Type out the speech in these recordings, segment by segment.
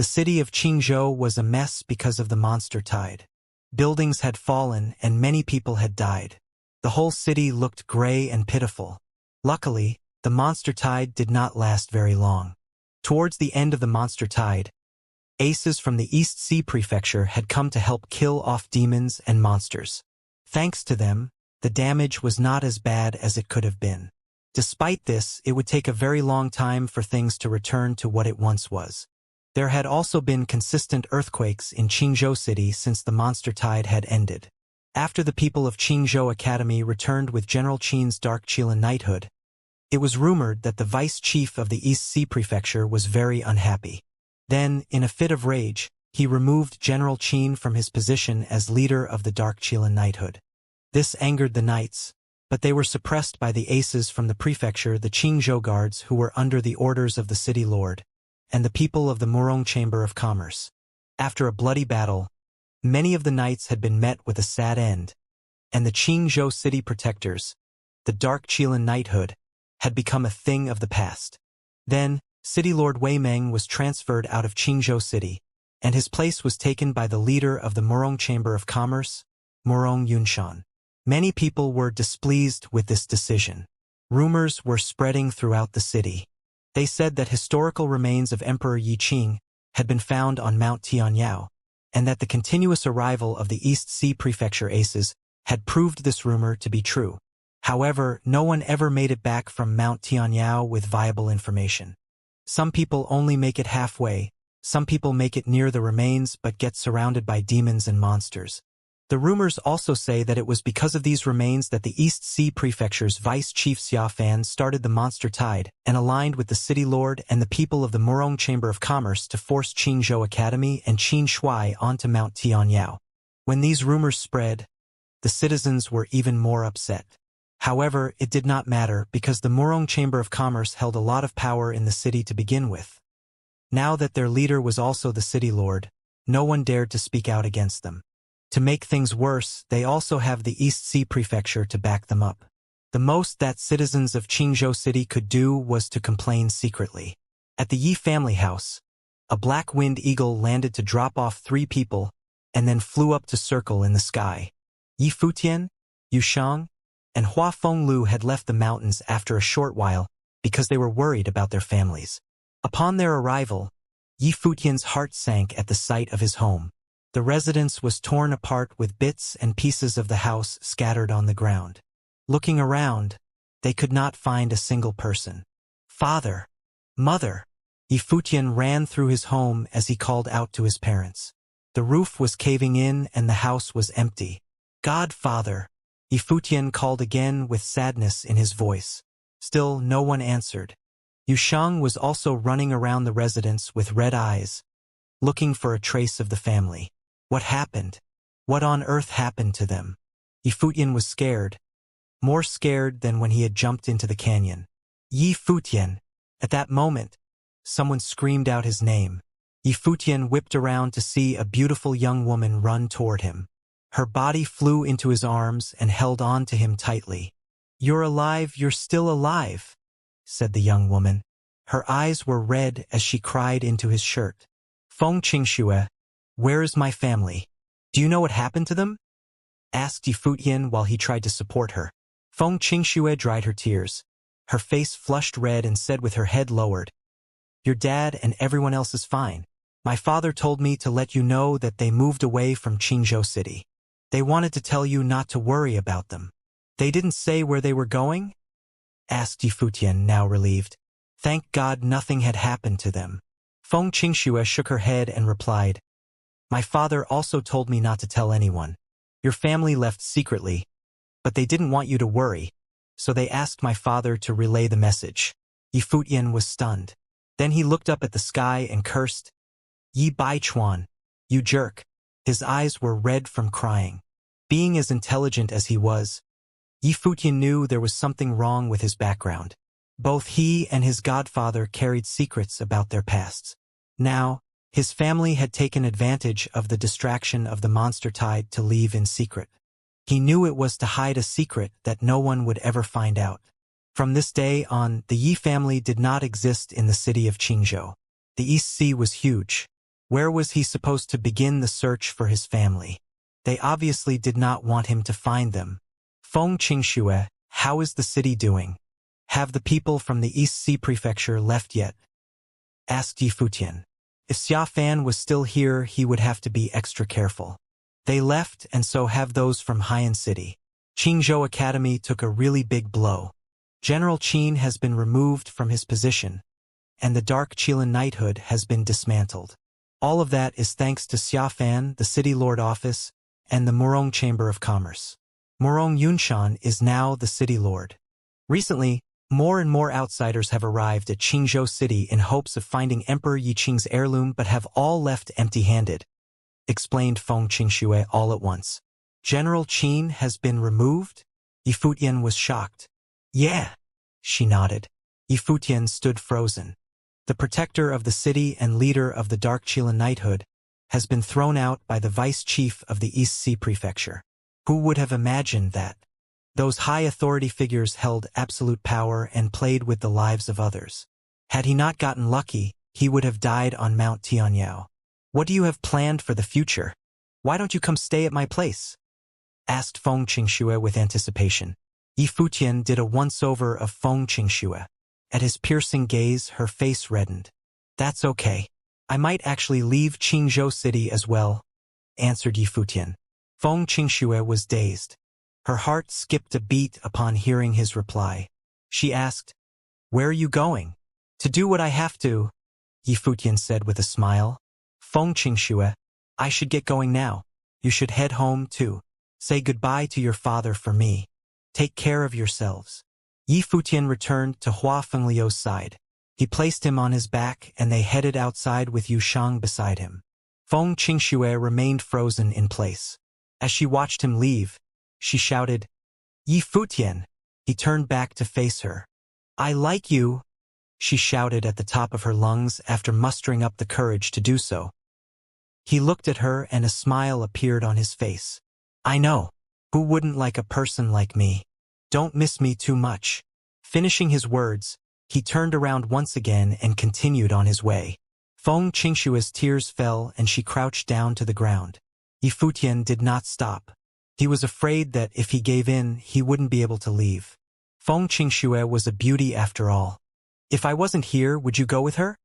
The city of Qingzhou was a mess because of the monster tide. Buildings had fallen and many people had died. The whole city looked gray and pitiful. Luckily, the monster tide did not last very long. Towards the end of the monster tide, aces from the East Sea Prefecture had come to help kill off demons and monsters. Thanks to them, the damage was not as bad as it could have been. Despite this, it would take a very long time for things to return to what it once was. There had also been consistent earthquakes in Qingzhou City since the monster tide had ended. After the people of Qingzhou Academy returned with General Qin's Dark Qilin knighthood, it was rumored that the vice chief of the East Sea Prefecture was very unhappy. Then, in a fit of rage, he removed General Qin from his position as leader of the Dark Qilin knighthood. This angered the knights, but they were suppressed by the aces from the prefecture, the Qingzhou guards who were under the orders of the city lord, and the people of the Murong Chamber of Commerce. After a bloody battle, many of the knights had been met with a sad end, and the Qingzhou city protectors, the Dark Qilin knighthood, had become a thing of the past. Then, City Lord Wei Meng was transferred out of Qingzhou City, and his place was taken by the leader of the Murong Chamber of Commerce, Murong Yunshan. Many people were displeased with this decision. Rumors were spreading throughout the city. They said that historical remains of Emperor Yi Qing had been found on Mount Tianyao, and that the continuous arrival of the East Sea Prefecture aces had proved this rumor to be true. However, no one ever made it back from Mount Tianyao with viable information. Some people only make it halfway, some people make it near the remains but get surrounded by demons and monsters. The rumors also say that it was because of these remains that the East Sea Prefecture's Vice Chief Xia Fan started the monster tide and aligned with the city lord and the people of the Murong Chamber of Commerce to force Qingzhou Academy and Qin Shui onto Mount Tianyao. When these rumors spread, the citizens were even more upset. However, it did not matter because the Murong Chamber of Commerce held a lot of power in the city to begin with. Now that their leader was also the city lord, no one dared to speak out against them. To make things worse, they also have the East Sea Prefecture to back them up. The most that citizens of Qingzhou City could do was to complain secretly. At the Yi family house, a black-winged eagle landed to drop off 3 people and then flew up to circle in the sky. Yi Futian, Yu Shang, and Hua Fenglu had left the mountains after a short while because they were worried about their families. Upon their arrival, Yi Futian's heart sank at the sight of his home. The residence was torn apart with bits and pieces of the house scattered on the ground. Looking around, they could not find a single person. Father! Mother! Yi Futian ran through his home as he called out to his parents. The roof was caving in and the house was empty. Godfather! Yi Futian called again with sadness in his voice. Still, no one answered. Yu Shang was also running around the residence with red eyes, looking for a trace of the family. What happened? What on earth happened to them? Yi Futian was scared, more scared than when he had jumped into the canyon. Yi Futian! At that moment, someone screamed out his name. Yi Futian whipped around to see a beautiful young woman run toward him. Her body flew into his arms and held on to him tightly. "You're alive, you're still alive," said the young woman. Her eyes were red as she cried into his shirt. "Feng Qingxue, where is my family? Do you know what happened to them?" asked Yi Futian while he tried to support her. Feng Qingxue dried her tears. Her face flushed red and said with her head lowered, "Your dad and everyone else is fine. My father told me to let you know that they moved away from Qingzhou City. They wanted to tell you not to worry about them." "They didn't say where they were going?" asked Yi Futian, now relieved. Thank God nothing had happened to them. Feng Qingxue shook her head and replied, "My father also told me not to tell anyone. Your family left secretly, but they didn't want you to worry, so they asked my father to relay the message." Yi Futian was stunned. Then he looked up at the sky and cursed, "Yi Baichuan, you jerk." His eyes were red from crying. Being as intelligent as he was, Yi Futian knew there was something wrong with his background. Both he and his godfather carried secrets about their pasts. Now, his family had taken advantage of the distraction of the monster tide to leave in secret. He knew it was to hide a secret that no one would ever find out. From this day on, the Yi family did not exist in the city of Qingzhou. The East Sea was huge. Where was he supposed to begin the search for his family? They obviously did not want him to find them. Feng Qingxue, how is the city doing? Have the people from the East Sea Prefecture left yet? Asked Yi Futian. If Xia Fan was still here, he would have to be extra careful. They left, and so have those from Haiyan City. Qingzhou Academy took a really big blow. General Qin has been removed from his position, and the Dark Qilin Knighthood has been dismantled. All of that is thanks to Xia Fan, the City Lord Office, and the Murong Chamber of Commerce. Murong Yunshan is now the City Lord. Recently, more and more outsiders have arrived at Qingzhou City in hopes of finding Emperor Yiqing's heirloom but have all left empty-handed, explained Feng Qingxue all at once. General Qin has been removed? Yi Futian was shocked. Yeah, she nodded. Yi Futian stood frozen. The protector of the city and leader of the Dark Qilin Knighthood has been thrown out by the vice chief of the East Sea Prefecture. Who would have imagined that? Those high authority figures held absolute power and played with the lives of others. Had he not gotten lucky, he would have died on Mount Tianyao. What do you have planned for the future? Why don't you come stay at my place? Asked Feng Qingxue with anticipation. Yi Futian did a once-over of Feng Qingxue. At his piercing gaze, her face reddened. That's okay. I might actually leave Qingzhou City as well, answered Yi Futian. Feng Qingxue was dazed. Her heart skipped a beat upon hearing his reply. She asked, Where are you going? To do what I have to, Yi Futian said with a smile. Feng Qingxue, I should get going now. You should head home too. Say goodbye to your father for me. Take care of yourselves. Yi Futian returned to Hua Fengliu's side. He placed him on his back and they headed outside with Yu Shang beside him. Feng Qingxue remained frozen in place. As she watched him leave, she shouted, Yi Futian! He turned back to face her. I like you, she shouted at the top of her lungs after mustering up the courage to do so. He looked at her and a smile appeared on his face. I know. Who wouldn't like a person like me? Don't miss me too much. Finishing his words, he turned around once again and continued on his way. Feng Qingxue's tears fell and she crouched down to the ground. Yi Futian did not stop. He was afraid that if he gave in, he wouldn't be able to leave. Feng Qingxue was a beauty after all. If I wasn't here, would you go with her?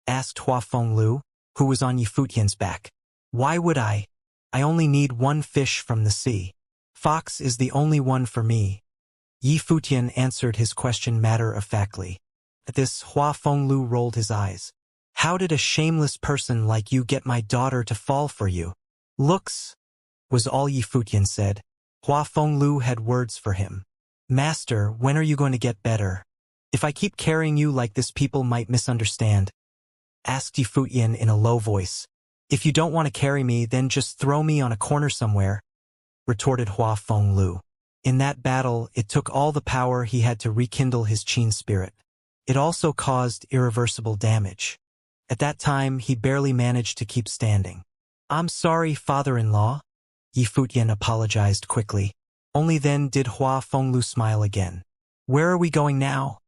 Asked Hua Fenglu, who was on Yi Futian's back. Why would I? I only need one fish from the sea. Fox is the only one for me. Yi Futian answered his question matter-of-factly. At this, Hua Fenglu rolled his eyes. How did a shameless person like you get my daughter to fall for you? Looks, was all Yi Futian said. Hua Fenglu had words for him. Master, when are you going to get better? If I keep carrying you like this, people might misunderstand. Asked Yi Futian in a low voice. If you don't want to carry me, then just throw me on a corner somewhere, retorted Hua Fenglu. In that battle, it took all the power he had to rekindle his Qin spirit. It also caused irreversible damage. At that time, he barely managed to keep standing. I'm sorry, father-in-law, Yi Futian apologized quickly. Only then did Hua Fenglu smile again. Where are we going now?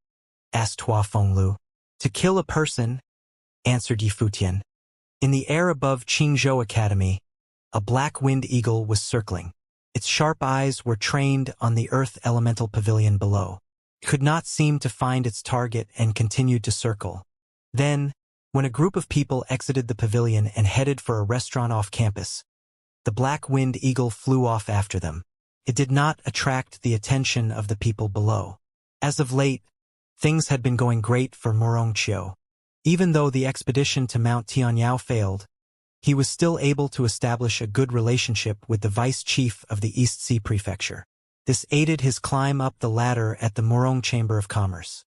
Asked Hua Fenglu. To kill a person, answered Yi Futian. In the air above Qingzhou Academy, a black winged eagle was circling. Its sharp eyes were trained on the earth elemental pavilion below. It could not seem to find its target and continued to circle. Then, when a group of people exited the pavilion and headed for a restaurant off campus, the black-winged eagle flew off after them. It did not attract the attention of the people below. As of late, things had been going great for Murong Qiu. Even though the expedition to Mount Tianyao failed, he was still able to establish a good relationship with the vice chief of the East Sea Prefecture. This aided his climb up the ladder at the Murong Chamber of Commerce.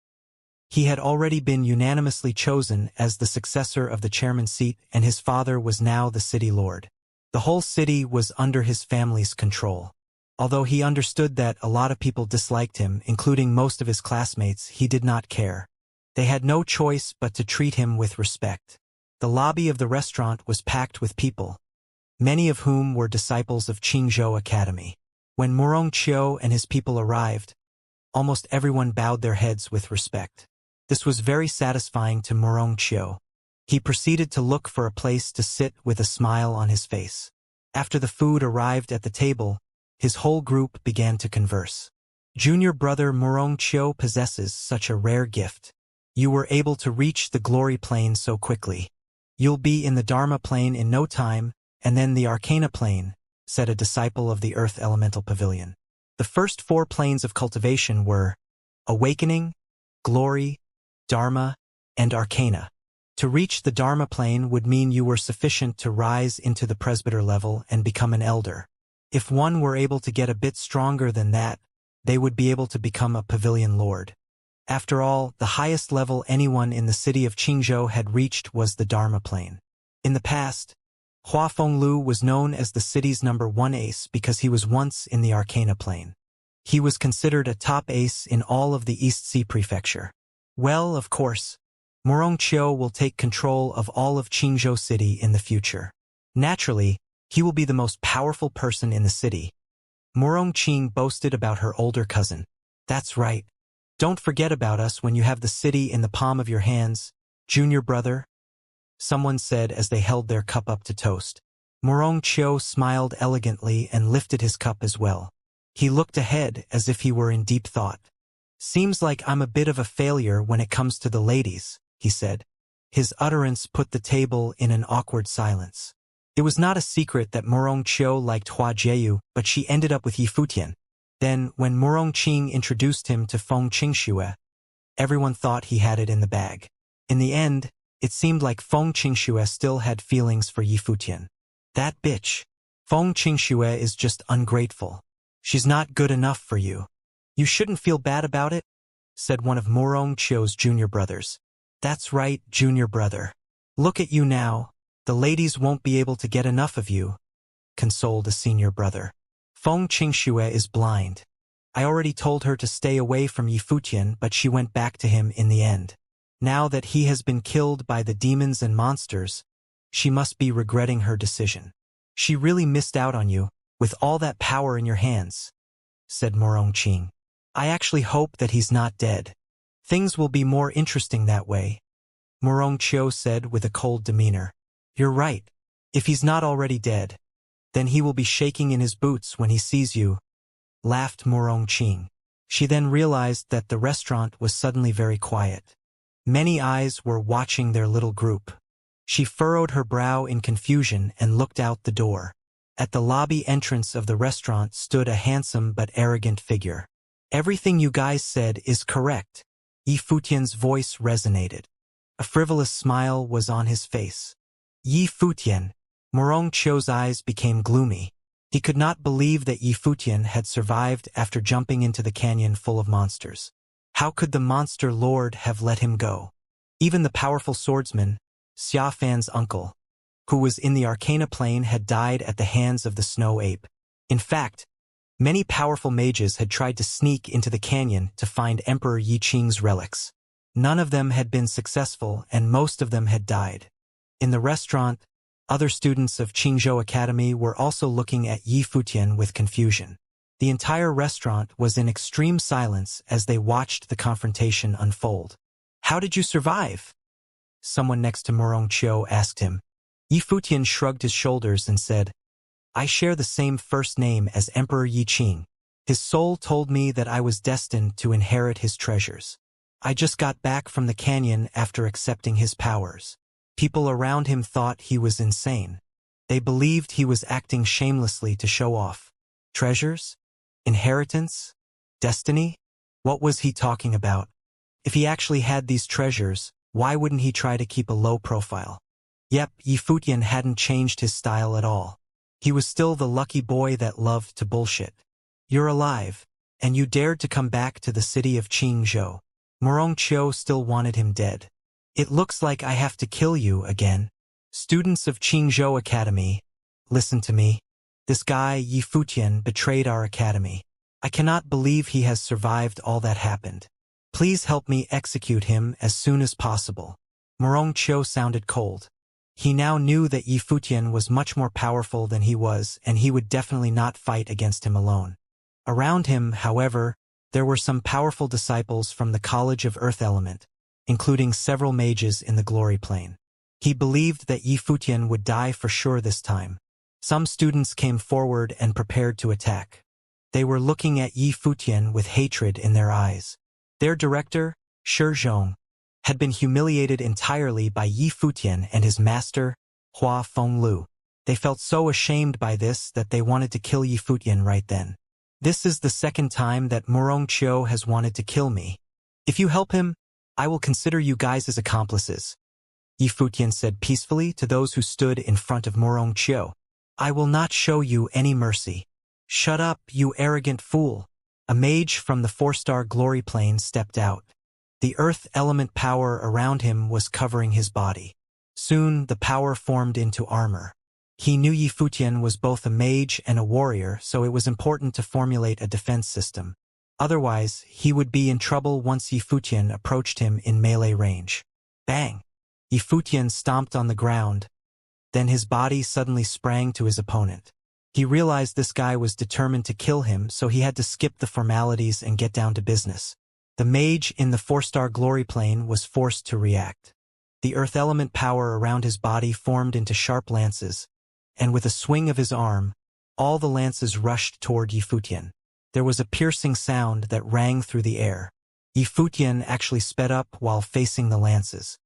He had already been unanimously chosen as the successor of the chairman's seat, and his father was now the city lord. The whole city was under his family's control. Although he understood that a lot of people disliked him, including most of his classmates, he did not care. They had no choice but to treat him with respect. The lobby of the restaurant was packed with people, many of whom were disciples of Qingzhou Academy. When Murong Qiu and his people arrived, almost everyone bowed their heads with respect. This was very satisfying to Murong Qiu. He proceeded to look for a place to sit with a smile on his face. After the food arrived at the table, his whole group began to converse. Junior brother Murong Chiu possesses such a rare gift. You were able to reach the glory plane so quickly. You'll be in the Dharma plane in no time, and then the Arcana plane, said a disciple of the Earth Elemental Pavilion. The first 4 planes of cultivation were Awakening, Glory, Dharma, and Arcana. To reach the Dharma plane would mean you were sufficient to rise into the presbyter level and become an elder. If one were able to get a bit stronger than that, they would be able to become a pavilion lord. After all, the highest level anyone in the city of Qingzhou had reached was the Dharma plane. In the past, Hua Fenglu was known as the city's #1 ace because he was once in the Arcana plane. He was considered a top ace in all of the East Sea Prefecture. Well, of course, Murong Chiu will take control of all of Qingzhou City in the future. Naturally, he will be the most powerful person in the city. Murong Qing boasted about her older cousin. That's right. Don't forget about us when you have the city in the palm of your hands, junior brother, someone said as they held their cup up to toast. Murong Chiu smiled elegantly and lifted his cup as well. He looked ahead as if he were in deep thought. Seems like I'm a bit of a failure when it comes to the ladies, he said. His utterance put the table in an awkward silence. It was not a secret that Murong Chiu liked Hua Jieyu, but she ended up with Yi Futian. Then, when Murong Qing introduced him to Feng Qingxue, everyone thought he had it in the bag. In the end, it seemed like Feng Qingxue still had feelings for Yi Futian. That bitch. Feng Qingxue is just ungrateful. She's not good enough for you. You shouldn't feel bad about it, said one of Murong Chiu's junior brothers. That's right, junior brother. Look at you now. The ladies won't be able to get enough of you, consoled a senior brother. Feng Qingxue is blind. I already told her to stay away from Yi Futian, but she went back to him in the end. Now that he has been killed by the demons and monsters, she must be regretting her decision. She really missed out on you, with all that power in your hands, said Murong Qing. I actually hope that he's not dead. Things will be more interesting that way, Murong Chiu said with a cold demeanor. You're right. If he's not already dead, then he will be shaking in his boots when he sees you, laughed Murong Qing. She then realized that the restaurant was suddenly very quiet. Many eyes were watching their little group. She furrowed her brow in confusion and looked out the door. At the lobby entrance of the restaurant stood a handsome but arrogant figure. Everything you guys said is correct. Yi Futian's voice resonated. A frivolous smile was on his face. Yi Futian. Murong Chiu's eyes became gloomy. He could not believe that Yi Futian had survived after jumping into the canyon full of monsters. How could the monster lord have let him go? Even the powerful swordsman, Xia Fan's uncle, who was in the Arcana plane, had died at the hands of the snow ape. In fact, many powerful mages had tried to sneak into the canyon to find Emperor Yi Qing's relics. None of them had been successful, and most of them had died. In the restaurant, other students of Qingzhou Academy were also looking at Yi Futian with confusion. The entire restaurant was in extreme silence as they watched the confrontation unfold. How did you survive? Someone next to Murong Chiu asked him. Yi Futian shrugged his shoulders and said, I share the same first name as Emperor Yi Qing. His soul told me that I was destined to inherit his treasures. I just got back from the canyon after accepting his powers. People around him thought he was insane. They believed he was acting shamelessly to show off. Treasures? Inheritance? Destiny? What was he talking about? If he actually had these treasures, why wouldn't he try to keep a low profile? Yep, Yi Futian hadn't changed his style at all. He was still the lucky boy that loved to bullshit. You're alive, and you dared to come back to the city of Qingzhou. Murong Chiu still wanted him dead. It looks like I have to kill you again. Students of Qingzhou Academy, listen to me. This guy, Yi Futian, betrayed our academy. I cannot believe he has survived all that happened. Please help me execute him as soon as possible. Murong Chiu sounded cold. He now knew that Yi Futian was much more powerful than he was, and he would definitely not fight against him alone. Around him, however, there were some powerful disciples from the College of Earth Element, including several mages in the Glory Plane. He believed that Yi Futian would die for sure this time. Some students came forward and prepared to attack. They were looking at Yi Futian with hatred in their eyes. Their director, Shi Zhong, had been humiliated entirely by Yi Futian and his master, Hua Fenglu. They felt so ashamed by this that they wanted to kill Yi Futian right then. This is the second time that Murong Qiu has wanted to kill me. If you help him, I will consider you guys as accomplices. Yi Futian said peacefully to those who stood in front of Murong Qiu. I will not show you any mercy. Shut up, you arrogant fool. A mage from the 4-star glory plane stepped out. The earth element power around him was covering his body. Soon the power formed into armor. He knew Yi Futian was both a mage and a warrior, so it was important to formulate a defense system. Otherwise, he would be in trouble once Yi Futian approached him in melee range. Bang! Yi Futian stomped on the ground. Then his body suddenly sprang to his opponent. He realized this guy was determined to kill him, so he had to skip the formalities and get down to business. The mage in the 4-star glory plane was forced to react. The earth element power around his body formed into sharp lances, and with a swing of his arm, all the lances rushed toward Yi Futian. There was a piercing sound that rang through the air. Yi Futian actually sped up while facing the lances.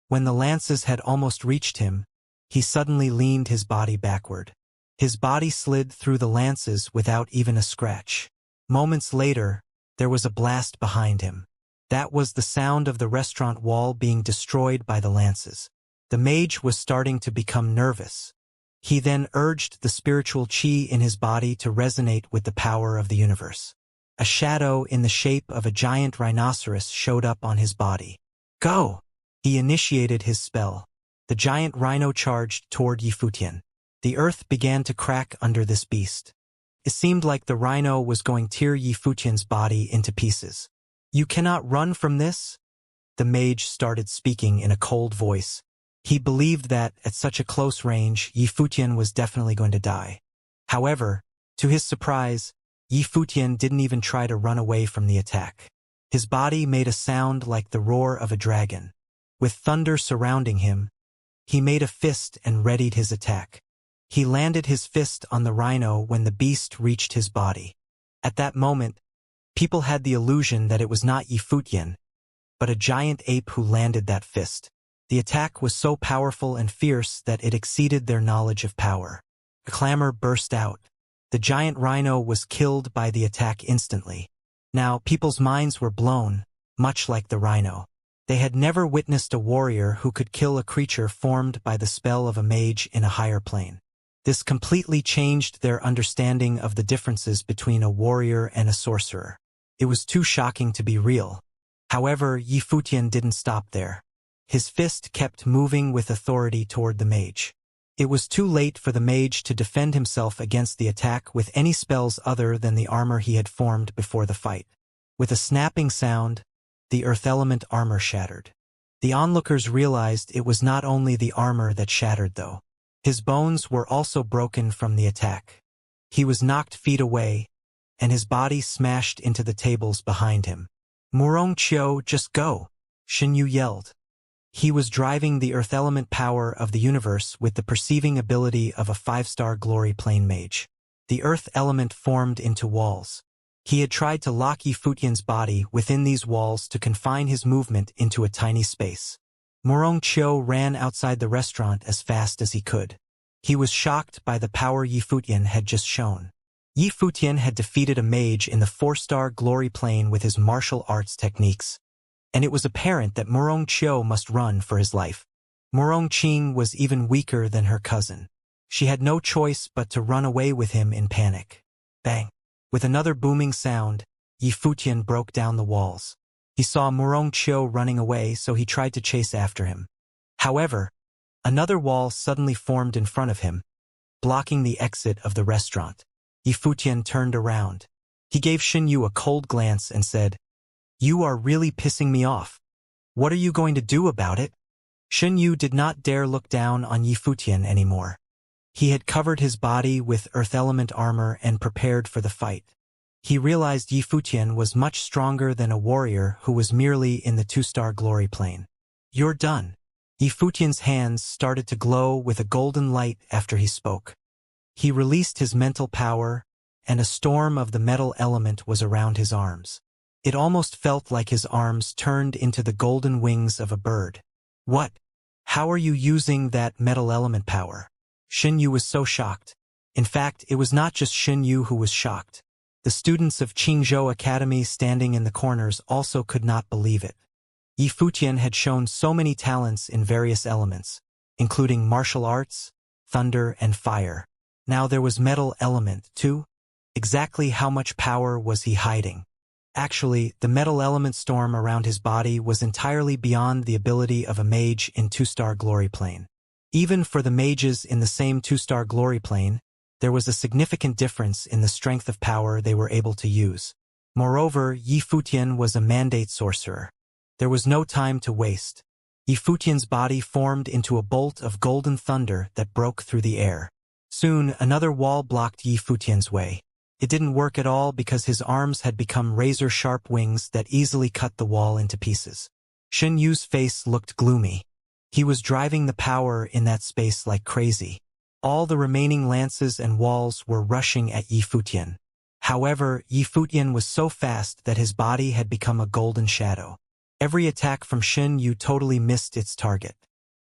When the lances had almost reached him, he suddenly leaned his body backward. His body slid through the lances without even a scratch. Moments later, there was a blast behind him. That was the sound of the restaurant wall being destroyed by the lances. The mage was starting to become nervous. He then urged the spiritual qi in his body to resonate with the power of the universe. A shadow in the shape of a giant rhinoceros showed up on his body. Go! He initiated his spell. The giant rhino charged toward Yi Futian. The earth began to crack under this beast. It seemed like the rhino was going to tear Yi Futian's body into pieces. You cannot run from this? The mage started speaking in a cold voice. He believed that, at such a close range, Yi Futian was definitely going to die. However, to his surprise, Yi Futian didn't even try to run away from the attack. His body made a sound like the roar of a dragon. With thunder surrounding him, he made a fist and readied his attack. He landed his fist on the rhino when the beast reached his body. At that moment, people had the illusion that it was not Yi Futian, but a giant ape who landed that fist. The attack was so powerful and fierce that it exceeded their knowledge of power. A clamor burst out. The giant rhino was killed by the attack instantly. Now, people's minds were blown, much like the rhino. They had never witnessed a warrior who could kill a creature formed by the spell of a mage in a higher plane. This completely changed their understanding of the differences between a warrior and a sorcerer. It was too shocking to be real. However, Yi Futian didn't stop there. His fist kept moving with authority toward the mage. It was too late for the mage to defend himself against the attack with any spells other than the armor he had formed before the fight. With a snapping sound, the earth element armor shattered. The onlookers realized it was not only the armor that shattered though. His bones were also broken from the attack. He was knocked feet away, and his body smashed into the tables behind him. Murong Qiu, just go! Xinyu yelled. He was driving the earth element power of the universe with the perceiving ability of a 5-star glory plane mage. The earth element formed into walls. He had tried to lock Yi Futian's body within these walls to confine his movement into a tiny space. Murong Qiu ran outside the restaurant as fast as he could. He was shocked by the power Yi Futian had just shown. Yi Futian had defeated a mage in the 4-star glory plane with his martial arts techniques, and it was apparent that Murong Qiu must run for his life. Murong Qing was even weaker than her cousin. She had no choice but to run away with him in panic. Bang! With another booming sound, Yi Futian broke down the walls. He saw Murong Qiu running away, so he tried to chase after him. However, another wall suddenly formed in front of him, blocking the exit of the restaurant. Yi Futian turned around. He gave Xinyu a cold glance and said, "You are really pissing me off. What are you going to do about it?" Xinyu did not dare look down on Yi Futian anymore. He had covered his body with earth element armor and prepared for the fight. He realized Yi Futian was much stronger than a warrior who was merely in the 2-star glory plane. "You're done." Yifutian's hands started to glow with a golden light after he spoke. He released his mental power, and a storm of the metal element was around his arms. It almost felt like his arms turned into the golden wings of a bird. What? How are you using that metal element power? Xinyu was so shocked. In fact, it was not just Xinyu who was shocked. The students of Qingzhou Academy standing in the corners also could not believe it. Yifutian had shown so many talents in various elements, including martial arts, thunder, and fire. Now there was metal element, too? Exactly how much power was he hiding? Actually, the metal element storm around his body was entirely beyond the ability of a mage in 2-star glory plane. Even for the mages in the same 2-star glory plane, there was a significant difference in the strength of power they were able to use. Moreover, Yifutian was a mandate sorcerer. There was no time to waste. Yifutian's body formed into a bolt of golden thunder that broke through the air. Soon, another wall blocked Yifutian's way. It didn't work at all because his arms had become razor-sharp wings that easily cut the wall into pieces. Xinyu's face looked gloomy. He was driving the power in that space like crazy. All the remaining lances and walls were rushing at Yifutian. However, Yifutian was so fast that his body had become a golden shadow. Every attack from Xinyu totally missed its target.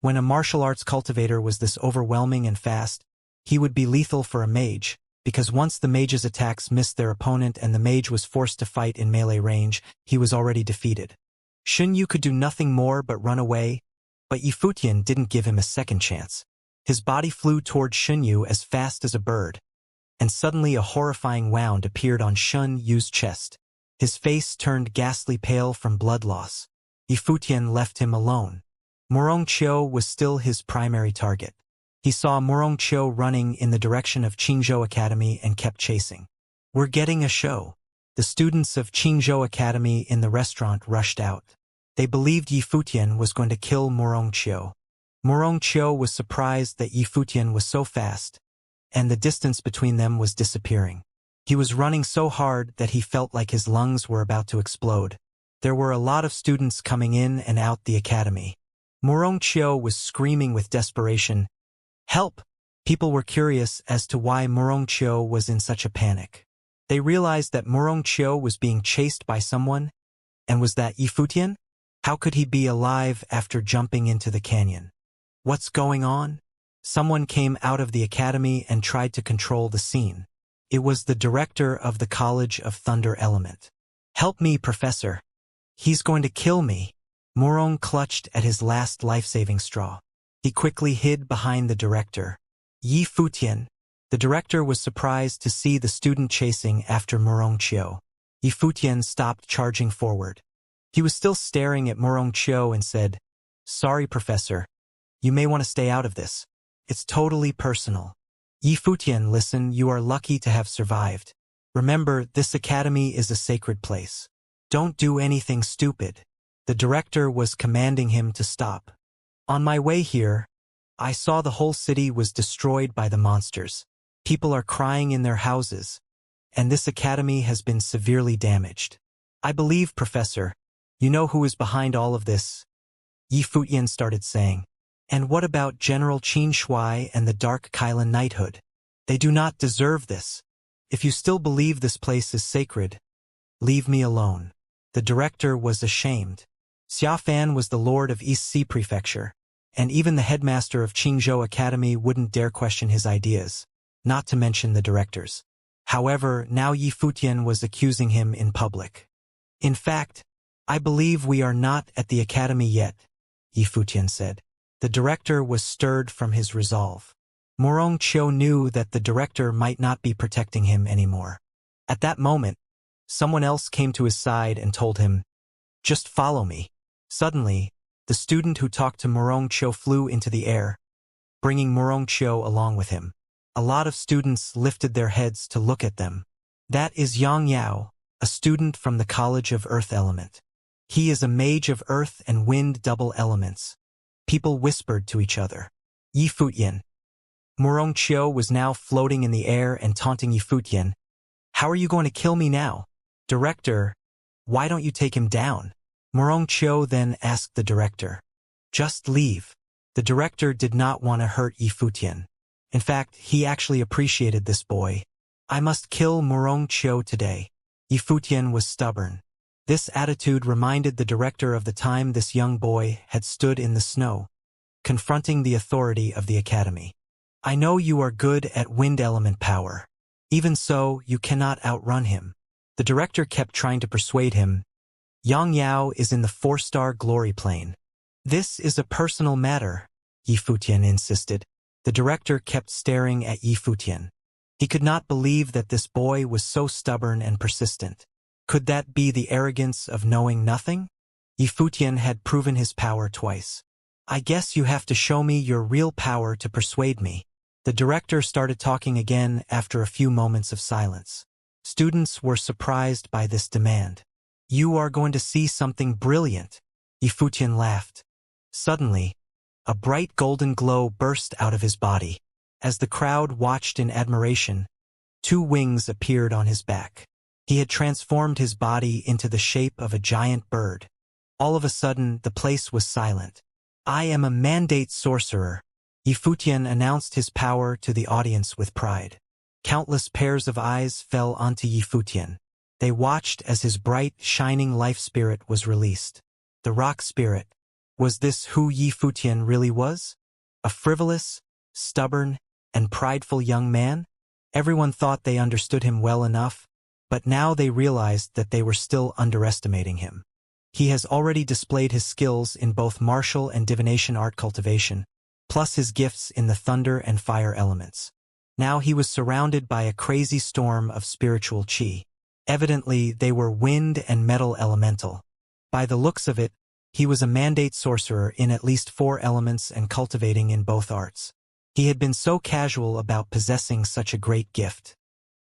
When a martial arts cultivator was this overwhelming and fast, he would be lethal for a mage, because once the mage's attacks missed their opponent and the mage was forced to fight in melee range, he was already defeated. Xinyu could do nothing more but run away, but Yifutian didn't give him a second chance. His body flew toward Xinyu as fast as a bird, and suddenly a horrifying wound appeared on Xinyu's chest. His face turned ghastly pale from blood loss. Yifutian left him alone. Murongqiu was still his primary target. He saw Murongqiu running in the direction of Qingzhou Academy and kept chasing. "We're getting a show." The students of Qingzhou Academy in the restaurant rushed out. They believed Yifutian was going to kill Murongqiu. Murongqiu was surprised that Yifutian was so fast, and the distance between them was disappearing. He was running so hard that he felt like his lungs were about to explode. There were a lot of students coming in and out the academy. Murongqiu was screaming with desperation, "Help!" People were curious as to why Murongqiu was in such a panic. They realized that Murongqiu was being chased by someone, and was that Yifutian? How could he be alive after jumping into the canyon? What's going on? Someone came out of the academy and tried to control the scene. It was the director of the College of Thunder Element. "Help me, Professor. He's going to kill me." Murong clutched at his last life-saving straw. He quickly hid behind the director. Yifutian. The director was surprised to see the student chasing after Murongqiu. Yifutian stopped charging forward. He was still staring at Murongqiu and said, "Sorry, Professor. You may want to stay out of this. It's totally personal." "Yifutian, listen, you are lucky to have survived. Remember, this academy is a sacred place. Don't do anything stupid." The director was commanding him to stop. "On my way here, I saw the whole city was destroyed by the monsters. People are crying in their houses, and this academy has been severely damaged. I believe, Professor, you know who is behind all of this." Yifutian started saying, "And what about General Qin Shui and the Dark Kylan Knighthood? They do not deserve this. If you still believe this place is sacred, leave me alone." The director was ashamed. Xiafan was the lord of East Sea Prefecture, and even the headmaster of Qingzhou Academy wouldn't dare question his ideas, not to mention the directors. However, now Yifutian was accusing him in public. "In fact, I believe we are not at the academy yet," Yifutian said. The director was stirred from his resolve. Murongqiu knew that the director might not be protecting him anymore. At that moment, someone else came to his side and told him, "Just follow me." Suddenly, the student who talked to Murongqiu flew into the air, bringing Murongqiu along with him. A lot of students lifted their heads to look at them. "That is Xianxia, a student from the College of Earth Element. He is a mage of earth and wind double elements." People whispered to each other. "Yifutian." Murongqiu was now floating in the air and taunting Yifutian. "How are you going to kill me now? Director, why don't you take him down?" Murongqiu then asked the director. Just leave. The director did not want to hurt Yifutian. In fact, he actually appreciated this boy. I must kill Murong Qiu today. Yifutian was stubborn. This attitude reminded the director of the time this young boy had stood in the snow, confronting the authority of the academy. I know you are good at wind element power. Even so, you cannot outrun him. The director kept trying to persuade him. Yang Yao is in the 4-star glory plane. This is a personal matter, Yifutian insisted. The director kept staring at Yifutian. He could not believe that this boy was so stubborn and persistent. Could that be the arrogance of knowing nothing? Yifutian had proven his power twice. I guess you have to show me your real power to persuade me. The director started talking again after a few moments of silence. Students were surprised by this demand. You are going to see something brilliant. Yifutian laughed. Suddenly, a bright golden glow burst out of his body. As the crowd watched in admiration, 2 wings appeared on his back. He had transformed his body into the shape of a giant bird. All of a sudden, the place was silent. I am a mandate sorcerer. Yifutian announced his power to the audience with pride. Countless pairs of eyes fell onto Yifutian. They watched as his bright, shining life spirit was released. The rock spirit. Was this who Yifutian really was? A frivolous, stubborn, and prideful young man? Everyone thought they understood him well enough, but now they realized that they were still underestimating him. He has already displayed his skills in both martial and divination art cultivation, plus his gifts in the thunder and fire elements. Now he was surrounded by a crazy storm of spiritual qi. Evidently, they were wind and metal elemental. By the looks of it, he was a mandate sorcerer in at least 4 elements and cultivating in both arts. He had been so casual about possessing such a great gift.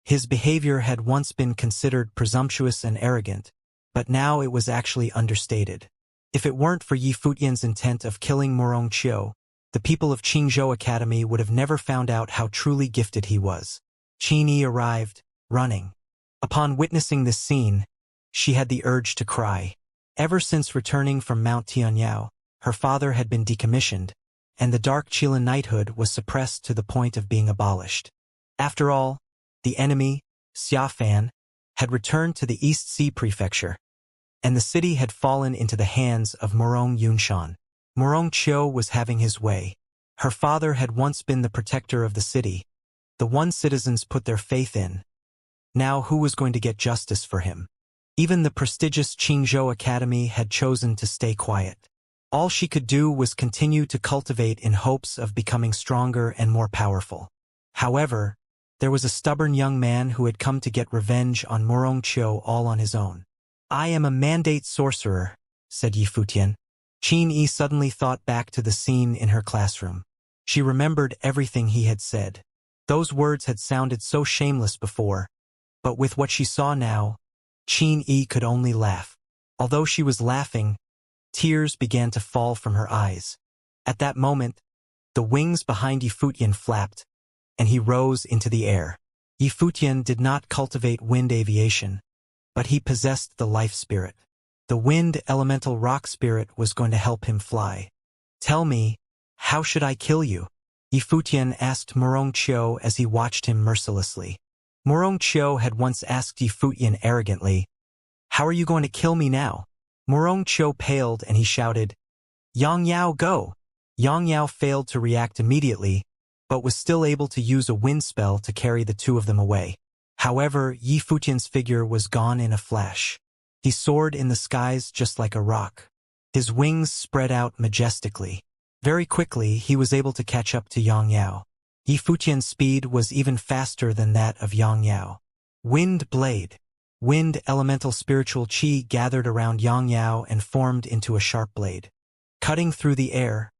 His behavior had once been considered presumptuous and arrogant, but now it was actually understated. If it weren't for Yifutian's intent of killing Murong Qiu, the people of Qingzhou Academy would have never found out how truly gifted he was. Qin Yi arrived, running. Upon witnessing this scene, she had the urge to cry. Ever since returning from Mount Tianyao, her father had been decommissioned, and the Dark Qilin knighthood was suppressed to the point of being abolished. After all, the enemy, Xiaofan, had returned to the East Sea Prefecture, and the city had fallen into the hands of Murong Yunshan. Murong Qiu was having his way. Her father had once been the protector of the city, the one citizens put their faith in. Now who was going to get justice for him? Even the prestigious Qingzhou Academy had chosen to stay quiet. All she could do was continue to cultivate in hopes of becoming stronger and more powerful. However, there was a stubborn young man who had come to get revenge on Murong Qiu all on his own. I am a mandate sorcerer, said Yifutian. Qin Yi suddenly thought back to the scene in her classroom. She remembered everything he had said. Those words had sounded so shameless before, but with what she saw now, Qin Yi could only laugh. Although she was laughing, tears began to fall from her eyes. At that moment, the wings behind Yifutian flapped, and he rose into the air. Yifutian did not cultivate wind aviation, but he possessed the life spirit. The wind elemental rock spirit was going to help him fly. Tell me, how should I kill you? Yifutian asked Murong Qiu as he watched him mercilessly. Murong Qiu had once asked Yifutian arrogantly, how are you going to kill me now? Murong Qiu paled and he shouted, Yang Yao, go! Yang Yao failed to react immediately, but was still able to use a wind spell to carry the 2 of them away. However, Yifutian's figure was gone in a flash. He soared in the skies just like a rock. His wings spread out majestically. Very quickly, he was able to catch up to Yang Yao. Yifutian's speed was even faster than that of Yang Yao. Wind blade. Wind elemental spiritual qi gathered around Yang Yao and formed into a sharp blade. Cutting through the air,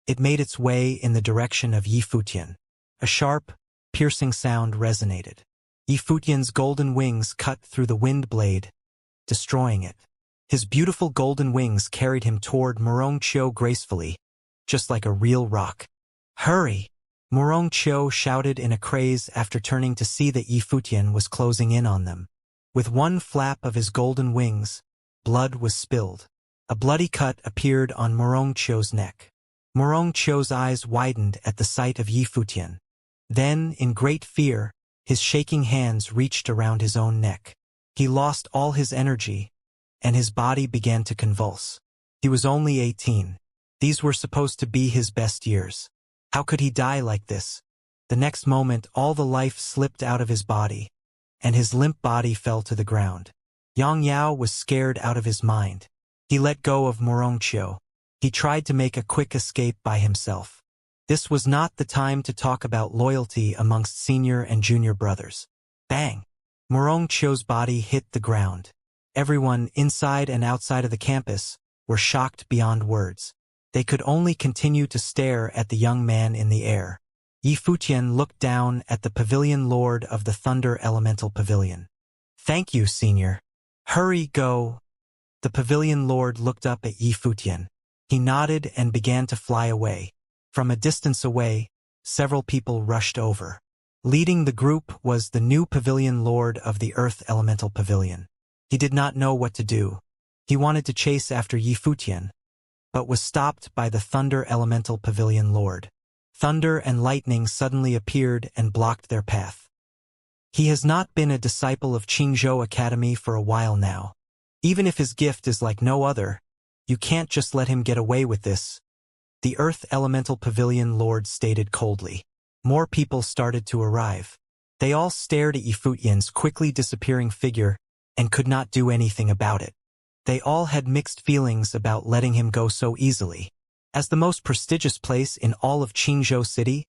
it made its way in the direction of Yifutian. A sharp, piercing sound resonated. Yifutian's golden wings cut through the wind blade, destroying it. His beautiful golden wings carried him toward Murong Qiu gracefully, just like a real rock. Hurry! Murong Qiu shouted in a craze after turning to see that Yifutian was closing in on them. With one flap of his golden wings, blood was spilled. A bloody cut appeared on Morongqiu's neck. Morongqiu's eyes widened at the sight of Yi Futian. Then, in great fear, his shaking hands reached around his own neck. He lost all his energy, and his body began to convulse. He was only 18. These were supposed to be his best years. How could he die like this? The next moment, all the life slipped out of his body, and his limp body fell to the ground. Xianxia was scared out of his mind. He let go of Morongqiu. He tried to make a quick escape by himself. This was not the time to talk about loyalty amongst senior and junior brothers. Bang! Morongqiu's body hit the ground. Everyone, inside and outside of the campus, were shocked beyond words. They could only continue to stare at the young man in the air. Yi Futian looked down at the pavilion lord of the Thunder Elemental Pavilion. "Thank you, senior. Hurry, go." The pavilion lord looked up at Yi Futian. He nodded and began to fly away. From a distance away, several people rushed over. Leading the group was the new pavilion lord of the Earth Elemental Pavilion. He did not know what to do. He wanted to chase after Yi Futian, but was stopped by the Thunder Elemental Pavilion lord. Thunder and lightning suddenly appeared and blocked their path. He has not been a disciple of Qingzhou Academy for a while now. Even if his gift is like no other, you can't just let him get away with this, the Earth Elemental Pavilion lord stated coldly. More people started to arrive. They all stared at Yi Futian's quickly disappearing figure and could not do anything about it. They all had mixed feelings about letting him go so easily. As the most prestigious place in all of Qingzhou City,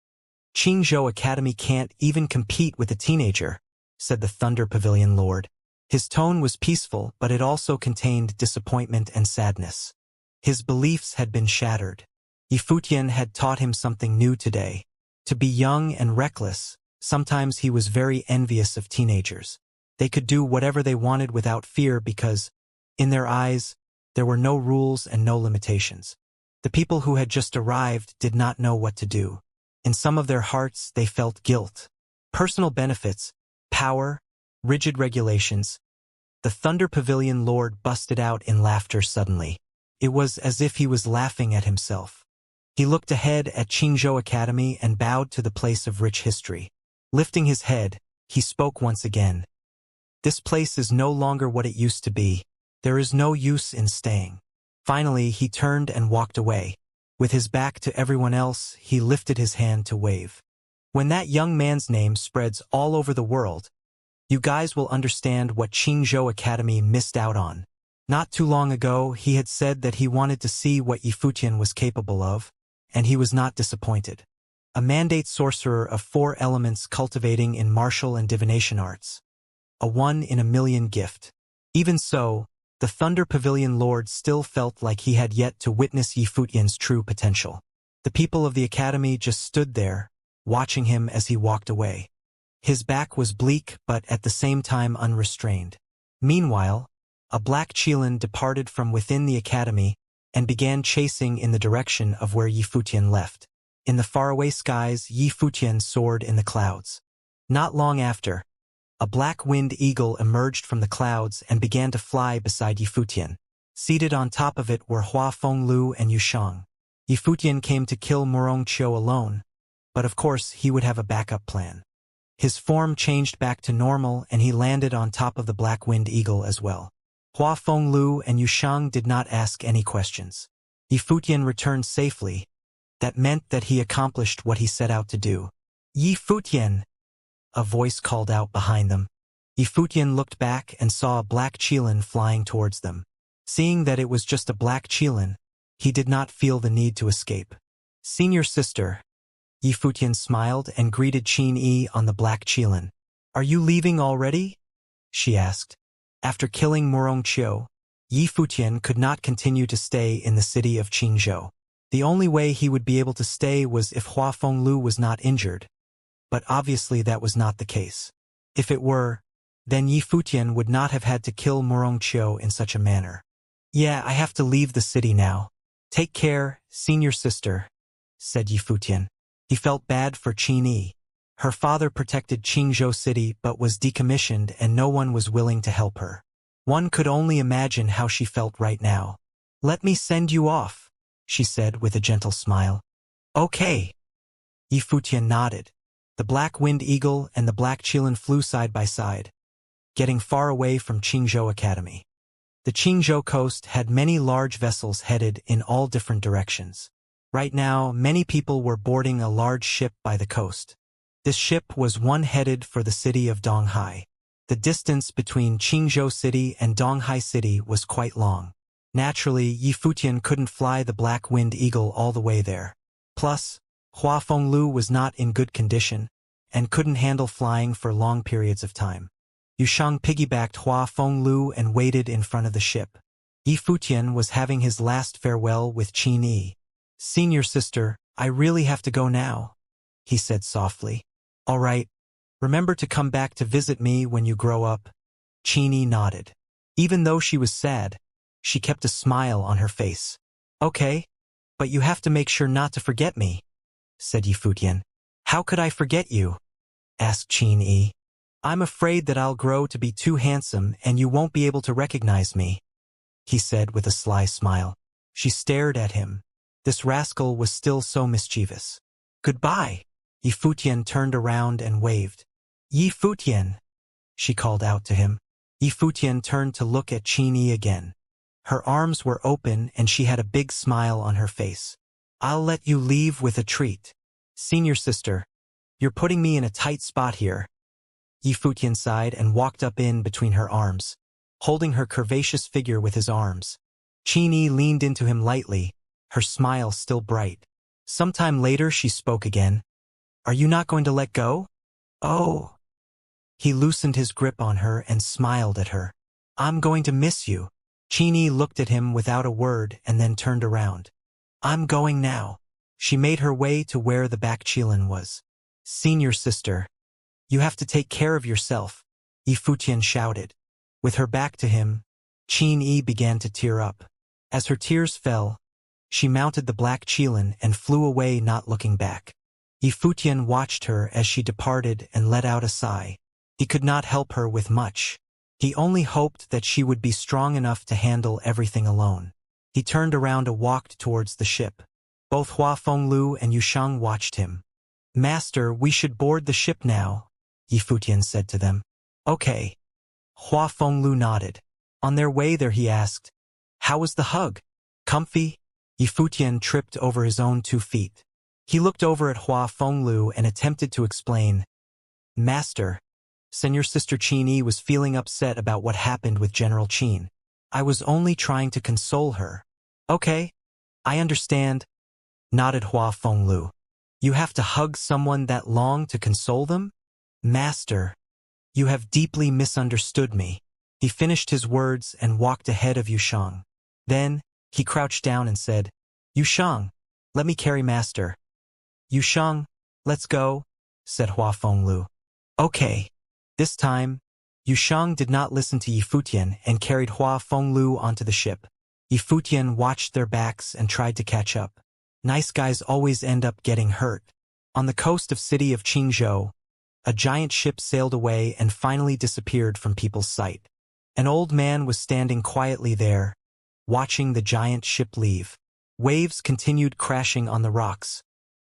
Qingzhou Academy can't even compete with a teenager, said the Thunder Pavilion lord. His tone was peaceful, but it also contained disappointment and sadness. His beliefs had been shattered. Yi Futian had taught him something new today. To be young and reckless, sometimes he was very envious of teenagers. They could do whatever they wanted without fear because, in their eyes, there were no rules and no limitations. The people who had just arrived did not know what to do. In some of their hearts, they felt guilt. Personal benefits, power, rigid regulations. The Thunder Pavilion lord busted out in laughter suddenly. It was as if he was laughing at himself. He looked ahead at Qingzhou Academy and bowed to the place of rich history. Lifting his head, he spoke once again. This place is no longer what it used to be. There is no use in staying. Finally, he turned and walked away. With his back to everyone else, he lifted his hand to wave. When that young man's name spreads all over the world, you guys will understand what Qingzhou Academy missed out on. Not too long ago, he had said that he wanted to see what Yi Futian was capable of, and he was not disappointed. A mandate sorcerer of 4 elements cultivating in martial and divination arts. A 1 in a million gift. Even so, the Thunder Pavilion lord still felt like he had yet to witness Yi Futian's true potential. The people of the academy just stood there, watching him as he walked away. His back was bleak but at the same time unrestrained. Meanwhile, a black Qilin departed from within the academy and began chasing in the direction of where Yi Futian left. In the faraway skies, Yi Futian soared in the clouds. Not long after, a black winged eagle emerged from the clouds and began to fly beside Yi Futian. Seated on top of it were Hua Fenglu and Yu Shang. Yi Futian came to kill Morongqiu alone, but of course he would have a backup plan. His form changed back to normal and he landed on top of the black winged eagle as well. Hua Fenglu and Yu Shang did not ask any questions. Yi Futian returned safely. That meant that he accomplished what he set out to do. Yi Futian! A voice called out behind them. Yi Futian looked back and saw a black Qilin flying towards them. Seeing that it was just a black Qilin, he did not feel the need to escape. Senior sister. Yi Futian smiled and greeted Qin Yi on the black Qilin. Are you leaving already? She asked. After killing Morongqiu, Yi Futian could not continue to stay in the city of Qingzhou. The only way he would be able to stay was if Hua Fenglu was not injured. But obviously that was not the case. If it were, then Yi Futian would not have had to kill Morongqiu in such a manner. Yeah, I have to leave the city now. Take care, senior sister, said Yi Futian. He felt bad for Qin Yi. Her father protected Qingzhou City but was decommissioned and no one was willing to help her. One could only imagine how she felt right now. Let me send you off, she said with a gentle smile. Okay. Yifutian nodded. The black winged eagle and the black qilin flew side by side, getting far away from Qingzhou Academy. The Qingzhou coast had many large vessels headed in all different directions. Right now, many people were boarding a large ship by the coast. This ship was one headed for the city of Donghai. The distance between Qingzhou City and Donghai City was quite long. Naturally, Yifutian couldn't fly the black winged eagle all the way there. Plus, Hua Fenglu was not in good condition and couldn't handle flying for long periods of time. Yusheng piggybacked Hua Fenglu and waited in front of the ship. Yifutian was having his last farewell with Qin Yi. Senior sister, I really have to go now, he said softly. All right. Remember to come back to visit me when you grow up. Qin Yi nodded. Even though she was sad, she kept a smile on her face. Okay, but you have to make sure not to forget me, said Yifutian. How could I forget you? Asked Qin Yi. I'm afraid that I'll grow to be too handsome and you won't be able to recognize me, he said with a sly smile. She stared at him. This rascal was still so mischievous. Goodbye. Yifutian turned around and waved. Yifutian, she called out to him. Yifutian turned to look at Qin Yi again. Her arms were open and she had a big smile on her face. I'll let you leave with a treat. Senior sister, you're putting me in a tight spot here. Yifutian sighed and walked up in between her arms, holding her curvaceous figure with his arms. Qin Yi leaned into him lightly, her smile still bright. Sometime later she spoke again. Are you not going to let go? Oh. He loosened his grip on her and smiled at her. I'm going to miss you. Qin Yi looked at him without a word and then turned around. I'm going now. She made her way to where the back qilin was. Senior sister, you have to take care of yourself, Yifutian shouted. With her back to him, Qin Yi began to tear up. As her tears fell, she mounted the black qilin and flew away, not looking back. Yifutian watched her as she departed and let out a sigh. He could not help her with much. He only hoped that she would be strong enough to handle everything alone. He turned around and walked towards the ship. Both Hua Fenglu and Yusheng watched him. Master, we should board the ship now, Yifutian said to them. Okay. Hua Fenglu nodded. On their way there he asked, how was the hug? Comfy? Yifutian tripped over his own 2 feet. He looked over at Hua Fenglu and attempted to explain. Master, Senior Sister Qin Yi was feeling upset about what happened with General Qin. I was only trying to console her. Okay, I understand, nodded Hua Fenglu. You have to hug someone that long to console them? Master, you have deeply misunderstood me. He finished his words and walked ahead of Yusheng. Then, he crouched down and said, Yusheng, let me carry Master. Yusheng, let's go, said Hua Fenglu. Okay. This time, Yusheng did not listen to Yifutian and carried Hua Fenglu onto the ship. Yifutian watched their backs and tried to catch up. Nice guys always end up getting hurt. On the coast of city of Qingzhou, a giant ship sailed away and finally disappeared from people's sight. An old man was standing quietly there, watching the giant ship leave. Waves continued crashing on the rocks,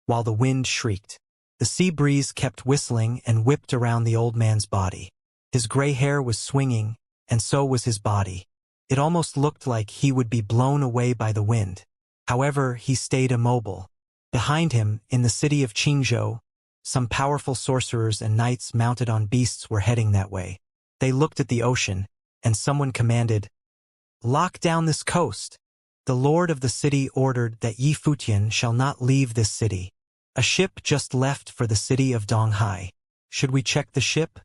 while the wind shrieked. The sea breeze kept whistling and whipped around the old man's body. His gray hair was swinging, and so was his body. It almost looked like he would be blown away by the wind. However, he stayed immobile. Behind him, in the city of Qingzhou, some powerful sorcerers and knights mounted on beasts were heading that way. They looked at the ocean, and someone commanded, "Lock down this coast." The lord of the city ordered that Yifutian shall not leave this city. A ship just left for the city of Donghai. Should we check the ship?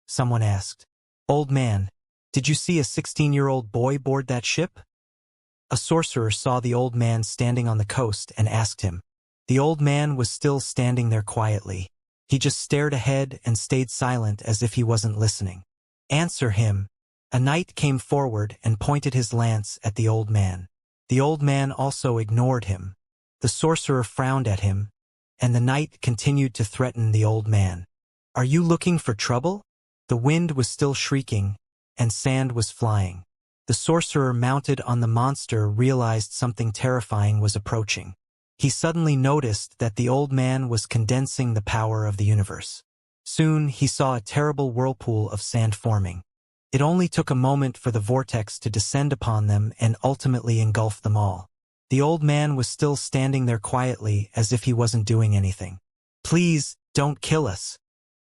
Someone asked. Old man, did you see a 16-year-old boy board that ship? A sorcerer saw the old man standing on the coast and asked him. The old man was still standing there quietly. He just stared ahead and stayed silent as if he wasn't listening. Answer him. A knight came forward and pointed his lance at the old man. The old man also ignored him. The sorcerer frowned at him, and the knight continued to threaten the old man. Are you looking for trouble? The wind was still shrieking, and sand was flying. The sorcerer mounted on the monster realized something terrifying was approaching. He suddenly noticed that the old man was condensing the power of the universe. Soon he saw a terrible whirlpool of sand forming. It only took a moment for the vortex to descend upon them and ultimately engulf them all. The old man was still standing there quietly as if he wasn't doing anything. "Please, don't kill us."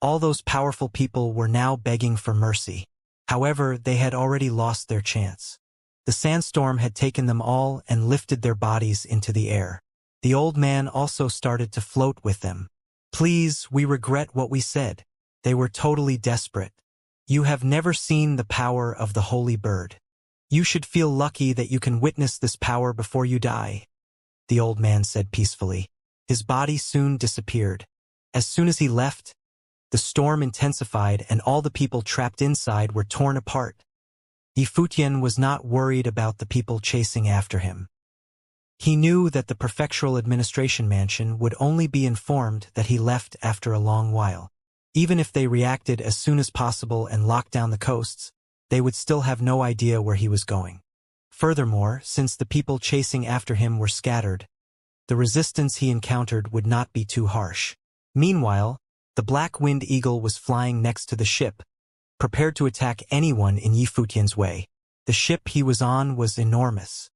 All those powerful people were now begging for mercy. However, they had already lost their chance. The sandstorm had taken them all and lifted their bodies into the air. The old man also started to float with them. "Please, we regret what we said." They were totally desperate. "You have never seen the power of the holy bird. You should feel lucky that you can witness this power before you die," the old man said peacefully. His body soon disappeared. As soon as he left, the storm intensified and all the people trapped inside were torn apart. Yifutian was not worried about the people chasing after him. He knew that the prefectural administration mansion would only be informed that he left after a long while. Even if they reacted as soon as possible and locked down the coasts, they would still have no idea where he was going. Furthermore, since the people chasing after him were scattered, the resistance he encountered would not be too harsh. Meanwhile, the Black Wind Eagle was flying next to the ship, prepared to attack anyone in Yifutian's way. The ship he was on was enormous.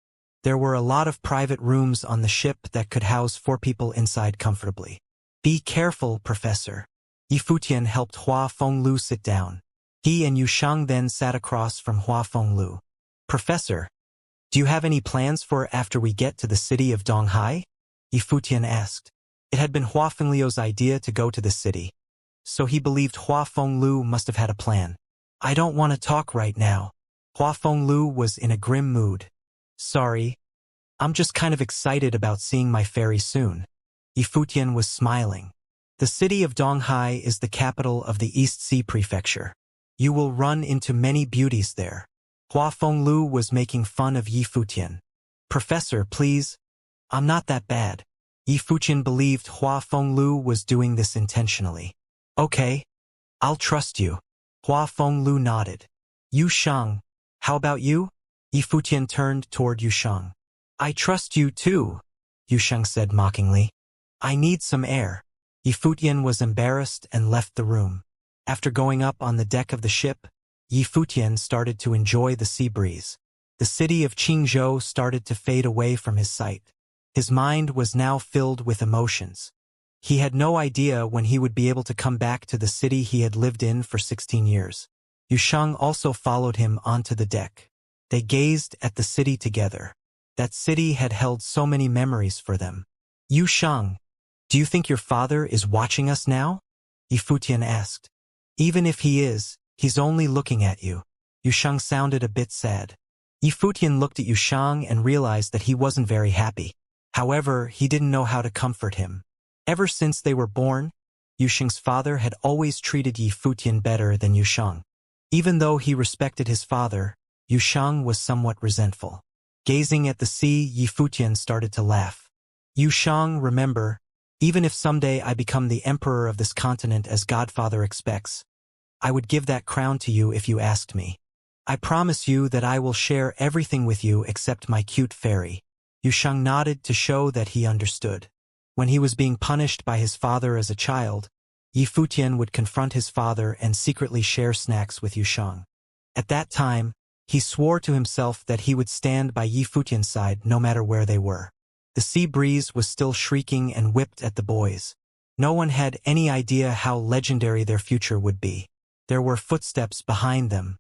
There were a lot of private rooms on the ship that could house 4 people inside comfortably. "Be careful, Professor." Yifutian helped Hua Fenglu sit down. He and Yusheng then sat across from Hua Fenglu. "Professor, do you have any plans for after we get to the city of Donghai?" Yifutian asked. It had been Hua Fenglu's idea to go to the city, so he believed Hua Fenglu must have had a plan. "I don't want to talk right now." Hua Fenglu was in a grim mood. "Sorry, I'm just kind of excited about seeing my fairy soon." Yifutian was smiling. "The city of Donghai is the capital of the East Sea Prefecture. You will run into many beauties there." Hua Fenglu was making fun of Yifutian. "Professor, please, I'm not that bad." Yifutian believed Hua Fenglu was doing this intentionally. "Okay, I'll trust you." Hua Fenglu nodded. "Yusheng, how about you?" Yifutian turned toward Yusheng. "I trust you too," Yusheng said mockingly. "I need some air." Yifutian was embarrassed and left the room. After going up on the deck of the ship, Yifutian started to enjoy the sea breeze. The city of Qingzhou started to fade away from his sight. His mind was now filled with emotions. He had no idea when he would be able to come back to the city he had lived in for 16 years. Yusheng also followed him onto the deck. They gazed at the city together. That city had held so many memories for them. "Yusheng, do you think your father is watching us now?" Yifutian asked. "Even if he is, he's only looking at you." Yusheng sounded a bit sad. Yifutian looked at Yusheng and realized that he wasn't very happy. However, he didn't know how to comfort him. Ever since they were born, Yusheng's father had always treated Yifutian better than Yusheng. Even though he respected his father, Yusheng was somewhat resentful. Gazing at the sea, Yifutian started to laugh. "Yusheng, remember, even if someday I become the emperor of this continent as Godfather expects, I would give that crown to you if you asked me. I promise you that I will share everything with you except my cute fairy." Yusheng nodded to show that he understood. When he was being punished by his father as a child, Yifutian would confront his father and secretly share snacks with Yusheng. At that time, he swore to himself that he would stand by Yifutian's side no matter where they were. The sea breeze was still shrieking and whipped at the boys. No one had any idea how legendary their future would be. There were footsteps behind them.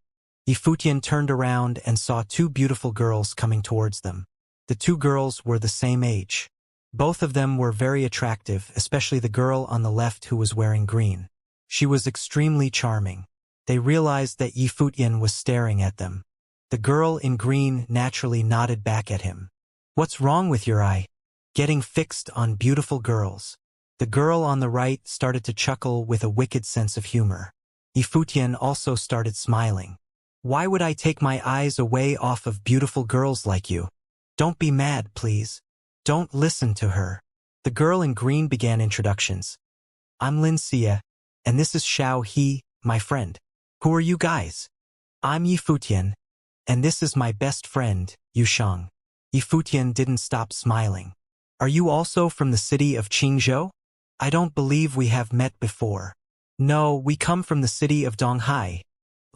Yifutian turned around and saw 2 beautiful girls coming towards them. The 2 girls were the same age. Both of them were very attractive, especially the girl on the left who was wearing green. She was extremely charming. They realized that Yifutian was staring at them. The girl in green naturally nodded back at him. "What's wrong with your eye? Getting fixed on beautiful girls." The girl on the right started to chuckle with a wicked sense of humor. Yifutian also started smiling. "Why would I take my eyes away off of beautiful girls like you? Don't be mad, please. Don't listen to her." The girl in green began introductions. "I'm Xianxia, and this is Xiao He, my friend. Who are you guys?" "I'm Yifutian. And this is my best friend, Yusheng. Yifutian didn't stop smiling. Are you also from the city of Qingzhou? I don't believe we have met before. No, we come from the city of Donghai,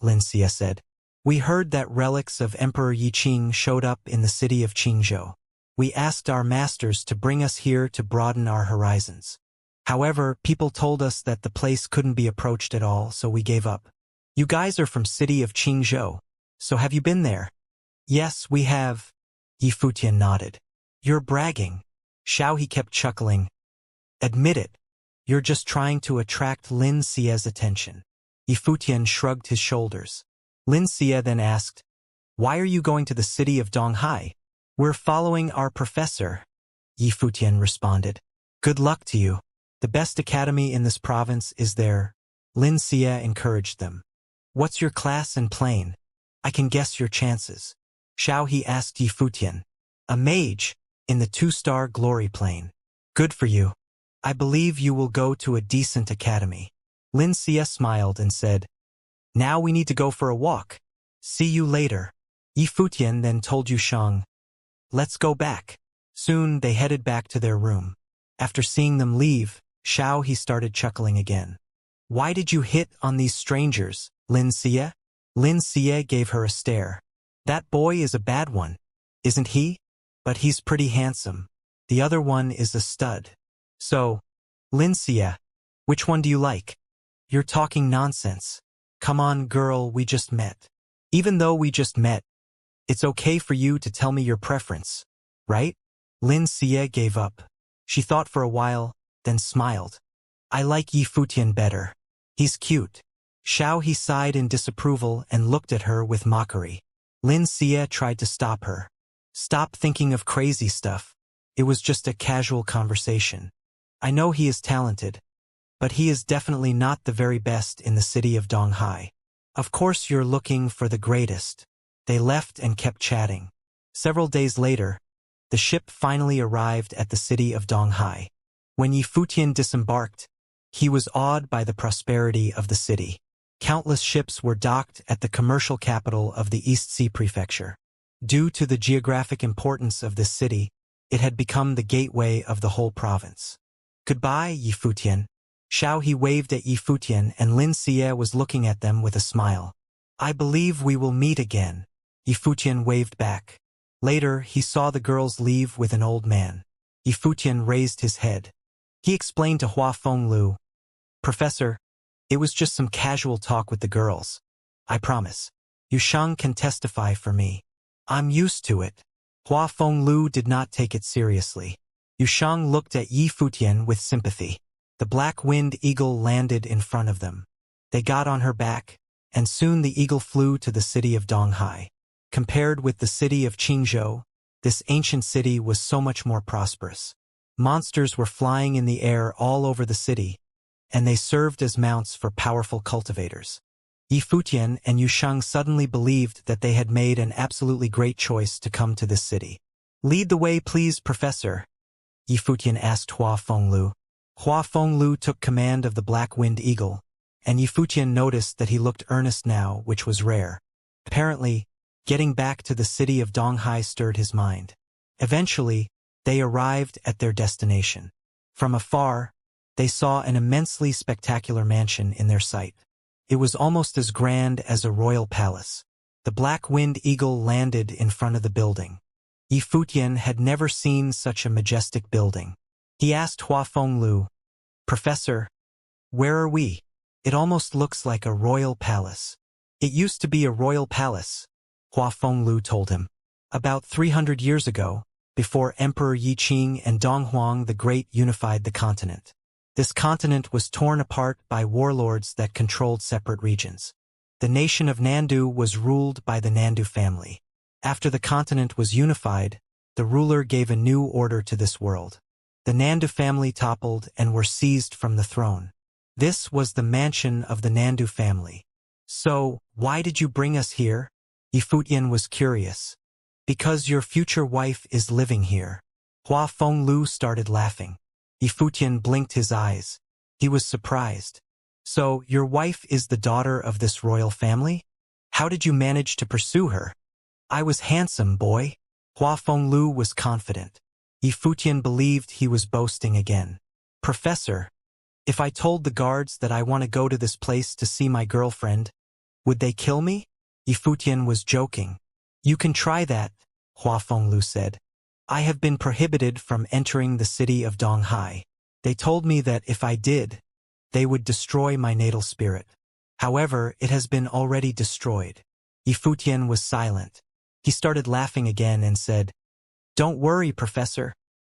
Xianxia said. We heard that relics of Emperor Yiqing showed up in the city of Qingzhou. We asked our masters to bring us here to broaden our horizons. However, people told us that the place couldn't be approached at all, so we gave up. You guys are from city of Qingzhou, so have you been there? Yes, we have. Yifutian nodded. You're bragging. Xiaohe kept chuckling. Admit it. You're just trying to attract Lin Xia's attention. Yifutian shrugged his shoulders. Lin Xia then asked, Why are you going to the city of Donghai? We're following our professor, Yifutian responded. Good luck to you. The best academy in this province is there. Lin Xia encouraged them. What's your class and plane? I can guess your chances. Xiaohe asked Yifutian. A mage, in the 2-star glory plane. Good for you. I believe you will go to a decent academy. Lin Xia smiled and said, Now we need to go for a walk. See you later. Yifutian then told Yusheng, Let's go back. Soon they headed back to their room. After seeing them leave, Xiaohe started chuckling again. Why did you hit on these strangers, Lin Xia? Lin Xia gave her a stare. That boy is a bad one, isn't he? But he's pretty handsome. The other one is a stud. So, Lin Xia, which one do you like? You're talking nonsense. Come on, girl, we just met. Even though we just met, it's okay for you to tell me your preference, right? Lin Xia gave up. She thought for a while, then smiled. I like Yifutian better. He's cute. Xiaohe sighed in disapproval and looked at her with mockery. Lin Xia tried to stop her. Stop thinking of crazy stuff. It was just a casual conversation. I know he is talented, but he is definitely not the very best in the city of Donghai. Of course you're looking for the greatest. They left and kept chatting. Several days later, the ship finally arrived at the city of Donghai. When Yifutian disembarked, he was awed by the prosperity of the city. Countless ships were docked at the commercial capital of the East Sea Prefecture. Due to the geographic importance of this city, it had become the gateway of the whole province. Goodbye, Yifutian. Xiaohe waved at Yifutian and Lin Xia was looking at them with a smile. I believe we will meet again. Yifutian waved back. Later, he saw the girls leave with an old man. Yifutian raised his head. He explained to Hua Fenglu, Professor, it was just some casual talk with the girls. I promise. Yusheng can testify for me. I'm used to it. Hua Fenglu did not take it seriously. Yusheng looked at Yifutian with sympathy. The black-winged eagle landed in front of them. They got on her back, and soon the eagle flew to the city of Donghai. Compared with the city of Qingzhou, this ancient city was so much more prosperous. Monsters were flying in the air all over the city, and they served as mounts for powerful cultivators. Yifutian and Yusheng suddenly believed that they had made an absolutely great choice to come to this city. Lead the way, please, Professor, Yifutian asked Hua Fenglu. Hua Fenglu took command of the black-winged eagle, and Yifutian noticed that he looked earnest now, which was rare. Apparently, getting back to the city of Donghai stirred his mind. Eventually, they arrived at their destination. From afar, they saw an immensely spectacular mansion in their sight. It was almost as grand as a royal palace. The black-winged eagle landed in front of the building. Yifutian had never seen such a majestic building. He asked Hua Fenglu, Professor, where are we? It almost looks like a royal palace. It used to be a royal palace, Hua Fenglu told him. About 300 years ago, before Emperor Yiqing and Donghuang the Great unified the continent. This continent was torn apart by warlords that controlled separate regions. The nation of Nandu was ruled by the Nandu family. After the continent was unified, the ruler gave a new order to this world. The Nandu family toppled and were seized from the throne. This was the mansion of the Nandu family. So, why did you bring us here? Yifutian was curious. Because your future wife is living here. Hua Fenglu started laughing. Yifutian blinked his eyes. He was surprised. So, your wife is the daughter of this royal family? How did you manage to pursue her? I was handsome, boy. Hua Fenglu was confident. Yi Futian believed he was boasting again. Professor, if I told the guards that I want to go to this place to see my girlfriend, would they kill me? Yi Futian was joking. You can try that, Hua Fenglu said. I have been prohibited from entering the city of Donghai. They told me that if I did, they would destroy my natal spirit. However, it has been already destroyed. Yi Futian was silent. He started laughing again and said, Don't worry, Professor.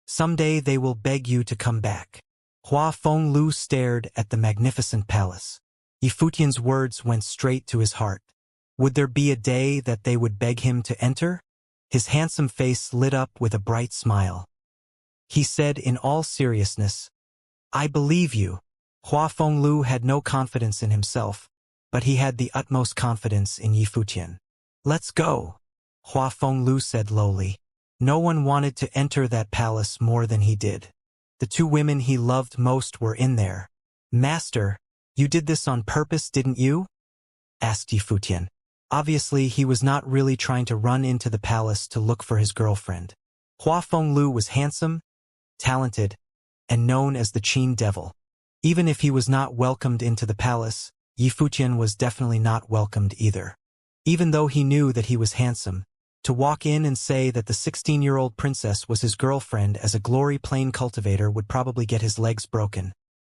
Someday they will beg you to come back. Hua Fenglu stared at the magnificent palace. Yi Futian's words went straight to his heart. Would there be a day that they would beg him to enter? His handsome face lit up with a bright smile. He said in all seriousness, I believe you. Hua Fenglu had no confidence in himself, but he had the utmost confidence in Yi Futian. Let's go, Hua Fenglu said lowly. No one wanted to enter that palace more than he did. The two women he loved most were in there. Master, you did this on purpose, didn't you? Asked Yi Futian. Obviously, he was not really trying to run into the palace to look for his girlfriend. Hua Fenglu was handsome, talented, and known as the Qin Devil. Even if he was not welcomed into the palace, Yi Futian was definitely not welcomed either. Even though he knew that he was handsome, to walk in and say that the 16-year-old princess was his girlfriend as a glory plane cultivator would probably get his legs broken,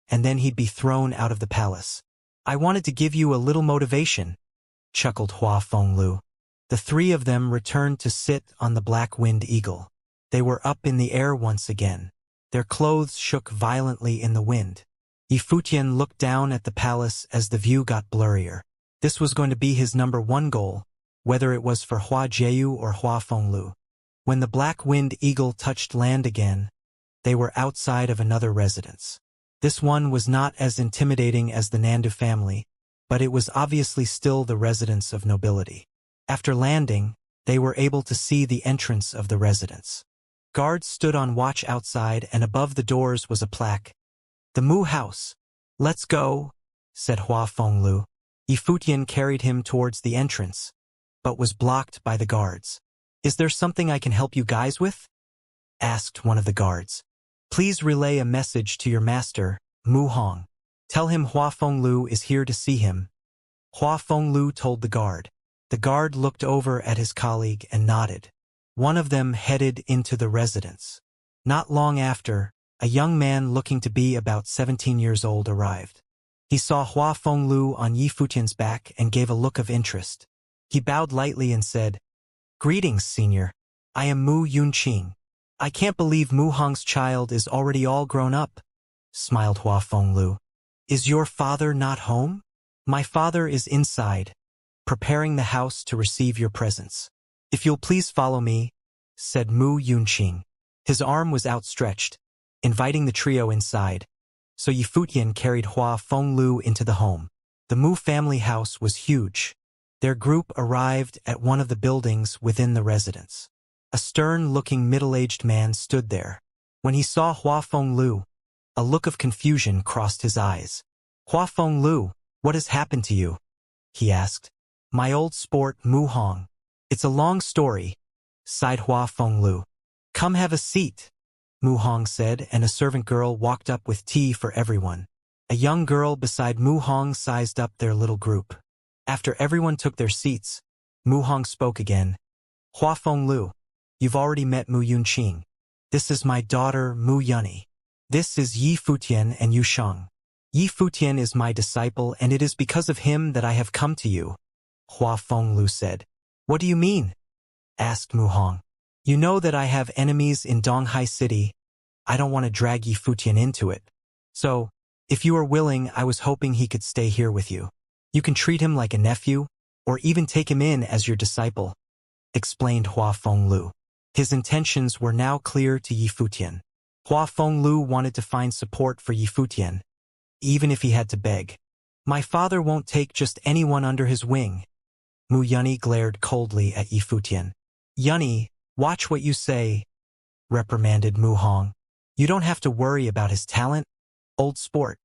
and then he'd be thrown out of the palace. I wanted to give you a little motivation, chuckled Hua Fenglu. The three of them returned to sit on the black-winged eagle. They were up in the air once again. Their clothes shook violently in the wind. Yi Futian looked down at the palace as the view got blurrier. This was going to be his #1 goal, whether it was for Hua Jieyu or Hua Fenglu. When the black-winged eagle touched land again, they were outside of another residence. This one was not as intimidating as the Nandu family, but it was obviously still the residence of nobility. After landing, they were able to see the entrance of the residence. Guards stood on watch outside, and above the doors was a plaque. The Mu House. Let's go, said Hua Fenglu. Yi Futian carried him towards the entrance, but was blocked by the guards. Is there something I can help you guys with? Asked one of the guards. Please relay a message to your master, Mu Hong. Tell him Hua Fenglu is here to see him. Hua Fenglu told the guard. The guard looked over at his colleague and nodded. One of them headed into the residence. Not long after, a young man looking to be about 17 years old arrived. He saw Hua Fenglu on Yi Futian's back and gave a look of interest. He bowed lightly and said, Greetings, senior. I am Mu Yunqing. I can't believe Mu Hong's child is already all grown up, smiled Hua Fenglu. Is your father not home? My father is inside, preparing the house to receive your presents. If you'll please follow me, said Mu Yunqing. His arm was outstretched, inviting the trio inside, so Yi Futian carried Hua Fenglu into the home. The Mu family house was huge. Their group arrived at one of the buildings within the residence. A stern-looking middle-aged man stood there. When he saw Hua Fenglu, a look of confusion crossed his eyes. Hua Fenglu, what has happened to you? He asked. My old sport, Mu Hong. It's a long story, sighed Hua Fenglu. Come have a seat, Mu Hong said, and a servant girl walked up with tea for everyone. A young girl beside Mu Hong sized up their little group. After everyone took their seats, Mu Hong spoke again. Hua Fenglu, you've already met Mu Yunqing. This is my daughter, Mu Yunni. This is Yi Futian and Yu Sheng. Yi Futian is my disciple, and it is because of him that I have come to you, Hua Fenglu said. What do you mean? Asked Mu Hong. You know that I have enemies in Donghai City. I don't want to drag Yi Futian into it. So, if you are willing, I was hoping he could stay here with you. You can treat him like a nephew, or even take him in as your disciple, explained Hua Fenglu. His intentions were now clear to Yi Futian. Hua Fenglu wanted to find support for Yi Futian, even if he had to beg. My father won't take just anyone under his wing. Mu Yunni glared coldly at Yi Futian. Yunni, watch what you say, reprimanded Mu Hong. You don't have to worry about his talent, old sport.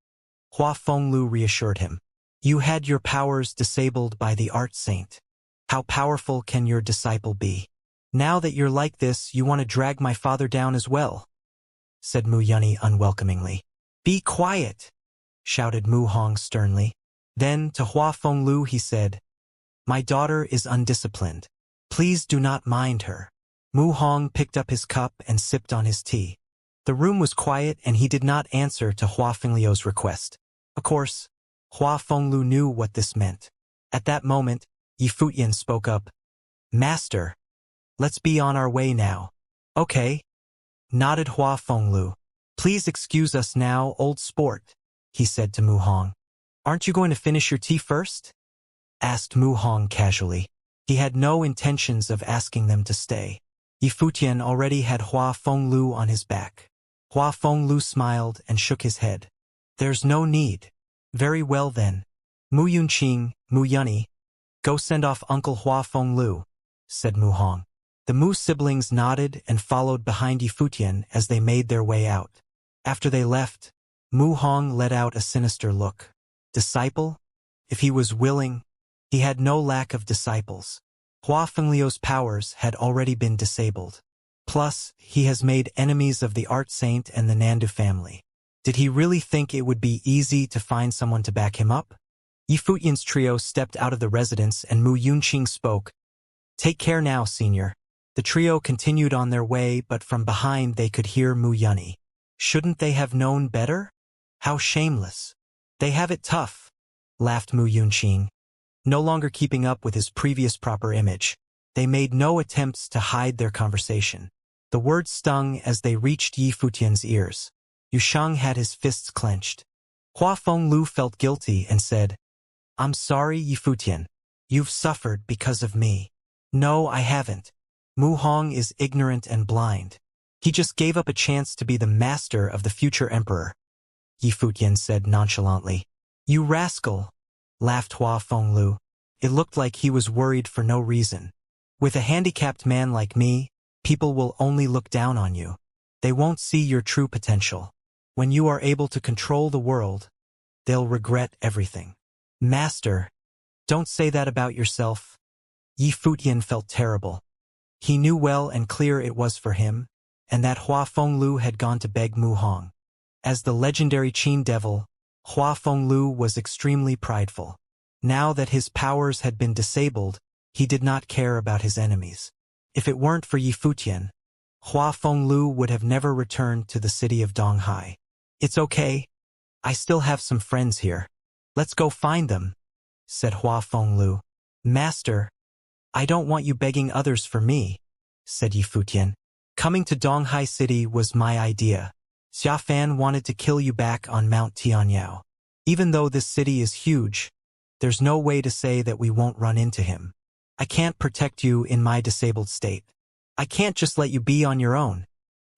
Hua Fenglu reassured him. You had your powers disabled by the art saint. How powerful can your disciple be? Now that you're like this, you want to drag my father down as well, said Mu Yunny unwelcomingly. Be quiet, shouted Mu Hong sternly. Then, to Hua Fenglu he said, My daughter is undisciplined. Please do not mind her. Mu Hong picked up his cup and sipped on his tea. The room was quiet and he did not answer to Hua Fengliu's request. Of course, Hua Fenglu knew what this meant. At that moment, Yi Futian spoke up. Master, let's be on our way now. Okay, nodded Hua Fenglu. Please excuse us now, old sport, he said to Mu Hong. Aren't you going to finish your tea first? Asked Mu Hong casually. He had no intentions of asking them to stay. Yi Futian already had Hua Fenglu on his back. Hua Fenglu smiled and shook his head. There's no need. Very well then. Mu Yunqing, Mu Yunny, go send off Uncle Hua Fenglu, said Mu Hong. The Mu siblings nodded and followed behind Yi Futian as they made their way out. After they left, Mu Hong let out a sinister look. Disciple? If he was willing, he had no lack of disciples. Hua Fengliu's powers had already been disabled. Plus, he has made enemies of the Art Saint and the Nandu family. Did he really think it would be easy to find someone to back him up? Yi Futian's trio stepped out of the residence and Mu Yunqing spoke. Take care now, senior. The trio continued on their way, but from behind they could hear Mu Yunny. Shouldn't they have known better? How shameless. They have it tough, laughed Mu Yunqing. No longer keeping up with his previous proper image, they made no attempts to hide their conversation. The words stung as they reached Yi Futian's ears. Yu Shang had his fists clenched. Hua Fenglu felt guilty and said, I'm sorry, Yi Futian. You've suffered because of me. No, I haven't. Mu Hong is ignorant and blind. He just gave up a chance to be the master of the future emperor, Yi Futian said nonchalantly. You rascal, laughed Hua Fenglu. It looked like he was worried for no reason. With a handicapped man like me, people will only look down on you. They won't see your true potential. When you are able to control the world, they'll regret everything. Master, don't say that about yourself. Yi Futian felt terrible. He knew well and clear it was for him, and that Hua Fenglu had gone to beg Mu Hong. As the legendary Qin devil, Hua Fenglu was extremely prideful. Now that his powers had been disabled, he did not care about his enemies. If it weren't for Yi Futian, Hua Fenglu would have never returned to the city of Donghai. It's okay. I still have some friends here. Let's go find them, said Hua Fenglu. Master, I don't want you begging others for me, said Yi Futian. Coming to Donghai City was my idea. Xia Fan wanted to kill you back on Mount Tianyao. Even though this city is huge, there's no way to say that we won't run into him. I can't protect you in my disabled state. I can't just let you be on your own,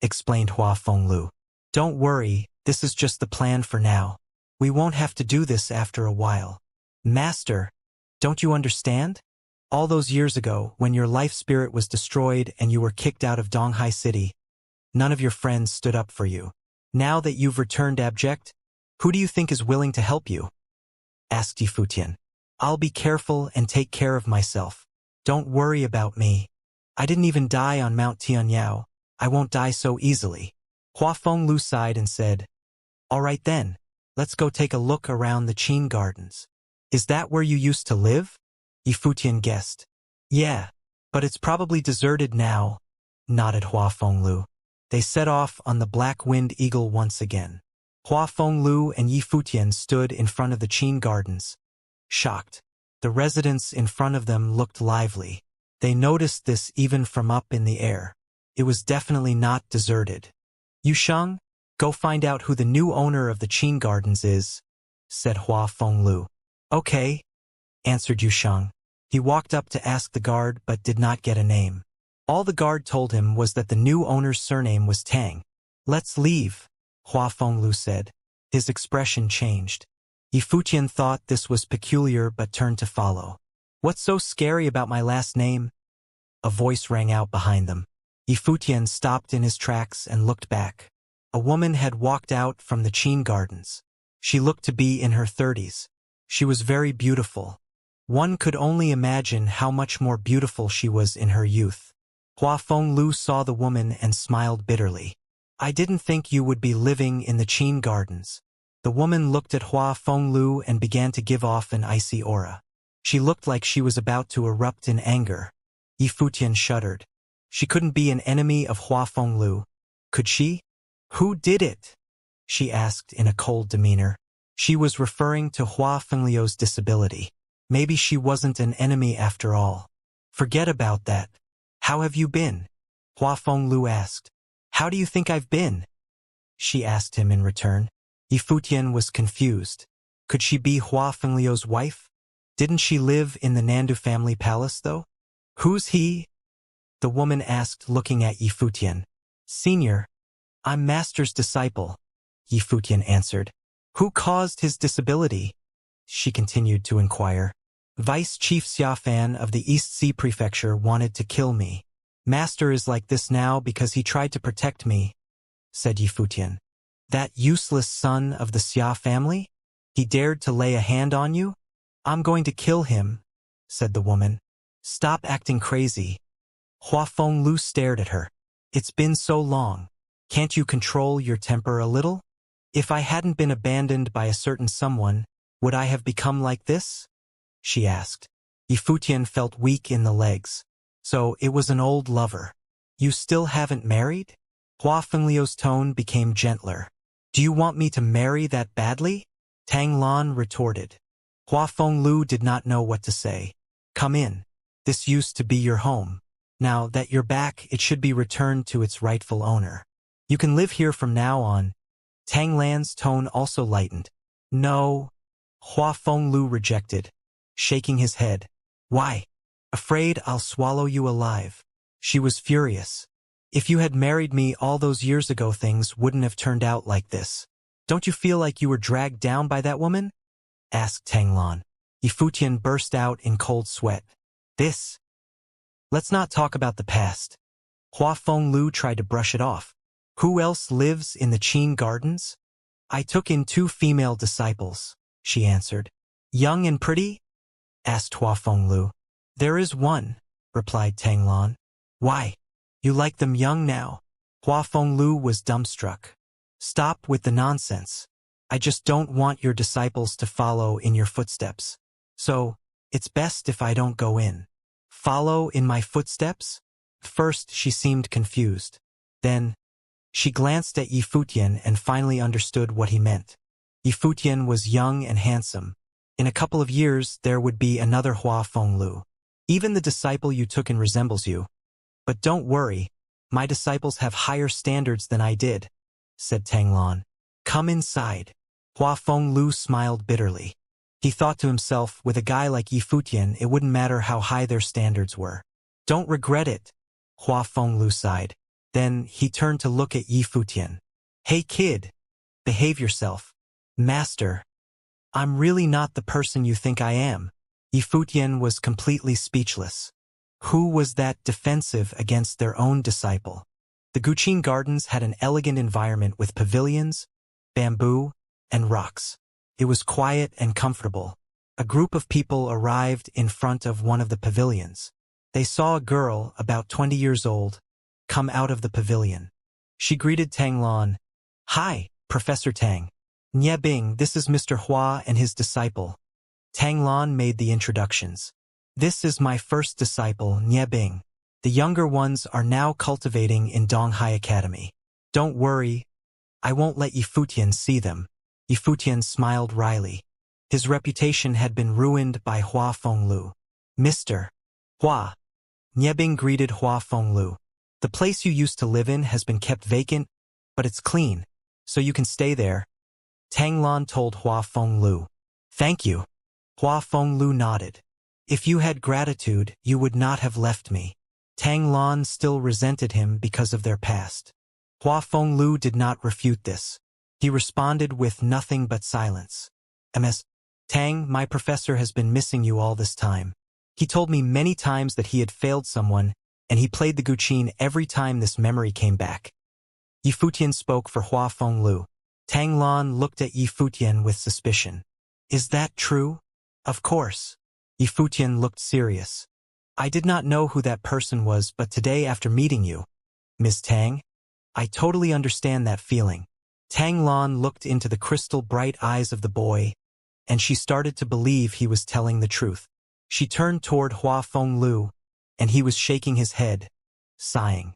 explained Hua Fenglu. Don't worry, this is just the plan for now. We won't have to do this after a while. Master, don't you understand? All those years ago, when your life spirit was destroyed and you were kicked out of Donghai City, none of your friends stood up for you. Now that you've returned abject, who do you think is willing to help you? Asked Yi Futian. I'll be careful and take care of myself. Don't worry about me. I didn't even die on Mount Tianyao. I won't die so easily. Hua Fenglu sighed and said, All right then, let's go take a look around the Qin Gardens. Is that where you used to live? Yi Futian guessed. Yeah, but it's probably deserted now, nodded Hua Fenglu. They set off on the Black-Winged Eagle once again. Hua Fenglu and Yi Futian stood in front of the Qin Gardens. Shocked. The residents in front of them looked lively. They noticed this even from up in the air. It was definitely not deserted. Yu Shang, go find out who the new owner of the Qin Gardens is, said Hua Fenglu. Okay, answered Yu Shang. He walked up to ask the guard but did not get a name. All the guard told him was that the new owner's surname was Tang. Let's leave, Hua Fenglu said. His expression changed. Yi Futian thought this was peculiar but turned to follow. What's so scary about my last name? A voice rang out behind them. Yi Futian stopped in his tracks and looked back. A woman had walked out from the Qin Gardens. She looked to be in her 30s. She was very beautiful. One could only imagine how much more beautiful she was in her youth. Hua Fenglu saw the woman and smiled bitterly. I didn't think you would be living in the Qin Gardens. The woman looked at Hua Fenglu and began to give off an icy aura. She looked like she was about to erupt in anger. Yi Futian shuddered. She couldn't be an enemy of Hua Fenglu. Could she? Who did it? She asked in a cold demeanor. She was referring to Hua Fenglu's disability. Maybe she wasn't an enemy after all. Forget about that. How have you been? Hua Fenglu asked. How do you think I've been? She asked him in return. Yi Futian was confused. Could she be Hua Fenglu's wife? Didn't she live in the Nandu family palace, though? Who's he? The woman asked, looking at Yi Futian. Senior. I'm Master's disciple, Yi Futian answered. Who caused his disability? She continued to inquire. Vice Chief Xiafan of the East Sea Prefecture wanted to kill me. Master is like this now because he tried to protect me, said Yi Futian. That useless son of the Xia family? He dared to lay a hand on you? I'm going to kill him, said the woman. Stop acting crazy. Hua Fenglu stared at her. It's been so long. Can't you control your temper a little? If I hadn't been abandoned by a certain someone, would I have become like this? She asked. Yi Futian felt weak in the legs. So it was an old lover. You still haven't married? Hua Fenglu's tone became gentler. Do you want me to marry that badly? Tang Lan retorted. Hua Fenglu did not know what to say. Come in. This used to be your home. Now that you're back, it should be returned to its rightful owner. You can live here from now on. Tang Lan's tone also lightened. No. Hua Fenglu rejected, shaking his head. Why? Afraid I'll swallow you alive. She was furious. If you had married me all those years ago, things wouldn't have turned out like this. Don't you feel like you were dragged down by that woman? Asked Tang Lan. Yi Futian burst out in cold sweat. This? Let's not talk about the past. Hua Fenglu tried to brush it off. Who else lives in the Qin Gardens? I took in 2 female disciples, she answered. Young and pretty? Asked Hua Fenglu. There is one, replied Tang Lan. Why? You like them young now? Hua Fenglu was dumbstruck. Stop with the nonsense. I just don't want your disciples to follow in your footsteps. So, it's best if I don't go in. Follow in my footsteps? First, she seemed confused. Then, she glanced at Yi Futian and finally understood what he meant. Yi Futian was young and handsome. In a couple of years, there would be another Hua Fenglu. Even the disciple you took in resembles you. But don't worry, my disciples have higher standards than I did, said Tang Lan. Come inside. Hua Fenglu smiled bitterly. He thought to himself, with a guy like Yi Futian, it wouldn't matter how high their standards were. Don't regret it, Hua Fenglu sighed. Then he turned to look at Yi Futian. Hey kid, behave yourself. Master, I'm really not the person you think I am. Yi Futian was completely speechless. Who was that defensive against their own disciple? The Guqin Gardens had an elegant environment with pavilions, bamboo, and rocks. It was quiet and comfortable. A group of people arrived in front of one of the pavilions. They saw a girl, about 20 years old, come out of the pavilion. She greeted Tang Lan. Hi, Professor Tang. Nye Bing, this is Mr. Hua and his disciple. Tang Lan made the introductions. This is my first disciple, Nye Bing. The younger ones are now cultivating in Donghai Academy. Don't worry, I won't let Yi Futian see them. Yi Futian smiled wryly. His reputation had been ruined by Hua Fenglu. Mr. Hua. Nye Bing greeted Hua Fenglu. The place you used to live in has been kept vacant, but it's clean, so you can stay there. Tang Lan told Hua Fenglu. Thank you. Hua Fenglu nodded. If you had gratitude, you would not have left me. Tang Lan still resented him because of their past. Hua Fenglu did not refute this. He responded with nothing but silence. Ms. Tang, my professor has been missing you all this time. He told me many times that he had failed someone, and he played the Guqin every time this memory came back. Yi Futian spoke for Hua Fenglu. Tang Lan looked at Yi Futian with suspicion. Is that true? Of course. Yifutian looked serious. I did not know who that person was, but today after meeting you, Ms. Tang, I totally understand that feeling. Tang Lan looked into the crystal-bright eyes of the boy, and she started to believe he was telling the truth. She turned toward Hua Fenglu, and he was shaking his head, sighing.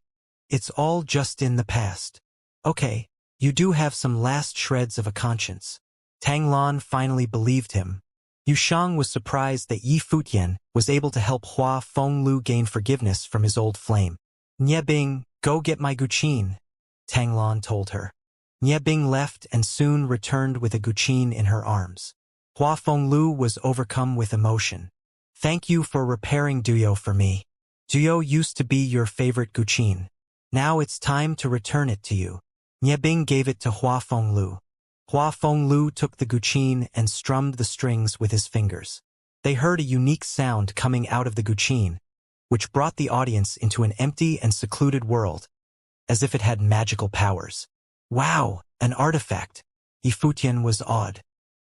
It's all just in the past. Okay, you do have some last shreds of a conscience. Tang Lan finally believed him. Yu Shang was surprised that Yi Futian was able to help Hua Fenglu gain forgiveness from his old flame. Nie Bing, go get my guqin, Tang Lan told her. Nie Bing left and soon returned with a guqin in her arms. Hua Fenglu was overcome with emotion. Thank you for repairing Duyo for me. Duyo used to be your favorite guqin. Now it's time to return it to you. Nie Bing gave it to Hua Fenglu. Hua Fenglu took the guqin and strummed the strings with his fingers. They heard a unique sound coming out of the guqin, which brought the audience into an empty and secluded world, as if it had magical powers. Wow, an artifact! Yifutian was awed.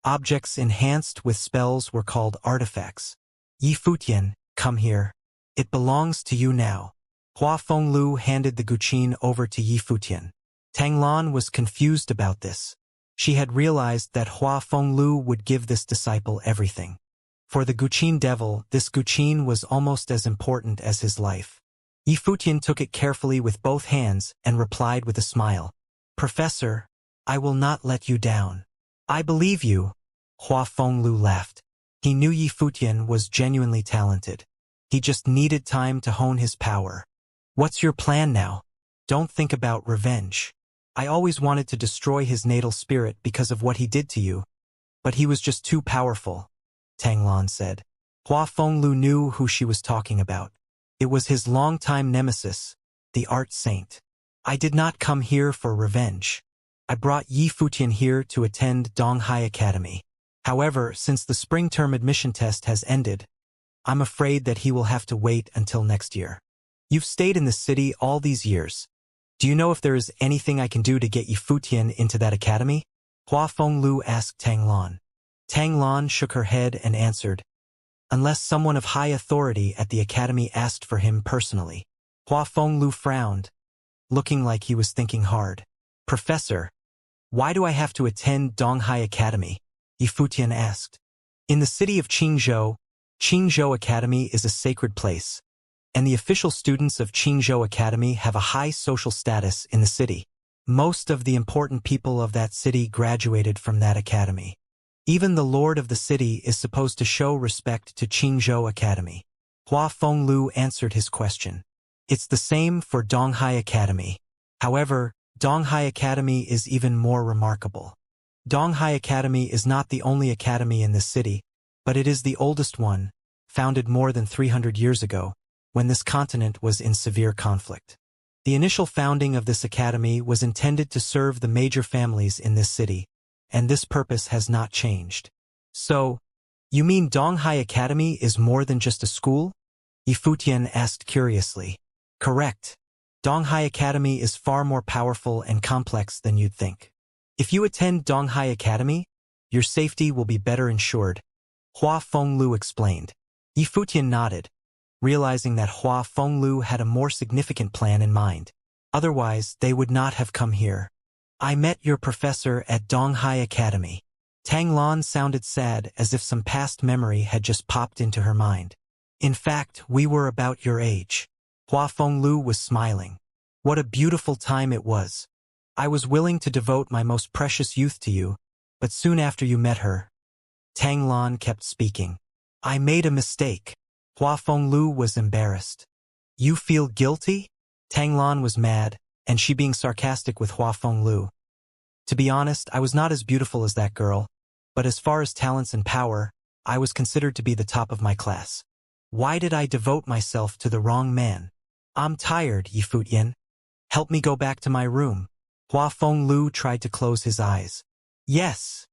Objects enhanced with spells were called artifacts. Yifutian, come here. It belongs to you now. Hua Fenglu handed the guqin over to Yifutian. Tang Lan was confused about this. She had realized that Hua Fenglu would give this disciple everything. For the guqin devil, this guqin was almost as important as his life. Yifutian took it carefully with both hands and replied with a smile. Professor, I will not let you down. I believe you. Hua Fenglu laughed. He knew Yifutian was genuinely talented. He just needed time to hone his power. What's your plan now? Don't think about revenge. I always wanted to destroy his natal spirit because of what he did to you. But he was just too powerful, Tang Lan said. Hua Fenglu knew who she was talking about. It was his longtime nemesis, the art saint. I did not come here for revenge. I brought Yifutian here to attend Donghai Academy. However, since the spring term admission test has ended, I'm afraid that he will have to wait until next year. You've stayed in the city all these years. Do you know if there is anything I can do to get Yifutian into that academy? Hua Fenglu asked Tang Lan. Tang Lan shook her head and answered, unless someone of high authority at the academy asked for him personally. Hua Fenglu frowned, looking like he was thinking hard. Professor, why do I have to attend Donghai Academy? Yifutian asked. In the city of Qingzhou, Qingzhou Academy is a sacred place, and the official students of Qingzhou Academy have a high social status in the city. Most of the important people of that city graduated from that academy. Even the lord of the city is supposed to show respect to Qingzhou Academy. Hua Fenglu answered his question. It's the same for Donghai Academy. However, Donghai Academy is even more remarkable. Donghai Academy is not the only academy in this city, but it is the oldest one, founded more than 300 years ago, when this continent was in severe conflict. The initial founding of this academy was intended to serve the major families in this city, and this purpose has not changed. So, you mean Donghai Academy is more than just a school? Yifutian asked curiously. Correct. Donghai Academy is far more powerful and complex than you'd think. If you attend Donghai Academy, your safety will be better ensured, Hua Fenglu explained. Yifutian nodded, realizing that Hua Fenglu had a more significant plan in mind. Otherwise, they would not have come here. I met your professor at Donghai Academy. Tang Lan sounded sad, as if some past memory had just popped into her mind. In fact, we were about your age. Hua Fenglu was smiling. What a beautiful time it was. I was willing to devote my most precious youth to you, but soon after you met her, Tang Lan kept speaking. I made a mistake. Hua Fenglu was embarrassed. You feel guilty? Tang Lan was mad, and she being sarcastic with Hua Fenglu. To be honest, I was not as beautiful as that girl, but as far as talents and power, I was considered to be the top of my class. Why did I devote myself to the wrong man? I'm tired, Yifutian. Help me go back to my room. Hua Fenglu tried to close his eyes. Yes,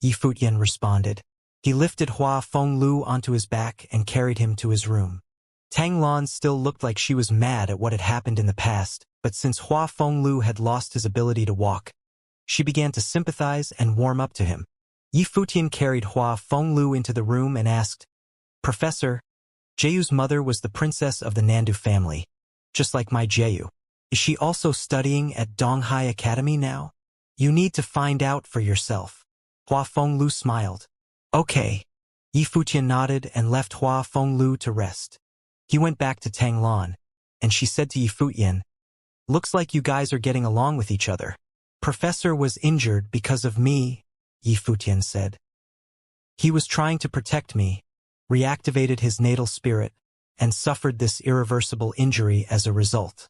Yifutian responded. He lifted Hua Fenglu onto his back and carried him to his room. Tang Lan still looked like she was mad at what had happened in the past, but since Hua Fenglu had lost his ability to walk, she began to sympathize and warm up to him. Yifutian carried Hua Fenglu into the room and asked, Professor, Jeyu's mother was the princess of the Nandu family, just like my Jeyu. Is she also studying at Donghai Academy now? You need to find out for yourself. Hua Fenglu smiled. Okay. Yi Futian nodded and left Hua Fenglu to rest. He went back to Tang Lan, and she said to Yi Futian, looks like you guys are getting along with each other. Professor was injured because of me, Yi Futian said. He was trying to protect me, reactivated his natal spirit, and suffered this irreversible injury as a result.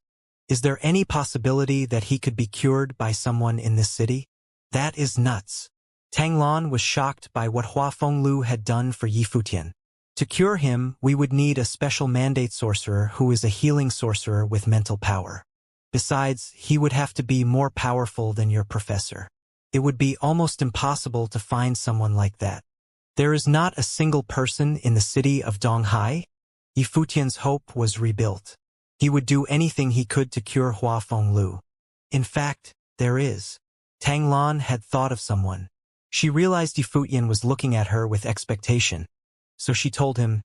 Is there any possibility that he could be cured by someone in this city? That is nuts. Tang Lan was shocked by what Hua Fenglu had done for Yi Futian. To cure him, we would need a special mandate sorcerer who is a healing sorcerer with mental power. Besides, he would have to be more powerful than your professor. It would be almost impossible to find someone like that. There is not a single person in the city of Donghai. Yi Futian's hope was rebuilt. He would do anything he could to cure Hua Fenglu. In fact, there is. Tang Lan had thought of someone. She realized Yi Futian was looking at her with expectation, so she told him,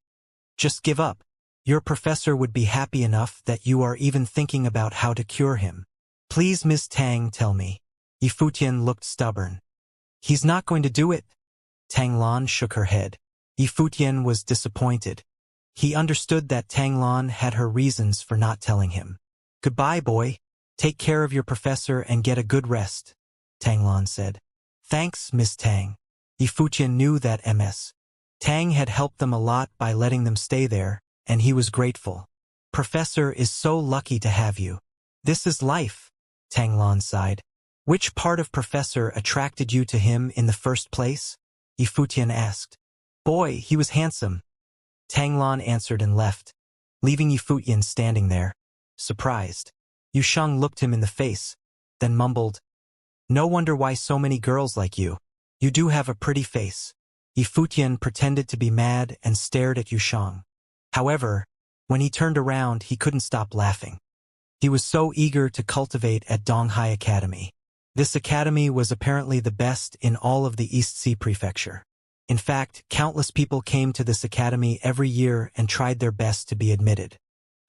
just give up. Your professor would be happy enough that you are even thinking about how to cure him. Please, Miss Tang, tell me. Yi Futian looked stubborn. He's not going to do it. Tang Lan shook her head. Yi Futian was disappointed. He understood that Tang Lan had her reasons for not telling him. Goodbye, boy. Take care of your professor and get a good rest, Tang Lan said. Thanks, Miss Tang. Yi Futian knew that Ms. Tang had helped them a lot by letting them stay there, and he was grateful. Professor is so lucky to have you. This is life, Tang Lan sighed. Which part of Professor attracted you to him in the first place? Yi Futian asked. Boy, he was handsome. Tang Lan answered and left, leaving Yi Futian standing there, surprised. Yu Sheng looked him in the face, then mumbled, no wonder why so many girls like you. You do have a pretty face. Yi Futian pretended to be mad and stared at Yu Sheng. However, when he turned around, he couldn't stop laughing. He was so eager to cultivate at Donghai Academy. This academy was apparently the best in all of the East Sea Prefecture. In fact, countless people came to this academy every year and tried their best to be admitted.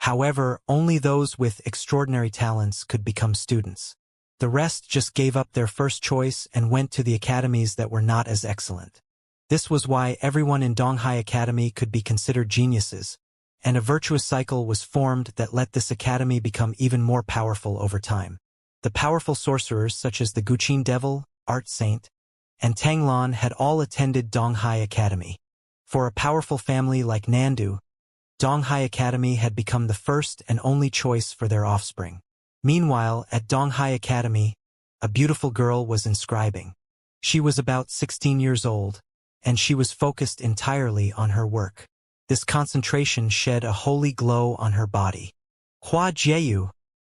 However, only those with extraordinary talents could become students. The rest just gave up their first choice and went to the academies that were not as excellent. This was why everyone in Donghai Academy could be considered geniuses, and a virtuous cycle was formed that let this academy become even more powerful over time. The powerful sorcerers such as the Guqin Devil, Art Saint, and Tang Lan had all attended Donghai Academy. For a powerful family like Nandu, Donghai Academy had become the first and only choice for their offspring. Meanwhile, at Donghai Academy, a beautiful girl was inscribing. She was about 16 years old, and she was focused entirely on her work. This concentration shed a holy glow on her body. Hua Jieyu,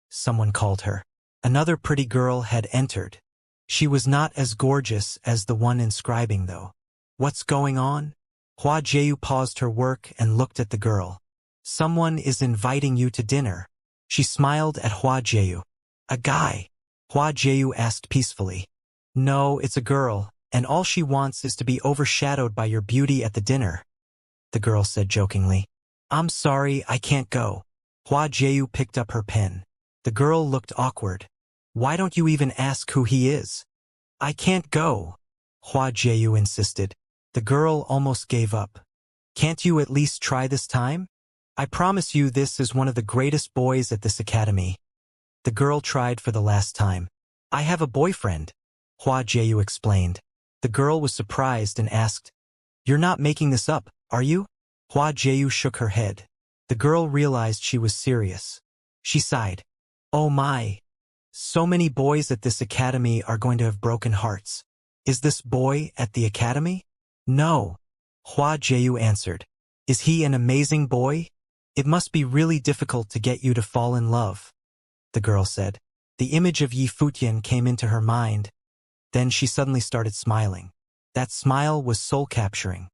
someone called her. Another pretty girl had entered. She was not as gorgeous as the one inscribing, though. What's going on? Hua Jieyu paused her work and looked at the girl. Someone is inviting you to dinner. She smiled at Hua Jieyu. A guy? Hua Jieyu asked peacefully. No, it's a girl, and all she wants is to be overshadowed by your beauty at the dinner, the girl said jokingly. I'm sorry, I can't go. Hua Jieyu picked up her pen. The girl looked awkward. Why don't you even ask who he is? I can't go, Hua Jieyu insisted. The girl almost gave up. Can't you at least try this time? I promise you this is one of the greatest boys at this academy. The girl tried for the last time. I have a boyfriend, Hua Jieyu explained. The girl was surprised and asked, You're not making this up, are you? Hua Jieyu shook her head. The girl realized she was serious. She sighed. Oh my. So many boys at this academy are going to have broken hearts. Is this boy at the academy? No, Hua Jieyu answered. Is he an amazing boy? It must be really difficult to get you to fall in love, the girl said. The image of Yi Futian came into her mind. Then she suddenly started smiling. That smile was soul-capturing.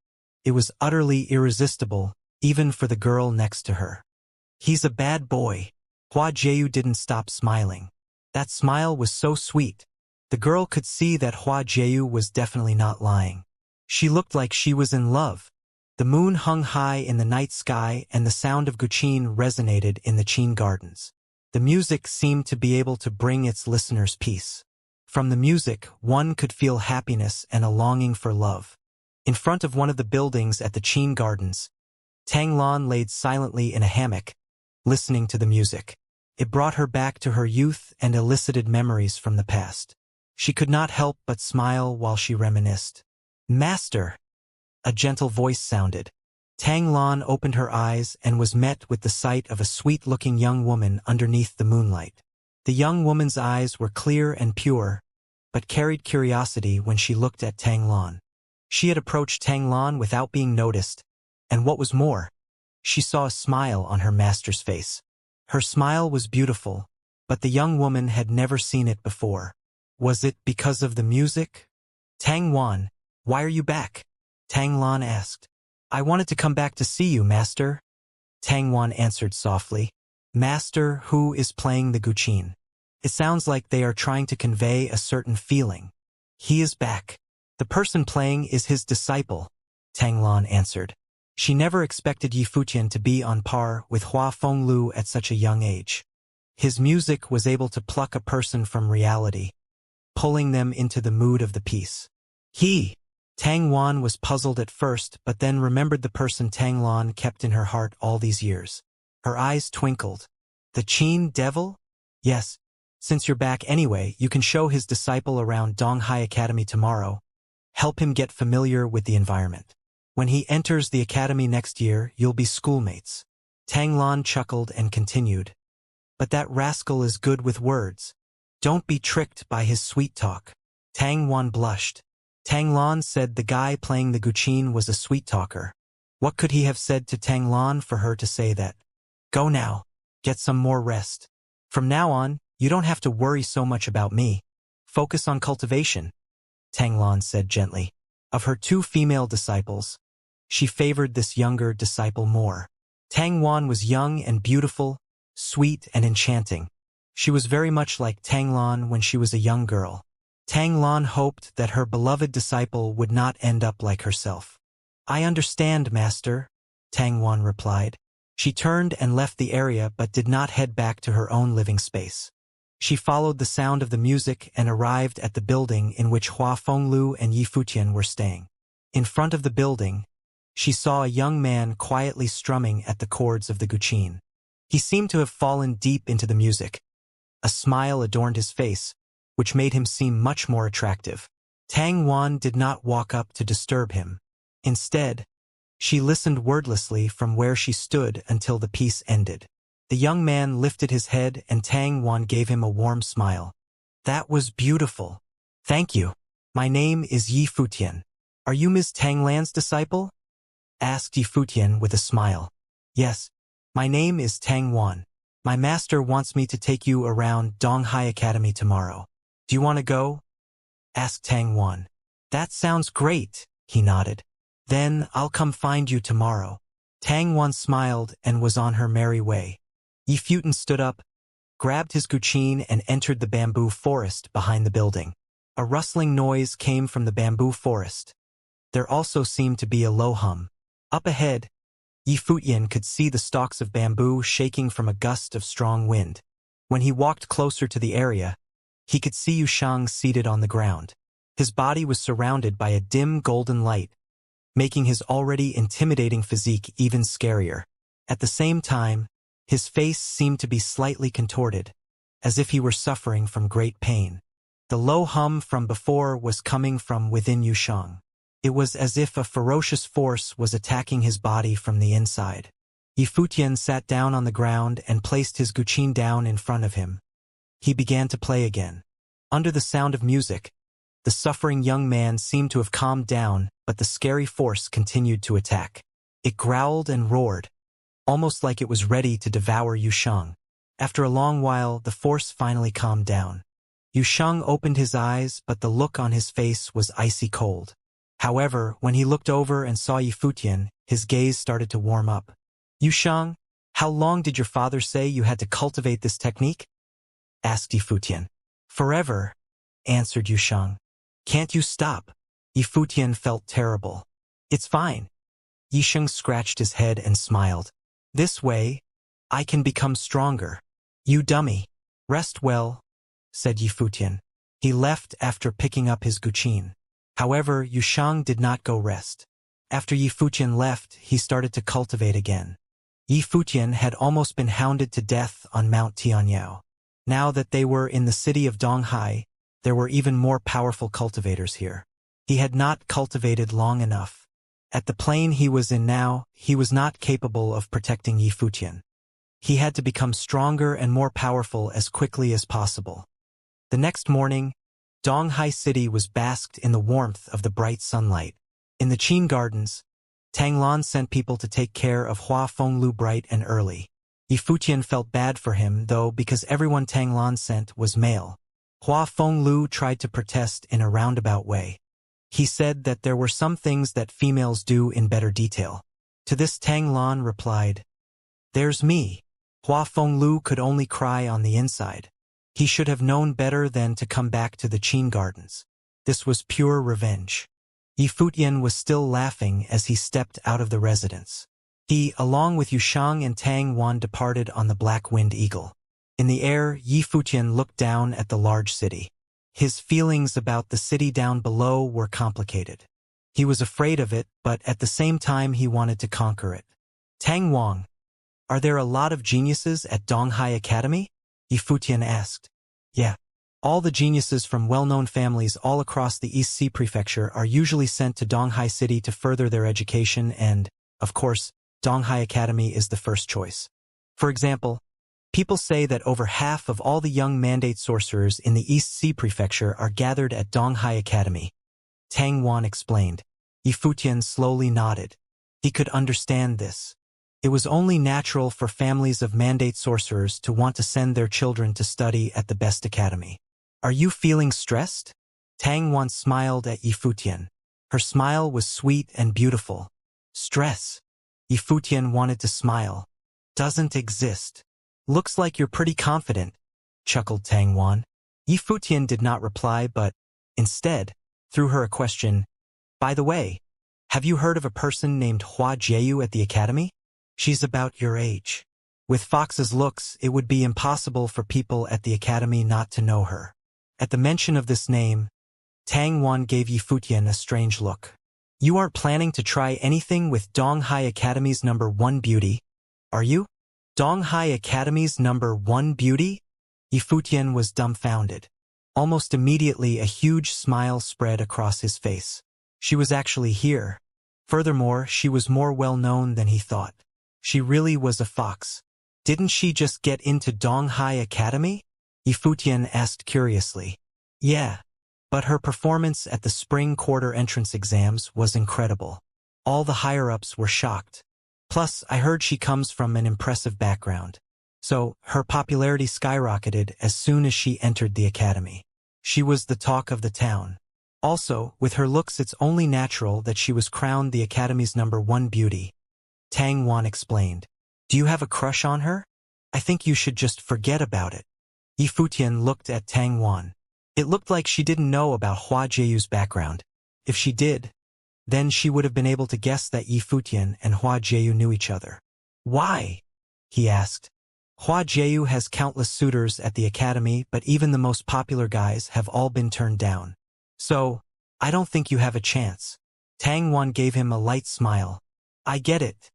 It was utterly irresistible, even for the girl next to her. He's a bad boy. Hua Jieyu didn't stop smiling. That smile was so sweet. The girl could see that Hua Jieyu was definitely not lying. She looked like she was in love. The moon hung high in the night sky and the sound of Guqin resonated in the Qin gardens. The music seemed to be able to bring its listeners peace. From the music, one could feel happiness and a longing for love. In front of one of the buildings at the Qin gardens, Tang Lan laid silently in a hammock, listening to the music. It brought her back to her youth and elicited memories from the past. She could not help but smile while she reminisced. "Master!" A gentle voice sounded. Tang Lan opened her eyes and was met with the sight of a sweet-looking young woman underneath the moonlight. The young woman's eyes were clear and pure, but carried curiosity when she looked at Tang Lan. She had approached Tang Lan without being noticed, and what was more, she saw a smile on her master's face. Her smile was beautiful, but the young woman had never seen it before. Was it because of the music? "Tang Wan, why are you back?" Tang Lan asked. "I wanted to come back to see you, master." Tang Wan answered softly. "Master, who is playing the Guqin? It sounds like they are trying to convey a certain feeling." "He is back. The person playing is his disciple," Tang Lan answered. She never expected Yi Futian to be on par with Hua Fenglu at such a young age. His music was able to pluck a person from reality, pulling them into the mood of the piece. Tang Wan was puzzled at first, but then remembered the person Tang Lan kept in her heart all these years. Her eyes twinkled. "The Qin devil? Yes. Since you're back anyway, you can show his disciple around Donghai Academy tomorrow. Help him get familiar with the environment. When he enters the academy next year, you'll be schoolmates." Tang Lan chuckled and continued. "But that rascal is good with words. Don't be tricked by his sweet talk." Tang Wan blushed. Tang Lan said the guy playing the Guqin was a sweet talker. What could he have said to Tang Lan for her to say that? "Go now. Get some more rest. From now on, you don't have to worry so much about me. Focus on cultivation," Tang Lan said gently. Of her two female disciples, she favored this younger disciple more. Tang Wan was young and beautiful, sweet and enchanting. She was very much like Tang Lan when she was a young girl. Tang Lan hoped that her beloved disciple would not end up like herself. "I understand, master," Tang Wan replied. She turned and left the area but did not head back to her own living space. She followed the sound of the music and arrived at the building in which Hua Fenglu and Yi Futian were staying. In front of the building, she saw a young man quietly strumming at the chords of the Guqin. He seemed to have fallen deep into the music. A smile adorned his face, which made him seem much more attractive. Tang Wan did not walk up to disturb him. Instead, she listened wordlessly from where she stood until the piece ended. The young man lifted his head and Tang Wan gave him a warm smile. "That was beautiful. Thank you. My name is Yi Futian. Are you Ms. Tang Lan's disciple?" asked Yi Futian with a smile. "Yes. My name is Tang Wan. My master wants me to take you around Donghai Academy tomorrow. Do you want to go?" asked Tang Wan. "That sounds great," he nodded. "Then I'll come find you tomorrow." Tang Wan smiled and was on her merry way. Yi Futian stood up, grabbed his Guqin and entered the bamboo forest behind the building. A rustling noise came from the bamboo forest. There also seemed to be a low hum. Up ahead, Yi Futian could see the stalks of bamboo shaking from a gust of strong wind. When he walked closer to the area, he could see Yushang seated on the ground. His body was surrounded by a dim golden light, making his already intimidating physique even scarier. At the same time, his face seemed to be slightly contorted, as if he were suffering from great pain. The low hum from before was coming from within Yushang. It was as if a ferocious force was attacking his body from the inside. Yi Futian sat down on the ground and placed his Guqin down in front of him. He began to play again. Under the sound of music, the suffering young man seemed to have calmed down, but the scary force continued to attack. It growled and roared, almost like it was ready to devour Yushang. After a long while, the force finally calmed down. Yushang opened his eyes, but the look on his face was icy cold. However, when he looked over and saw Yi Futian, his gaze started to warm up. "Yushang, how long did your father say you had to cultivate this technique?" asked Yi Futian. "Forever," answered Yushang. "Can't you stop?" Yi Futian felt terrible. "It's fine. Yisheng scratched his head and smiled. This way, I can become stronger. You dummy. Rest well, said Yifutian. He left after picking up his guqin. However, Yushang did not go rest. After Yifutian left, he started to cultivate again. Yifutian had almost been hounded to death on Mount Tianyao. Now that they were in the city of Donghai, there were even more powerful cultivators here. He had not cultivated long enough. At the plane he was in now, he was not capable of protecting Yifutian. He had to become stronger and more powerful as quickly as possible. The next morning, Donghai City was basked in the warmth of the bright sunlight. In the Qin Gardens, Tanglan sent people to take care of Hua Fenglu bright and early. Yifutian felt bad for him, though, because everyone Tanglan sent was male. Hua Fenglu tried to protest in a roundabout way. He said that there were some things that females do in better detail. To this Tanglan replied, "There's me." Hua Fenglu could only cry on the inside. He should have known better than to come back to the Qin Gardens. This was pure revenge. Yifutian was still laughing as he stepped out of the residence. He, along with Yushang and Tang Wan, departed on the Black-Winged Eagle. In the air, Yifutian looked down at the large city. His feelings about the city down below were complicated. He was afraid of it, but at the same time he wanted to conquer it. Tang Wang, are there a lot of geniuses at Donghai Academy? Yifutian asked. Yeah. All the geniuses from well-known families all across the East Sea Prefecture are usually sent to Donghai City to further their education and, of course, Donghai Academy is the first choice. For example, people say that over half of all the young mandate sorcerers in the East Sea Prefecture are gathered at Donghai Academy. Tang Wan explained. Yifutian slowly nodded. He could understand this. It was only natural for families of mandate sorcerers to want to send their children to study at the best academy. Are you feeling stressed? Tang Wan smiled at Yifutian. Her smile was sweet and beautiful. Stress. Yifutian wanted to smile. Doesn't exist. Looks like you're pretty confident, chuckled Tang Wan. Yifutian did not reply, but, instead, threw her a question. By the way, have you heard of a person named Hua Jieyu at the academy? She's about your age. With Fox's looks, it would be impossible for people at the academy not to know her. At the mention of this name, Tang Wan gave Yifutian a strange look. You aren't planning to try anything with Donghai Academy's #1 beauty, are you? Donghai Academy's #1 beauty? Yifutian was dumbfounded. Almost immediately a huge smile spread across his face. She was actually here. Furthermore, she was more well-known than he thought. She really was a fox. Didn't she just get into Donghai Academy? Yifutian asked curiously. Yeah. But her performance at the spring quarter entrance exams was incredible. All the higher-ups were shocked. Plus, I heard she comes from an impressive background. So, her popularity skyrocketed as soon as she entered the academy. She was the talk of the town. Also, with her looks, it's only natural that she was crowned the academy's #1 beauty. Tang Wan explained. Do you have a crush on her? I think you should just forget about it. Yifutian looked at Tang Wan. It looked like she didn't know about Hua Jieyu's background. If she did, then she would have been able to guess that Yifutian and Hua Jieyu knew each other. Why? He asked. Hua Jieyu has countless suitors at the academy, but even the most popular guys have all been turned down. So, I don't think you have a chance. Tang Wan gave him a light smile. I get it.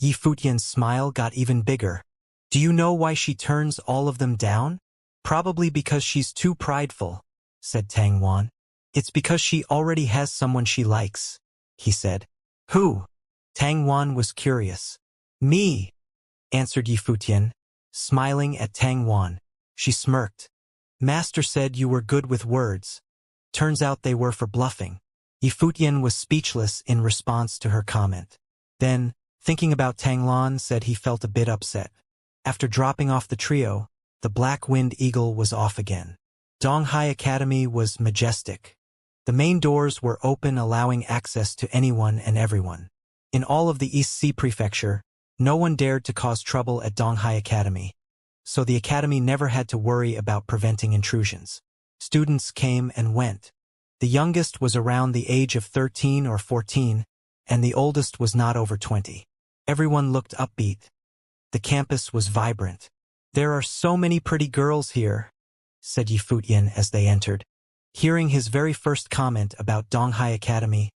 Yifutian's smile got even bigger. Do you know why she turns all of them down? Probably because she's too prideful, said Tang Wan. It's because she already has someone she likes, he said. Who? Tang Wan was curious. Me, answered Yifutian, smiling at Tang Wan. She smirked. Master said you were good with words. Turns out they were for bluffing. Yifutian was speechless in response to her comment. Then, thinking about Tang Lan, said he felt a bit upset. After dropping off the trio, the Black-Winged Eagle was off again. Donghai Academy was majestic. The main doors were open, allowing access to anyone and everyone. In all of the East Sea Prefecture, no one dared to cause trouble at Donghai Academy, so the academy never had to worry about preventing intrusions. Students came and went. The youngest was around the age of 13 or 14, and the oldest was not over 20. Everyone looked upbeat. The campus was vibrant. "There are so many pretty girls here," said Yifutian as they entered. Hearing his very first comment about Donghai Academy,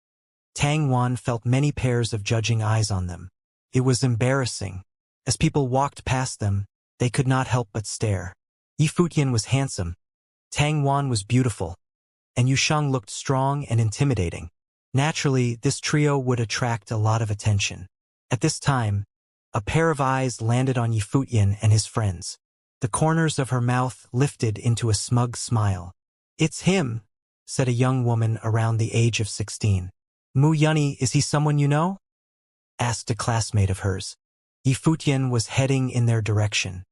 Tang Wan felt many pairs of judging eyes on them. It was embarrassing. As people walked past them, they could not help but stare. Yifutian was handsome. Tang Wan was beautiful. And Yushang looked strong and intimidating. Naturally, this trio would attract a lot of attention. At this time, a pair of eyes landed on Yifutian and his friends. The corners of her mouth lifted into a smug smile. "It's him," said a young woman around the age of 16. "Mu Yunny, is he someone you know?" asked a classmate of hers. Yifutian was heading in their direction.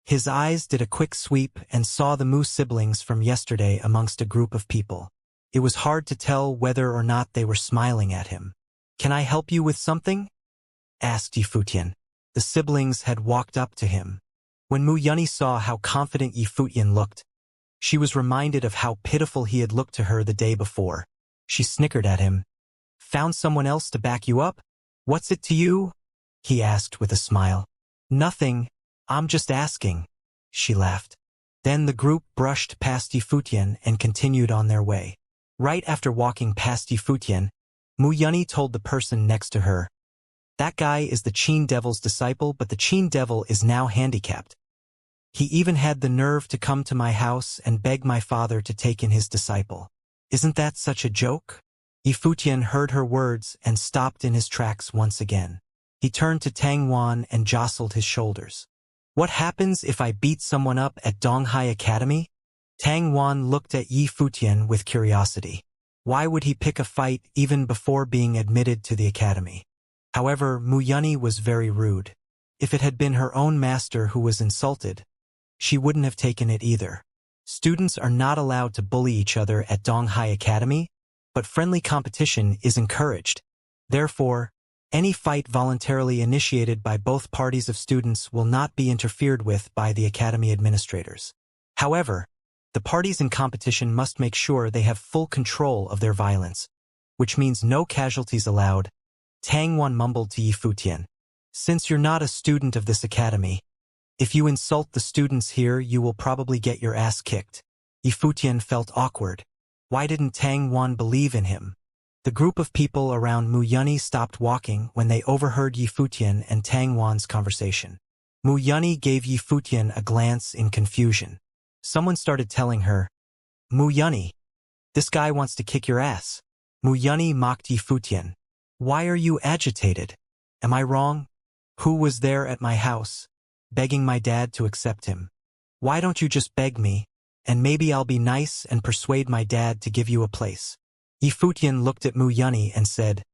His eyes did a quick sweep and saw the Mu siblings from yesterday amongst a group of people. It was hard to tell whether or not they were smiling at him. "Can I help you with something?" asked Yifutian. The siblings had walked up to him. When Mu Yunny saw how confident Yifutian looked, she was reminded of how pitiful he had looked to her the day before. She snickered at him. "Found someone else to back you up? What's it to you?" he asked with a smile. "Nothing, I'm just asking," she laughed. Then the group brushed past Yifutian and continued on their way. Right after walking past Yifutian, Mu Yunny told the person next to her, "That guy is the Qin Devil's disciple, but the Qin Devil is now handicapped. He even had the nerve to come to my house and beg my father to take in his disciple. Isn't that such a joke?" Yifutian heard her words and stopped in his tracks once again. He turned to Tang Wan and jostled his shoulders. "What happens if I beat someone up at Donghai Academy?" Tang Wan looked at Yifutian with curiosity. Why would he pick a fight even before being admitted to the academy? However, Mu Yunny was very rude. If it had been her own master who was insulted, she wouldn't have taken it either. Students are not allowed to bully each other at Donghai Academy, but friendly competition is encouraged. Therefore, any fight voluntarily initiated by both parties of students will not be interfered with by the academy administrators. However, the parties in competition must make sure they have full control of their violence, which means no casualties allowed. Tang Wan mumbled to Yifutian, "Since you're not a student of this academy, if you insult the students here, you will probably get your ass kicked." Yifutian felt awkward. Why didn't Tang Wan believe in him? The group of people around Mu Yunny stopped walking when they overheard Yifutian and Tang Wan's conversation. Mu Yunny gave Yifutian a glance in confusion. Someone started telling her, "Mu Yunny, this guy wants to kick your ass." Mu Yunny mocked Yifutian. "Why are you agitated? Am I wrong? Who was there at my house, begging my dad to accept him? Why don't you just beg me, and maybe I'll be nice and persuade my dad to give you a place?" Yifutian looked at Mu Yunny and said,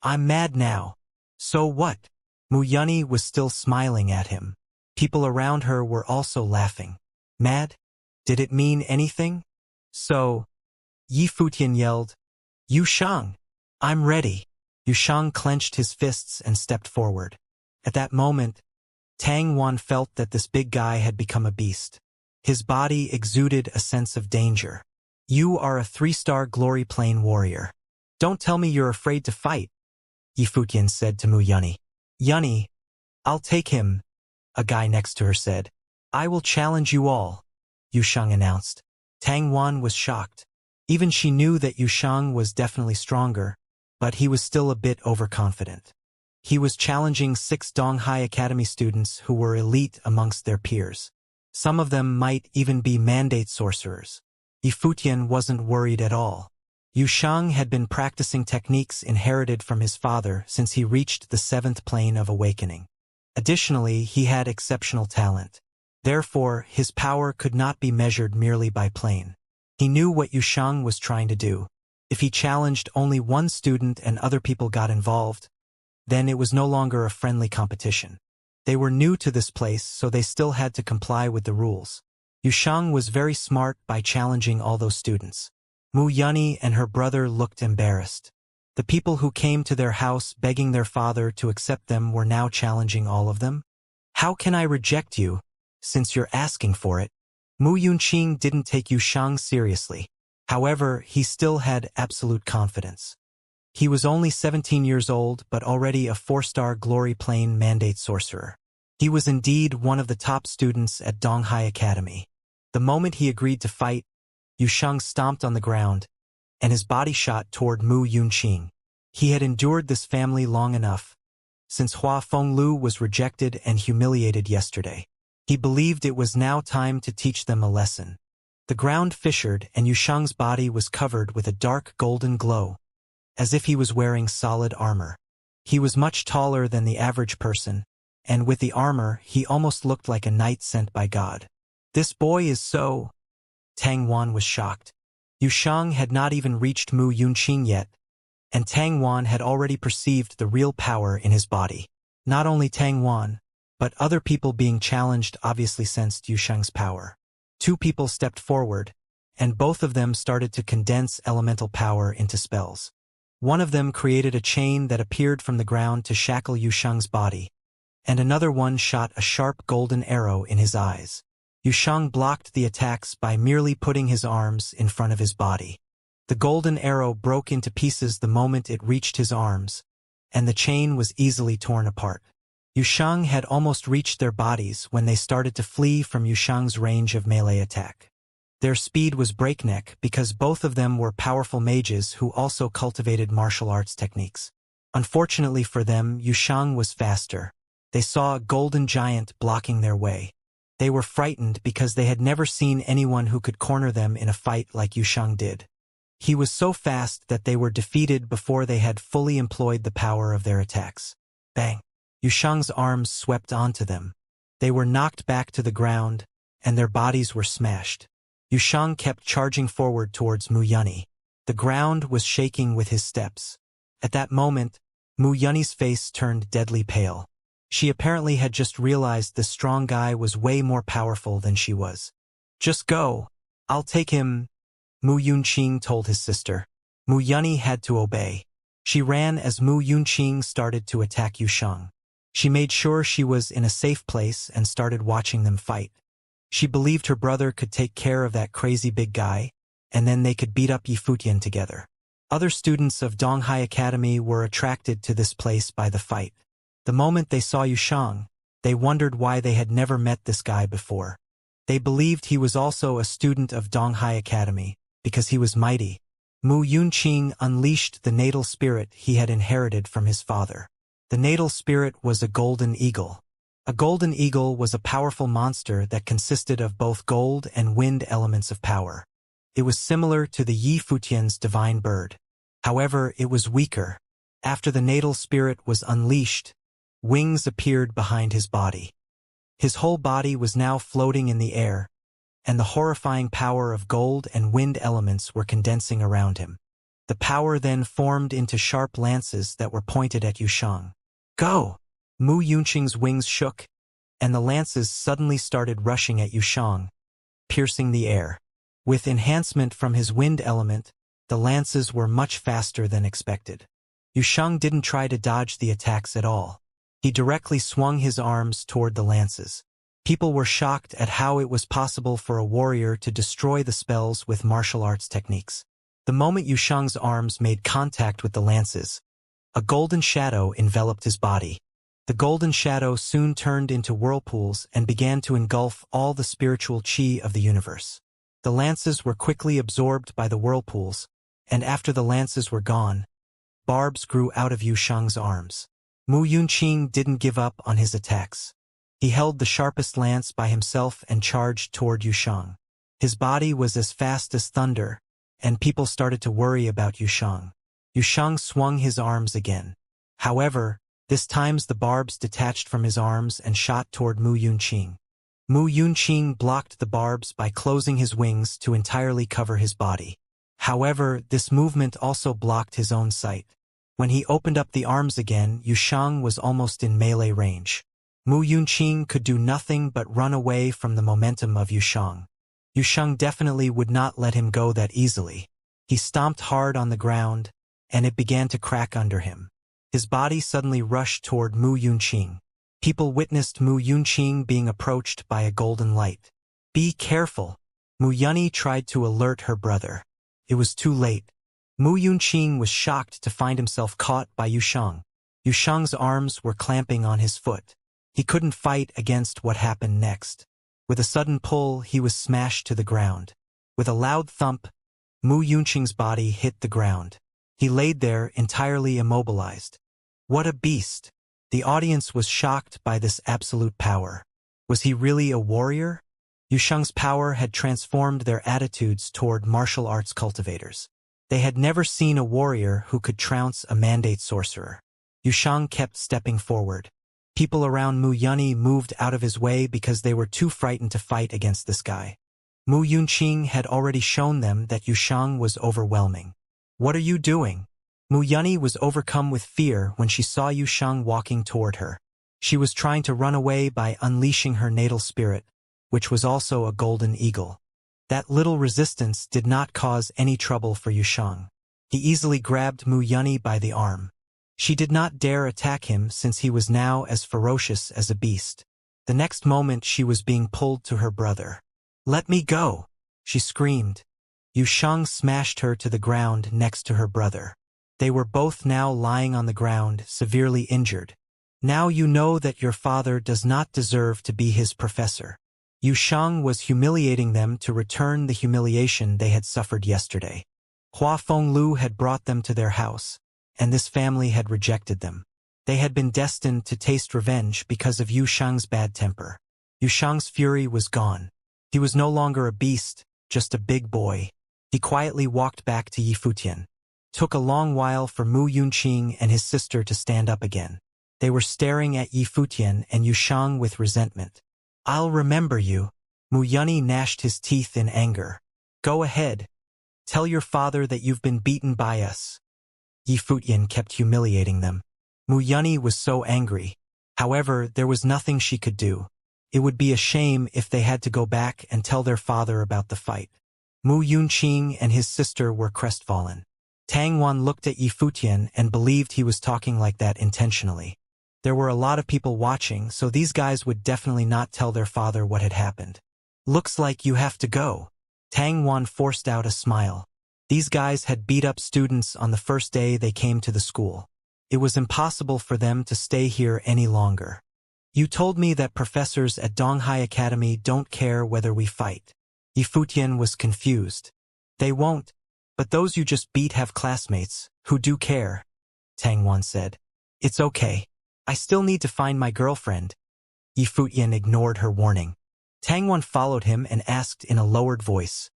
"I'm mad now." "So what?" Mu Yunny was still smiling at him. People around her were also laughing. Mad? Did it mean anything? "So," Yifutian yelled, "Yushang, I'm ready." Yushang clenched his fists and stepped forward. At that moment, Tang Wan felt that this big guy had become a beast. His body exuded a sense of danger. "You are a 3-star glory plane warrior. Don't tell me you're afraid to fight," Yifutian said to Mu Yunny. "Yunny, I'll take him," a guy next to her said. "I will challenge you all," Yushang announced. Tang Wan was shocked. Even she knew that Yushang was definitely stronger, but he was still a bit overconfident. He was challenging 6 Donghai Academy students who were elite amongst their peers. Some of them might even be mandate sorcerers. Yifutian wasn't worried at all. Yushang had been practicing techniques inherited from his father since he reached the 7th plane of awakening. Additionally, he had exceptional talent. Therefore, his power could not be measured merely by plane. He knew what Yushang was trying to do. If he challenged only one student and other people got involved, then it was no longer a friendly competition. They were new to this place, so they still had to comply with the rules. Yushang was very smart by challenging all those students. Mu Yunny and her brother looked embarrassed. The people who came to their house begging their father to accept them were now challenging all of them. "How can I reject you, since you're asking for it?" Mu Yunqing didn't take Yushang seriously. However, he still had absolute confidence. He was only 17 years old but already a 4-star Glory Plane Mandate Sorcerer. He was indeed one of the top students at Donghai Academy. The moment he agreed to fight, Yusheng stomped on the ground, and his body shot toward Mu Yunqing. He had endured this family long enough, since Hua Fenglu was rejected and humiliated yesterday. He believed it was now time to teach them a lesson. The ground fissured and Yusheng's body was covered with a dark golden glow, as if he was wearing solid armor. He was much taller than the average person, and with the armor he almost looked like a knight sent by God. This boy is so... Tang Wan was shocked. Yusheng had not even reached Mu Yunqing yet, and Tang Wan had already perceived the real power in his body. Not only Tang Wan, but other people being challenged obviously sensed Yusheng's power. 2 people stepped forward, and both of them started to condense elemental power into spells. One of them created a chain that appeared from the ground to shackle Yusheng's body, and another one shot a sharp golden arrow in his eyes. Yusheng blocked the attacks by merely putting his arms in front of his body. The golden arrow broke into pieces the moment it reached his arms, and the chain was easily torn apart. Yusheng had almost reached their bodies when they started to flee from Yusheng's range of melee attack. Their speed was breakneck because both of them were powerful mages who also cultivated martial arts techniques. Unfortunately for them, Yusheng was faster. They saw a golden giant blocking their way. They were frightened because they had never seen anyone who could corner them in a fight like Yusheng did. He was so fast that they were defeated before they had fully employed the power of their attacks. Bang! Yusheng's arms swept onto them. They were knocked back to the ground, and their bodies were smashed. Yusheng kept charging forward towards Mu Yunni. The ground was shaking with his steps. At that moment, Mu Yunni's face turned deadly pale. She apparently had just realized the strong guy was way more powerful than she was. "Just go. I'll take him," Mu Yunqing told his sister. Mu Yunni had to obey. She ran as Mu Yunqing started to attack Yusheng. She made sure she was in a safe place and started watching them fight. She believed her brother could take care of that crazy big guy, and then they could beat up Yifutian together. Other students of Donghai Academy were attracted to this place by the fight. The moment they saw Yusheng, they wondered why they had never met this guy before. They believed he was also a student of Donghai Academy, because he was mighty. Mu Yunqing unleashed the natal spirit he had inherited from his father. The natal spirit was a golden eagle. A golden eagle was a powerful monster that consisted of both gold and wind elements of power. It was similar to the Yifutian's divine bird. However, it was weaker. After the natal spirit was unleashed, wings appeared behind his body. His whole body was now floating in the air, and the horrifying power of gold and wind elements were condensing around him. The power then formed into sharp lances that were pointed at Yusheng. "Go!" Mu Yunqing's wings shook, and the lances suddenly started rushing at Yusheng, piercing the air. With enhancement from his wind element, the lances were much faster than expected. Yusheng didn't try to dodge the attacks at all. He directly swung his arms toward the lances. People were shocked at how it was possible for a warrior to destroy the spells with martial arts techniques. The moment Yusheng's arms made contact with the lances, a golden shadow enveloped his body. The golden shadow soon turned into whirlpools and began to engulf all the spiritual chi of the universe. The lances were quickly absorbed by the whirlpools, and after the lances were gone, barbs grew out of Yusheng's arms. Mu Yunqing didn't give up on his attacks. He held the sharpest lance by himself and charged toward Yusheng. His body was as fast as thunder, and people started to worry about Yusheng. Yusheng swung his arms again. However, this time the barbs detached from his arms and shot toward Mu Yunqing. Mu Yunqing blocked the barbs by closing his wings to entirely cover his body. However, this movement also blocked his own sight. When he opened up the arms again, Yusheng was almost in melee range. Mu Yunqing could do nothing but run away from the momentum of Yusheng. Yusheng definitely would not let him go that easily. He stomped hard on the ground, and it began to crack under him. His body suddenly rushed toward Mu Yunqing. People witnessed Mu Yunqing being approached by a golden light. "Be careful!" Mu Yunni tried to alert her brother. It was too late. Mu Yunqing was shocked to find himself caught by Yusheng. Yusheng's arms were clamping on his foot. He couldn't fight against what happened next. With a sudden pull, he was smashed to the ground. With a loud thump, Mu Yunqing's body hit the ground. He laid there entirely immobilized. What a beast! The audience was shocked by this absolute power. Was he really a warrior? Yusheng's power had transformed their attitudes toward martial arts cultivators. They had never seen a warrior who could trounce a mandate sorcerer. Yusheng kept stepping forward. People around Mu Yunyi moved out of his way because they were too frightened to fight against this guy. Mu Yunqing had already shown them that Yusheng was overwhelming. What are you doing? Mu Yunyi was overcome with fear when she saw Yusheng walking toward her. She was trying to run away by unleashing her natal spirit, which was also a golden eagle. That little resistance did not cause any trouble for Yusheng. He easily grabbed Mu Yunyi by the arm. She did not dare attack him since he was now as ferocious as a beast. The next moment she was being pulled to her brother. "Let me go!" she screamed. Yusheng smashed her to the ground next to her brother. They were both now lying on the ground, severely injured. "Now you know that your father does not deserve to be his professor." Yusheng was humiliating them to return the humiliation they had suffered yesterday. Hua Fenglu had brought them to their house, and this family had rejected them. They had been destined to taste revenge because of Yusheng's bad temper. Yusheng's fury was gone. He was no longer a beast, just a big boy. He quietly walked back to Yifutian. Took a long while for Mu Yunqing and his sister to stand up again. They were staring at Yifutian and Yusheng with resentment. "I'll remember you." Mu Yunyi gnashed his teeth in anger. "Go ahead. Tell your father that you've been beaten by us." Yifutian kept humiliating them. Mu Yunyi was so angry. However, there was nothing she could do. It would be a shame if they had to go back and tell their father about the fight. Mu Yunqing and his sister were crestfallen. Tang Wan looked at Yifutian and believed he was talking like that intentionally. There were a lot of people watching, so these guys would definitely not tell their father what had happened. "Looks like you have to go." Tang Wan forced out a smile. These guys had beat up students on the first day they came to the school. It was impossible for them to stay here any longer. "You told me that professors at Donghai Academy don't care whether we fight." Yifutian was confused. "They won't, but those you just beat have classmates who do care," Tang Wan said. "It's okay. I still need to find my girlfriend." Yifutian ignored her warning. Tang Wan followed him and asked in a lowered voice,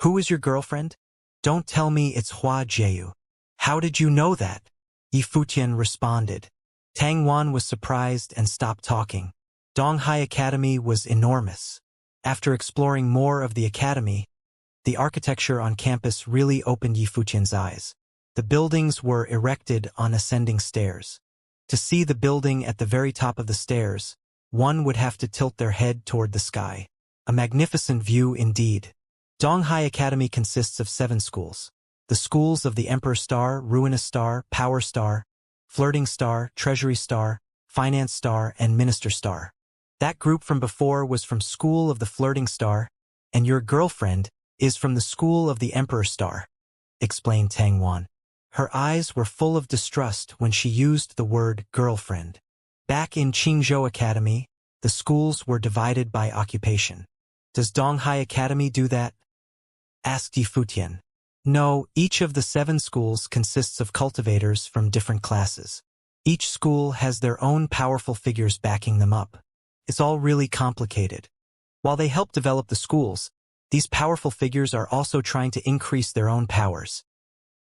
"Who is your girlfriend?" "Don't tell me it's Hua Jieyu." "How did you know that?" Yifutian responded. Tang Wan was surprised and stopped talking. Donghai Academy was enormous. After exploring more of the academy, the architecture on campus really opened Yifutian's eyes. The buildings were erected on ascending stairs. To see the building at the very top of the stairs, one would have to tilt their head toward the sky. A magnificent view indeed. Donghai Academy consists of 7 schools. The schools of the Emperor Star, Ruinous Star, Power Star, Flirting Star, Treasury Star, Finance Star, and Minister Star. That group from before was from School of the Flirting Star, and your girlfriend is from the School of the Emperor Star, explained Tang Wan. Her eyes were full of distrust when she used the word girlfriend. Back in Qingzhou Academy, the schools were divided by occupation. Does Donghai Academy do that? Asked Yifutian. No, each of the 7 schools consists of cultivators from different classes. Each school has their own powerful figures backing them up. It's all really complicated. While they help develop the schools, these powerful figures are also trying to increase their own powers.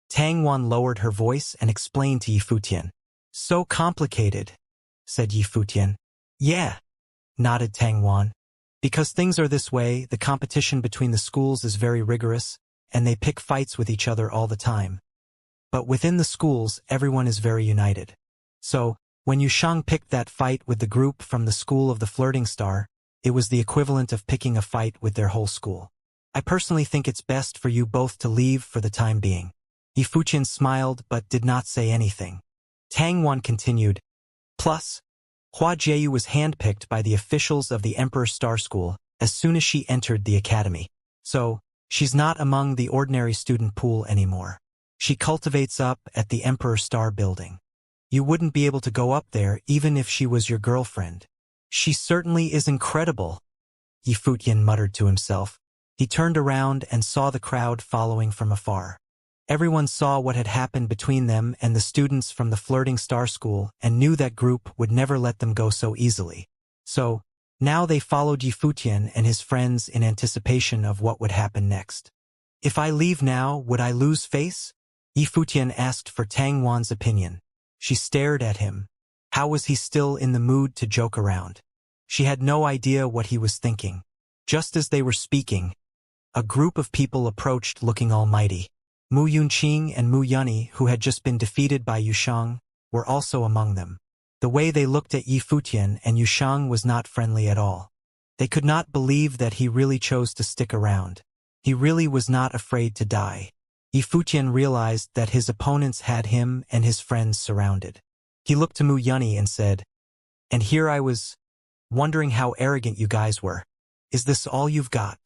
Tang Wan lowered her voice and explained to Yifutian. So complicated, said Yifutian. Yeah, nodded Tang Wan. Because things are this way, the competition between the schools is very rigorous, and they pick fights with each other all the time. But within the schools, everyone is very united. So, when Yusheng picked that fight with the group from the School of the Flirting Star, it was the equivalent of picking a fight with their whole school. I personally think it's best for you both to leave for the time being. Yifutian smiled but did not say anything. Tang Wan continued. Plus, Hua Jieyu was handpicked by the officials of the Emperor Star School as soon as she entered the academy. So, she's not among the ordinary student pool anymore. She cultivates up at the Emperor Star building. You wouldn't be able to go up there even if she was your girlfriend. She certainly is incredible, Yifutian muttered to himself. He turned around and saw the crowd following from afar. Everyone saw what had happened between them and the students from the Flirting Star School and knew that group would never let them go so easily. So, now they followed Yifutian and his friends in anticipation of what would happen next. If I leave now, would I lose face? Yifutian asked for Tang Wan's opinion. She stared at him. How was he still in the mood to joke around? She had no idea what he was thinking. Just as they were speaking, a group of people approached looking almighty. Mu Yunqing and Mu Yunyi, who had just been defeated by Yushang, were also among them. The way they looked at Yifutian and Yushang was not friendly at all. They could not believe that he really chose to stick around. He really was not afraid to die. Yifutian realized that his opponents had him and his friends surrounded. He looked to Mu Yunyi and said, "And here I was, wondering how arrogant you guys were. Is this all you've got?"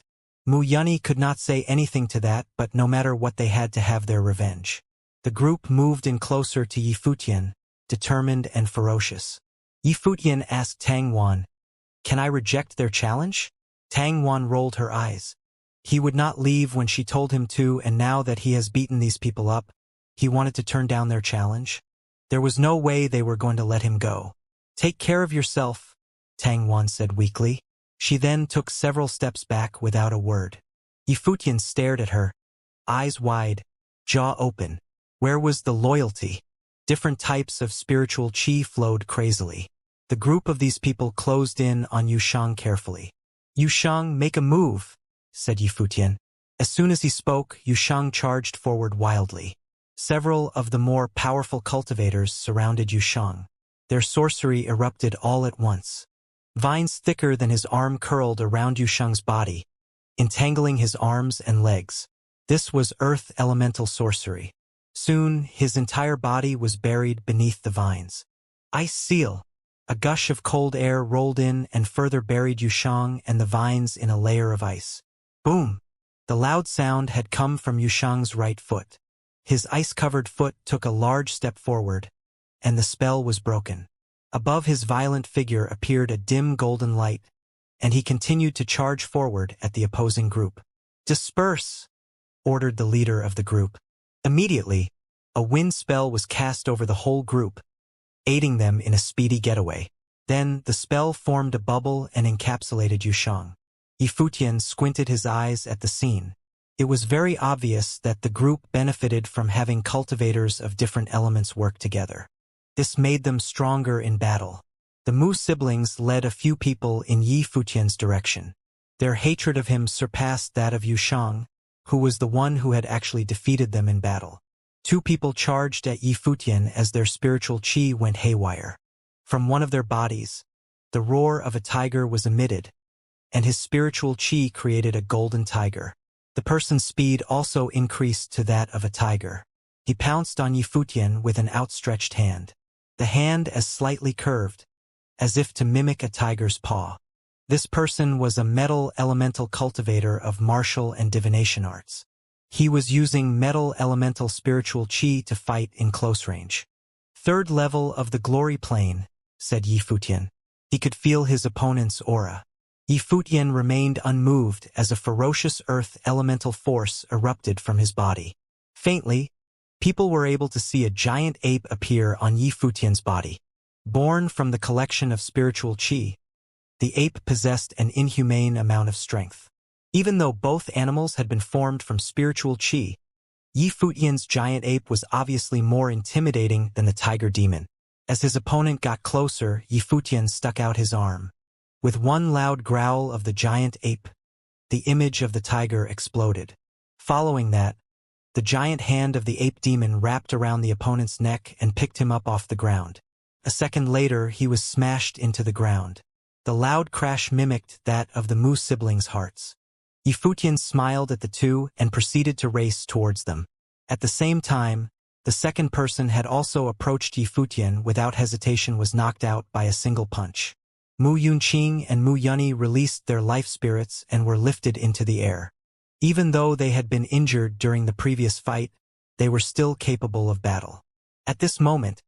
Mu Yunyi could not say anything to that, but no matter what, they had to have their revenge. The group moved in closer to Yifutian, determined and ferocious. Yifutian asked Tang Wan, "Can I reject their challenge?" Tang Wan rolled her eyes. He would not leave when she told him to, and now that he has beaten these people up, he wanted to turn down their challenge. There was no way they were going to let him go. "Take care of yourself," Tang Wan said weakly. She then took several steps back without a word. Yifutian stared at her, eyes wide, jaw open. Where was the loyalty? Different types of spiritual qi flowed crazily. The group of these people closed in on Yushang carefully. "Yushang, make a move," said Yifutian. As soon as he spoke, Yushang charged forward wildly. Several of the more powerful cultivators surrounded Yushang. Their sorcery erupted all at once. Vines thicker than his arm curled around Yushang's body, entangling his arms and legs. This was earth elemental sorcery. Soon, his entire body was buried beneath the vines. Ice seal! A gush of cold air rolled in and further buried Yushang and the vines in a layer of ice. Boom! The loud sound had come from Yushang's right foot. His ice-covered foot took a large step forward, and the spell was broken. Above his violent figure appeared a dim golden light, and he continued to charge forward at the opposing group. "Disperse!" ordered the leader of the group. Immediately, a wind spell was cast over the whole group, aiding them in a speedy getaway. Then, the spell formed a bubble and encapsulated Yushang. Yifutian squinted his eyes at the scene. It was very obvious that the group benefited from having cultivators of different elements work together. This made them stronger in battle. The Mu siblings led a few people in Yifutian's direction. Their hatred of him surpassed that of Yushang, who was the one who had actually defeated them in battle. Two people charged at Yifutian as their spiritual qi went haywire. From one of their bodies, the roar of a tiger was emitted, and his spiritual qi created a golden tiger. The person's speed also increased to that of a tiger. He pounced on Yifutian with an outstretched hand. The hand as slightly curved, as if to mimic a tiger's paw. This person was a metal elemental cultivator of martial and divination arts. He was using metal elemental spiritual qi to fight in close range. "Third level of the glory plane," said Yifutian. He could feel his opponent's aura. Yifutian remained unmoved as a ferocious earth elemental force erupted from his body. Faintly, people were able to see a giant ape appear on Yifutian's body. Born from the collection of spiritual qi, the ape possessed an inhumane amount of strength. Even though both animals had been formed from spiritual qi, Yifutian's giant ape was obviously more intimidating than the tiger demon. As his opponent got closer, Yifutian stuck out his arm. With one loud growl of the giant ape, the image of the tiger exploded. Following that, the giant hand of the ape demon wrapped around the opponent's neck and picked him up off the ground. A second later, he was smashed into the ground. The loud crash mimicked that of the Mu siblings' hearts. Yifutian smiled at the two and proceeded to race towards them. At the same time, the second person had also approached Yifutian without hesitation, was knocked out by a single punch. Mu Yunqing and Mu Yunyi released their life spirits and were lifted into the air. Even though they had been injured during the previous fight, they were still capable of battle. At this moment,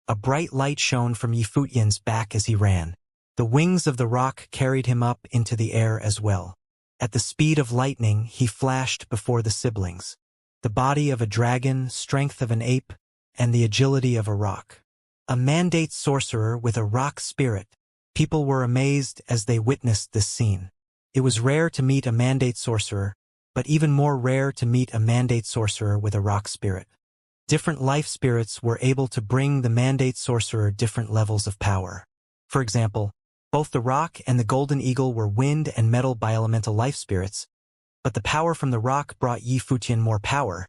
a bright light shone from Yifutian's back as he ran. The wings of the rock carried him up into the air as well. At the speed of lightning, he flashed before the siblings. The body of a dragon, strength of an ape, and the agility of a rock. A mandate sorcerer with a rock spirit. People were amazed as they witnessed this scene. It was rare to meet a mandate sorcerer, but even more rare to meet a mandate sorcerer with a rock spirit. Different life spirits were able to bring the mandate sorcerer different levels of power. For example, both the rock and the golden eagle were wind and metal bi-elemental life spirits, but the power from the rock brought Yifutian more power,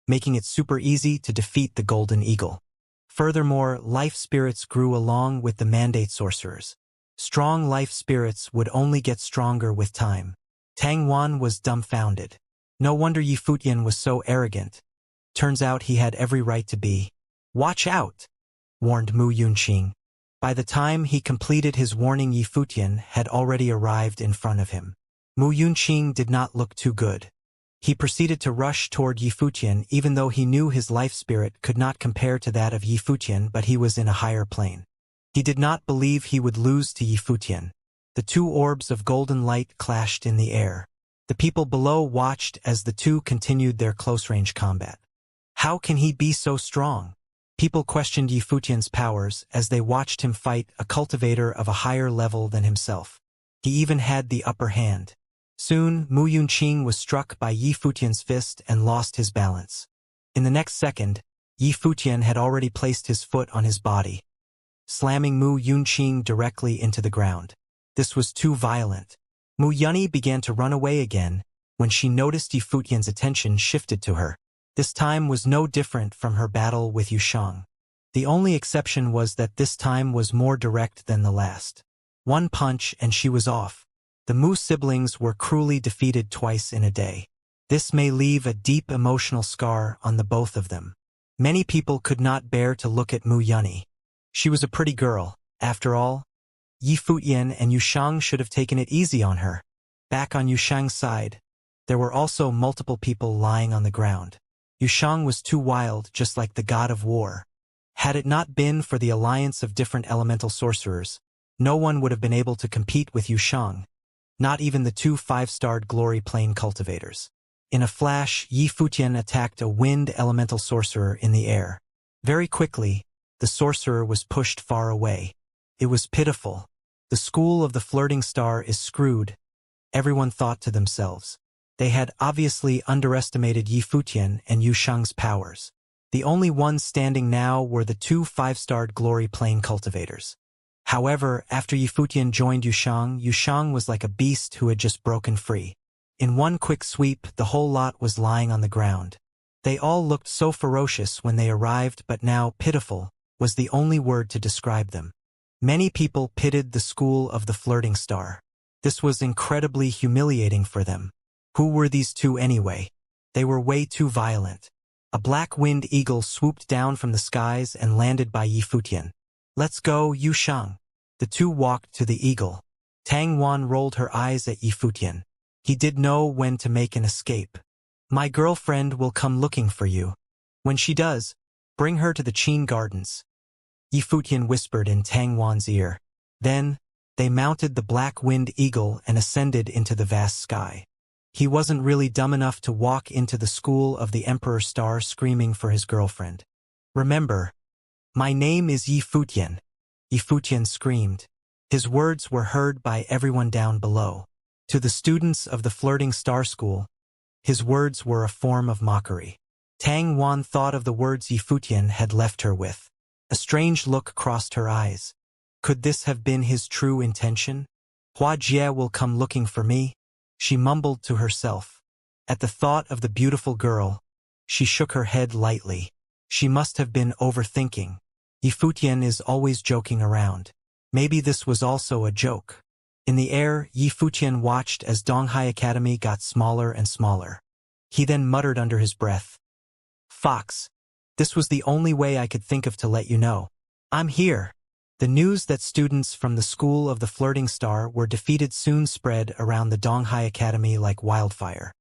making it super easy to defeat the golden eagle. Furthermore, life spirits grew along with the mandate sorcerers. Strong life spirits would only get stronger with time. Tang Wan was dumbfounded. No wonder Yifutian was so arrogant. Turns out he had every right to be. "Watch out!" warned Mu Yunqing. By the time he completed his warning, Yifutian had already arrived in front of him. Mu Yunqing did not look too good. He proceeded to rush toward Yifutian even though he knew his life spirit could not compare to that of Yifutian, but he was in a higher plane. He did not believe he would lose to Yifutian. The two orbs of golden light clashed in the air. The people below watched as the two continued their close-range combat. How can he be so strong? People questioned Yifutian's powers as they watched him fight a cultivator of a higher level than himself. He even had the upper hand. Soon, Mu Yunqing was struck by Yifutian's fist and lost his balance. In the next second, Yifutian had already placed his foot on his body, slamming Mu Yunqing directly into the ground. This was too violent. Mu Yunni began to run away again when she noticed Yifutian's attention shifted to her. This time was no different from her battle with Yushang. The only exception was that this time was more direct than the last. One punch and she was off. The Mu siblings were cruelly defeated twice in a day. This may leave a deep emotional scar on the both of them. Many people could not bear to look at Mu Yunni. She was a pretty girl, after all. Yifutian and Yushang should have taken it easy on her. Back on Yushang's side, there were also multiple people lying on the ground. Yushang was too wild, just like the god of war. Had it not been for the alliance of different elemental sorcerers, no one would have been able to compete with Yushang, not even the two 5-starred glory plane cultivators. In a flash, Yifutian attacked a wind elemental sorcerer in the air. Very quickly, the sorcerer was pushed far away. It was pitiful. The school of the flirting star is screwed, everyone thought to themselves. They had obviously underestimated Yifutian and Yushang's powers. The only ones standing now were the two 5-starred glory plane cultivators. However, after Yifutian joined Yushang, Yushang was like a beast who had just broken free. In one quick sweep, the whole lot was lying on the ground. They all looked so ferocious when they arrived, but now pitiful was the only word to describe them. Many people pitied the school of the flirting star. This was incredibly humiliating for them. Who were these two anyway? They were way too violent. A black winged eagle swooped down from the skies and landed by Yifutian. "Let's go, Yushang." The two walked to the eagle. Tang Wan rolled her eyes at Yifutian. He did know when to make an escape. "My girlfriend will come looking for you. When she does, bring her to the Qin Gardens," Yifutian whispered in Tang Wan's ear. Then, they mounted the black winged eagle and ascended into the vast sky. He wasn't really dumb enough to walk into the school of the Emperor Star screaming for his girlfriend. "Remember, my name is Yifutian," Yifutian screamed. His words were heard by everyone down below. To the students of the Flirting Star School, his words were a form of mockery. Tang Wan thought of the words Yifutian had left her with. A strange look crossed her eyes. Could this have been his true intention? "Hua Jie will come looking for me," she mumbled to herself. At the thought of the beautiful girl, she shook her head lightly. She must have been overthinking. Yifutian is always joking around. Maybe this was also a joke. In the air, Yifutian watched as Donghai Academy got smaller and smaller. He then muttered under his breath, "Fox, this was the only way I could think of to let you know. I'm here." The news that students from the School of the Flirting Star were defeated soon spread around the Donghai Academy like wildfire.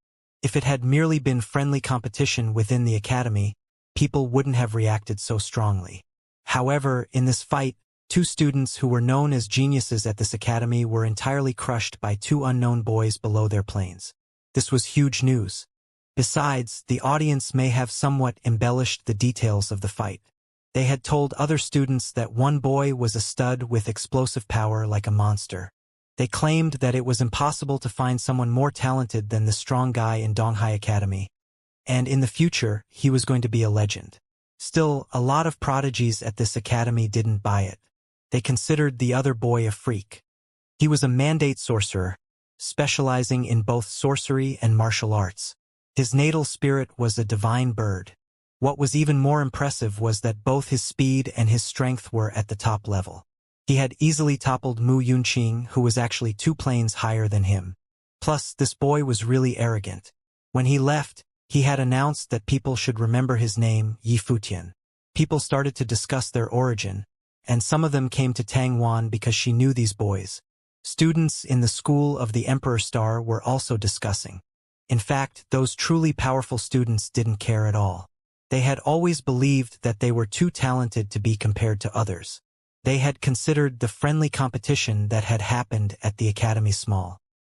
If it had merely been friendly competition within the academy, people wouldn't have reacted so strongly. However, in this fight, two students who were known as geniuses at this academy were entirely crushed by two unknown boys below their planes. This was huge news. Besides, the audience may have somewhat embellished the details of the fight. They had told other students that one boy was a stud with explosive power like a monster. They claimed that it was impossible to find someone more talented than the strong guy in Donghai Academy, and in the future, he was going to be a legend. Still, a lot of prodigies at this academy didn't buy it. They considered the other boy a freak. He was a mandate sorcerer, specializing in both sorcery and martial arts. His natal spirit was a divine bird. What was even more impressive was that both his speed and his strength were at the top level. He had easily toppled Mu Yunqing, who was actually 2 planes higher than him. Plus, this boy was really arrogant. When he left, he had announced that people should remember his name, Yi Futian. People started to discuss their origin, and some of them came to Tang Wan because she knew these boys. Students in the school of the Emperor Star were also discussing. In fact, those truly powerful students didn't care at all. They had always believed that they were too talented to be compared to others. They had considered the friendly competition that had happened at the academy small.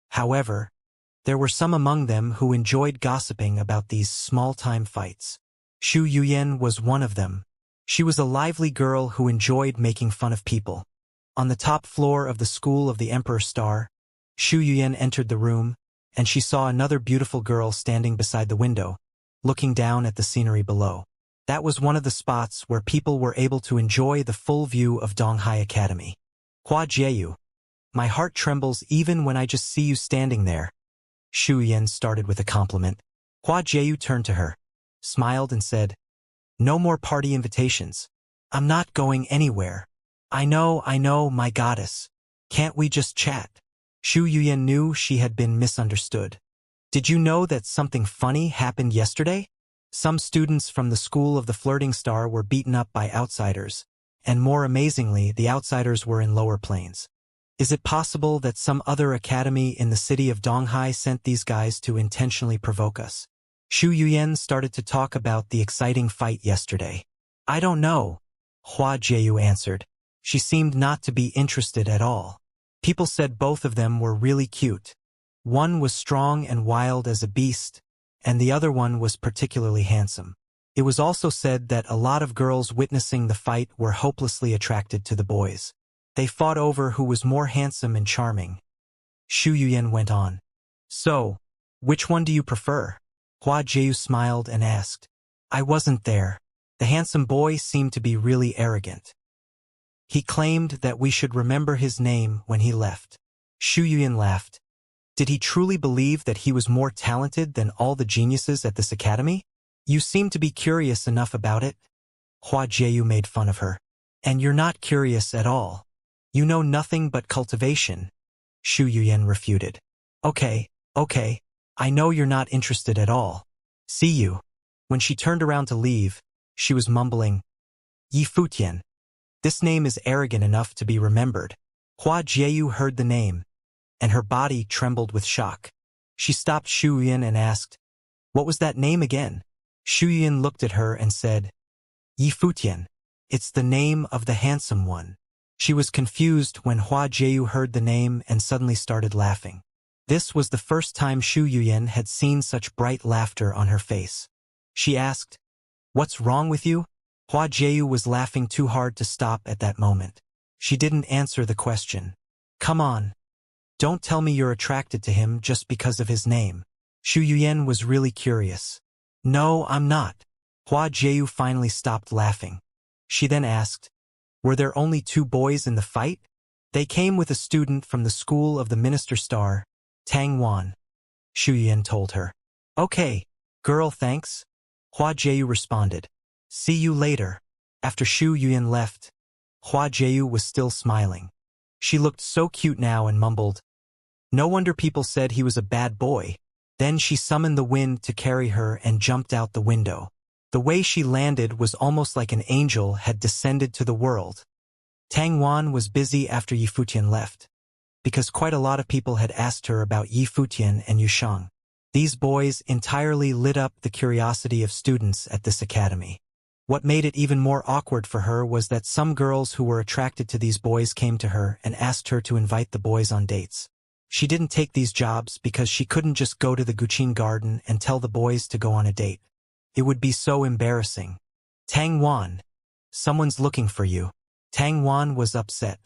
However, there were some among them who enjoyed gossiping about these small-time fights. Xu Yuyan was one of them. She was a lively girl who enjoyed making fun of people. On the top floor of the school of the Emperor Star, Xu Yuyan entered the room, and she saw another beautiful girl standing beside the window, looking down at the scenery below. That was one of the spots where people were able to enjoy the full view of Donghai Academy. Hua Jieyu, my heart trembles even when I just see you standing there. Xu Yuyan started with a compliment. Hua Jieyu turned to her, smiled and said, "No more party invitations. I'm not going anywhere. I know, my goddess. Can't we just chat?" Xu Yuyan knew she had been misunderstood. "Did you know that something funny happened yesterday? Some students from the school of the Flirting Star were beaten up by outsiders, and more amazingly, the outsiders were in lower planes. Is it possible that some other academy in the city of Donghai sent these guys to intentionally provoke us?" Xu Yuyan started to talk about the exciting fight yesterday. "I don't know," Hua Jieyu answered. She seemed not to be interested at all. People said both of them were really cute. One was strong and wild as a beast, and the other one was particularly handsome. It was also said that a lot of girls witnessing the fight were hopelessly attracted to the boys. They fought over who was more handsome and charming. Xu Yuyan went on. "So, which one do you prefer?" Hua Jieyu smiled and asked. "I wasn't there." The handsome boy seemed to be really arrogant. He claimed that we should remember his name when he left. Xu Yuyan laughed. Did he truly believe that he was more talented than all the geniuses at this academy? "You seem to be curious enough about it." Hua Jieyu made fun of her. "And you're not curious at all. You know nothing but cultivation," Xu Yuyan refuted. Okay, I know you're not interested at all. See you." When she turned around to leave, she was mumbling, "Yi Futian. This name is arrogant enough to be remembered." Hua Jieyu heard the name, and her body trembled with shock. She stopped Xu Yuyan and asked, "What was that name again?" Xu Yuyan looked at her and said, "Yi Futian. It's the name of the handsome one." She was confused when Hua Jieyu heard the name and suddenly started laughing. This was the first time Xu Yuyan had seen such bright laughter on her face. She asked, "What's wrong with you?" Hua Jieyu was laughing too hard to stop at that moment. She didn't answer the question. "Come on. Don't tell me you're attracted to him just because of his name." Xu Yuyan was really curious. "No, I'm not." Hua Jieyu finally stopped laughing. She then asked, "Were there only 2 boys in the fight?" "They came with a student from the school of the Minister Star, Tang Wan," Xu Yuyan told her. "Okay, girl, thanks," Hua Jieyu responded. "See you later." After Xu Yuyan left, Hua Jieyu was still smiling. She looked so cute now and mumbled, "No wonder people said he was a bad boy." Then she summoned the wind to carry her and jumped out the window. The way she landed was almost like an angel had descended to the world. Tang Wan was busy after Yi Futian left, because quite a lot of people had asked her about Yi Futian and Yushang. These boys entirely lit up the curiosity of students at this academy. What made it even more awkward for her was that some girls who were attracted to these boys came to her and asked her to invite the boys on dates. She didn't take these jobs because she couldn't just go to the Guqin garden and tell the boys to go on a date. It would be so embarrassing. Tang Wan, someone's looking for you. Tang Wan was upset.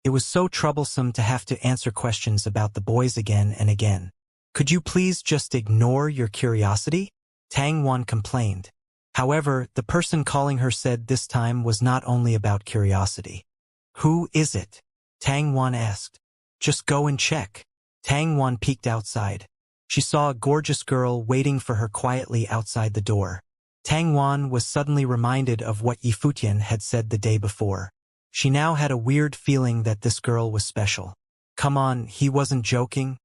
It was so troublesome to have to answer questions about the boys again and again. Could you please just ignore your curiosity? Tang Wan complained. However, the person calling her said this time was not only about curiosity. Who is it? Tang Wan asked. Just go and check. Tang Wan peeked outside. She saw a gorgeous girl waiting for her quietly outside the door. Tang Wan was suddenly reminded of what Yifutian had said the day before. She now had a weird feeling that this girl was special. Come on, he wasn't joking.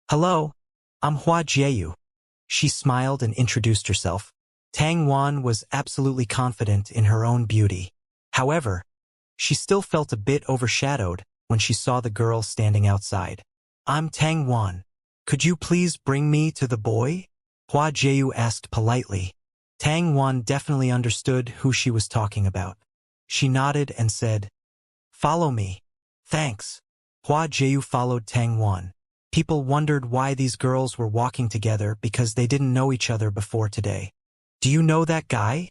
Hello, I'm Hua Jieyu. She smiled and introduced herself. Tang Wan was absolutely confident in her own beauty. However, she still felt a bit overshadowed when she saw the girl standing outside. I'm Tang Wan. Could you please bring me to the boy? Hua Jieyu asked politely. Tang Wan definitely understood who she was talking about. She nodded and said, Follow me. Thanks. Hua Jieyu followed Tang Wan. People wondered why these girls were walking together because they didn't know each other before today. Do you know that guy?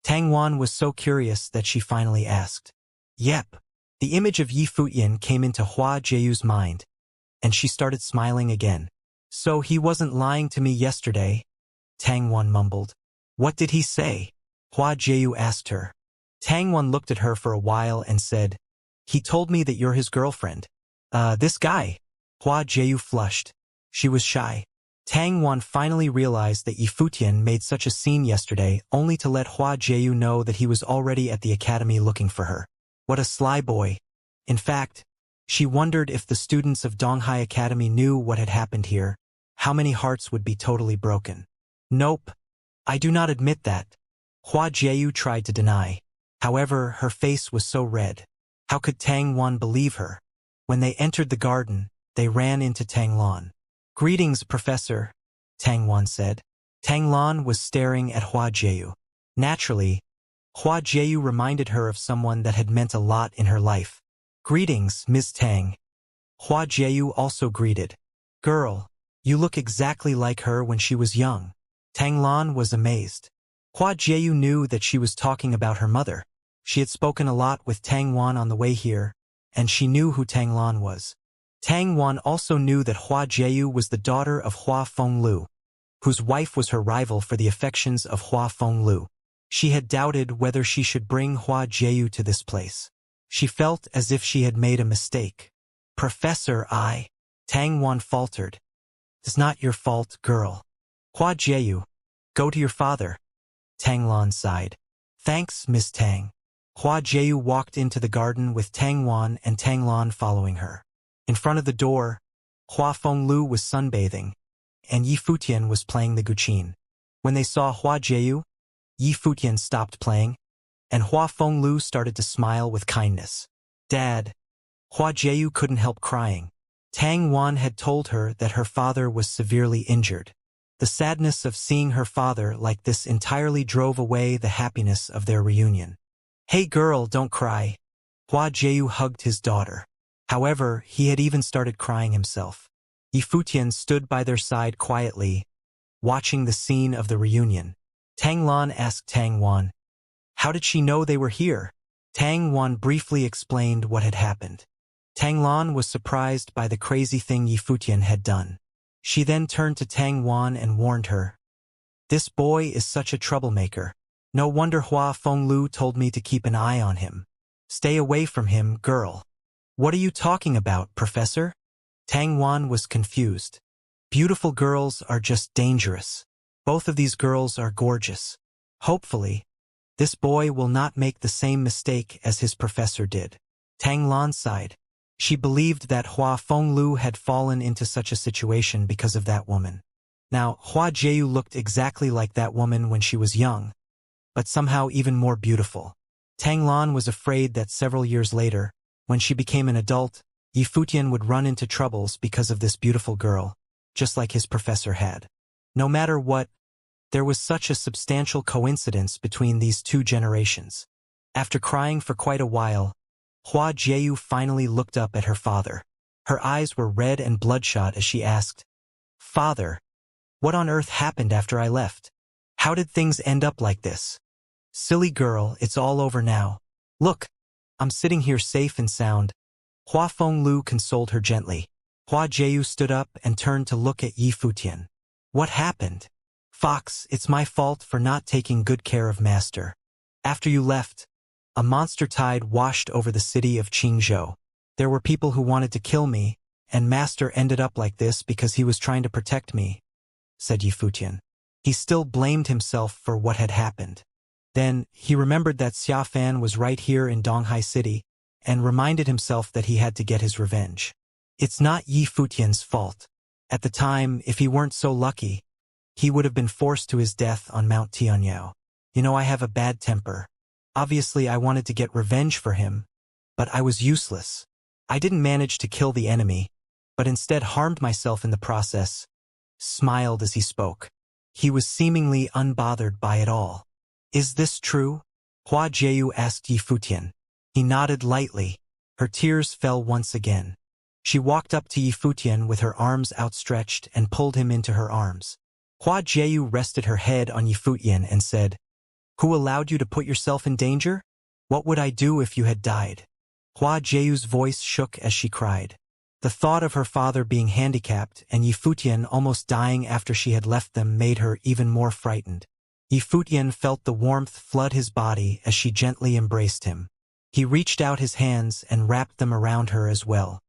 Tang Wan was so curious that she finally asked. Yep. The image of Yifutian came into Hua Jieyu's mind, and she started smiling again. So he wasn't lying to me yesterday? Tang Wan mumbled. What did he say? Hua Jieyu asked her. Tang Wan looked at her for a while and said, He told me that you're his girlfriend. This guy. Hua Jieyu flushed. She was shy. Tang Wan finally realized that Yifutian made such a scene yesterday only to let Hua Jieyu know that he was already at the academy looking for her. What a sly boy. In fact, she wondered if the students of Donghai Academy knew what had happened here, how many hearts would be totally broken. Nope. I do not admit that. Hua Jieyu tried to deny. However, her face was so red. How could Tang Wan believe her? When they entered the garden, they ran into Tang Lan. Greetings, Professor, Tang Wan said. Tang Lan was staring at Hua Jieyu. Naturally, Hua Jieyu reminded her of someone that had meant a lot in her life. Greetings, Ms. Tang. Hua Jieyu also greeted. Girl, you look exactly like her when she was young. Tang Lan was amazed. Hua Jieyu knew that she was talking about her mother. She had spoken a lot with Tang Wan on the way here, and she knew who Tang Lan was. Tang Wan also knew that Hua Jieyu was the daughter of Hua Fenglu, whose wife was her rival for the affections of Hua Fenglu. She had doubted whether she should bring Hua Jieyu to this place. She felt as if she had made a mistake. Professor, Tang Wan faltered. It's not your fault, girl. Hua Jieyu, go to your father. Tang Lan sighed. Thanks, Miss Tang. Hua Jieyu walked into the garden with Tang Wan and Tang Lan following her. In front of the door, Hua Fenglu was sunbathing, and Yifutian was playing the guqin. When they saw Hua Jieyu, Yifutian stopped playing, and Hua Fenglu started to smile with kindness. Dad. Hua Jieyu couldn't help crying. Tang Wan had told her that her father was severely injured. The sadness of seeing her father like this entirely drove away the happiness of their reunion. Hey girl, don't cry. Hua Jieyu hugged his daughter. However, he had even started crying himself. Yifutian stood by their side quietly, watching the scene of the reunion. Tang Lan asked Tang Wan, how did she know they were here? Tang Wan briefly explained what had happened. Tang Lan was surprised by the crazy thing Yifutian had done. She then turned to Tang Wan and warned her. This boy is such a troublemaker. No wonder Hua Fenglu told me to keep an eye on him. Stay away from him, girl. What are you talking about, Professor? Tang Wan was confused. Beautiful girls are just dangerous. Both of these girls are gorgeous. Hopefully, this boy will not make the same mistake as his professor did. Tang Lan sighed. She believed that Hua Fenglu had fallen into such a situation because of that woman. Now, Hua Jieyu looked exactly like that woman when she was young, but somehow even more beautiful. Tang Lan was afraid that several years later, when she became an adult, Yifutian would run into troubles because of this beautiful girl, just like his professor had. No matter what, There was such a substantial coincidence between these two generations. After crying for quite a while, Hua Jieyu finally looked up at her father. Her eyes were red and bloodshot as she asked, "Father, what on earth happened after I left? How did things end up like this?" "Silly girl, it's all over now. Look, I'm sitting here safe and sound." Hua Fenglu consoled her gently. Hua Jieyu stood up and turned to look at Yi Futian. "What happened?" "Fox, it's my fault for not taking good care of Master. After you left, a monster tide washed over the city of Qingzhou. There were people who wanted to kill me, and Master ended up like this because he was trying to protect me," said Yi Futian. He still blamed himself for what had happened. Then, he remembered that Xiafan was right here in Donghai City, and reminded himself that he had to get his revenge. It's not Yi Futian's fault. At the time, if he weren't so lucky, he would have been forced to his death on Mount Tianyao. I have a bad temper. Obviously, I wanted to get revenge for him, but I was useless. I didn't manage to kill the enemy, but instead harmed myself in the process," smiled as he spoke. He was seemingly unbothered by it all. "Is this true?" Hua Jieyu asked Yi Futian. He nodded lightly. Her tears fell once again. She walked up to Yi Futian with her arms outstretched and pulled him into her arms. Hua Jieyu rested her head on Yi Futian and said, "Who allowed you to put yourself in danger? What would I do if you had died?" Hua Jieyu's voice shook as she cried. The thought of her father being handicapped and Yi Futian almost dying after she had left them made her even more frightened. Yi Futian felt the warmth flood his body as she gently embraced him. He reached out his hands and wrapped them around her as well.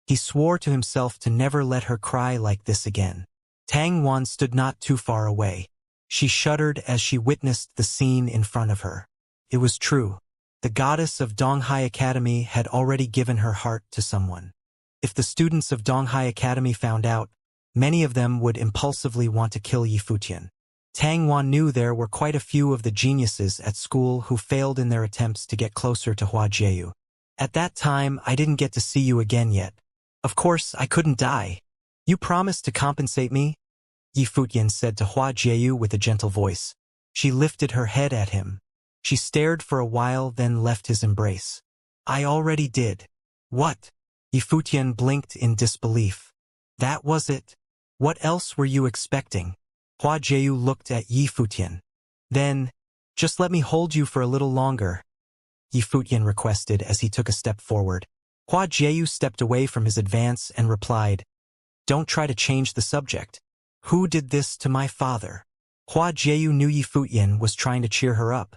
He swore to himself to never let her cry like this again. Tang Wan stood not too far away. She shuddered as she witnessed the scene in front of her. It was true. The goddess of Donghai Academy had already given her heart to someone. If the students of Donghai Academy found out, many of them would impulsively want to kill Yi Futian. Tang Wan knew there were quite a few of the geniuses at school who failed in their attempts to get closer to Hua Jieyu. "At that time, I didn't get to see you again yet. Of course, I couldn't die. You promised to compensate me?" Yi Futian said to Hua Jieyu with a gentle voice. She lifted her head at him. She stared for a while, then left his embrace. "I already did." "What?" Yi Futian blinked in disbelief. "That was it? What else were you expecting?" Hua Jieyu looked at Yi Futian. "Then, just let me hold you for a little longer," Yi Futian requested as he took a step forward. Hua Jieyu stepped away from his advance and replied, "Don't try to change the subject. Who did this to my father?" Hua Jieyu knew Yi Futian was trying to cheer her up.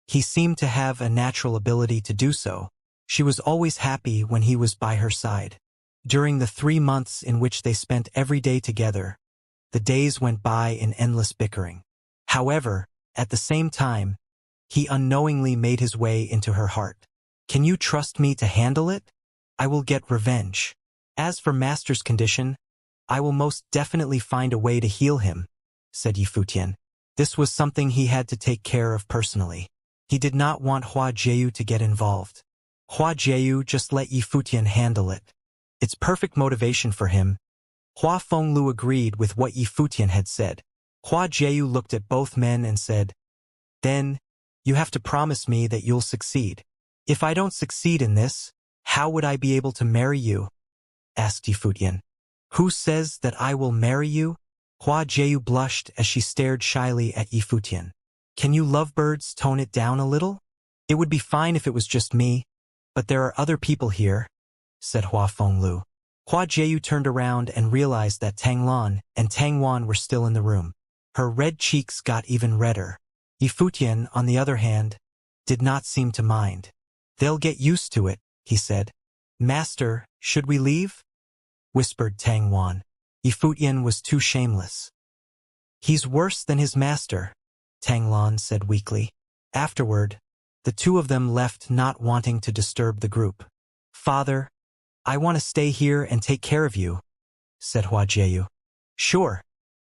He seemed to have a natural ability to do so. She was always happy when he was by her side. During the 3 months in which they spent every day together, the days went by in endless bickering. However, at the same time, he unknowingly made his way into her heart. "Can you trust me to handle it? I will get revenge. As for Master's condition, I will most definitely find a way to heal him," said Yi Futian. This was something he had to take care of personally. He did not want Hua Jieyu to get involved. Hua Jieyu just let Yi Futian handle it. It's perfect motivation for him. Hua Fenglu agreed with what Yi Futian had said. Hua Jieyu looked at both men and said, "Then, you have to promise me that you'll succeed. If I don't succeed in this, how would I be able to marry you?" asked Yi Futian. "Who says that I will marry you?" Hua Jieyu blushed as she stared shyly at Yi Futian. "Can you lovebirds tone it down a little? It would be fine if it was just me, but there are other people here," said Hua Fenglu. Hua Jieyu turned around and realized that Tang Lan and Tang Wan were still in the room. Her red cheeks got even redder. Yi Futian, on the other hand, did not seem to mind. "They'll get used to it," he said. "Master, should we leave?" whispered Tang Wan. Yi Futian was too shameless. "He's worse than his master," Tang Lan said weakly. Afterward, the two of them left, not wanting to disturb the group. "Father, I want to stay here and take care of you," said Hua Jieyu. "Sure."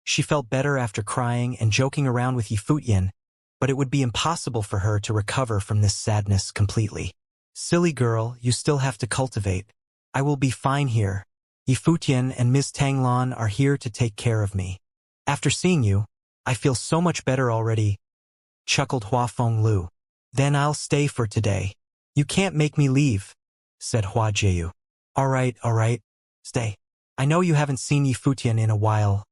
She felt better after crying and joking around with Yi Futian, but it would be impossible for her to recover from this sadness completely. "Silly girl, you still have to cultivate. I will be fine here. Yi Futian and Ms. Tang Lan are here to take care of me. After seeing you, I feel so much better already, chuckled Hua Fenglu. Then I'll stay for today. You can't make me leave, said Hua Jieyu. All right, stay. I know you haven't seen Yi Futian in a while,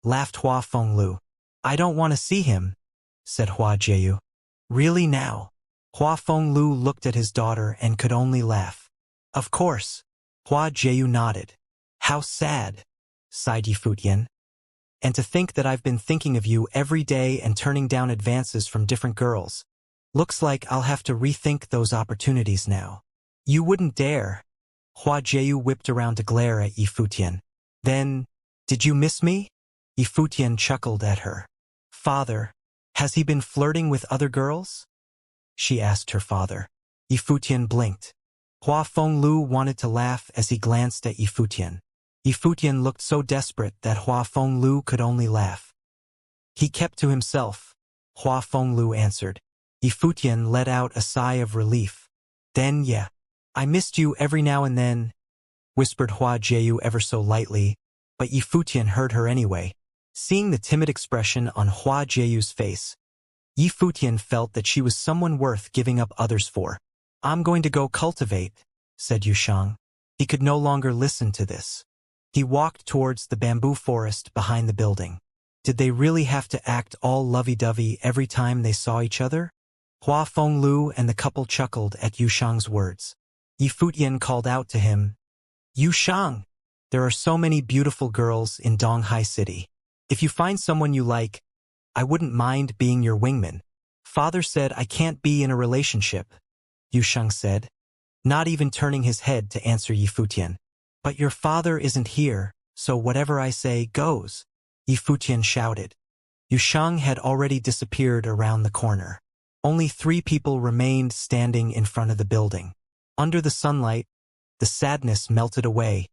laughed Hua Fenglu. I don't want to see him, said Hua Jieyu. Really now? Hua Fenglu looked at his daughter and could only laugh. Of course. Hua Jieyu nodded. How sad, sighed Yi Futian. And to think that I've been thinking of you every day and turning down advances from different girls. Looks like I'll have to rethink those opportunities now. You wouldn't dare. Hua Jieyu whipped around to glare at Yi Futian. Then, did you miss me? Yi Futian chuckled at her. Father, has he been flirting with other girls? She asked her father. Yi Futian blinked. Hua Fenglu wanted to laugh as he glanced at Yi Futian. Yi Futian looked so desperate that Hua Fenglu could only laugh. He kept to himself, Hua Fenglu answered. Yi Futian let out a sigh of relief. Then yeah, I missed you every now and then, whispered Hua Jieyu ever so lightly, but Yi Futian heard her anyway. Seeing the timid expression on Hua Jieyu's face, Yi Futian felt that she was someone worth giving up others for. I'm going to go cultivate, said Yushang. He could no longer listen to this. He walked towards the bamboo forest behind the building. Did they really have to act all lovey-dovey every time they saw each other? Hua Fenglu and the couple chuckled at Yushang's words. Yi Futian called out to him, Yushang, there are so many beautiful girls in Donghai City. If you find someone you like, I wouldn't mind being your wingman. Father said I can't be in a relationship, Yushang said, not even turning his head to answer Yi Futian. But your father isn't here, so whatever I say goes, Yi Futian shouted. Yushang had already disappeared around the corner. Only 3 people remained standing in front of the building. Under the sunlight, the sadness melted away,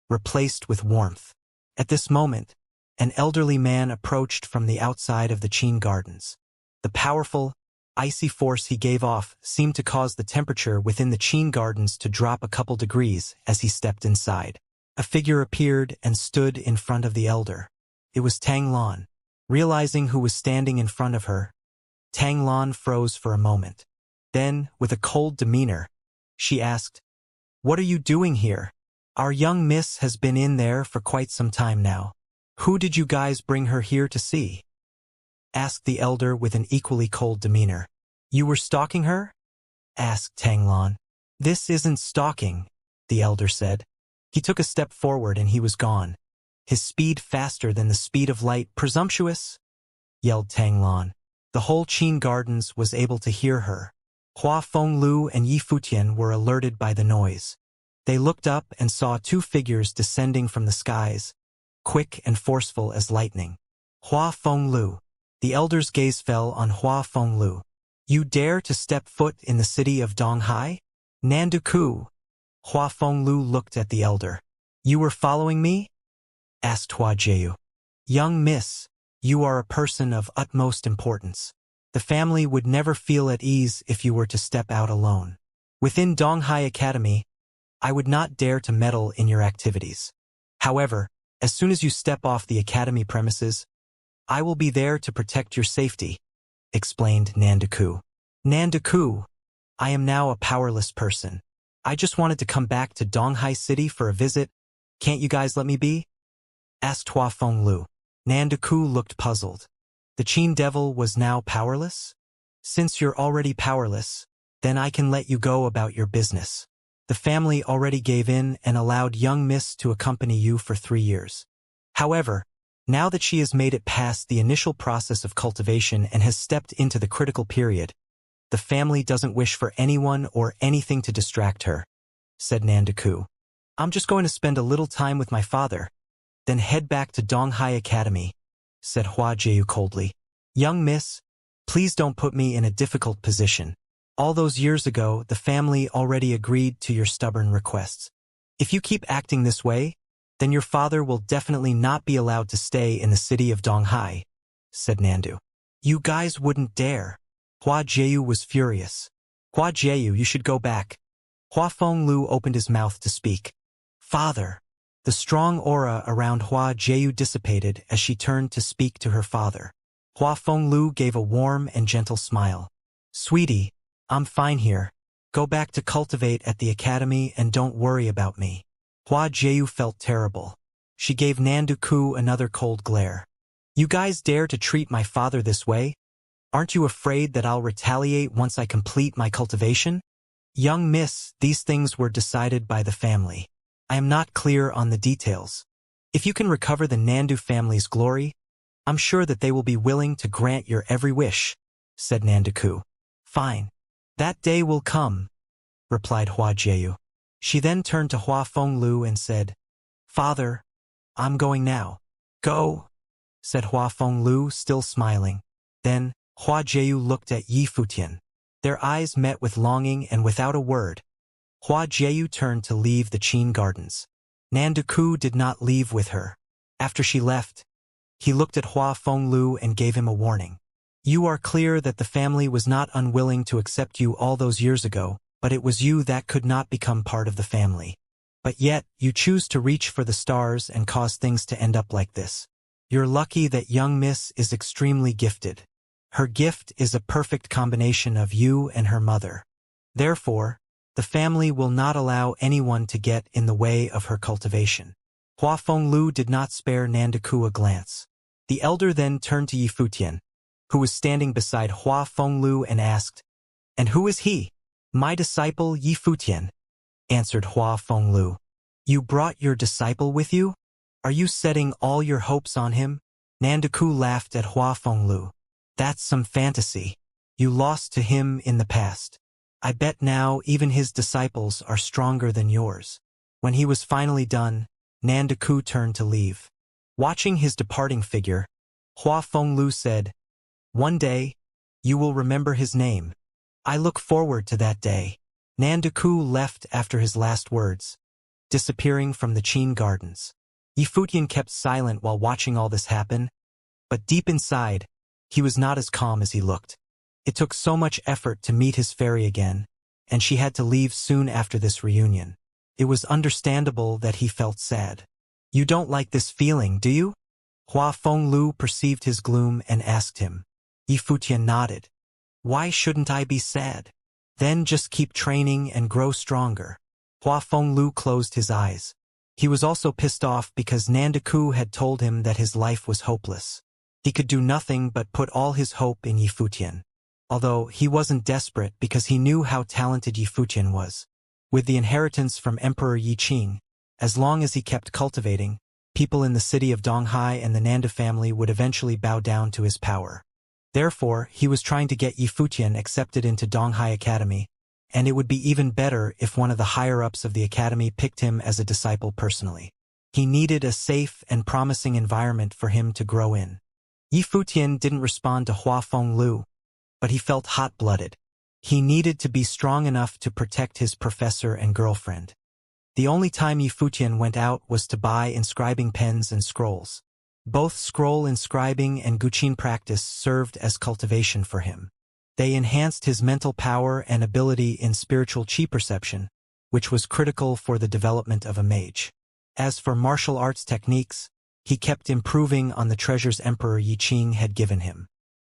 replaced with warmth. At this moment, an elderly man approached from the outside of the Qin Gardens. The powerful, icy force he gave off seemed to cause the temperature within the Qin Gardens to drop a couple degrees as he stepped inside. A figure appeared and stood in front of the elder. It was Tang Lan. Realizing who was standing in front of her, Tang Lan froze for a moment. Then, with a cold demeanor, she asked, What are you doing here? Our young miss has been in there for quite some time now. Who did you guys bring her here to see? Asked the elder with an equally cold demeanor. You were stalking her? Asked Tang Lan. This isn't stalking, the elder said. He took a step forward and he was gone. His speed faster than the speed of light. Presumptuous? Yelled Tang Lan. The whole Qin Gardens was able to hear her. Hua Fenglu and Yi Futian were alerted by the noise. They looked up and saw 2 figures descending from the skies, quick and forceful as lightning. Hua Fenglu. The elder's gaze fell on Hua Fenglu. You dare to step foot in the city of Donghai? Nanduku. Hua Fenglu looked at the elder. You were following me? Asked Hua Jieyu. Young miss, you are a person of utmost importance. The family would never feel at ease if you were to step out alone. Within Donghai Academy, I would not dare to meddle in your activities. However, as soon as you step off the academy premises, I will be there to protect your safety, explained Nanduku. Nanduku, I am now a powerless person. I just wanted to come back to Donghai City for a visit. Can't you guys let me be? Asked Hua Fenglu. Nanduku looked puzzled. The Qin Devil was now powerless? Since you're already powerless, then I can let you go about your business. The family already gave in and allowed young miss to accompany you for 3 years. However, now that she has made it past the initial process of cultivation and has stepped into the critical period, the family doesn't wish for anyone or anything to distract her, said Nanduku. I'm just going to spend a little time with my father, then head back to Donghai Academy, said Hua Jieyu coldly. Young miss, please don't put me in a difficult position. All those years ago, the family already agreed to your stubborn requests. If you keep acting this way, then your father will definitely not be allowed to stay in the city of Donghai, said Nandu. You guys wouldn't dare. Hua Jieyu was furious. Hua Jieyu, you should go back. Hua Fenglu opened his mouth to speak. Father. The strong aura around Hua Jieyu dissipated as she turned to speak to her father. Hua Fenglu gave a warm and gentle smile. Sweetie, I'm fine here. Go back to cultivate at the academy and don't worry about me. Hua Jiu felt terrible. She gave Nanduku another cold glare. You guys dare to treat my father this way? Aren't you afraid that I'll retaliate once I complete my cultivation? Young miss, these things were decided by the family. I am not clear on the details. If you can recover the Nandu family's glory, I'm sure that they will be willing to grant your every wish, said Nanduku. Fine. That day will come, replied Hua Jiu. She then turned to Hua Fenglu and said, Father, I'm going now. Go, said Hua Fenglu, still smiling. Then, Hua Jiu looked at Yi Futian. Their eyes met with longing, and without a word, Hua Jiu turned to leave the Qin Gardens. Nanduku did not leave with her. After she left, he looked at Hua Fenglu and gave him a warning. You are clear that the family was not unwilling to accept you all those years ago, but it was you that could not become part of the family. But yet, you choose to reach for the stars and cause things to end up like this. You're lucky that young miss is extremely gifted. Her gift is a perfect combination of you and her mother. Therefore, the family will not allow anyone to get in the way of her cultivation. Hua Fenglu did not spare Nanduku a glance. The elder then turned to Yi Futian, who was standing beside Hua Fenglu, and asked, And who is he? My disciple Yi Futian, answered Hua Fenglu. You brought your disciple with you? Are you setting all your hopes on him? Nanduku laughed at Hua Fenglu. That's some fantasy. You lost to him in the past. I bet now even his disciples are stronger than yours. When he was finally done, Nanduku turned to leave. Watching his departing figure, Hua Fenglu said, One day, you will remember his name. I look forward to that day. Nanduku left after his last words, disappearing from the Qin Gardens. Yi Futian kept silent while watching all this happen, but deep inside, he was not as calm as he looked. It took so much effort to meet his fairy again, and she had to leave soon after this reunion. It was understandable that he felt sad. You don't like this feeling, do you? Hua Fenglu perceived his gloom and asked him. Yi Futian nodded. Why shouldn't I be sad? Then just keep training and grow stronger. Hua Fenglu closed his eyes. He was also pissed off because Nanduku had told him that his life was hopeless. He could do nothing but put all his hope in Yi Futian. Although he wasn't desperate because he knew how talented Yi Futian was. With the inheritance from Emperor Yi Qing, as long as he kept cultivating, people in the city of Donghai and the Nanda family would eventually bow down to his power. Therefore, he was trying to get Yi Futian accepted into Donghai Academy, and it would be even better if one of the higher-ups of the academy picked him as a disciple personally. He needed a safe and promising environment for him to grow in. Yi Futian didn't respond to Hua Fenglu, but he felt hot-blooded. He needed to be strong enough to protect his professor and girlfriend. The only time Yi Futian went out was to buy inscribing pens and scrolls. Both scroll inscribing and guqin practice served as cultivation for him. They enhanced his mental power and ability in spiritual chi perception, which was critical for the development of a mage. As for martial arts techniques, he kept improving on the treasures Emperor Yi Qing had given him.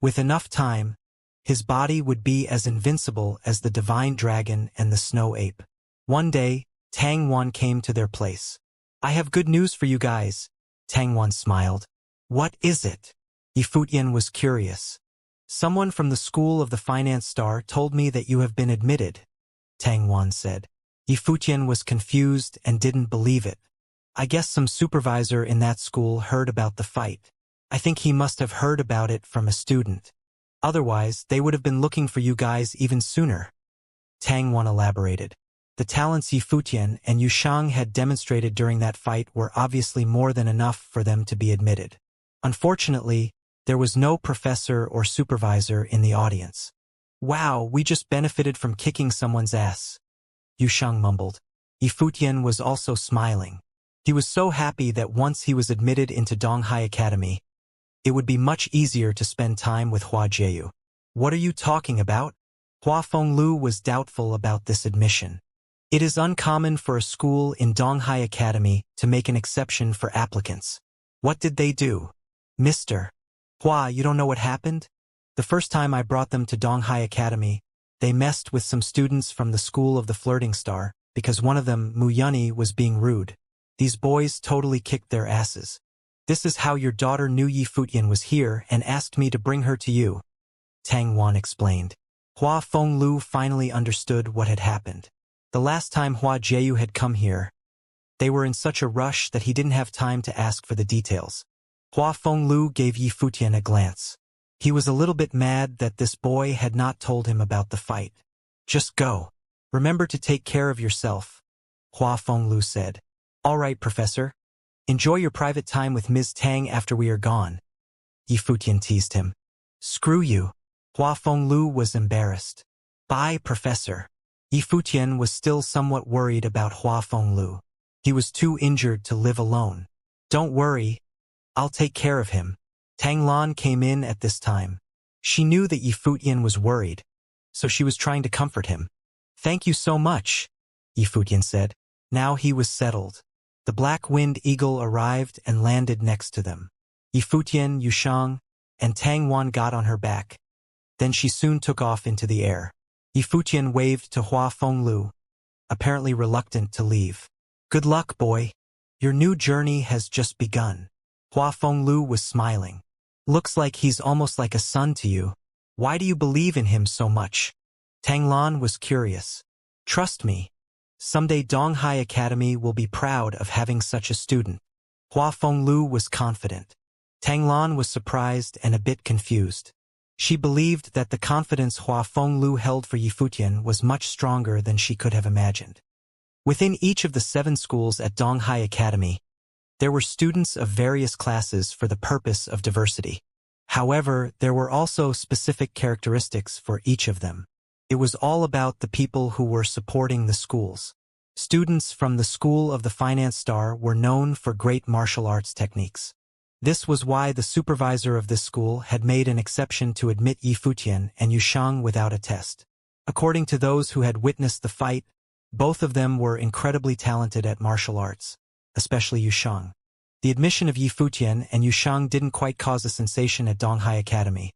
With enough time, his body would be as invincible as the divine dragon and the snow ape. One day, Tang Wan came to their place. I have good news for you guys. Tang Wan smiled. What is it? Yi Futian was curious. Someone from the school of the finance star told me that you have been admitted, Tang Wan said. Yi Futian was confused and didn't believe it. I guess some supervisor in that school heard about the fight. I think he must have heard about it from a student. Otherwise, they would have been looking for you guys even sooner. Tang Wan elaborated. The talents Yi Futian and Yu Shang had demonstrated during that fight were obviously more than enough for them to be admitted. Unfortunately, there was no professor or supervisor in the audience. Wow, we just benefited from kicking someone's ass, Yu Shang mumbled. Yi Futian was also smiling. He was so happy that once he was admitted into Donghai Academy, it would be much easier to spend time with Hua Jiu. What are you talking about? Hua Fenglu was doubtful about this admission. It is uncommon for a school in Donghai Academy to make an exception for applicants. What did they do? Mr. Hua, you don't know what happened? The first time I brought them to Donghai Academy, they messed with some students from the school of the Flirting Star, because one of them, Mu Yunyi, was being rude. These boys totally kicked their asses. This is how your daughter knew Yi Futian was here and asked me to bring her to you, Tang Wan explained. Hua Fenglu finally understood what had happened. The last time Hua Jieyu had come here, they were in such a rush that he didn't have time to ask for the details. Hua Fenglu gave Yi Futian a glance. He was a little bit mad that this boy had not told him about the fight. Just go. Remember to take care of yourself, Hua Fenglu said. All right, Professor. Enjoy your private time with Ms. Tang after we are gone. Yi Futian teased him. Screw you. Hua Fenglu was embarrassed. Bye, Professor. Yi Futian was still somewhat worried about Hua Fenglu. He was too injured to live alone. Don't worry. I'll take care of him. Tang Lan came in at this time. She knew that Yi Futian was worried, so she was trying to comfort him. Thank you so much, Yi Futian said. Now he was settled. The black-winged eagle arrived and landed next to them. Yi Futian, Yushang, and Tang Wan got on her back. Then she soon took off into the air. Yi Futian waved to Hua Fenglu, apparently reluctant to leave. Good luck, boy. Your new journey has just begun. Hua Fenglu was smiling. Looks like he's almost like a son to you. Why do you believe in him so much? Tang Lan was curious. Trust me. Someday Donghai Academy will be proud of having such a student. Hua Fenglu was confident. Tang Lan was surprised and a bit confused. She believed that the confidence Hua Fenglu held for Yi Futian was much stronger than she could have imagined. Within each of the 7 schools at Donghai Academy, there were students of various classes for the purpose of diversity. However, there were also specific characteristics for each of them. It was all about the people who were supporting the schools. Students from the School of the Finance Star were known for great martial arts techniques. This was why the supervisor of this school had made an exception to admit Yi Futian and Yushang without a test. According to those who had witnessed the fight, both of them were incredibly talented at martial arts, especially Yushang. The admission of Yi Futian and Yushang didn't quite cause a sensation at Donghai Academy,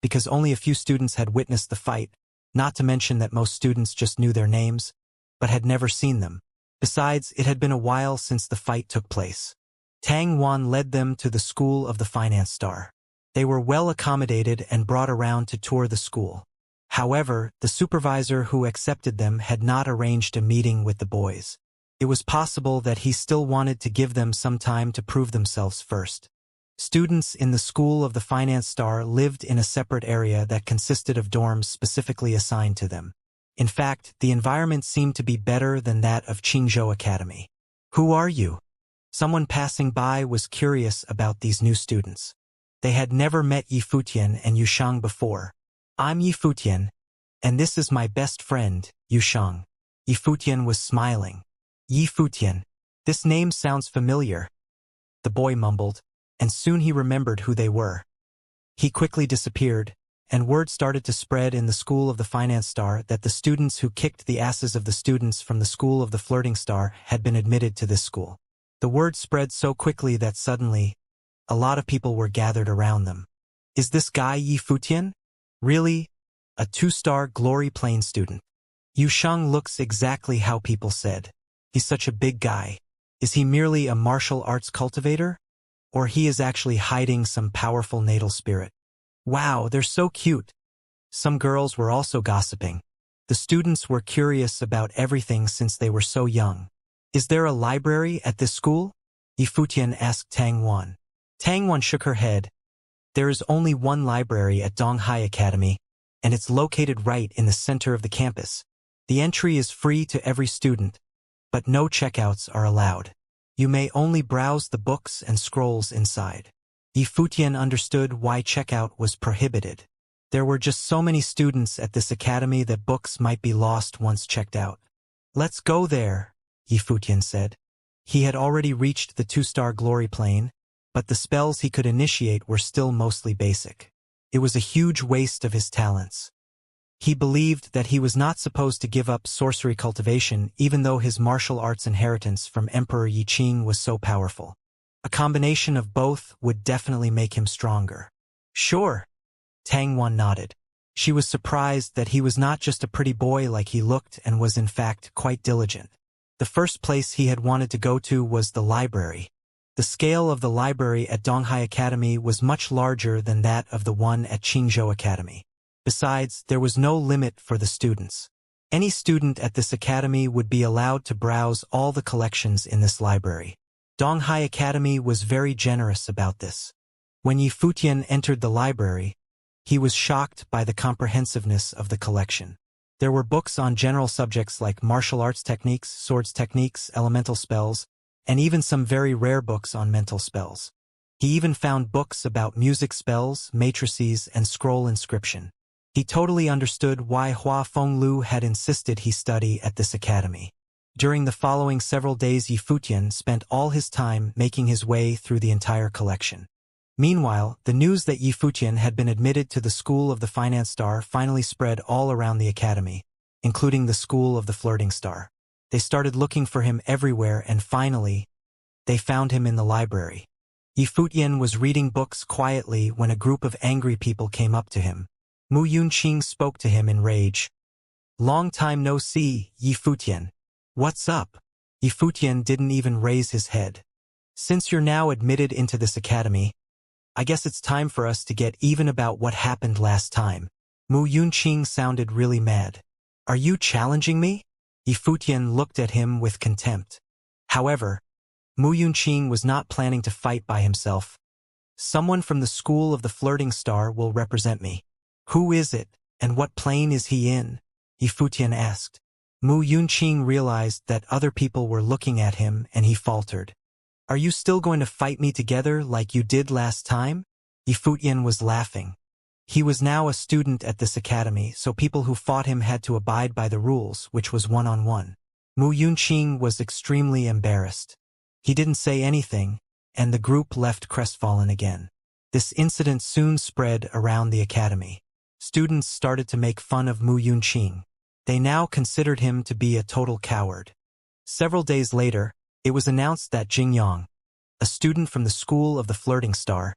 because only a few students had witnessed the fight, not to mention that most students just knew their names, but had never seen them. Besides, it had been a while since the fight took place. Tang Wan led them to the School of the Finance Star. They were well accommodated and brought around to tour the school. However, the supervisor who accepted them had not arranged a meeting with the boys. It was possible that he still wanted to give them some time to prove themselves first. Students in the School of the Finance Star lived in a separate area that consisted of dorms specifically assigned to them. In fact, the environment seemed to be better than that of Qingzhou Academy. Who are you? Someone passing by was curious about these new students. They had never met Yi Futian and Yushang before. I'm Yi Futian, and this is my best friend, Yushang. Yi Futian was smiling. Yi Futian. This name sounds familiar, the boy mumbled, and soon he remembered who they were. He quickly disappeared, and word started to spread in the School of the Finance Star that the students who kicked the asses of the students from the School of the Flirting Star had been admitted to this school. The word spread so quickly that suddenly, a lot of people were gathered around them. Is this guy Yi Futian? Really? A 2-star Glory Plane student. Yushang looks exactly how people said. He's such a big guy. Is he merely a martial arts cultivator? Or he is actually hiding some powerful natal spirit? Wow, they're so cute. Some girls were also gossiping. The students were curious about everything since they were so young. Is there a library at this school? Yi Futian asked Tang Wan. Tang Wan shook her head. There is only one library at Donghai Academy, and it's located right in the center of the campus. The entry is free to every student, but no checkouts are allowed. You may only browse the books and scrolls inside. Yi Futian understood why checkout was prohibited. There were just so many students at this academy that books might be lost once checked out. Let's go there, Yi Futian said. He had already reached the 2-star Glory Plane, but the spells he could initiate were still mostly basic. It was a huge waste of his talents. He believed that he was not supposed to give up sorcery cultivation even though his martial arts inheritance from Emperor Yi Qing was so powerful. A combination of both would definitely make him stronger. Sure. Tangwan nodded. She was surprised that he was not just a pretty boy like he looked and was in fact quite diligent. The first place he had wanted to go to was the library. The scale of the library at Donghai Academy was much larger than that of the one at Qingzhou Academy. Besides, there was no limit for the students. Any student at this academy would be allowed to browse all the collections in this library. Donghai Academy was very generous about this. When Yi Futian entered the library, he was shocked by the comprehensiveness of the collection. There were books on general subjects like martial arts techniques, swords techniques, elemental spells, and even some very rare books on mental spells. He even found books about music spells, matrices, and scroll inscription. He totally understood why Hua Fenglu had insisted he study at this academy. During the following several days, Yi Futian spent all his time making his way through the entire collection. Meanwhile, the news that Yi Futian had been admitted to the School of the Finance Star finally spread all around the academy, including the School of the Flirting Star. They started looking for him everywhere and finally, they found him in the library. Yi Futian was reading books quietly when a group of angry people came up to him. Mu Yunqing spoke to him in rage. "Long time no see, Yi Futian. What's up?" Yi Futian didn't even raise his head. "Since you're now admitted into this academy, I guess it's time for us to get even about what happened last time." Mu Yunqing sounded really mad. "Are you challenging me?" Yi Futian looked at him with contempt. However, Mu Yunqing was not planning to fight by himself. "Someone from the School of the Flirting Star will represent me." "Who is it, and what plane is he in?" Yi Futian asked. Mu Yunqing realized that other people were looking at him and he faltered. "Are you still going to fight me together like you did last time?" Yi Futian was laughing. He was now a student at this academy, so people who fought him had to abide by the rules, which was one-on-one. Mu Yunqing was extremely embarrassed. He didn't say anything, and the group left crestfallen again. This incident soon spread around the academy. Students started to make fun of Mu Yunqing. They now considered him to be a total coward. Several days later, it was announced that Jing Yang, a student from the School of the Flirting Star,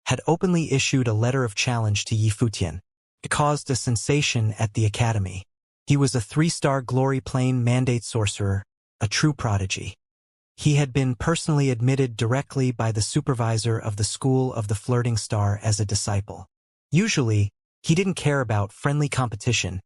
had openly issued a letter of challenge to Yi Futian. It caused a sensation at the academy. He was a 3-star glory plane mandate sorcerer, a true prodigy. He had been personally admitted directly by the supervisor of the School of the Flirting Star as a disciple. Usually, he didn't care about friendly competition,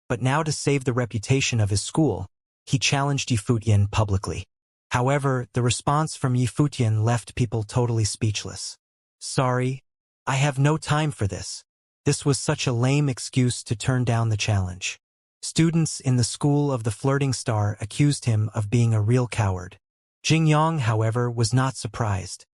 but now to save the reputation of his school, he challenged Yi Futian publicly. However, the response from Yi Futian left people totally speechless. "Sorry, I have no time for this." This was such a lame excuse to turn down the challenge. Students in the School of the Flirting Star accused him of being a real coward. Jing Yang, however, was not surprised.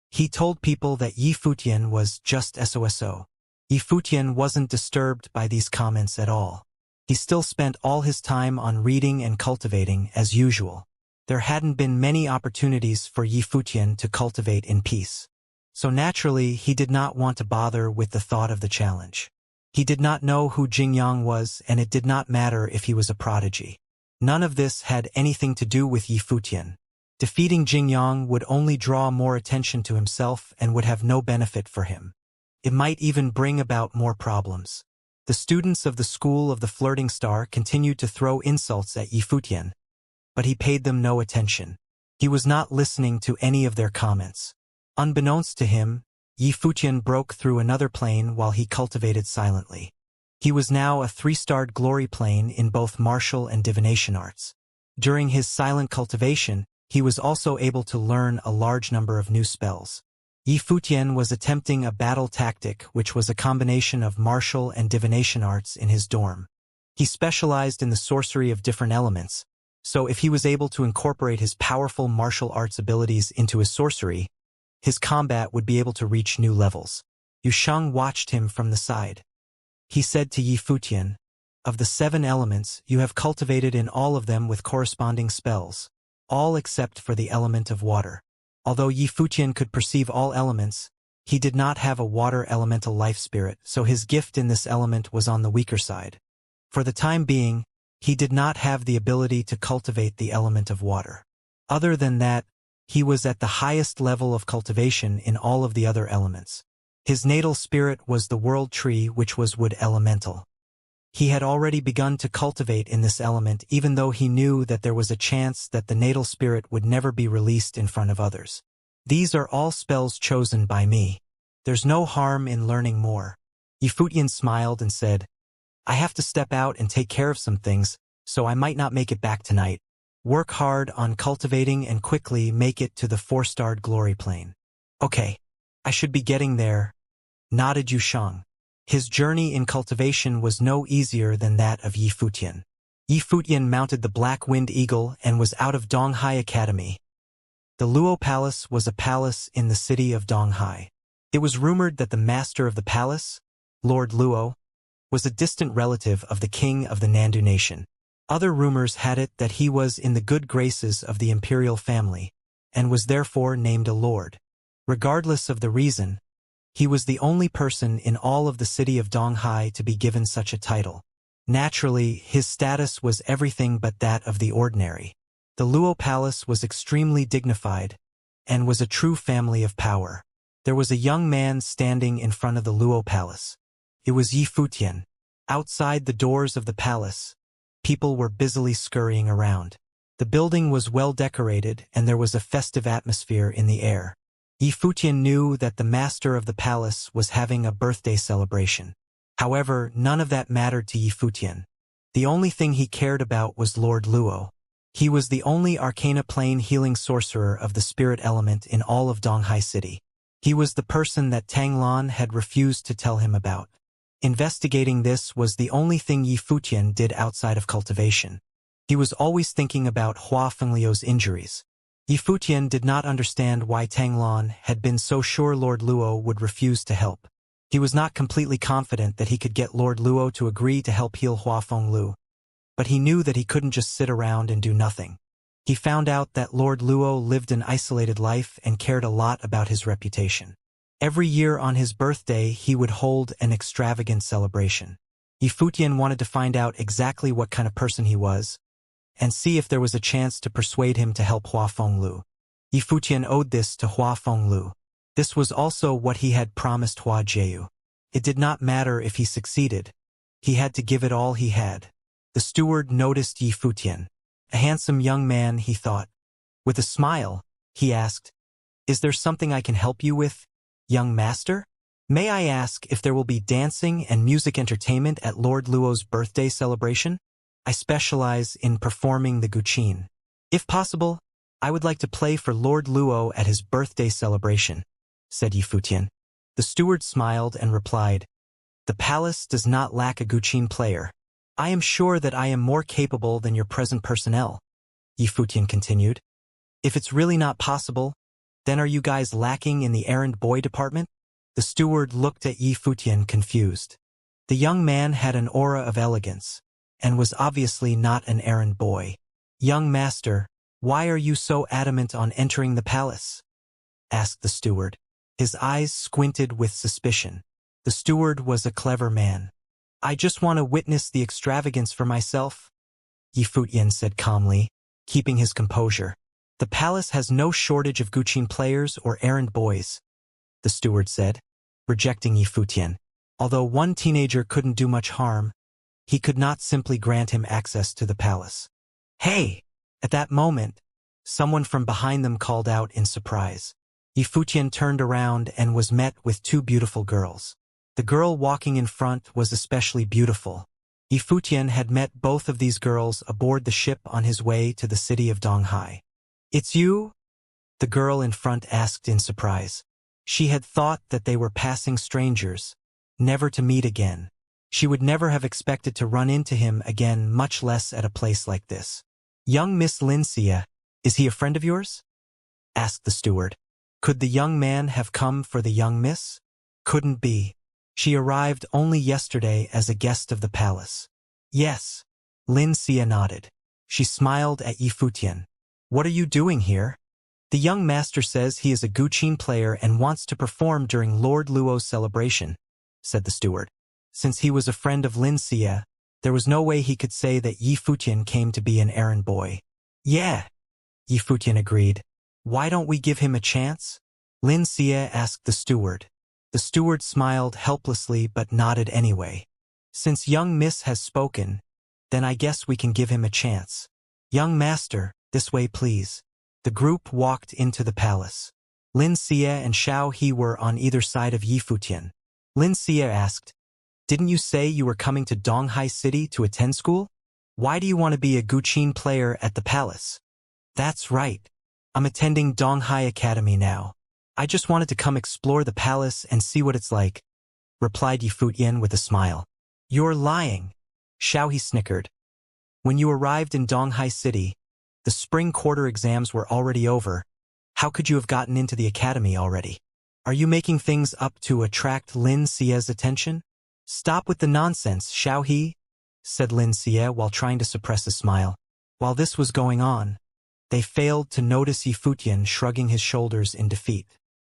He told people that Yi Futian was just SOSO. Yi Futian wasn't disturbed by these comments at all. He still spent all his time on reading and cultivating as usual. There hadn't been many opportunities for Yi Futian to cultivate in peace. So naturally, he did not want to bother with the thought of the challenge. He did not know who Jing Yang was, and it did not matter if he was a prodigy. None of this had anything to do with Yi Futian. Defeating Jing Yang would only draw more attention to himself and would have no benefit for him. It might even bring about more problems. The students of the School of the Flirting Star continued to throw insults at Yi Futian, but he paid them no attention. He was not listening to any of their comments. Unbeknownst to him, Yi Futian broke through another plane while he cultivated silently. He was now a 3-starred glory plane in both martial and divination arts. During his silent cultivation, he was also able to learn a large number of new spells. Yi Futian was attempting a battle tactic which was a combination of martial and divination arts in his dorm. He specialized in the sorcery of different elements, so if he was able to incorporate his powerful martial arts abilities into his sorcery, his combat would be able to reach new levels. Yu Sheng watched him from the side. He said to Yi Futian, "Of the 7 elements, you have cultivated in all of them with corresponding spells, all except for the element of water." Although Yi Futian could perceive all elements, he did not have a water elemental life spirit, so his gift in this element was on the weaker side. For the time being, he did not have the ability to cultivate the element of water. Other than that, he was at the highest level of cultivation in all of the other elements. His natal spirit was the world tree, which was wood elemental. He had already begun to cultivate in this element, even though he knew that there was a chance that the natal spirit would never be released in front of others. These are all spells chosen by me. There's no harm in learning more. Yifutian smiled and said, I have to step out and take care of some things, so I might not make it back tonight. Work hard on cultivating and quickly make it to the 4-starred glory plane. Okay, I should be getting there, nodded Yusheng. His journey in cultivation was no easier than that of Yifutian. Yifutian mounted the Black Wind Eagle and was out of Donghai Academy. The Luo Palace was a palace in the city of Donghai. It was rumored that the master of the palace, Lord Luo, was a distant relative of the king of the Nandu nation. Other rumors had it that he was in the good graces of the imperial family, and was therefore named a lord. Regardless of the reason, he was the only person in all of the city of Donghai to be given such a title. Naturally, his status was everything but that of the ordinary. The Luo Palace was extremely dignified, and was a true family of power. There was a young man standing in front of the Luo Palace. It was Yifutian. Outside the doors of the palace, people were busily scurrying around. The building was well decorated, and there was a festive atmosphere in the air. Yifutian knew that the master of the palace was having a birthday celebration. However, none of that mattered to Yifutian. The only thing he cared about was Lord Luo. He was the only Arcana Plane healing sorcerer of the spirit element in all of Donghai City. He was the person that Tanglan had refused to tell him about. Investigating this was the only thing Yifutian did outside of cultivation. He was always thinking about Hua Fengliu's injuries. Yifutian did not understand why Tanglan had been so sure Lord Luo would refuse to help. He was not completely confident that he could get Lord Luo to agree to help heal Hua Fengliu. But he knew that he couldn't just sit around and do nothing. He found out that Lord Luo lived an isolated life and cared a lot about his reputation. Every year on his birthday he would hold an extravagant celebration. Yifutian wanted to find out exactly what kind of person he was, and see if there was a chance to persuade him to help Hua Fengliu. Yifutian owed this to Hua Fengliu. This was also what he had promised Hua Jiu. It did not matter if he succeeded. He had to give it all he had. The steward noticed Yifutian. A handsome young man, he thought. With a smile, he asked, Is there something I can help you with, young master? May I ask if there will be dancing and music entertainment at Lord Luo's birthday celebration? I specialize in performing the guqin. If possible, I would like to play for Lord Luo at his birthday celebration, said Yifutian. The steward smiled and replied, The palace does not lack a guqin player. I am sure that I am more capable than your present personnel, Yifutian continued. If it's really not possible, then are you guys lacking in the errand boy department? The steward looked at Yifutian confused. The young man had an aura of elegance, and was obviously not an errand boy. Young master, why are you so adamant on entering the palace? Asked the steward. His eyes squinted with suspicion. The steward was a clever man. I just want to witness the extravagance for myself, Yifutian said calmly, keeping his composure. The palace has no shortage of guqin players or errand boys, the steward said, rejecting Yifutian. Although one teenager couldn't do much harm, he could not simply grant him access to the palace. Hey! At that moment, someone from behind them called out in surprise. Yifutian turned around and was met with two beautiful girls. The girl walking in front was especially beautiful. Yifutian had met both of these girls aboard the ship on his way to the city of Donghai. It's you? The girl in front asked in surprise. She had thought that they were passing strangers, never to meet again. She would never have expected to run into him again, much less at a place like this. Young Miss Xianxia, is he a friend of yours? Asked the steward. Could the young man have come for the young miss? Couldn't be. She arrived only yesterday as a guest of the palace. Yes. Xianxia nodded. She smiled at Yifutian. What are you doing here? The young master says he is a guqin player and wants to perform during Lord Luo's celebration, said the steward. Since he was a friend of Xianxia, there was no way he could say that Yifutian came to be an errand boy. Yeah, Yifutian agreed. Why don't we give him a chance? Xianxia asked the steward. The steward smiled helplessly but nodded anyway. Since young Miss has spoken, then I guess we can give him a chance. Young master, this way please. The group walked into the palace. Lin Xie and Xiao He were on either side of Yi Futian. Lin Xie asked, "Didn't you say you were coming to Donghai City to attend school? Why do you want to be a Guqin player at the palace?" "That's right. I'm attending Donghai Academy now. I just wanted to come explore the palace and see what it's like," replied Yi Futian with a smile. "You're lying," Xiao He snickered. "When you arrived in Donghai City, the spring quarter exams were already over. How could you have gotten into the academy already? Are you making things up to attract Lin Xie's attention?" "Stop with the nonsense, Xiao He," said Lin Xie while trying to suppress a smile. While this was going on, they failed to notice Yi Futian shrugging his shoulders in defeat.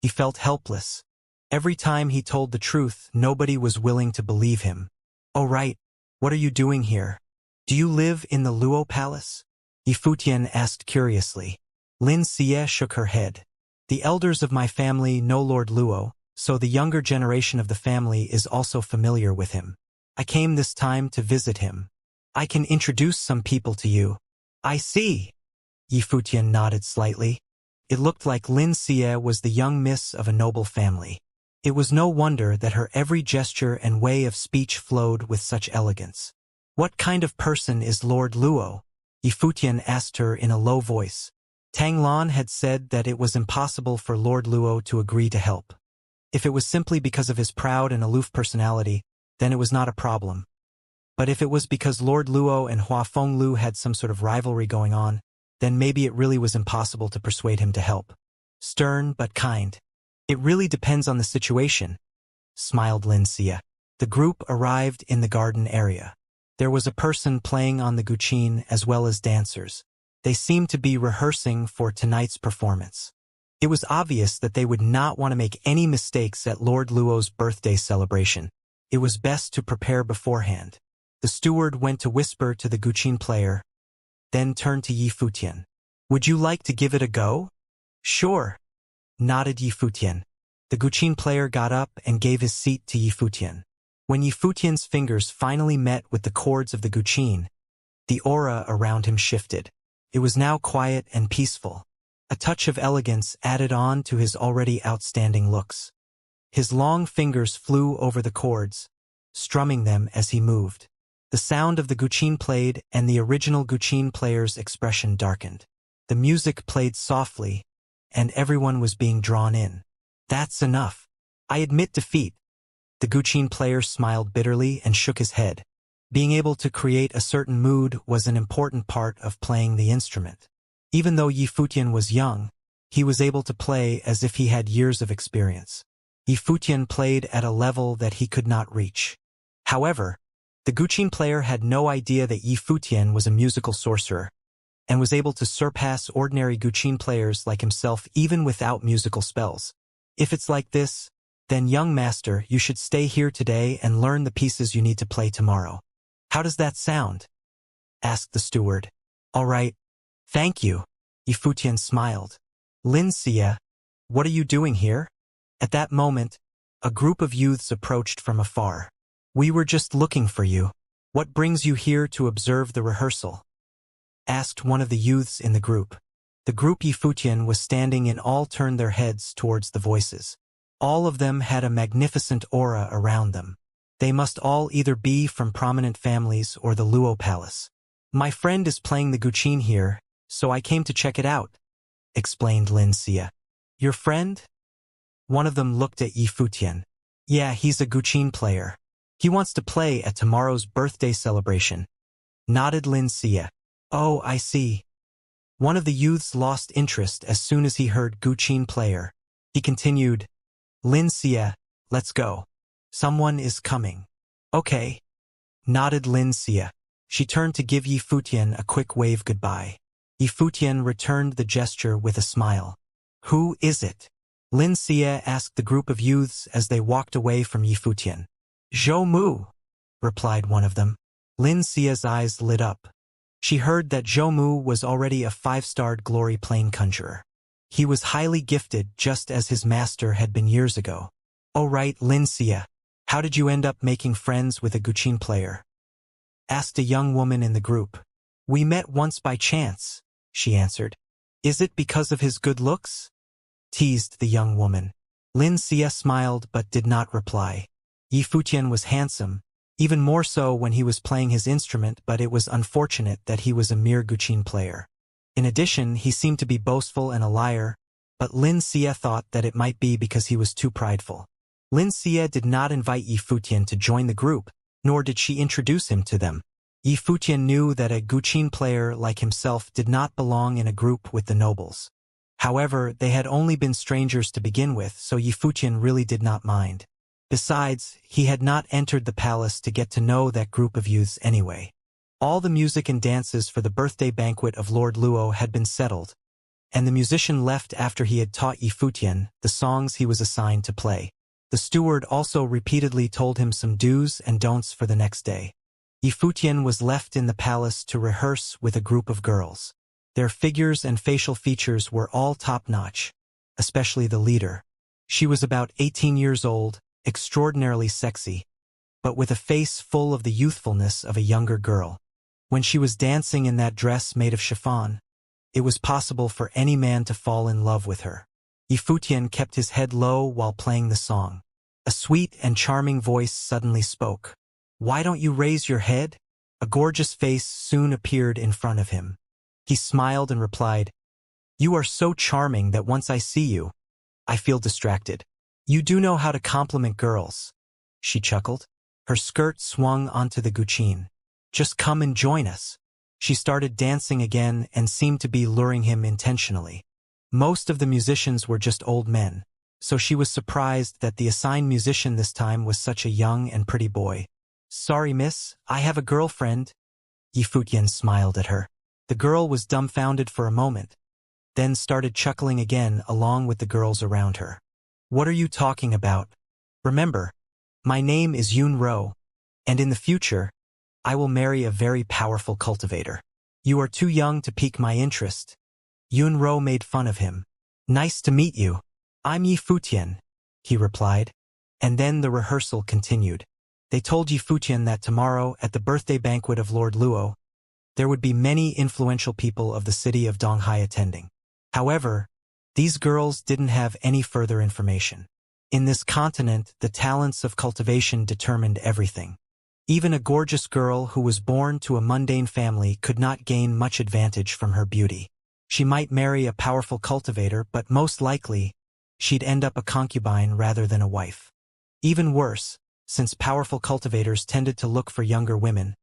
He felt helpless. Every time he told the truth, nobody was willing to believe him. "Oh right, what are you doing here? Do you live in the Luo Palace?" Yi Futian asked curiously. Lin Xie shook her head. "The elders of my family know Lord Luo, so the younger generation of the family is also familiar with him. I came this time to visit him. I can introduce some people to you." "I see." Yi Futian nodded slightly. It looked like Lin Xie was the young miss of a noble family. It was no wonder that her every gesture and way of speech flowed with such elegance. "What kind of person is Lord Luo?" Yi Futian asked her in a low voice. Tang Lan had said that it was impossible for Lord Luo to agree to help. If it was simply because of his proud and aloof personality, then it was not a problem. But if it was because Lord Luo and Hua Fenglu had some sort of rivalry going on, then maybe it really was impossible to persuade him to help. "Stern but kind. It really depends on the situation," smiled Lin Xie. The group arrived in the garden area. There was a person playing on the guqin as well as dancers. They seemed to be rehearsing for tonight's performance. It was obvious that they would not want to make any mistakes at Lord Luo's birthday celebration. It was best to prepare beforehand. The steward went to whisper to the guqin player, then turned to Yi Futian. "Would you like to give it a go?" "Sure," nodded Yi Futian. The guqin player got up and gave his seat to Yi Futian. When Yi Futian's fingers finally met with the chords of the guqin, the aura around him shifted. It was now quiet and peaceful. A touch of elegance added on to his already outstanding looks. His long fingers flew over the chords, strumming them as he moved. The sound of the guqin played and the original guqin player's expression darkened. The music played softly, and everyone was being drawn in. "That's enough. I admit defeat." The guqin player smiled bitterly and shook his head. Being able to create a certain mood was an important part of playing the instrument. Even though Yi Futian was young, he was able to play as if he had years of experience. Yi Futian played at a level that he could not reach. However, the guqin player had no idea that Yi Futian was a musical sorcerer, and was able to surpass ordinary guqin players like himself even without musical spells. "If it's like this, then young master, you should stay here today and learn the pieces you need to play tomorrow. How does that sound?" asked the steward. "All right. Thank you." Yi Futian smiled. "Lin Xie, what are you doing here?" At that moment, a group of youths approached from afar. "We were just looking for you. What brings you here to observe the rehearsal?" asked one of the youths in the group. The group Yi Futian was standing in all turned their heads towards the voices. All of them had a magnificent aura around them. They must all either be from prominent families or the Luo Palace. "My friend is playing the guqin here, so I came to check it out," explained Lin Xie. "Your friend?" One of them looked at Yi Futian. "Yeah, he's a guqin player. He wants to play at tomorrow's birthday celebration," nodded Lin Xie. "Oh, I see." One of the youths lost interest as soon as he heard guqin player. He continued, "Lin Xie, let's go. Someone is coming." "Okay," nodded Lin Xie. She turned to give Yi Futian a quick wave goodbye. Yi Futian returned the gesture with a smile. "Who is it?" Lin Xie asked the group of youths as they walked away from Yi Futian. "Zhou Mu," replied one of them. Lin Xie's eyes lit up. She heard that Zhou Mu was already a 5-starred glory plane conjurer. He was highly gifted just as his master had been years ago. "Oh right, Xianxia. How did you end up making friends with a Guqin player?" asked a young woman in the group. "We met once by chance," she answered. "Is it because of his good looks?" teased the young woman. Xianxia smiled but did not reply. Yi Futian was handsome, even more so when he was playing his instrument, but it was unfortunate that he was a mere Guqin player. In addition, he seemed to be boastful and a liar, but Xianxia thought that it might be because he was too prideful. Xianxia did not invite Yi Futian to join the group, nor did she introduce him to them. Yi Futian knew that a Guqin player like himself did not belong in a group with the nobles. However, they had only been strangers to begin with, so Yi Futian really did not mind. Besides, he had not entered the palace to get to know that group of youths anyway. All the music and dances for the birthday banquet of Lord Luo had been settled, and the musician left after he had taught Yi Futian the songs he was assigned to play. The steward also repeatedly told him some do's and don'ts for the next day. Yi Futian was left in the palace to rehearse with a group of girls. Their figures and facial features were all top-notch, especially the leader. She was about 18 years old, extraordinarily sexy, but with a face full of the youthfulness of a younger girl. When she was dancing in that dress made of chiffon, it was possible for any man to fall in love with her. Yi Futian kept his head low while playing the song. A sweet and charming voice suddenly spoke. "Why don't you raise your head?" A gorgeous face soon appeared in front of him. He smiled and replied, "You are so charming that once I see you, I feel distracted. You do know how to compliment girls." She chuckled. Her skirt swung onto the Guqin. "Just come and join us." She started dancing again and seemed to be luring him intentionally. Most of the musicians were just old men, so she was surprised that the assigned musician this time was such a young and pretty boy. "Sorry, miss, I have a girlfriend." Yi Futian smiled at her. The girl was dumbfounded for a moment, then started chuckling again along with the girls around her. "What are you talking about? Remember, my name is Yun Ro, and in the future, I will marry a very powerful cultivator. You are too young to pique my interest." Yun Ro made fun of him. "Nice to meet you. I'm Yi Futian," he replied, and then the rehearsal continued. They told Yi Futian that tomorrow, at the birthday banquet of Lord Luo, there would be many influential people of the city of Donghai attending. However, these girls didn't have any further information. In this continent, the talents of cultivation determined everything. Even a gorgeous girl who was born to a mundane family could not gain much advantage from her beauty. She might marry a powerful cultivator, but most likely, she'd end up a concubine rather than a wife. Even worse, since powerful cultivators tended to look for younger women,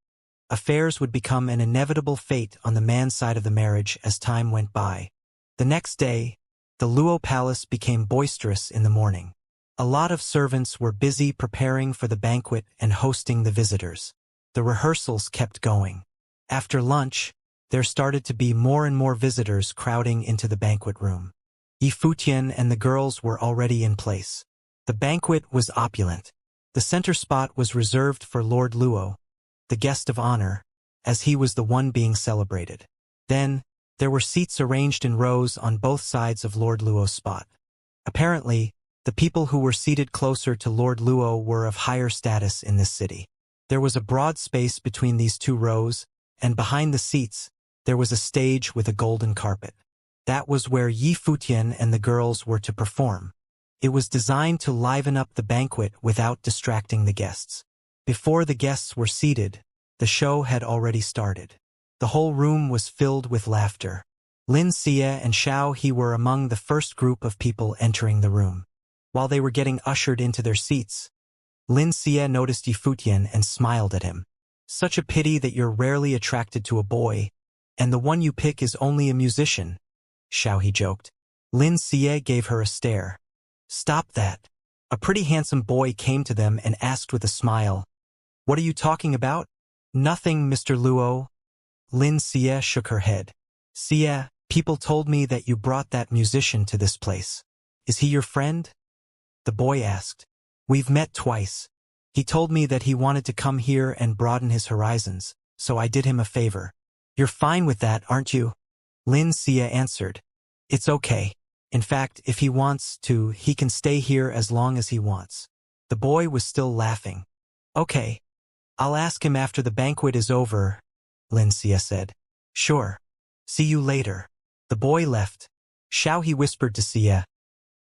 affairs would become an inevitable fate on the man's side of the marriage as time went by. The next day, the Luo palace became boisterous in the morning. A lot of servants were busy preparing for the banquet and hosting the visitors. The rehearsals kept going. After lunch, there started to be more and more visitors crowding into the banquet room. Yi Futian and the girls were already in place. The banquet was opulent. The center spot was reserved for Lord Luo, the guest of honor, as he was the one being celebrated. Then, there were seats arranged in rows on both sides of Lord Luo's spot. Apparently, the people who were seated closer to Lord Luo were of higher status in this city. There was a broad space between these two rows, and behind the seats, there was a stage with a golden carpet. That was where Yi Futian and the girls were to perform. It was designed to liven up the banquet without distracting the guests. Before the guests were seated, the show had already started. The whole room was filled with laughter. Xianxia and Xiao were among the first group of people entering the room. While they were getting ushered into their seats, Xianxia noticed Yi Futian and smiled at him. "Such a pity that you're rarely attracted to a boy, and the one you pick is only a musician," Xiao joked. Xianxia gave her a stare. "Stop that." A pretty handsome boy came to them and asked with a smile, "What are you talking about?" "Nothing, Mr. Luo." Xianxia shook her head. "Xia, people told me that you brought that musician to this place. Is he your friend?" The boy asked. "We've met twice. He told me that he wanted to come here and broaden his horizons, so I did him a favor." "You're fine with that, aren't you?" Xianxia answered. "It's okay. In fact, if he wants to, he can stay here as long as he wants. The boy was still laughing. Okay. I'll ask him after the banquet is over, Xianxia said. Sure. See you later. The boy left. He whispered to Xia.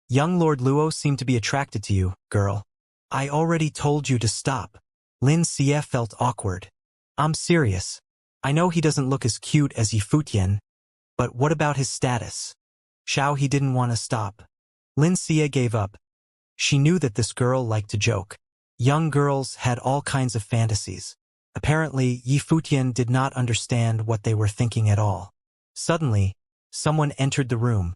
Young Lord Luo seemed to be attracted to you, girl. I already told you to stop. Xianxia felt awkward. I'm serious. I know he doesn't look as cute as Yifutian, but what about his status? He didn't want to stop. Xianxia gave up. She knew that this girl liked to joke. Young girls had all kinds of fantasies. Apparently, Yifutian did not understand what they were thinking at all. Suddenly, someone entered the room,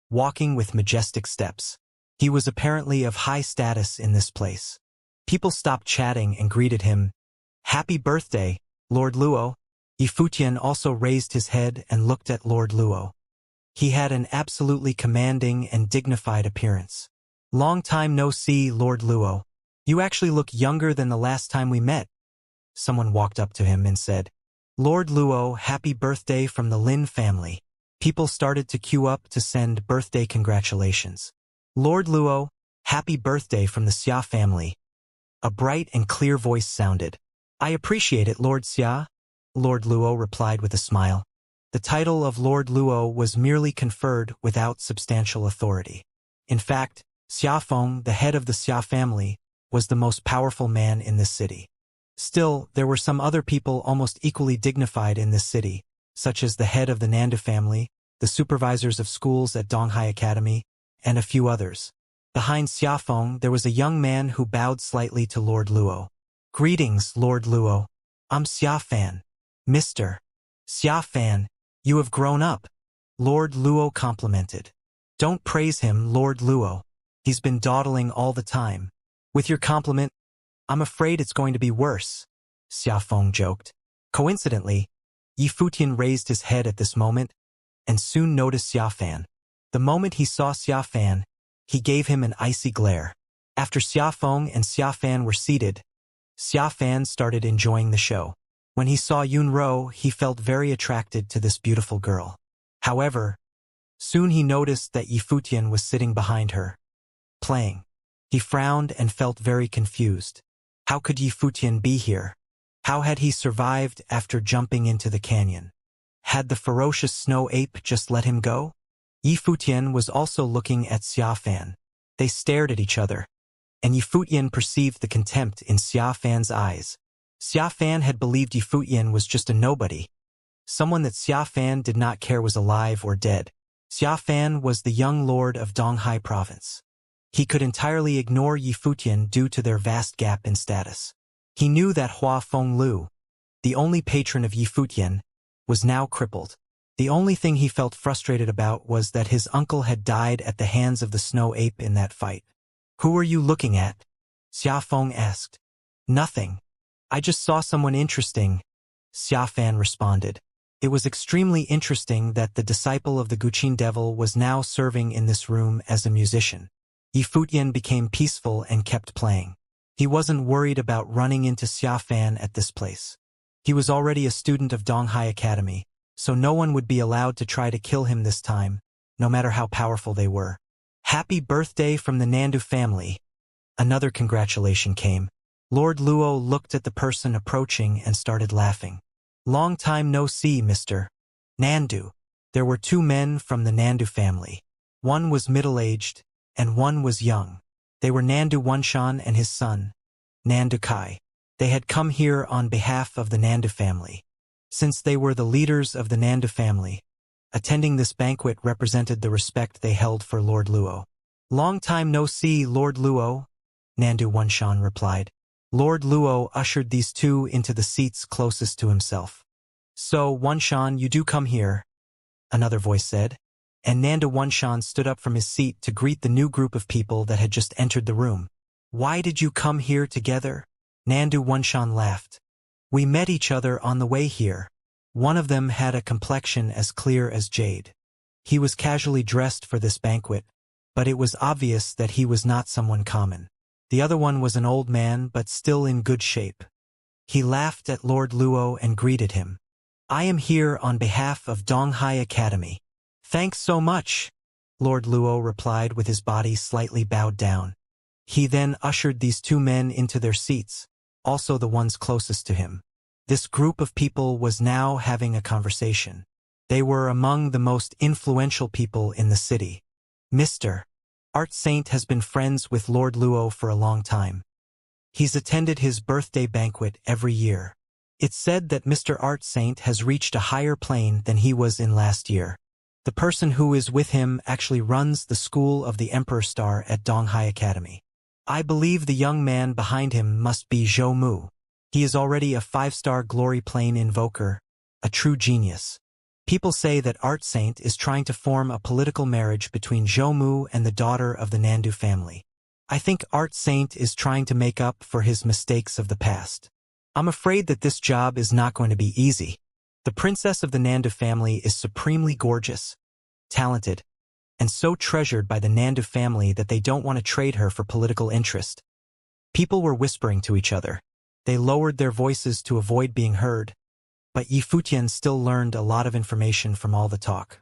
walking with majestic steps. He was apparently of high status in this place. People stopped chatting and greeted him. Happy birthday, Lord Luo. Yifutian also raised his head and looked at Lord Luo. He had an absolutely commanding and dignified appearance. Long time no see, Lord Luo. You actually look younger than the last time we met. Someone walked up to him and said, Lord Luo, happy birthday from the Lin family. People started to queue up to send birthday congratulations. Lord Luo, happy birthday from the Xia family. A bright and clear voice sounded. I appreciate it, Lord Xia. Lord Luo replied with a smile. The title of Lord Luo was merely conferred without substantial authority. In fact, Xia Feng, the head of the Xia family, was the most powerful man in this city. Still, there were some other people almost equally dignified in this city, such as the head of the Nandu family, the supervisors of schools at Donghai Academy, and a few others. Behind Xia Feng, there was a young man who bowed slightly to Lord Luo. Greetings, Lord Luo. I'm Xia Fan. Mr. Xia Fan, you have grown up. Lord Luo complimented. Don't praise him, Lord Luo. He's been dawdling all the time. With your compliment, I'm afraid it's going to be worse, Xia Feng joked. Coincidentally, Yifutian raised his head at this moment and soon noticed Xia Fan. The moment he saw Xia Fan, he gave him an icy glare. After Xia Feng and Xia Fan were seated, Xia Fan started enjoying the show. When he saw Yun Ro, he felt very attracted to this beautiful girl. However, soon he noticed that Yifutian was sitting behind her, playing. He frowned and felt very confused. How could Yifutian be here? How had he survived after jumping into the canyon? Had the ferocious snow ape just let him go? Yifutian was also looking at Xia Fan. They stared at each other, and Yifutian perceived the contempt in Xia Fan's eyes. Xia Fan had believed Yifutian was just a nobody, someone that Xia Fan did not care was alive or dead. Xia Fan was the young lord of Donghai province. He could entirely ignore Yifutian due to their vast gap in status. He knew that Hua Fenglu, the only patron of Yifutian, was now crippled. The only thing he felt frustrated about was that his uncle had died at the hands of the snow ape in that fight. Who are you looking at? Xia Feng asked. Nothing. I just saw someone interesting, Xia Fan responded. It was extremely interesting that the disciple of the Guqin devil was now serving in this room as a musician. Yifutian became peaceful and kept playing. He wasn't worried about running into Xia Fan at this place. He was already a student of Donghai Academy, so no one would be allowed to try to kill him this time, no matter how powerful they were. Happy birthday from the Nandu family. Another congratulation came. Lord Luo looked at the person approaching and started laughing. Long time no see, Mr. Nandu. There were two men from the Nandu family. One was middle-aged, and one was young. They were Nandu Wunshan and his son, Nandu Kai. They had come here on behalf of the Nandu family. Since they were the leaders of the Nandu family, attending this banquet represented the respect they held for Lord Luo. Long time no see, Lord Luo, Nandu Wunshan replied. Lord Luo ushered these two into the seats closest to himself. So, Wunshan, you do come here, another voice said, and Nandu Wunshan stood up from his seat to greet the new group of people that had just entered the room. Why did you come here together? Nandu Wunshan laughed. We met each other on the way here. One of them had a complexion as clear as jade. He was casually dressed for this banquet, but it was obvious that he was not someone common. The other one was an old man but still in good shape. He laughed at Lord Luo and greeted him. I am here on behalf of Donghai Academy. Thanks so much. Lord Luo replied with his body slightly bowed down. He then ushered these two men into their seats, also the ones closest to him. This group of people was now having a conversation. They were among the most influential people in the city. Mr. Art Saint has been friends with Lord Luo for a long time. He's attended his birthday banquet every year. It's said that Mr. Art Saint has reached a higher plane than he was in last year. The person who is with him actually runs the school of the Emperor Star at Donghai Academy. I believe the young man behind him must be Zhou Mu. He is already a 5-star glory plane invoker, a true genius. People say that Art Saint is trying to form a political marriage between Zhou Mu and the daughter of the Nandu family. I think Art Saint is trying to make up for his mistakes of the past. I'm afraid that this job is not going to be easy. The princess of the Nandu family is supremely gorgeous, talented, and so treasured by the Nandu family that they don't want to trade her for political interest. People were whispering to each other. They lowered their voices to avoid being heard, but Yi Futian still learned a lot of information from all the talk.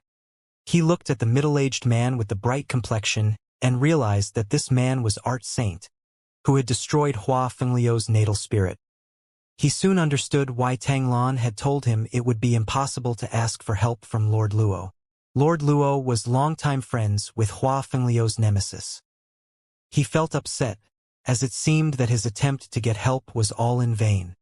He looked at the middle-aged man with the bright complexion and realized that this man was Art Saint, who had destroyed Hua Fengliu's natal spirit. He soon understood why Tang Lan had told him it would be impossible to ask for help from Lord Luo. Lord Luo was longtime friends with Hua Fengliu's nemesis. He felt upset, as it seemed that his attempt to get help was all in vain.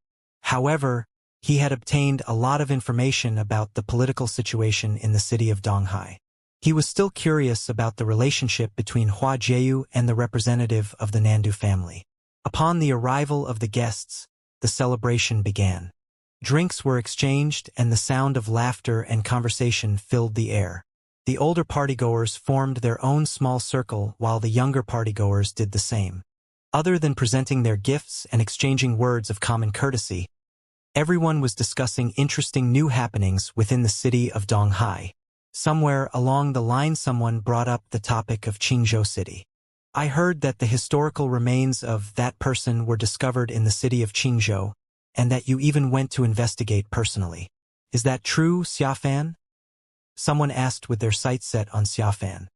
However, he had obtained a lot of information about the political situation in the city of Donghai. He was still curious about the relationship between Hua Jieyu and the representative of the Nandu family. Upon the arrival of the guests, the celebration began. Drinks were exchanged and the sound of laughter and conversation filled the air. The older partygoers formed their own small circle while the younger partygoers did the same. Other than presenting their gifts and exchanging words of common courtesy, everyone was discussing interesting new happenings within the city of Donghai. Somewhere along the line someone brought up the topic of Qingzhou City. I heard that the historical remains of that person were discovered in the city of Qingzhou, and that you even went to investigate personally. Is that true, Xiafan? Someone asked with their sights set on Xiafan.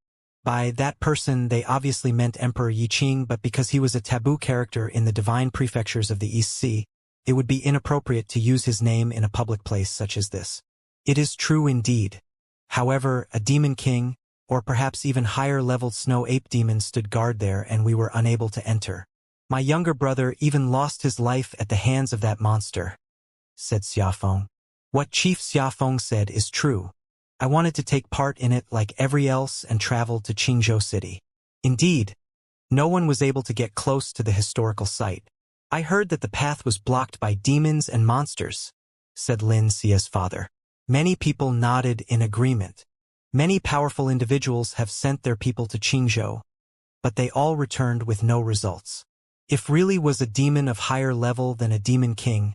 By that person they obviously meant Emperor Yiqing, but because he was a taboo character in the divine prefectures of the East Sea, it would be inappropriate to use his name in a public place such as this. It is true indeed. However, a demon king, or perhaps even higher-leveled snow ape demon stood guard there and we were unable to enter. My younger brother even lost his life at the hands of that monster, said Xiafeng. What Chief Xiafeng said is true. I wanted to take part in it like every else and traveled to Qingzhou City. Indeed, no one was able to get close to the historical site. I heard that the path was blocked by demons and monsters, said Lin Xia's father. Many people nodded in agreement. Many powerful individuals have sent their people to Qingzhou, but they all returned with no results. If really was a demon of higher level than a demon king,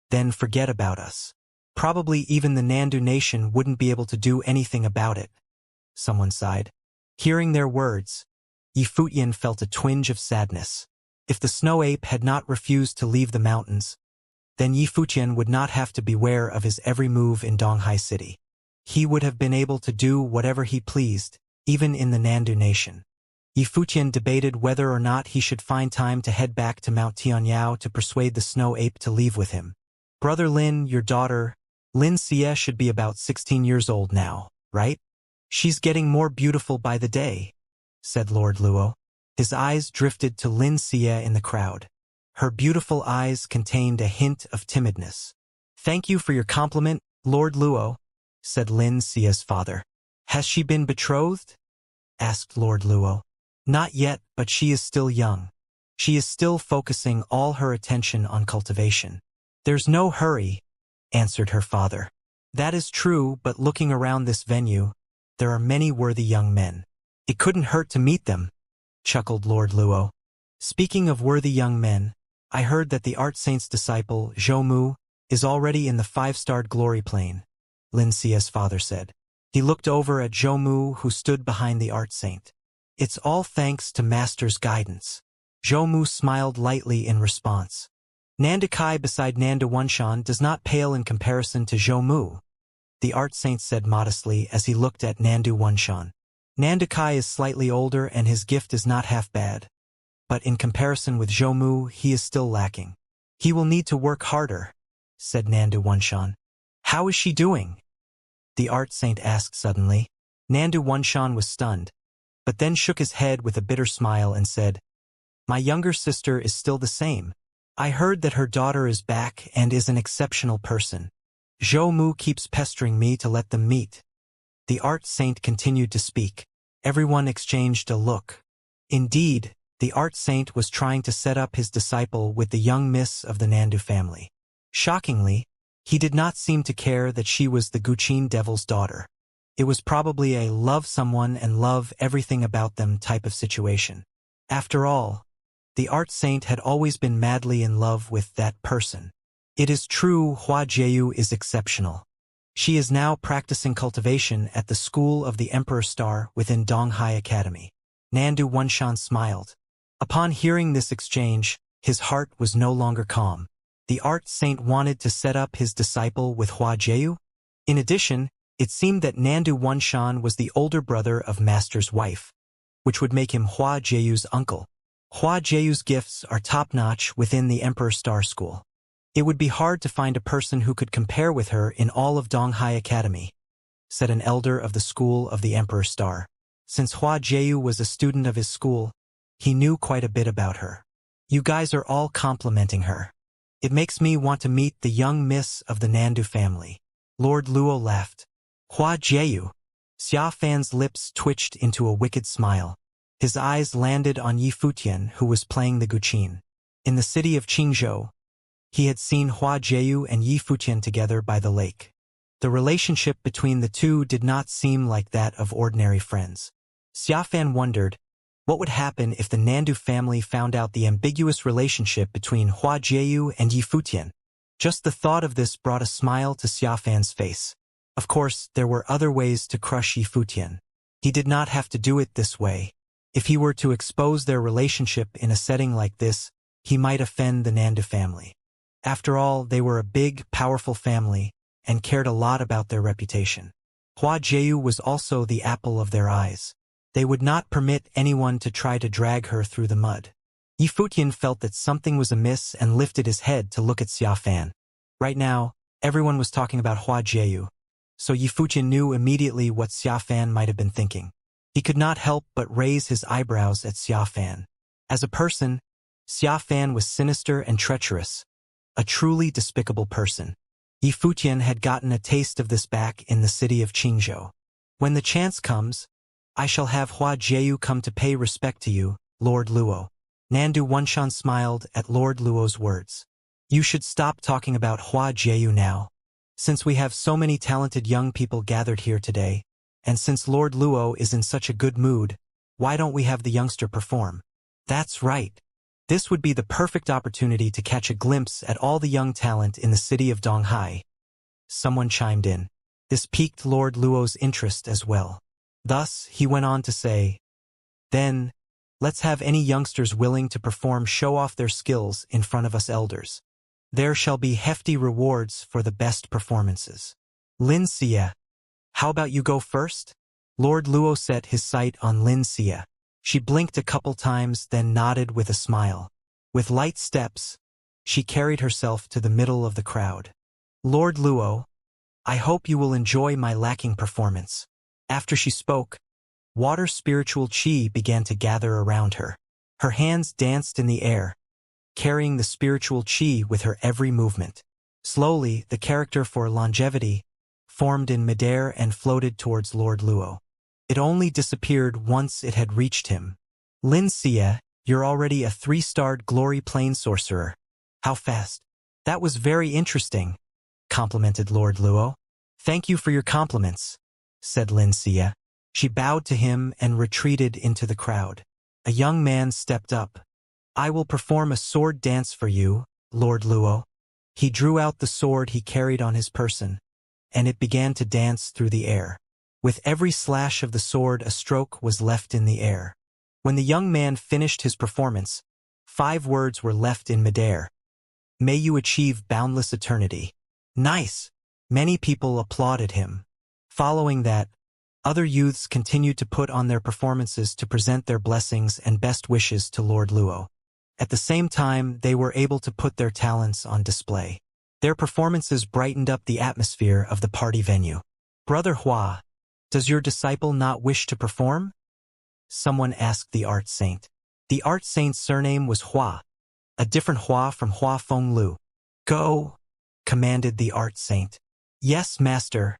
then forget about us. Probably even the Nandu nation wouldn't be able to do anything about it. Someone sighed. Hearing their words, Yi Futian felt a twinge of sadness. If the snow ape had not refused to leave the mountains, then Yi Futian would not have to beware of his every move in Donghai City. He would have been able to do whatever he pleased, even in the Nandu nation. Yi Futian debated whether or not he should find time to head back to Mount Tianyao to persuade the snow ape to leave with him. Brother Lin, your daughter, Lin Xie, should be about 16 years old now, right? She's getting more beautiful by the day, said Lord Luo. His eyes drifted to Lin Xie in the crowd. Her beautiful eyes contained a hint of timidness. Thank you for your compliment, Lord Luo, said Lin Xie's father. Has she been betrothed? Asked Lord Luo. Not yet, but she is still young. She is still focusing all her attention on cultivation. There's no hurry, answered her father. That is true, but looking around this venue, there are many worthy young men. It couldn't hurt to meet them, chuckled Lord Luo. Speaking of worthy young men, I heard that the Art Saint's disciple, Zhou Mu, is already in the 5-starred glory plane, Lin Xia's father said. He looked over at Zhou Mu, who stood behind the Art Saint. It's all thanks to Master's guidance. Zhou Mu smiled lightly in response. Nanda Kai beside Nanda Wunshan does not pale in comparison to Zhou Mu, the Art Saint said modestly as he looked at Nandu Wunshan. Nandukai is slightly older and his gift is not half bad. But in comparison with Zhoumu, he is still lacking. He will need to work harder, said Nandu Wenshan. How is she doing? The art saint asked suddenly. Nandu Wenshan was stunned, but then shook his head with a bitter smile and said, My younger sister is still the same. I heard that her daughter is back and is an exceptional person. Zhoumu keeps pestering me to let them meet. The art saint continued to speak. Everyone exchanged a look. Indeed, the art saint was trying to set up his disciple with the young miss of the Nandu family. Shockingly, he did not seem to care that she was the Guqin devil's daughter. It was probably a love someone and love everything about them type of situation. After all, the art saint had always been madly in love with that person. It is true Hua Jieyu is exceptional. She is now practicing cultivation at the School of the Emperor Star within Donghai Academy. Nandu Wenshan smiled. Upon hearing this exchange, his heart was no longer calm. The art saint wanted to set up his disciple with Hua Jieyu? In addition, it seemed that Nandu Wenshan was the older brother of Master's wife, which would make him Hua Jieyu's uncle. Hua Jieyu's gifts are top-notch within the Emperor Star School. It would be hard to find a person who could compare with her in all of Donghai Academy, said an elder of the School of the Emperor Star. Since Hua Jieyu was a student of his school, he knew quite a bit about her. You guys are all complimenting her. It makes me want to meet the young miss of the Nandu family. Lord Luo laughed. Hua Jieyu. Xia Fan's lips twitched into a wicked smile. His eyes landed on Yi Futian, who was playing the Guqin. In the city of Qingzhou, he had seen Hua Jieyu and Yi Futian together by the lake. The relationship between the two did not seem like that of ordinary friends. Xia Fan wondered, what would happen if the Nandu family found out the ambiguous relationship between Hua Jieyu and Yi Futian? Just the thought of this brought a smile to Xia Fan's face. Of course, there were other ways to crush Yi Futian. He did not have to do it this way. If he were to expose their relationship in a setting like this, he might offend the Nandu family. After all, they were a big, powerful family and cared a lot about their reputation. Hua Jieyu was also the apple of their eyes. They would not permit anyone to try to drag her through the mud. Yi Futian felt that something was amiss and lifted his head to look at Xia Fan. Right now, everyone was talking about Hua Jieyu, so Yi Futian knew immediately what Xia Fan might have been thinking. He could not help but raise his eyebrows at Xia Fan. As a person, Xia Fan was sinister and treacherous, a truly despicable person. Yi Futian had gotten a taste of this back in the city of Qingzhou. When the chance comes, I shall have Hua Jieyu come to pay respect to you, Lord Luo. Nandu Wenshan smiled at Lord Luo's words. You should stop talking about Hua Jieyu now. Since we have so many talented young people gathered here today, and since Lord Luo is in such a good mood, why don't we have the youngster perform? That's right. This would be the perfect opportunity to catch a glimpse at all the young talent in the city of Donghai. Someone chimed in. This piqued Lord Luo's interest as well. Thus, he went on to say, Then, let's have any youngsters willing to perform show off their skills in front of us elders. There shall be hefty rewards for the best performances. Lin Xia, how about you go first? Lord Luo set his sight on Lin Xia. She blinked a couple times, then nodded with a smile. With light steps, she carried herself to the middle of the crowd. Lord Luo, I hope you will enjoy my lacking performance. After she spoke, water spiritual qi began to gather around her. Her hands danced in the air, carrying the spiritual qi with her every movement. Slowly, the character for longevity formed in midair and floated towards Lord Luo. It only disappeared once it had reached him. Lin Xia, you're already a 3-starred glory plane sorcerer. How fast? That was very interesting, complimented Lord Luo. Thank you for your compliments, said Lin Xia. She bowed to him and retreated into the crowd. A young man stepped up. I will perform a sword dance for you, Lord Luo. He drew out the sword he carried on his person, and it began to dance through the air. With every slash of the sword, a stroke was left in the air. When the young man finished his performance, 5 words were left in midair. May you achieve boundless eternity. Nice! Many people applauded him. Following that, Other youths continued to put on their performances to present their blessings and best wishes to Lord Luo. At the same time, they were able to put their talents on display. Their performances brightened up the atmosphere of the party venue. "Brother Hua, does your disciple not wish to perform?" someone asked the art saint. The art saint's surname was Hua, a different Hua from Hua Fenglu. "Go," commanded the art saint. "Yes, master,"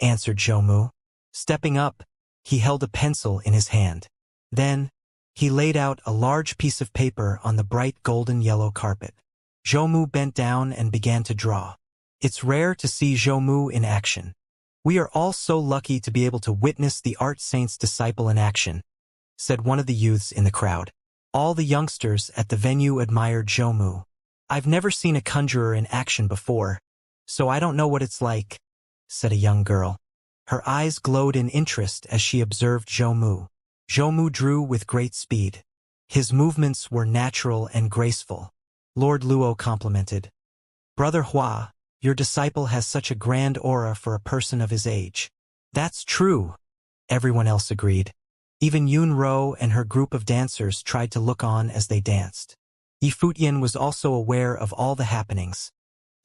answered Zhou. Stepping up, he held a pencil in his hand. Then, he laid out a large piece of paper on the bright golden yellow carpet. Zhou bent down and began to draw. It's rare to see Zhou in action. "We are all so lucky to be able to witness the art saint's disciple in action," said one of the youths in the crowd. All the youngsters at the venue admired Zhou. "I've never seen a conjurer in action before, so I don't know what it's like," said a young girl. Her eyes glowed in interest as she observed Zhou. Zhou drew with great speed. His movements were natural and graceful. Lord Luo complimented. "Brother Hua, your disciple has such a grand aura for a person of his age." "That's true," everyone else agreed. Even Yun Ro and her group of dancers tried to look on as they danced. Yifutian was also aware of all the happenings.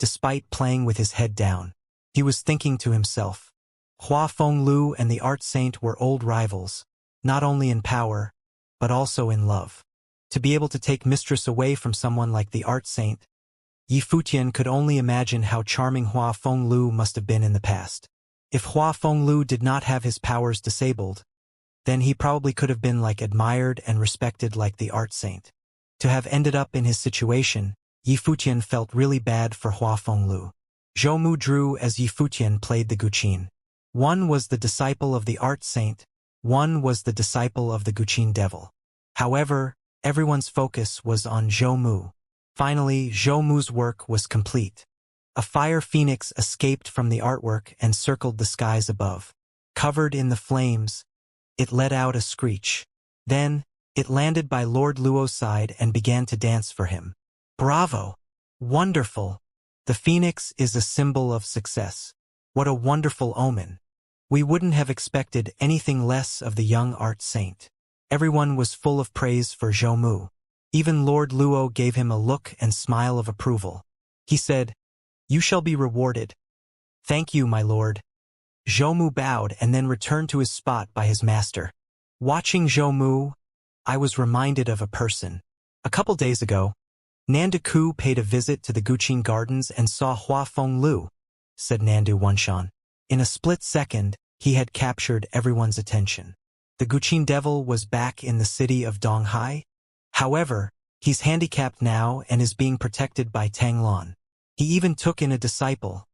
Despite playing with his head down, he was thinking to himself, Hua Fenglu and the art saint were old rivals, not only in power, but also in love. To be able to take mistress away from someone like the art saint, Yifutian could only imagine how charming Hua Fenglu must have been in the past. If Hua Fenglu did not have his powers disabled, then he probably could have been admired and respected like the art saint. To have ended up in his situation, Yifutian felt really bad for Hua Fenglu. Zhou drew as Yifutian played the guqin. One was the disciple of the art saint, one was the disciple of the guqin devil. However, everyone's focus was on Zhou. Finally, Zhou's work was complete. A fire phoenix escaped from the artwork and circled the skies above. Covered in the flames, it let out a screech. Then, it landed by Lord Luo's side and began to dance for him. "Bravo! Wonderful! The phoenix is a symbol of success. What a wonderful omen. We wouldn't have expected anything less of the young art saint." Everyone was full of praise for Zhou. Even Lord Luo gave him a look and smile of approval. He said, "You shall be rewarded." "Thank you, my lord." Zhou bowed and then returned to his spot by his master. Watching Zhou, I was reminded of a person. A couple days ago, Nandu paid a visit to the Guqin Gardens and saw Hua Fenglu, said Nandu Wanshan. In a split second, he had captured everyone's attention. The Guqin devil was back in the city of Donghai. However, he's handicapped now and is being protected by Tanglon. He even took in a disciple.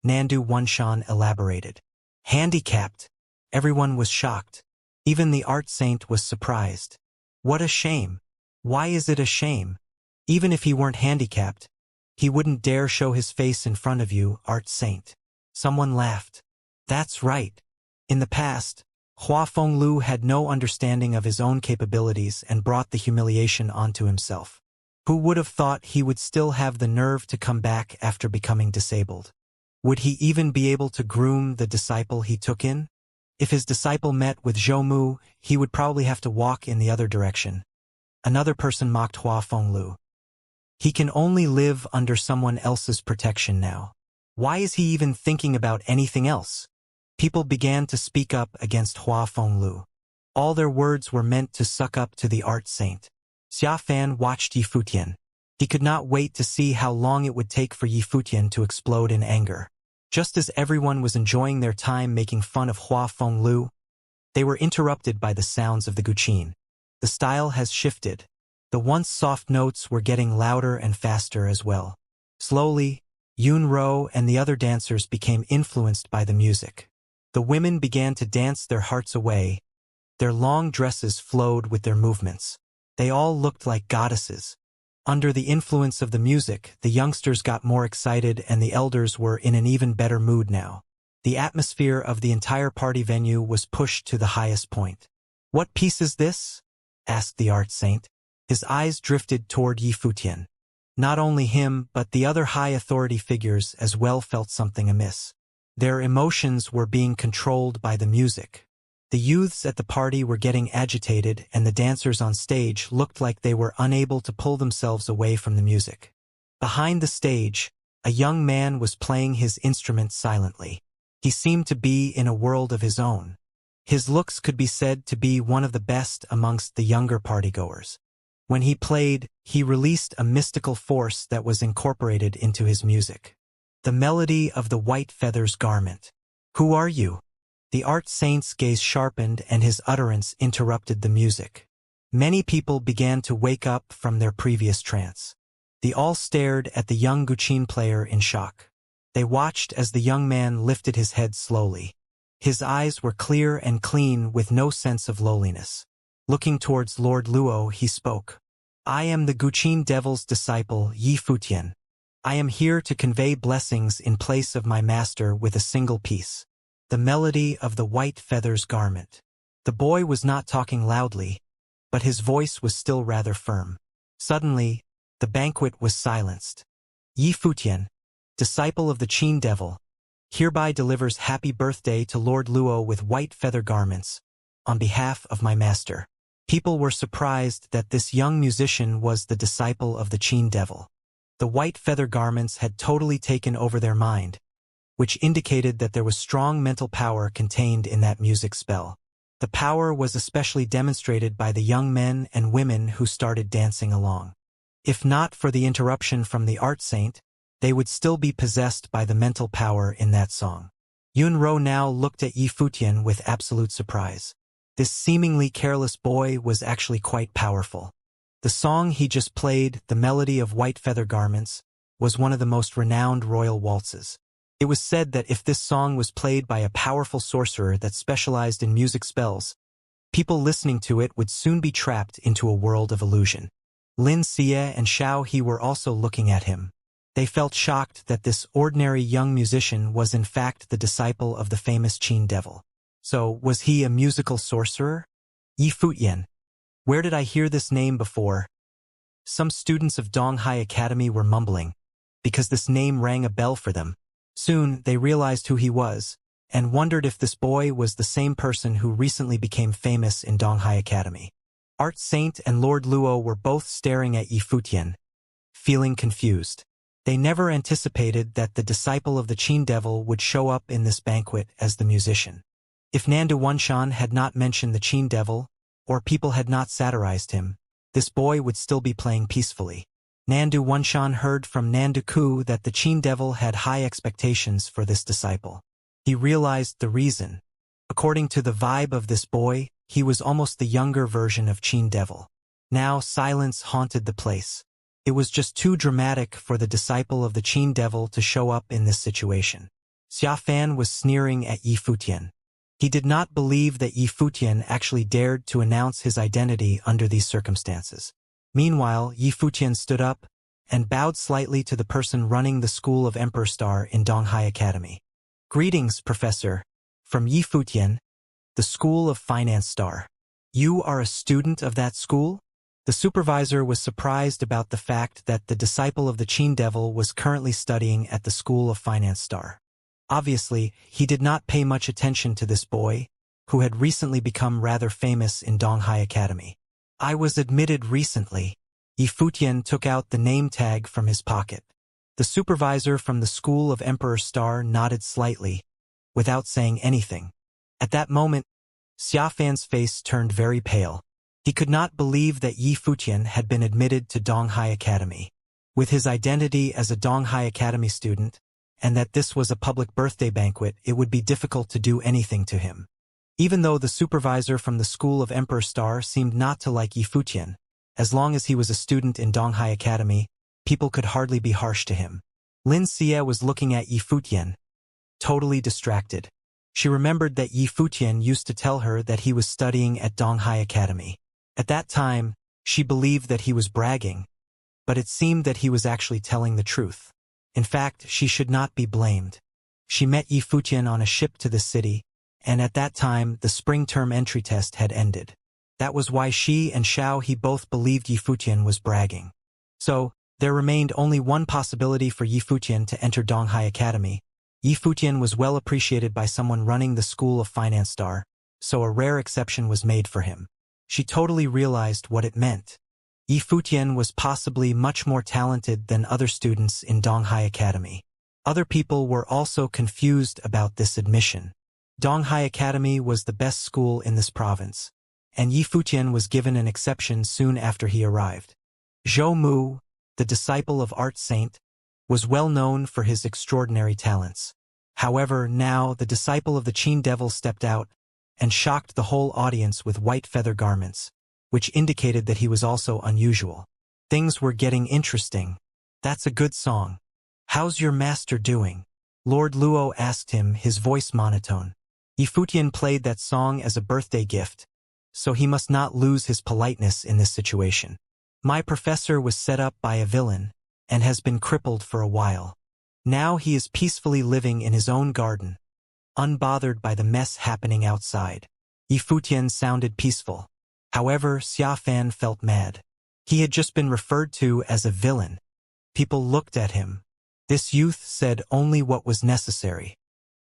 Nandu Wanshan elaborated. Handicapped. Everyone was shocked. Even the art saint was surprised. What a shame. Why is it a shame? Even if he weren't handicapped, he wouldn't dare show his face in front of you, art saint. Someone laughed. That's right. In the past, Hua Fenglu had no understanding of his own capabilities and brought the humiliation onto himself. Who would have thought he would still have the nerve to come back after becoming disabled? Would he even be able to groom the disciple he took in? If his disciple met with Zhou, he would probably have to walk in the other direction. Another person mocked Hua Fenglu. He can only live under someone else's protection now. Why is he even thinking about anything else? People began to speak up against Hua Fenglu. All their words were meant to suck up to the art saint. Xiafan watched Yifutian. He could not wait to see how long it would take for Yifutian to explode in anger. Just as everyone was enjoying their time making fun of Hua Fenglu, they were interrupted by the sounds of the guqin. The style has shifted. The once soft notes were getting louder and faster as well. Slowly, Yun Ro and the other dancers became influenced by the music. The women began to dance their hearts away. Their long dresses flowed with their movements. They all looked like goddesses. Under the influence of the music, the youngsters got more excited and the elders were in an even better mood now. The atmosphere of the entire party venue was pushed to the highest point. "What piece is this?" asked the art saint. His eyes drifted toward Yifutian. Not only him, but the other high authority figures as well felt something amiss. Their emotions were being controlled by the music. The youths at the party were getting agitated and the dancers on stage looked like they were unable to pull themselves away from the music. Behind the stage, a young man was playing his instrument silently. He seemed to be in a world of his own. His looks could be said to be one of the best amongst the younger partygoers. When he played, he released a mystical force that was incorporated into his music. The melody of the white feather's garment. "Who are you?" The art saint's gaze sharpened and his utterance interrupted the music. Many people began to wake up from their previous trance. They all stared at the young guqin player in shock. They watched as the young man lifted his head slowly. His eyes were clear and clean with no sense of lowliness. Looking towards Lord Luo, he spoke. "I am the Guqin devil's disciple, Yi Futian. I am here to convey blessings in place of my master with a single piece. The melody of the white feather's garment." The boy was not talking loudly, but his voice was still rather firm. Suddenly, the banquet was silenced. "Yi Futian, disciple of the Qin devil, hereby delivers happy birthday to Lord Luo with white feather garments, on behalf of my master." People were surprised that this young musician was the disciple of the Qin devil. The white feather garments had totally taken over their mind, which indicated that there was strong mental power contained in that music spell. The power was especially demonstrated by the young men and women who started dancing along. If not for the interruption from the art saint, they would still be possessed by the mental power in that song. Yunro now looked at Yi Futian with absolute surprise. This seemingly careless boy was actually quite powerful. The song he just played, the melody of white feather garments, was one of the most renowned royal waltzes. It was said that if this song was played by a powerful sorcerer that specialized in music spells, people listening to it would soon be trapped into a world of illusion. Lin Xie and Xiao He were also looking at him. They felt shocked that this ordinary young musician was in fact the disciple of the famous Qin devil. So, was he a musical sorcerer? Yi Futian. Where did I hear this name before? Some students of Donghai Academy were mumbling, because this name rang a bell for them. Soon, they realized who he was, and wondered if this boy was the same person who recently became famous in Donghai Academy. Art Saint and Lord Luo were both staring at Yi Futian, feeling confused. They never anticipated that the disciple of the Qin devil would show up in this banquet as the musician. If Nandu Wanshan had not mentioned the Qin devil, or people had not satirized him, this boy would still be playing peacefully. Nandu Wanshan heard from Nandu Ku that the Qin devil had high expectations for this disciple. He realized the reason. According to the vibe of this boy, he was almost the younger version of Qin devil. Now silence haunted the place. It was just too dramatic for the disciple of the Qin devil to show up in this situation. Xia Fan was sneering at Yi Futian. He did not believe that Yi Futian actually dared to announce his identity under these circumstances. Meanwhile, Yi Futian stood up and bowed slightly to the person running the School of Emperor Star in Donghai Academy. "Greetings, Professor. From Yi Futian, the School of Finance Star. You are a student of that school?" The supervisor was surprised about the fact that the disciple of the Qin devil was currently studying at the School of Finance Star. Obviously, he did not pay much attention to this boy, who had recently become rather famous in Donghai Academy. "I was admitted recently." Yi Futian took out the name tag from his pocket. The supervisor from the School of Emperor Star nodded slightly, without saying anything. At that moment, Xia Fan's face turned very pale. He could not believe that Yi Futian had been admitted to Donghai Academy. With his identity as a Donghai Academy student, and that this was a public birthday banquet, it would be difficult to do anything to him. Even though the supervisor from the School of Emperor Star seemed not to like Yi Futian, as long as he was a student in Donghai Academy, people could hardly be harsh to him. Lin Xie was looking at Yi Futian, totally distracted. She remembered that Yi Futian used to tell her that he was studying at Donghai Academy. At that time, she believed that he was bragging, but it seemed that he was actually telling the truth. In fact, she should not be blamed. She met Yi Futian on a ship to the city, and at that time the spring term entry test had ended. That was why she and Xiao He both believed Yi Futian was bragging. So, there remained only one possibility for Yi Futian to enter Donghai Academy. Yi Futian was well appreciated by someone running the School of Finance Star, so a rare exception was made for him. She totally realized what it meant. Yi Futian was possibly much more talented than other students in Donghai Academy. Other people were also confused about this admission. Donghai Academy was the best school in this province, and Yi Futian was given an exception soon after he arrived. Zhou Mu, the disciple of Art Saint, was well known for his extraordinary talents. However, now the disciple of the Qin Devil stepped out and shocked the whole audience with white feather garments, which indicated that he was also unusual. Things were getting interesting. That's a good song. How's your master doing? Lord Luo asked him, his voice monotone. Yi Futian played that song as a birthday gift, so he must not lose his politeness in this situation. My professor was set up by a villain, and has been crippled for a while. Now he is peacefully living in his own garden, unbothered by the mess happening outside. Yi Futian sounded peaceful. However, Xia Fan felt mad. He had just been referred to as a villain. People looked at him. This youth said only what was necessary.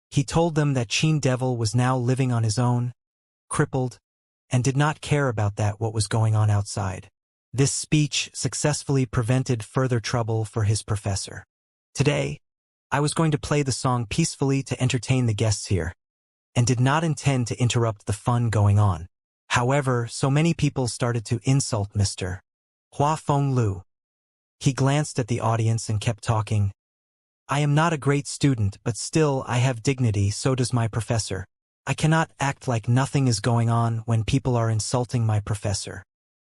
He told them that Qin Devil was now living on his own, crippled, and did not care about what was going on outside. This speech successfully prevented further trouble for his professor. Today, I was going to play the song peacefully to entertain the guests here, and did not intend to interrupt the fun going on. However, so many people started to insult Mr. Hua Fenglu. He glanced at the audience and kept talking. I am not a great student, but still I have dignity, so does my professor. I cannot act like nothing is going on when people are insulting my professor.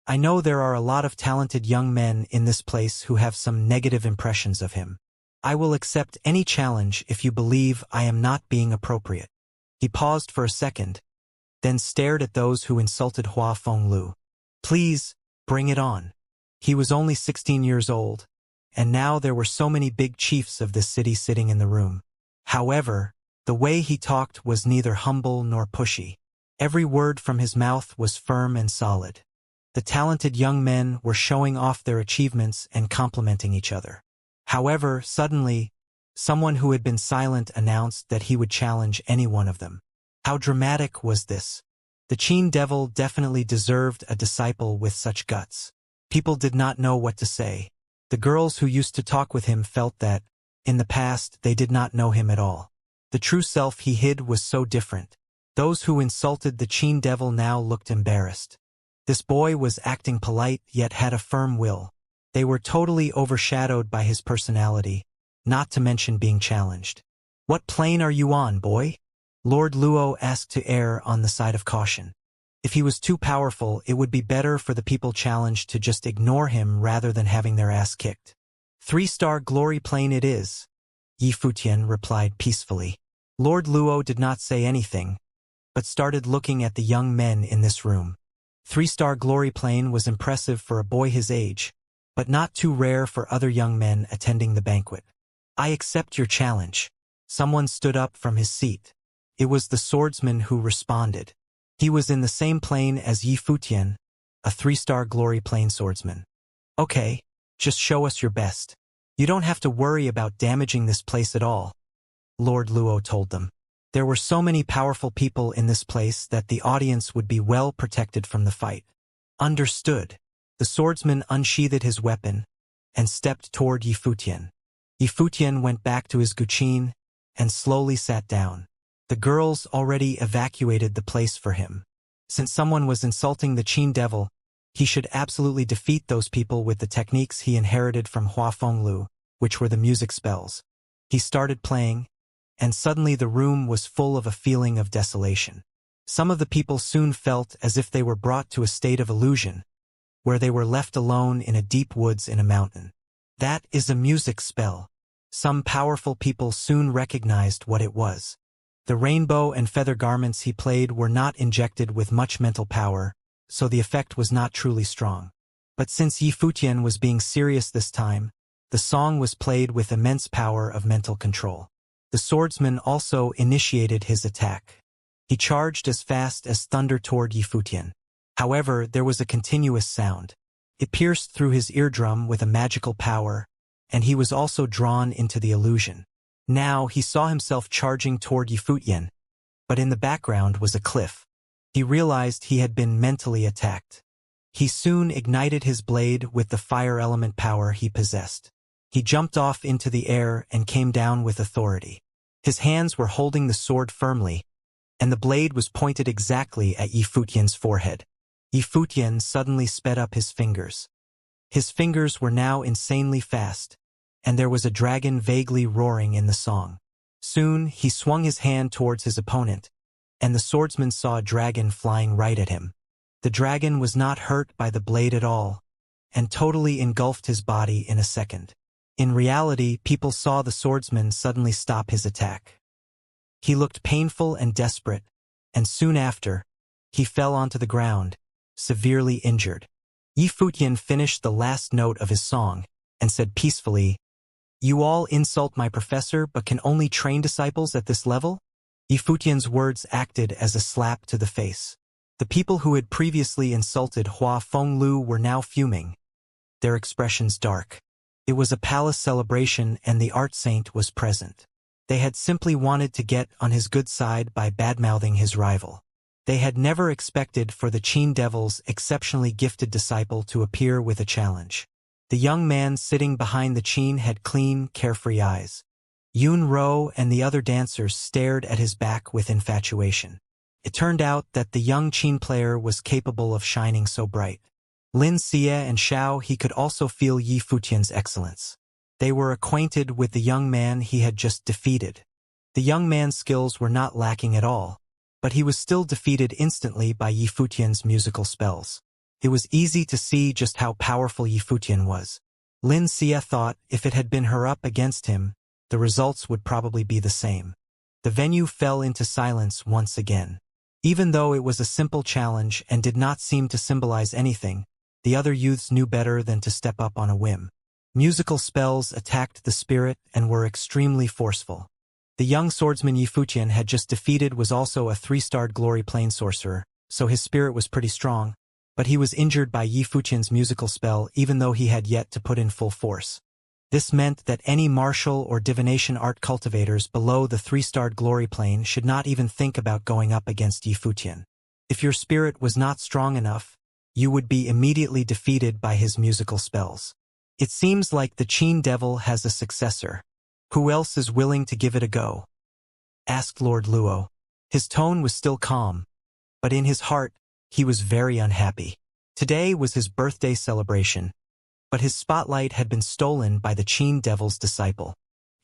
I know there are a lot of talented young men in this place who have some negative impressions of him. I will accept any challenge if you believe I am not being appropriate. He paused for a second, then stared at those who insulted Hua Fenglu. Please, bring it on. He was only 16 years old, and now there were so many big chiefs of this city sitting in the room. However, the way he talked was neither humble nor pushy. Every word from his mouth was firm and solid. The talented young men were showing off their achievements and complimenting each other. However, suddenly, someone who had been silent announced that he would challenge any one of them. How dramatic was this? The Qin Devil definitely deserved a disciple with such guts. People did not know what to say. The girls who used to talk with him felt that, in the past, they did not know him at all. The true self he hid was so different. Those who insulted the Qin Devil now looked embarrassed. This boy was acting polite yet had a firm will. They were totally overshadowed by his personality, not to mention being challenged. What plane are you on, boy? Lord Luo asked to err on the side of caution. If he was too powerful, it would be better for the people challenged to just ignore him rather than having their ass kicked. 3-star glory plane it is, Yi Futian replied peacefully. Lord Luo did not say anything, but started looking at the young men in this room. 3-star glory plane was impressive for a boy his age, but not too rare for other young men attending the banquet. I accept your challenge. Someone stood up from his seat. It was the swordsman who responded. He was in the same plane as Yi Futian, a 3-star glory plane swordsman. Okay, just show us your best. You don't have to worry about damaging this place at all, Lord Luo told them. There were so many powerful people in this place that the audience would be well protected from the fight. Understood. The swordsman unsheathed his weapon and stepped toward Yi Futian. Yi Futian went back to his guqin and slowly sat down. The girls already evacuated the place for him. Since someone was insulting the Qin Devil, he should absolutely defeat those people with the techniques he inherited from Hua Fenglu, which were the music spells. He started playing, and suddenly the room was full of a feeling of desolation. Some of the people soon felt as if they were brought to a state of illusion, where they were left alone in a deep woods in a mountain. That is a music spell. Some powerful people soon recognized what it was. The rainbow and feather garments he played were not injected with much mental power, so the effect was not truly strong. But since Yi Futian was being serious this time, the song was played with immense power of mental control. The swordsman also initiated his attack. He charged as fast as thunder toward Yi Futian. However, there was a continuous sound. It pierced through his eardrum with a magical power, and he was also drawn into the illusion. Now he saw himself charging toward Yi Futian, but in the background was a cliff. He realized he had been mentally attacked. He soon ignited his blade with the fire element power he possessed. He jumped off into the air and came down with authority. His hands were holding the sword firmly, and the blade was pointed exactly at Yi Futian's forehead. Yi Futian suddenly sped up his fingers. His fingers were now insanely fast, and there was a dragon vaguely roaring in the song. Soon, he swung his hand towards his opponent, and the swordsman saw a dragon flying right at him. The dragon was not hurt by the blade at all, and totally engulfed his body in a second. In reality, people saw the swordsman suddenly stop his attack. He looked painful and desperate, and soon after, he fell onto the ground, severely injured. Yi Futian finished the last note of his song, and said peacefully, "You all insult my professor but can only train disciples at this level?" Yi Futian's words acted as a slap to the face. The people who had previously insulted Hua Fenglu were now fuming, their expressions dark. It was a palace celebration and the art saint was present. They had simply wanted to get on his good side by badmouthing his rival. They had never expected for the Qin Devil's exceptionally gifted disciple to appear with a challenge. The young man sitting behind the Qin had clean, carefree eyes. Yun Ro and the other dancers stared at his back with infatuation. It turned out that the young Qin player was capable of shining so bright. Lin Xie and Xiao he could also feel Yi Futian's excellence. They were acquainted with the young man he had just defeated. The young man's skills were not lacking at all, but he was still defeated instantly by Yi Futian's musical spells. It was easy to see just how powerful Yi Futian was. Lin Xie thought if it had been her up against him, the results would probably be the same. The venue fell into silence once again. Even though it was a simple challenge and did not seem to symbolize anything, the other youths knew better than to step up on a whim. Musical spells attacked the spirit and were extremely forceful. The young swordsman Yi Futian had just defeated was also a 3-starred glory plane sorcerer, so his spirit was pretty strong, but he was injured by Yi Futian's musical spell even though he had yet to put in full force. This meant that any martial or divination art cultivators below the 3-starred glory plane should not even think about going up against Yi Futian. If your spirit was not strong enough, you would be immediately defeated by his musical spells. It seems like the Qin Devil has a successor. Who else is willing to give it a go? Asked Lord Luo. His tone was still calm, but in his heart, he was very unhappy. Today was his birthday celebration, but his spotlight had been stolen by the Qin Devil's disciple.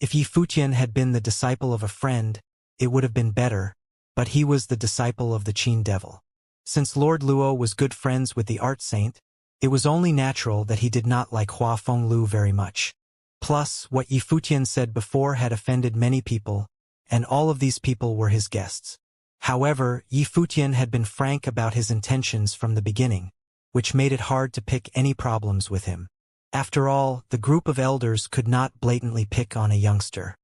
If Yi Futian had been the disciple of a friend, it would have been better, but he was the disciple of the Qin Devil. Since Lord Luo was good friends with the art saint, it was only natural that he did not like Hua Fenglu very much. Plus, what Yi Futian said before had offended many people, and all of these people were his guests. However, Yi Futian had been frank about his intentions from the beginning, which made it hard to pick any problems with him. After all, the group of elders could not blatantly pick on a youngster.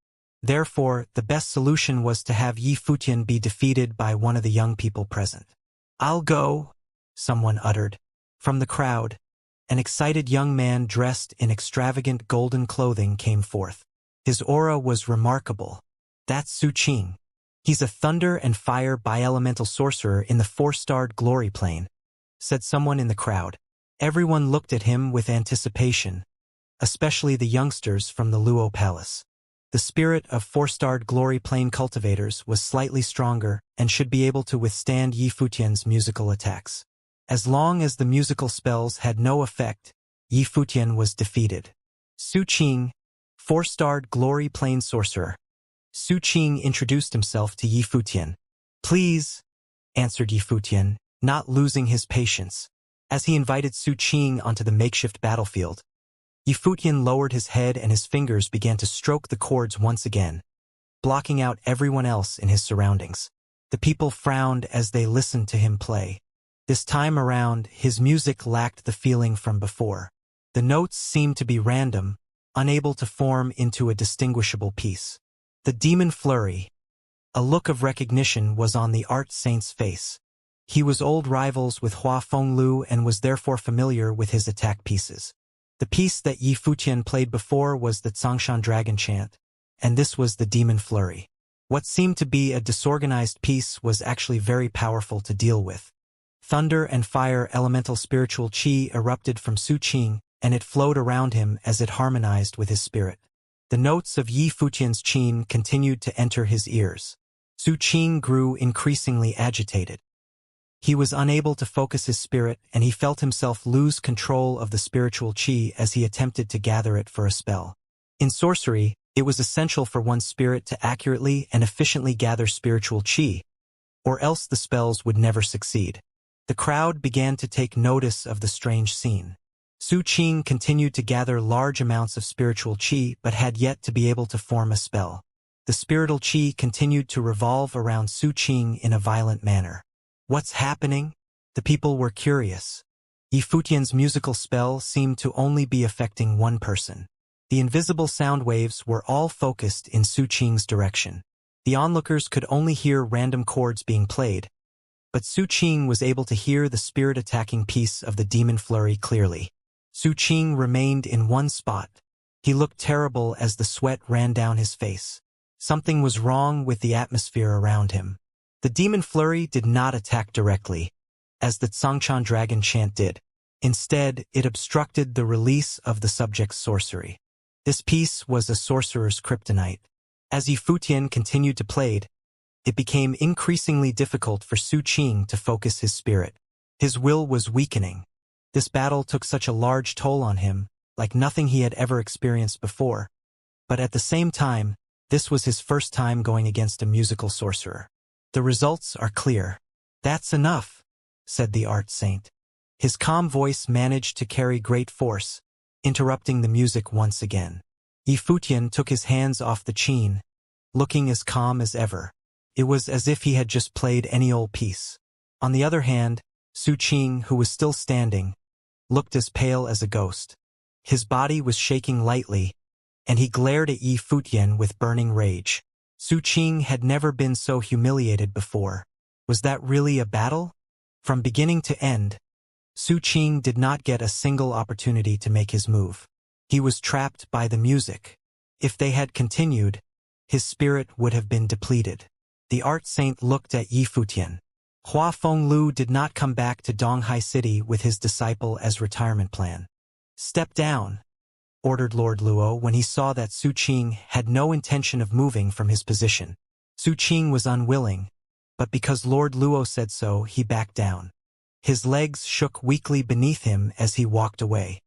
Therefore, the best solution was to have Yi Futian be defeated by one of the young people present. "I'll go," someone uttered. From the crowd, an excited young man dressed in extravagant golden clothing came forth. His aura was remarkable. "That's Su Qing. He's a thunder and fire bi-elemental sorcerer in the 4-starred glory plane," said someone in the crowd. Everyone looked at him with anticipation, especially the youngsters from the Luo Palace. The spirit of 4-starred glory plane cultivators was slightly stronger and should be able to withstand Yi Futian's musical attacks. As long as the musical spells had no effect, Yi Futian was defeated. Su Qing, 4-starred glory plane sorcerer. Su Qing introduced himself to Yi Futian. "Please," answered Yi Futian, not losing his patience. As he invited Su Qing onto the makeshift battlefield, Yi Futian lowered his head and his fingers began to stroke the chords once again, blocking out everyone else in his surroundings. The people frowned as they listened to him play. This time around, his music lacked the feeling from before. The notes seemed to be random, unable to form into a distinguishable piece. The demon flurry. A look of recognition was on the art saint's face. He was old rivals with Hua Fenglu and was therefore familiar with his attack pieces. The piece that Yi Futian played before was the Zhongshan Dragon Chant, and this was the demon flurry. What seemed to be a disorganized piece was actually very powerful to deal with. Thunder and fire elemental spiritual qi erupted from Su Qing, and it flowed around him as it harmonized with his spirit. The notes of Yi Futian's qin continued to enter his ears. Su Qing grew increasingly agitated. He was unable to focus his spirit, and he felt himself lose control of the spiritual qi as he attempted to gather it for a spell. In sorcery, it was essential for one's spirit to accurately and efficiently gather spiritual qi, or else the spells would never succeed. The crowd began to take notice of the strange scene. Su Qing continued to gather large amounts of spiritual qi but had yet to be able to form a spell. The spiritual qi continued to revolve around Su Qing in a violent manner. What's happening? The people were curious. Yi Futian's musical spell seemed to only be affecting one person. The invisible sound waves were all focused in Su Qing's direction. The onlookers could only hear random chords being played, but Su Qing was able to hear the spirit-attacking piece of the demon flurry clearly. Su Qing remained in one spot. He looked terrible as the sweat ran down his face. Something was wrong with the atmosphere around him. The demon flurry did not attack directly, as the Tsangchan dragon chant did. Instead, it obstructed the release of the subject's sorcery. This piece was a sorcerer's kryptonite. As Yi Futian continued to play, it became increasingly difficult for Su Qing to focus his spirit. His will was weakening. This battle took such a large toll on him, like nothing he had ever experienced before. But at the same time, this was his first time going against a musical sorcerer. The results are clear. That's enough, said the art saint. His calm voice managed to carry great force, interrupting the music once again. Yi Futian took his hands off the qin, looking as calm as ever. It was as if he had just played any old piece. On the other hand, Su Qing, who was still standing, looked as pale as a ghost. His body was shaking lightly, and he glared at Yi Futian with burning rage. Su Qing had never been so humiliated before. Was that really a battle? From beginning to end, Su Qing did not get a single opportunity to make his move. He was trapped by the music. If they had continued, his spirit would have been depleted. The art saint looked at Yi Futian. Hua Fenglu did not come back to Donghai City with his disciple as retirement plan. Step down, ordered Lord Luo when he saw that Su Qing had no intention of moving from his position. Su Qing was unwilling, but because Lord Luo said so, he backed down. His legs shook weakly beneath him as he walked away.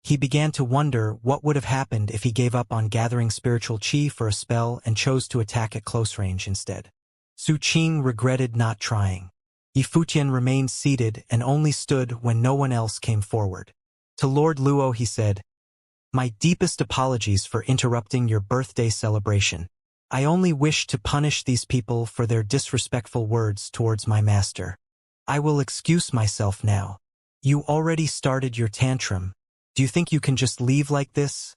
He began to wonder what would have happened if he gave up on gathering spiritual qi for a spell and chose to attack at close range instead. Su Qing regretted not trying. Yi Futian remained seated and only stood when no one else came forward. To Lord Luo he said, "My deepest apologies for interrupting your birthday celebration. I only wish to punish these people for their disrespectful words towards my master. I will excuse myself now. You already started your tantrum. Do you think you can just leave like this?"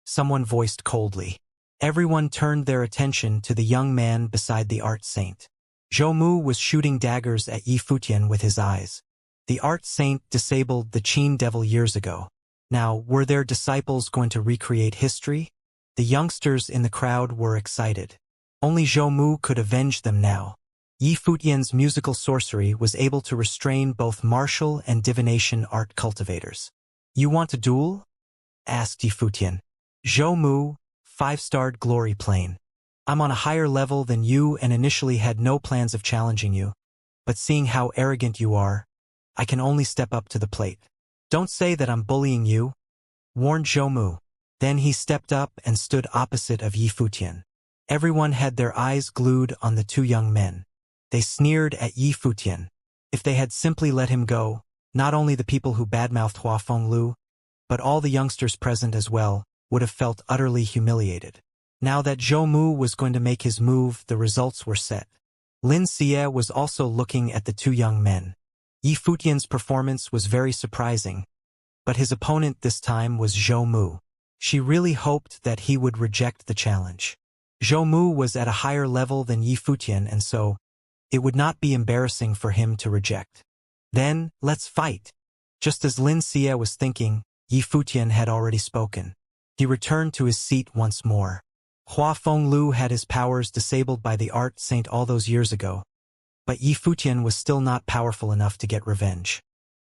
Someone voiced coldly. Everyone turned their attention to the young man beside the art saint. Zhou Mu was shooting daggers at Yi Futian with his eyes. The art saint disabled the Qin devil years ago. Now, were their disciples going to recreate history? The youngsters in the crowd were excited. Only Zhou Mu could avenge them now. Yi Futian's musical sorcery was able to restrain both martial and divination art cultivators. "You want a duel?" asked Yi Futian. "Zhou Mu, 5-starred glory plane. I'm on a higher level than you and initially had no plans of challenging you. But seeing how arrogant you are, I can only step up to the plate. Don't say that I'm bullying you," warned Zhou Mu. Then he stepped up and stood opposite of Yi Futian. Everyone had their eyes glued on the two young men. They sneered at Yi Futian. If they had simply let him go, not only the people who badmouthed Hua Fenglu, but all the youngsters present as well, would have felt utterly humiliated. Now that Zhou Mu was going to make his move, the results were set. Xianxia was also looking at the two young men. Yi Futian's performance was very surprising, but his opponent this time was Zhou Mu. She really hoped that he would reject the challenge. Zhou Mu was at a higher level than Yi Futian, and so it would not be embarrassing for him to reject. "Then, let's fight." Just as Xianxia was thinking, Yi Futian had already spoken. He returned to his seat once more. Hua Fenglu had his powers disabled by the art saint all those years ago, but Yi Futian was still not powerful enough to get revenge.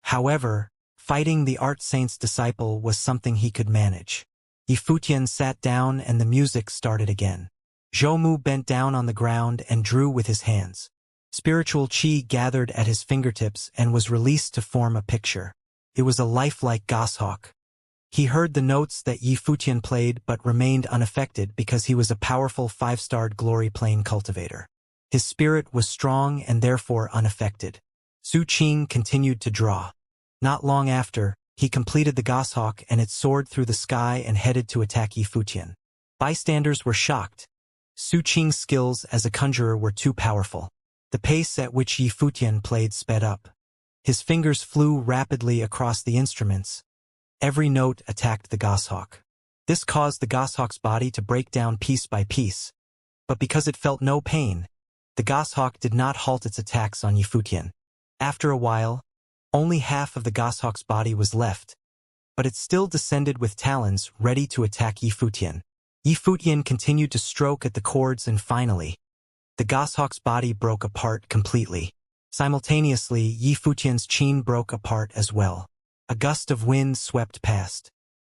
However, fighting the art saint's disciple was something he could manage. Yi Futian sat down and the music started again. Zhou Mu bent down on the ground and drew with his hands. Spiritual qi gathered at his fingertips and was released to form a picture. It was a lifelike goshawk. He heard the notes that Yi Futian played but remained unaffected because he was a powerful 5-starred glory plane cultivator. His spirit was strong and therefore unaffected. Su Qing continued to draw. Not long after, he completed the goshawk and it soared through the sky and headed to attack Yi Futian. Bystanders were shocked. Su Qing's skills as a conjurer were too powerful. The pace at which Yi Futian played sped up. His fingers flew rapidly across the instruments. Every note attacked the goshawk. This caused the goshawk's body to break down piece by piece. But because it felt no pain, the goshawk did not halt its attacks on Yi Futian. After a while, only half of the goshawk's body was left, but it still descended with talons ready to attack Yi Futian. Yi Futian continued to stroke at the cords and finally, the goshawk's body broke apart completely. Simultaneously, Yi Futian's qin broke apart as well. A gust of wind swept past.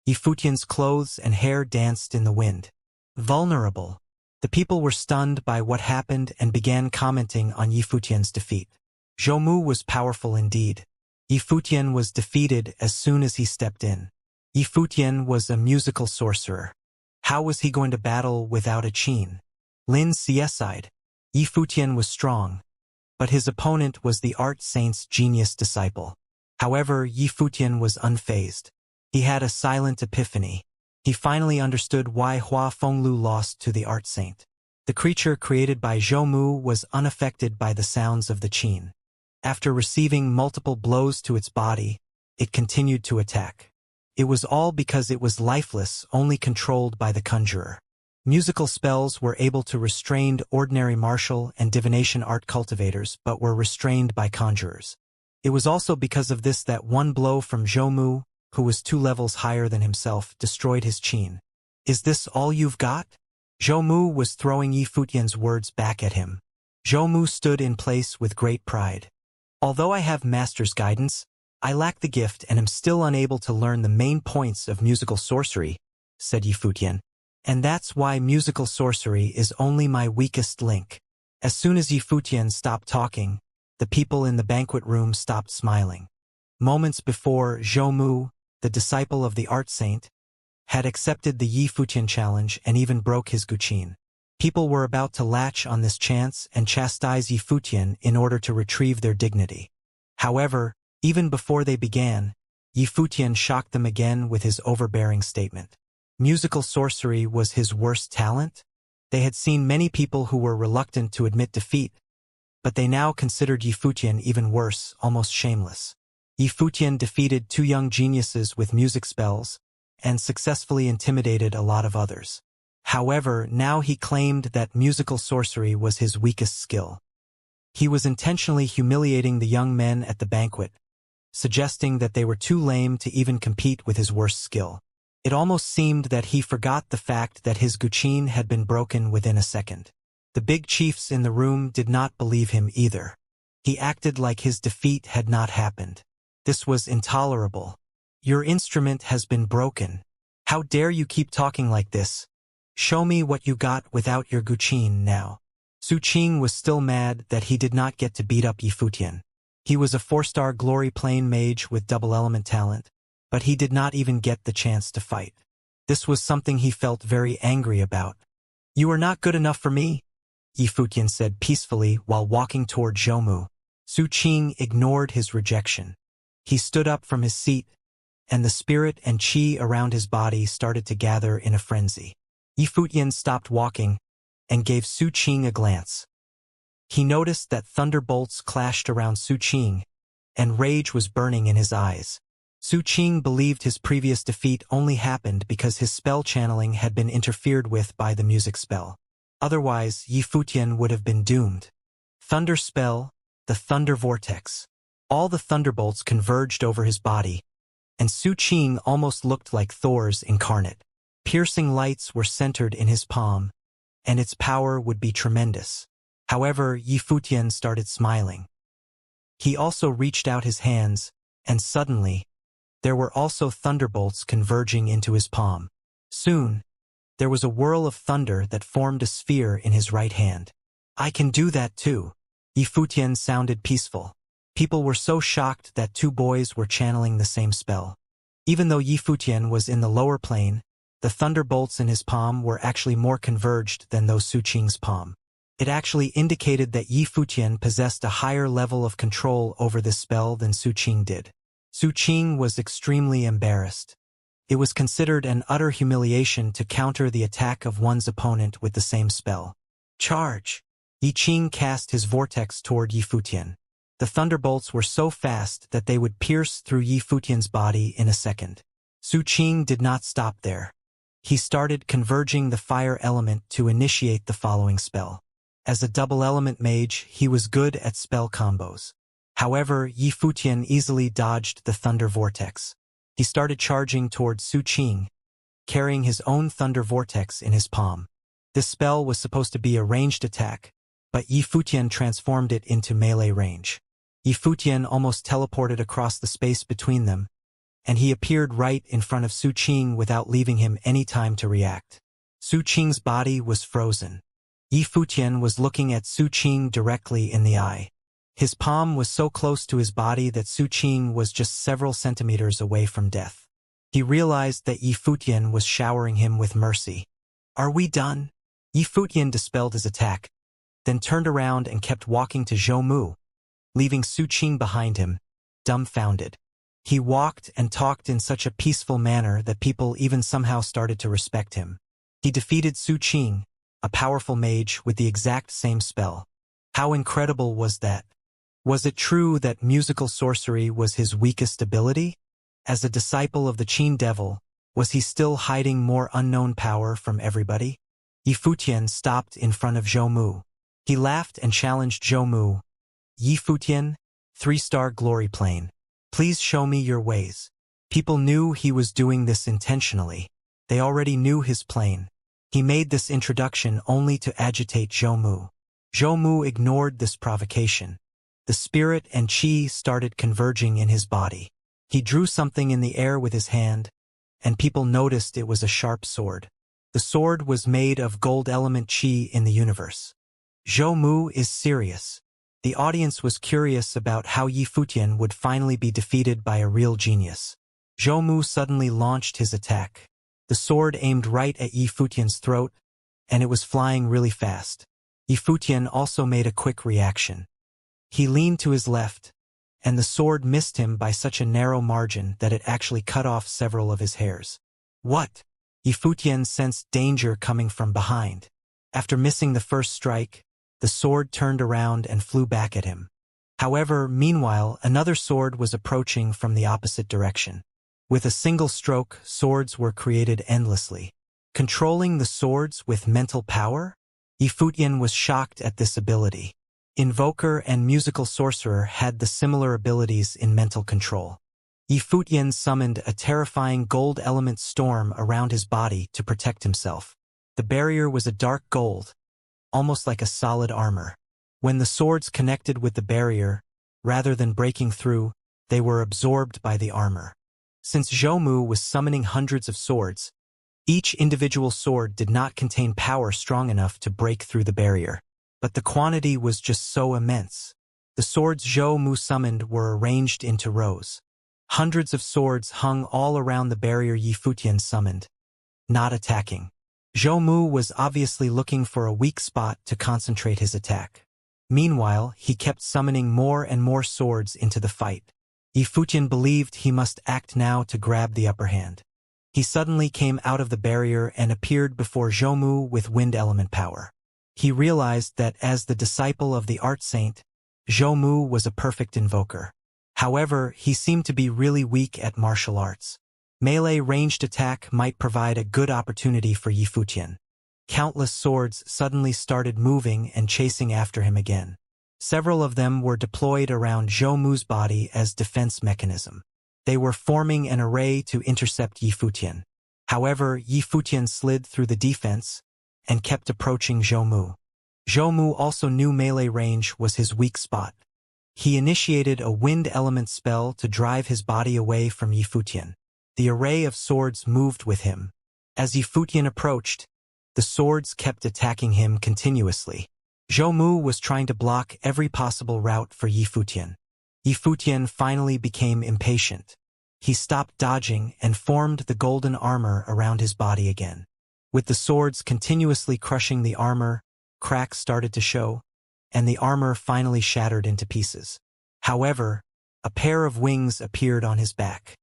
Yi Futian's clothes and hair danced in the wind. Vulnerable. The people were stunned by what happened and began commenting on Yi Futian's defeat. Zhou Mu was powerful indeed. Yi Futian was defeated as soon as he stepped in. Yi Futian was a musical sorcerer. How was he going to battle without a qin? Lin Xie sighed. Yi Futian was strong, but his opponent was the art saint's genius disciple. However, Yi Futian was unfazed. He had a silent epiphany. He finally understood why Hua Fenglu lost to the art saint. The creature created by Zhou Mu was unaffected by the sounds of the qin. After receiving multiple blows to its body, it continued to attack. It was all because it was lifeless, only controlled by the conjurer. Musical spells were able to restrain ordinary martial and divination art cultivators but were restrained by conjurers. It was also because of this that one blow from Zhou Mu, who was 2 levels higher than himself, destroyed his qin. Is this all you've got? Zhou Mu was throwing Yi Futian's words back at him. Zhou Mu stood in place with great pride. Although I have master's guidance, I lack the gift and am still unable to learn the main points of musical sorcery, said Yi Futian. And that's why musical sorcery is only my weakest link. As soon as Yi Futian stopped talking, the people in the banquet room stopped smiling. Moments before, Zhou Mu, the disciple of the art saint, had accepted the Yi Futian challenge and even broke his guqin. People were about to latch on this chance and chastise Yi Futian in order to retrieve their dignity. However, even before they began, Yi Futian shocked them again with his overbearing statement. Musical sorcery was his worst talent? They had seen many people who were reluctant to admit defeat, but they now considered Yi Futian even worse, almost shameless. Yi Futian defeated 2 young geniuses with music spells and successfully intimidated a lot of others. However, now he claimed that musical sorcery was his weakest skill. He was intentionally humiliating the young men at the banquet, suggesting that they were too lame to even compete with his worst skill. It almost seemed that he forgot the fact that his guqin had been broken within a second. The big chiefs in the room did not believe him either. He acted like his defeat had not happened. This was intolerable. Your instrument has been broken. How dare you keep talking like this? Show me what you got without your guqin now. Su Qing was still mad that he did not get to beat up Yi Futian. He was a 4-star glory plane mage with double element talent, but he did not even get the chance to fight. This was something he felt very angry about. You are not good enough for me, Yi Futian said peacefully while walking toward Zhou Mu. Su Qing ignored his rejection. He stood up from his seat, and the spirit and qi around his body started to gather in a frenzy. Yi Futian stopped walking and gave Su Qing a glance. He noticed that thunderbolts clashed around Su Qing, and rage was burning in his eyes. Su Qing believed his previous defeat only happened because his spell channeling had been interfered with by the music spell. Otherwise, Yi Futian would have been doomed. Thunder spell, the thunder vortex. All the thunderbolts converged over his body, and Su Qing almost looked like Thor's incarnate. Piercing lights were centered in his palm, and its power would be tremendous. However, Yi Futian started smiling. He also reached out his hands, and suddenly, there were also thunderbolts converging into his palm. Soon, there was a whirl of thunder that formed a sphere in his right hand. I can do that too. Yi Futian sounded peaceful. People were so shocked that two boys were channeling the same spell. Even though Yi Futian was in the lower plane, the thunderbolts in his palm were actually more converged than those Su Qing's palm. It actually indicated that Yi Futian possessed a higher level of control over this spell than Su Qing did. Su Qing was extremely embarrassed. It was considered an utter humiliation to counter the attack of one's opponent with the same spell. Charge! Yi Qing cast his vortex toward Yi Futian. The thunderbolts were so fast that they would pierce through Yi Futian's body in a second. Su Qing did not stop there. He started converging the fire element to initiate the following spell. As a double-element mage, he was good at spell combos. However, Yi Futian easily dodged the thunder vortex. He started charging towards Su Qing, carrying his own thunder vortex in his palm. This spell was supposed to be a ranged attack, but Yi Futian transformed it into melee range. Yi Futian almost teleported across the space between them, and he appeared right in front of Su Qing without leaving him any time to react. Su Qing's body was frozen. Yi Futian was looking at Su Qing directly in the eye. His palm was so close to his body that Su Qing was just several centimeters away from death. He realized that Yi Futian was showering him with mercy. Are we done? Yi Futian dispelled his attack, then turned around and kept walking to Zhou Mu, leaving Su Qing behind him, dumbfounded. He walked and talked in such a peaceful manner that people even somehow started to respect him. He defeated Su Qing, a powerful mage with the exact same spell. How incredible was that? Was it true that musical sorcery was his weakest ability? As a disciple of the Qin Devil, was he still hiding more unknown power from everybody? Yi Futian stopped in front of Zhou Mu. He laughed and challenged Zhou Mu. Yi Futian, 3-star glory plane. Please show me your ways. People knew he was doing this intentionally. They already knew his plane. He made this introduction only to agitate Zhou Mu. Zhou Mu ignored this provocation. The spirit and qi started converging in his body. He drew something in the air with his hand, and people noticed it was a sharp sword. The sword was made of gold element qi in the universe. Zhou Mu is serious. The audience was curious about how Yi Futian would finally be defeated by a real genius. Zhou Mu suddenly launched his attack. The sword aimed right at Yi Futian's throat, and it was flying really fast. Yi Futian also made a quick reaction. He leaned to his left, and the sword missed him by such a narrow margin that it actually cut off several of his hairs. What? Yi Futian sensed danger coming from behind. After missing the first strike, the sword turned around and flew back at him. However, meanwhile, another sword was approaching from the opposite direction. With a single stroke, swords were created endlessly. Controlling the swords with mental power? Yi Futian was shocked at this ability. Invoker and musical sorcerer had the similar abilities in mental control. Yi Futian summoned a terrifying gold element storm around his body to protect himself. The barrier was a dark gold, almost like a solid armor. When the swords connected with the barrier, rather than breaking through, they were absorbed by the armor. Since Zhou Mu was summoning hundreds of swords, each individual sword did not contain power strong enough to break through the barrier. But the quantity was just so immense. The swords Zhou Mu summoned were arranged into rows. Hundreds of swords hung all around the barrier Yi Futian summoned, not attacking. Zhou Mu was obviously looking for a weak spot to concentrate his attack. Meanwhile, he kept summoning more and more swords into the fight. Yi Futian believed he must act now to grab the upper hand. He suddenly came out of the barrier and appeared before Zhou Mu with wind element power. He realized that as the disciple of the art saint, Zhou Mu was a perfect invoker. However, he seemed to be really weak at martial arts. Melee ranged attack might provide a good opportunity for Yi Futian. Countless swords suddenly started moving and chasing after him again. Several of them were deployed around Zhou Mu's body as defense mechanism. They were forming an array to intercept Yi Futian. However, Yi Futian slid through the defense, and kept approaching Zhou Mu. Zhou Mu also knew melee range was his weak spot. He initiated a wind element spell to drive his body away from Yifutian. The array of swords moved with him. As Yifutian approached, the swords kept attacking him continuously. Zhou Mu was trying to block every possible route for Yifutian. Yifutian finally became impatient. He stopped dodging and formed the golden armor around his body again. With the swords continuously crushing the armor, cracks started to show, and the armor finally shattered into pieces. However, a pair of wings appeared on his back.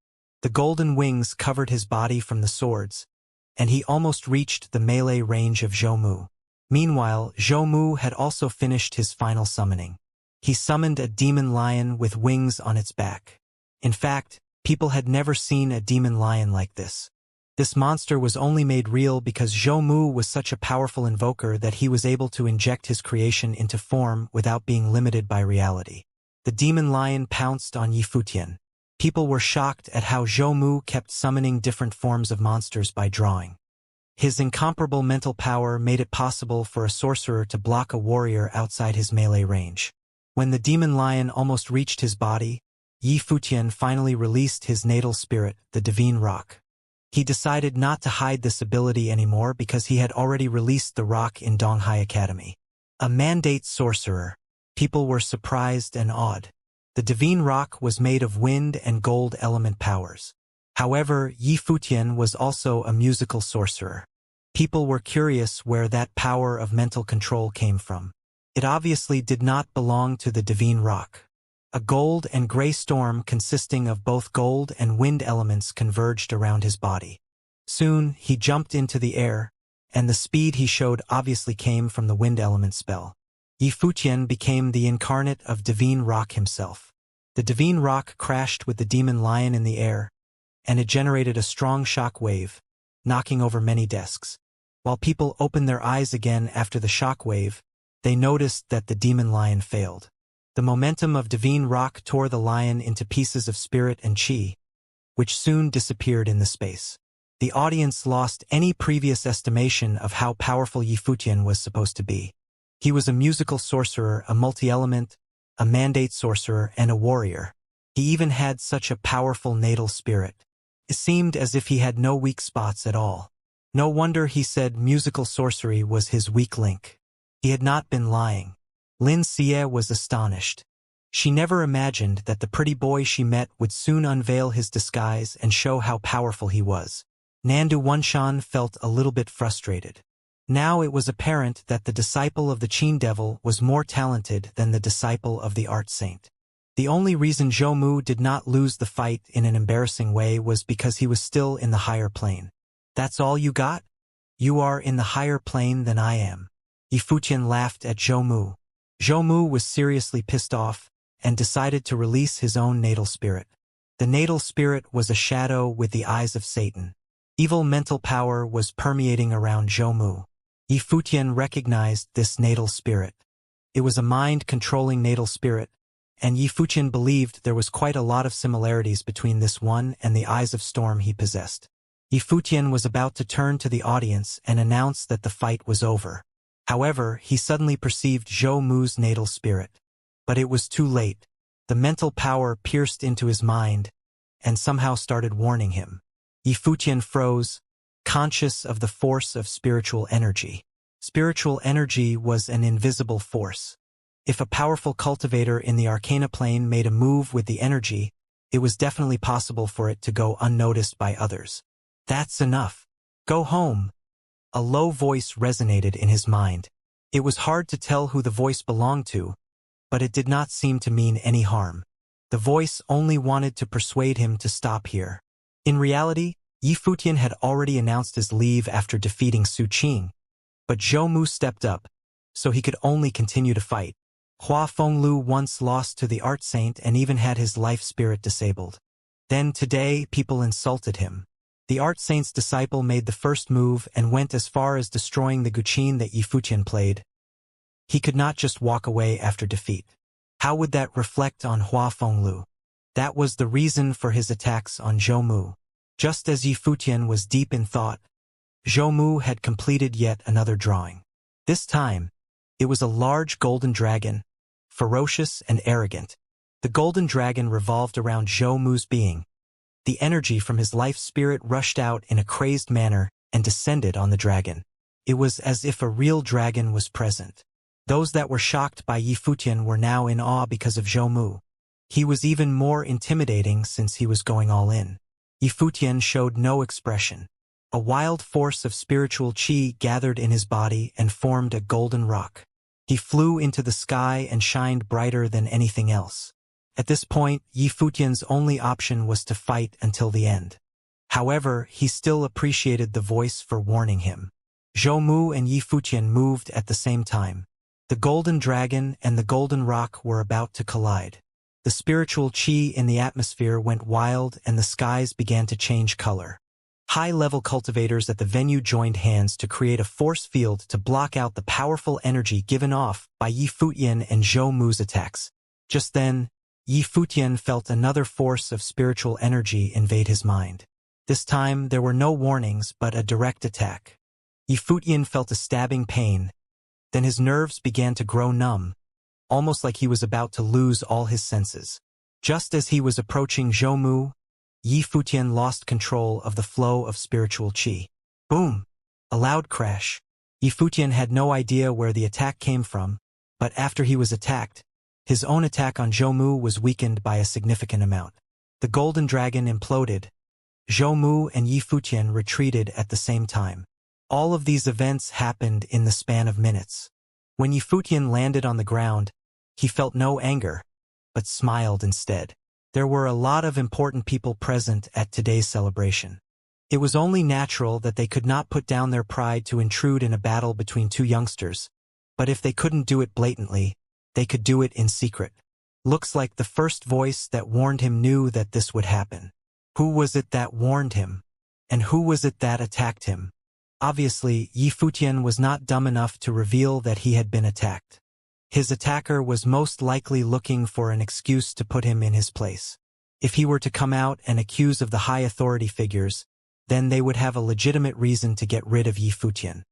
The golden wings covered his body from the swords, and he almost reached the melee range of Zhou Mu. Meanwhile, Zhou Mu had also finished his final summoning. He summoned a demon lion with wings on its back. In fact, people had never seen a demon lion like this. This monster was only made real because Zhou Mu was such a powerful invoker that he was able to inject his creation into form without being limited by reality. The demon lion pounced on Yifutian. People were shocked at how Zhou Mu kept summoning different forms of monsters by drawing. His incomparable mental power made it possible for a sorcerer to block a warrior outside his melee range. When the demon lion almost reached his body, Yifutian finally released his natal spirit, the divine rock. He decided not to hide this ability anymore because he had already released the rock in Donghai Academy. A mandate sorcerer. People were surprised and awed. The divine rock was made of wind and gold element powers. However, Yifutian was also a musical sorcerer. People were curious where that power of mental control came from. It obviously did not belong to the divine rock. A gold and gray storm consisting of both gold and wind elements converged around his body. Soon, he jumped into the air, and the speed he showed obviously came from the wind element spell. Yifutian became the incarnate of divine rock himself. The divine rock crashed with the demon lion in the air, and it generated a strong shock wave, knocking over many desks. While people opened their eyes again after the shock wave, they noticed that the demon lion failed. The momentum of divine rock tore the lion into pieces of spirit and chi, which soon disappeared in the space. The audience lost any previous estimation of how powerful Yifutian was supposed to be. He was a musical sorcerer, a multi-element, a mandate sorcerer, and a warrior. He even had such a powerful natal spirit. It seemed as if he had no weak spots at all. No wonder he said musical sorcery was his weak link. He had not been lying. Lin Xie was astonished. She never imagined that the pretty boy she met would soon unveil his disguise and show how powerful he was. Nandu Wenshan felt a little bit frustrated. Now it was apparent that the disciple of the Qin Devil was more talented than the disciple of the Art Saint. The only reason Zhou Mu did not lose the fight in an embarrassing way was because he was still in the higher plane. That's all you got? You are in the higher plane than I am. Yifutian laughed at Zhou Mu. Zhou Mu was seriously pissed off and decided to release his own natal spirit. The natal spirit was a shadow with the eyes of Satan. Evil mental power was permeating around Zhou Mu. Yifutian recognized this natal spirit. It was a mind-controlling natal spirit, and Yifutian believed there was quite a lot of similarities between this one and the Eyes of Storm he possessed. Yifutian was about to turn to the audience and announce that the fight was over. However, he suddenly perceived Zhou Mu's natal spirit. But it was too late. The mental power pierced into his mind and somehow started warning him. Yifutian froze, conscious of the force of spiritual energy. Spiritual energy was an invisible force. If a powerful cultivator in the Arcana plane made a move with the energy, it was definitely possible for it to go unnoticed by others. That's enough. Go home. A low voice resonated in his mind. It was hard to tell who the voice belonged to, but it did not seem to mean any harm. The voice only wanted to persuade him to stop here. In reality, Yifutian had already announced his leave after defeating Su Qing, but Zhou Mu stepped up, so he could only continue to fight. Hua Fenglu once lost to the Art Saint and even had his life spirit disabled. Then today, people insulted him. The Art Saint's disciple made the first move and went as far as destroying the Guqin that Yifutian played. He could not just walk away after defeat. How would that reflect on Hua Fenglu? That was the reason for his attacks on Zhou Mu. Just as Yifutian was deep in thought, Zhou Mu had completed yet another drawing. This time, it was a large golden dragon, ferocious and arrogant. The golden dragon revolved around Zhou Mu's being. The energy from his life spirit rushed out in a crazed manner and descended on the dragon. It was as if a real dragon was present. Those that were shocked by Yi Futian were now in awe because of Zhou Mu. He was even more intimidating since he was going all in. Yi Futian showed no expression. A wild force of spiritual qi gathered in his body and formed a golden rock. He flew into the sky and shined brighter than anything else. At this point, Yi Futian's only option was to fight until the end. However, he still appreciated the voice for warning him. Zhou Mu and Yi Futian moved at the same time. The golden dragon and the golden rock were about to collide. The spiritual qi in the atmosphere went wild and the skies began to change color. High-level cultivators at the venue joined hands to create a force field to block out the powerful energy given off by Yi Futian and Zhou Mu's attacks. Just then, Yi Futian felt another force of spiritual energy invade his mind. This time, there were no warnings but a direct attack. Yi Futian felt a stabbing pain. Then his nerves began to grow numb, almost like he was about to lose all his senses. Just as he was approaching Zhou Mu, Yi Futian lost control of the flow of spiritual qi. Boom! A loud crash. Yi Futian had no idea where the attack came from, but after he was attacked, his own attack on Zhou Mu was weakened by a significant amount. The golden dragon imploded. Zhou Mu and Yi Futian retreated at the same time. All of these events happened in the span of minutes. When Yi Futian landed on the ground, he felt no anger, but smiled instead. There were a lot of important people present at today's celebration. It was only natural that they could not put down their pride to intrude in a battle between two youngsters, but if they couldn't do it blatantly, they could do it in secret. Looks like the first voice that warned him knew that this would happen. Who was it that warned him? And who was it that attacked him? Obviously, Yi Futian was not dumb enough to reveal that he had been attacked. His attacker was most likely looking for an excuse to put him in his place. If he were to come out and accuse of the high authority figures, then they would have a legitimate reason to get rid of Yi Futian.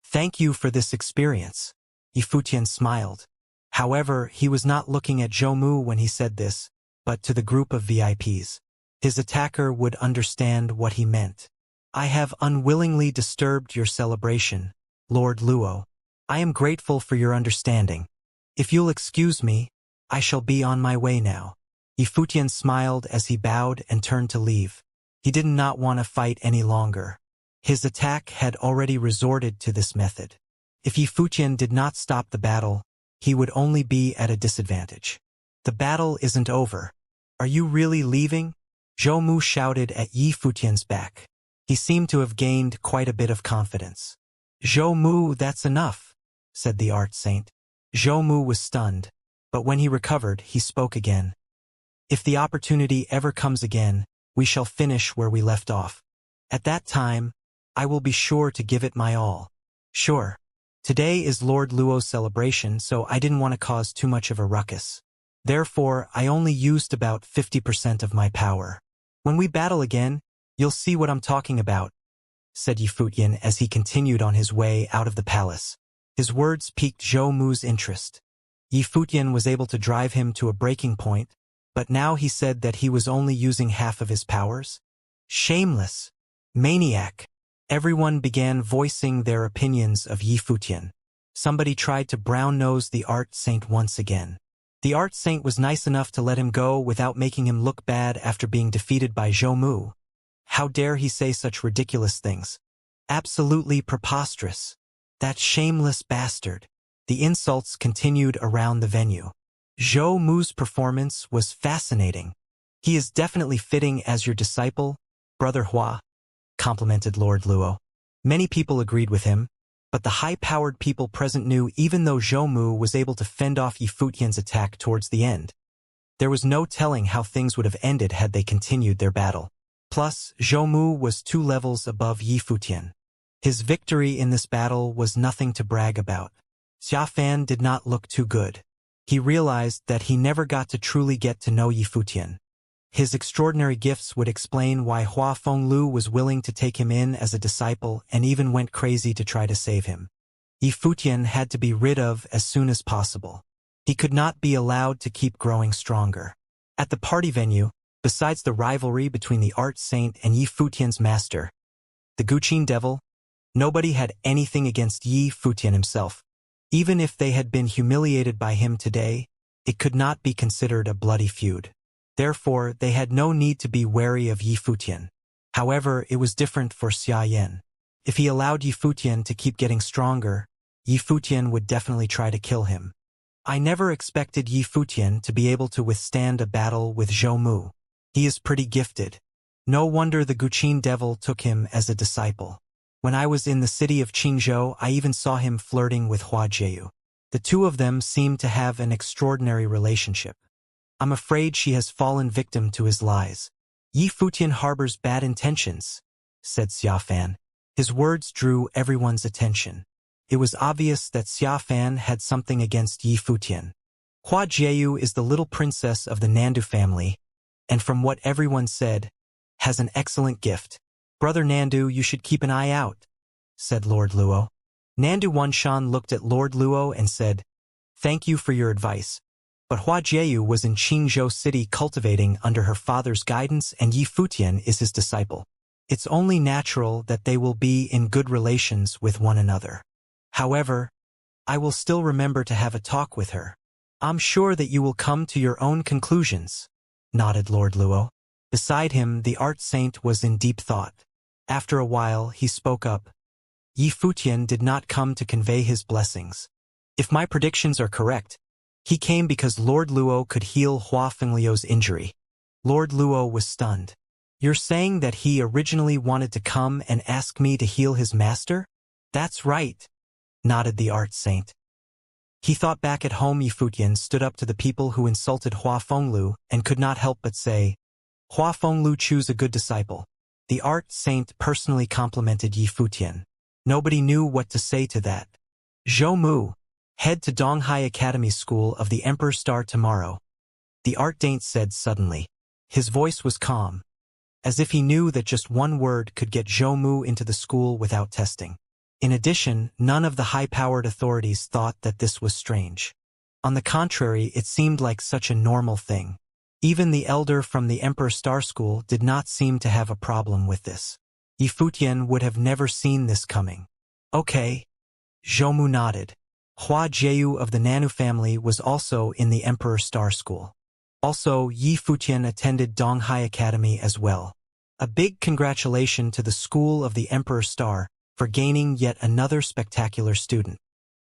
Thank you for this experience. Yi Futian smiled. However, he was not looking at Zhou Mu when he said this, but to the group of VIPs. His attacker would understand what he meant. I have unwillingly disturbed your celebration, Lord Luo. I am grateful for your understanding. If you'll excuse me, I shall be on my way now. Yi Futian smiled as he bowed and turned to leave. He did not want to fight any longer. His attack had already resorted to this method. If Yi Futian did not stop the battle, he would only be at a disadvantage. The battle isn't over. Are you really leaving? Zhou Mu shouted at Yi Futian's back. He seemed to have gained quite a bit of confidence. Zhou Mu, that's enough, said the art saint. Zhou Mu was stunned, but when he recovered, he spoke again. If the opportunity ever comes again, we shall finish where we left off. At that time, I will be sure to give it my all. Sure. Today is Lord Luo's celebration, so I didn't want to cause too much of a ruckus. Therefore, I only used about 50% of my power. When we battle again, you'll see what I'm talking about, said Yi Futian as he continued on his way out of the palace. His words piqued Zhou Mu's interest. Yi Futian was able to drive him to a breaking point, but now he said that he was only using half of his powers? Shameless! Maniac! Everyone began voicing their opinions of Yi Futian. Somebody tried to brown-nose the art saint once again. The art saint was nice enough to let him go without making him look bad after being defeated by Zhou Mu. How dare he say such ridiculous things? Absolutely preposterous. That shameless bastard. The insults continued around the venue. Zhou Mu's performance was fascinating. He is definitely fitting as your disciple, Brother Hua, complimented Lord Luo. Many people agreed with him, but the high-powered people present knew even though Zhou Mu was able to fend off Yi Futian's attack towards the end, there was no telling how things would have ended had they continued their battle. Plus, Zhou Mu was 2 levels above Yi Futian. His victory in this battle was nothing to brag about. Xiaofan did not look too good. He realized that he never got to truly get to know Yi Futian. His extraordinary gifts would explain why Hua Fenglu was willing to take him in as a disciple and even went crazy to try to save him. Yi Futian had to be rid of as soon as possible. He could not be allowed to keep growing stronger. At the party venue, besides the rivalry between the art saint and Yi Futian's master, the Guqin devil, nobody had anything against Yi Futian himself. Even if they had been humiliated by him today, it could not be considered a bloody feud. Therefore, they had no need to be wary of Yi Futian. However, it was different for Xia Yan. If he allowed Yi Futian to keep getting stronger, Yi Futian would definitely try to kill him. I never expected Yi Futian to be able to withstand a battle with Zhou Mu. He is pretty gifted. No wonder the Guqin devil took him as a disciple. When I was in the city of Qingzhou, I even saw him flirting with Hua Jieyu. The two of them seemed to have an extraordinary relationship. I'm afraid she has fallen victim to his lies. Yi Futian harbors bad intentions, said Xia Fan. His words drew everyone's attention. It was obvious that Xia Fan had something against Yi Futian. Hua Jieyu is the little princess of the Nandu family, and from what everyone said, has an excellent gift. Brother Nandu, you should keep an eye out, said Lord Luo. Nandu Wanshan looked at Lord Luo and said, thank you for your advice. But Hua Jieyu was in Qingzhou City cultivating under her father's guidance, and Yi Futian is his disciple. It's only natural that they will be in good relations with one another. However, I will still remember to have a talk with her. I'm sure that you will come to your own conclusions, nodded Lord Luo. Beside him, the art saint was in deep thought. After a while, he spoke up. Yi Futian did not come to convey his blessings. If my predictions are correct, he came because Lord Luo could heal Hua Fengliu's injury. Lord Luo was stunned. You're saying that he originally wanted to come and ask me to heal his master? That's right, nodded the art saint. He thought back at home. Yi Futian stood up to the people who insulted Hua Fenglu and could not help but say, Hua Fenglu choose a good disciple. The art saint personally complimented Yi Futian. Nobody knew what to say to that. Zhou Mu, head to Donghai Academy School of the Emperor's Star tomorrow, the art saint said suddenly. His voice was calm, as if he knew that just one word could get Zhou Mu into the school without testing. In addition, none of the high-powered authorities thought that this was strange. On the contrary, it seemed like such a normal thing. Even the elder from the Emperor's Star School did not seem to have a problem with this. Yi Futian would have never seen this coming. Okay. Zhou Mu nodded. Hua Jieyu of the Nanu family was also in the Emperor's Star School. Also, Yi Futian attended Donghai Academy as well. A big congratulation to the School of the Emperor's Star for gaining yet another spectacular student.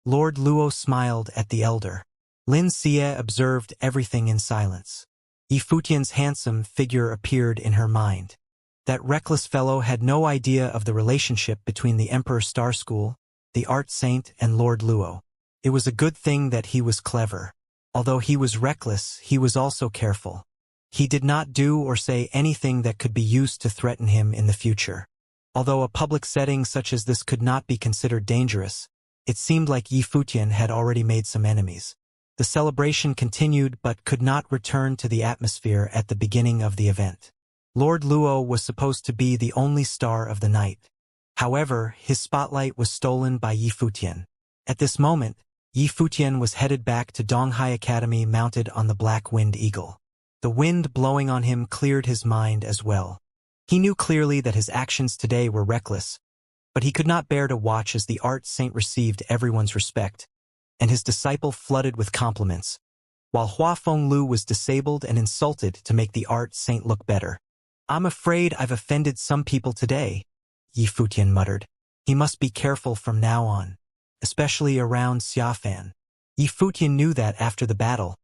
Lord Luo smiled at the elder. Lin Xie observed everything in silence. Yi Futian's handsome figure appeared in her mind. That reckless fellow had no idea of the relationship between the Emperor's Star School, the art saint, and Lord Luo. It was a good thing that he was clever. Although he was reckless, he was also careful. He did not do or say anything that could be used to threaten him in the future. Although a public setting such as this could not be considered dangerous, it seemed like Yi Futian had already made some enemies. The celebration continued but could not return to the atmosphere at the beginning of the event. Lord Luo was supposed to be the only star of the night. However, his spotlight was stolen by Yi Futian. At this moment, Yi Futian was headed back to Donghai Academy mounted on the Black Wind Eagle. The wind blowing on him cleared his mind as well. He knew clearly that his actions today were reckless, but he could not bear to watch as the art saint received everyone's respect, and his disciple flooded with compliments, while Hua Fenglu was disabled and insulted to make the art saint look better. I'm afraid I've offended some people today, Yi Futian muttered. He must be careful from now on, especially around Xia Fan. Yi Futian knew that after the battle,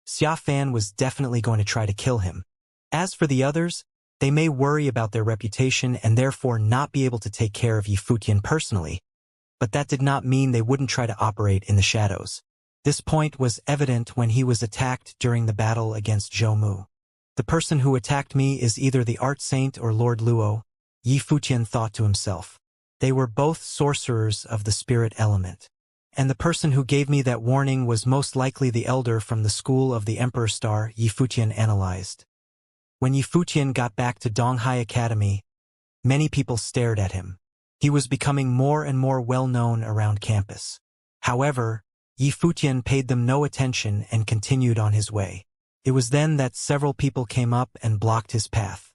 Xia Fan was definitely going to try to kill him. As for the others, they may worry about their reputation and therefore not be able to take care of Yi Futian personally, but that did not mean they wouldn't try to operate in the shadows. This point was evident when he was attacked during the battle against Zhou Mu. The person who attacked me is either the art saint or Lord Luo, Yi Futian thought to himself. They were both sorcerers of the spirit element. And the person who gave me that warning was most likely the elder from the School of the Emperor's Star, Yi Futian analyzed. When Yifutian got back to Donghai Academy, many people stared at him. He was becoming more and more well-known around campus. However, Yifutian paid them no attention and continued on his way. It was then that several people came up and blocked his path.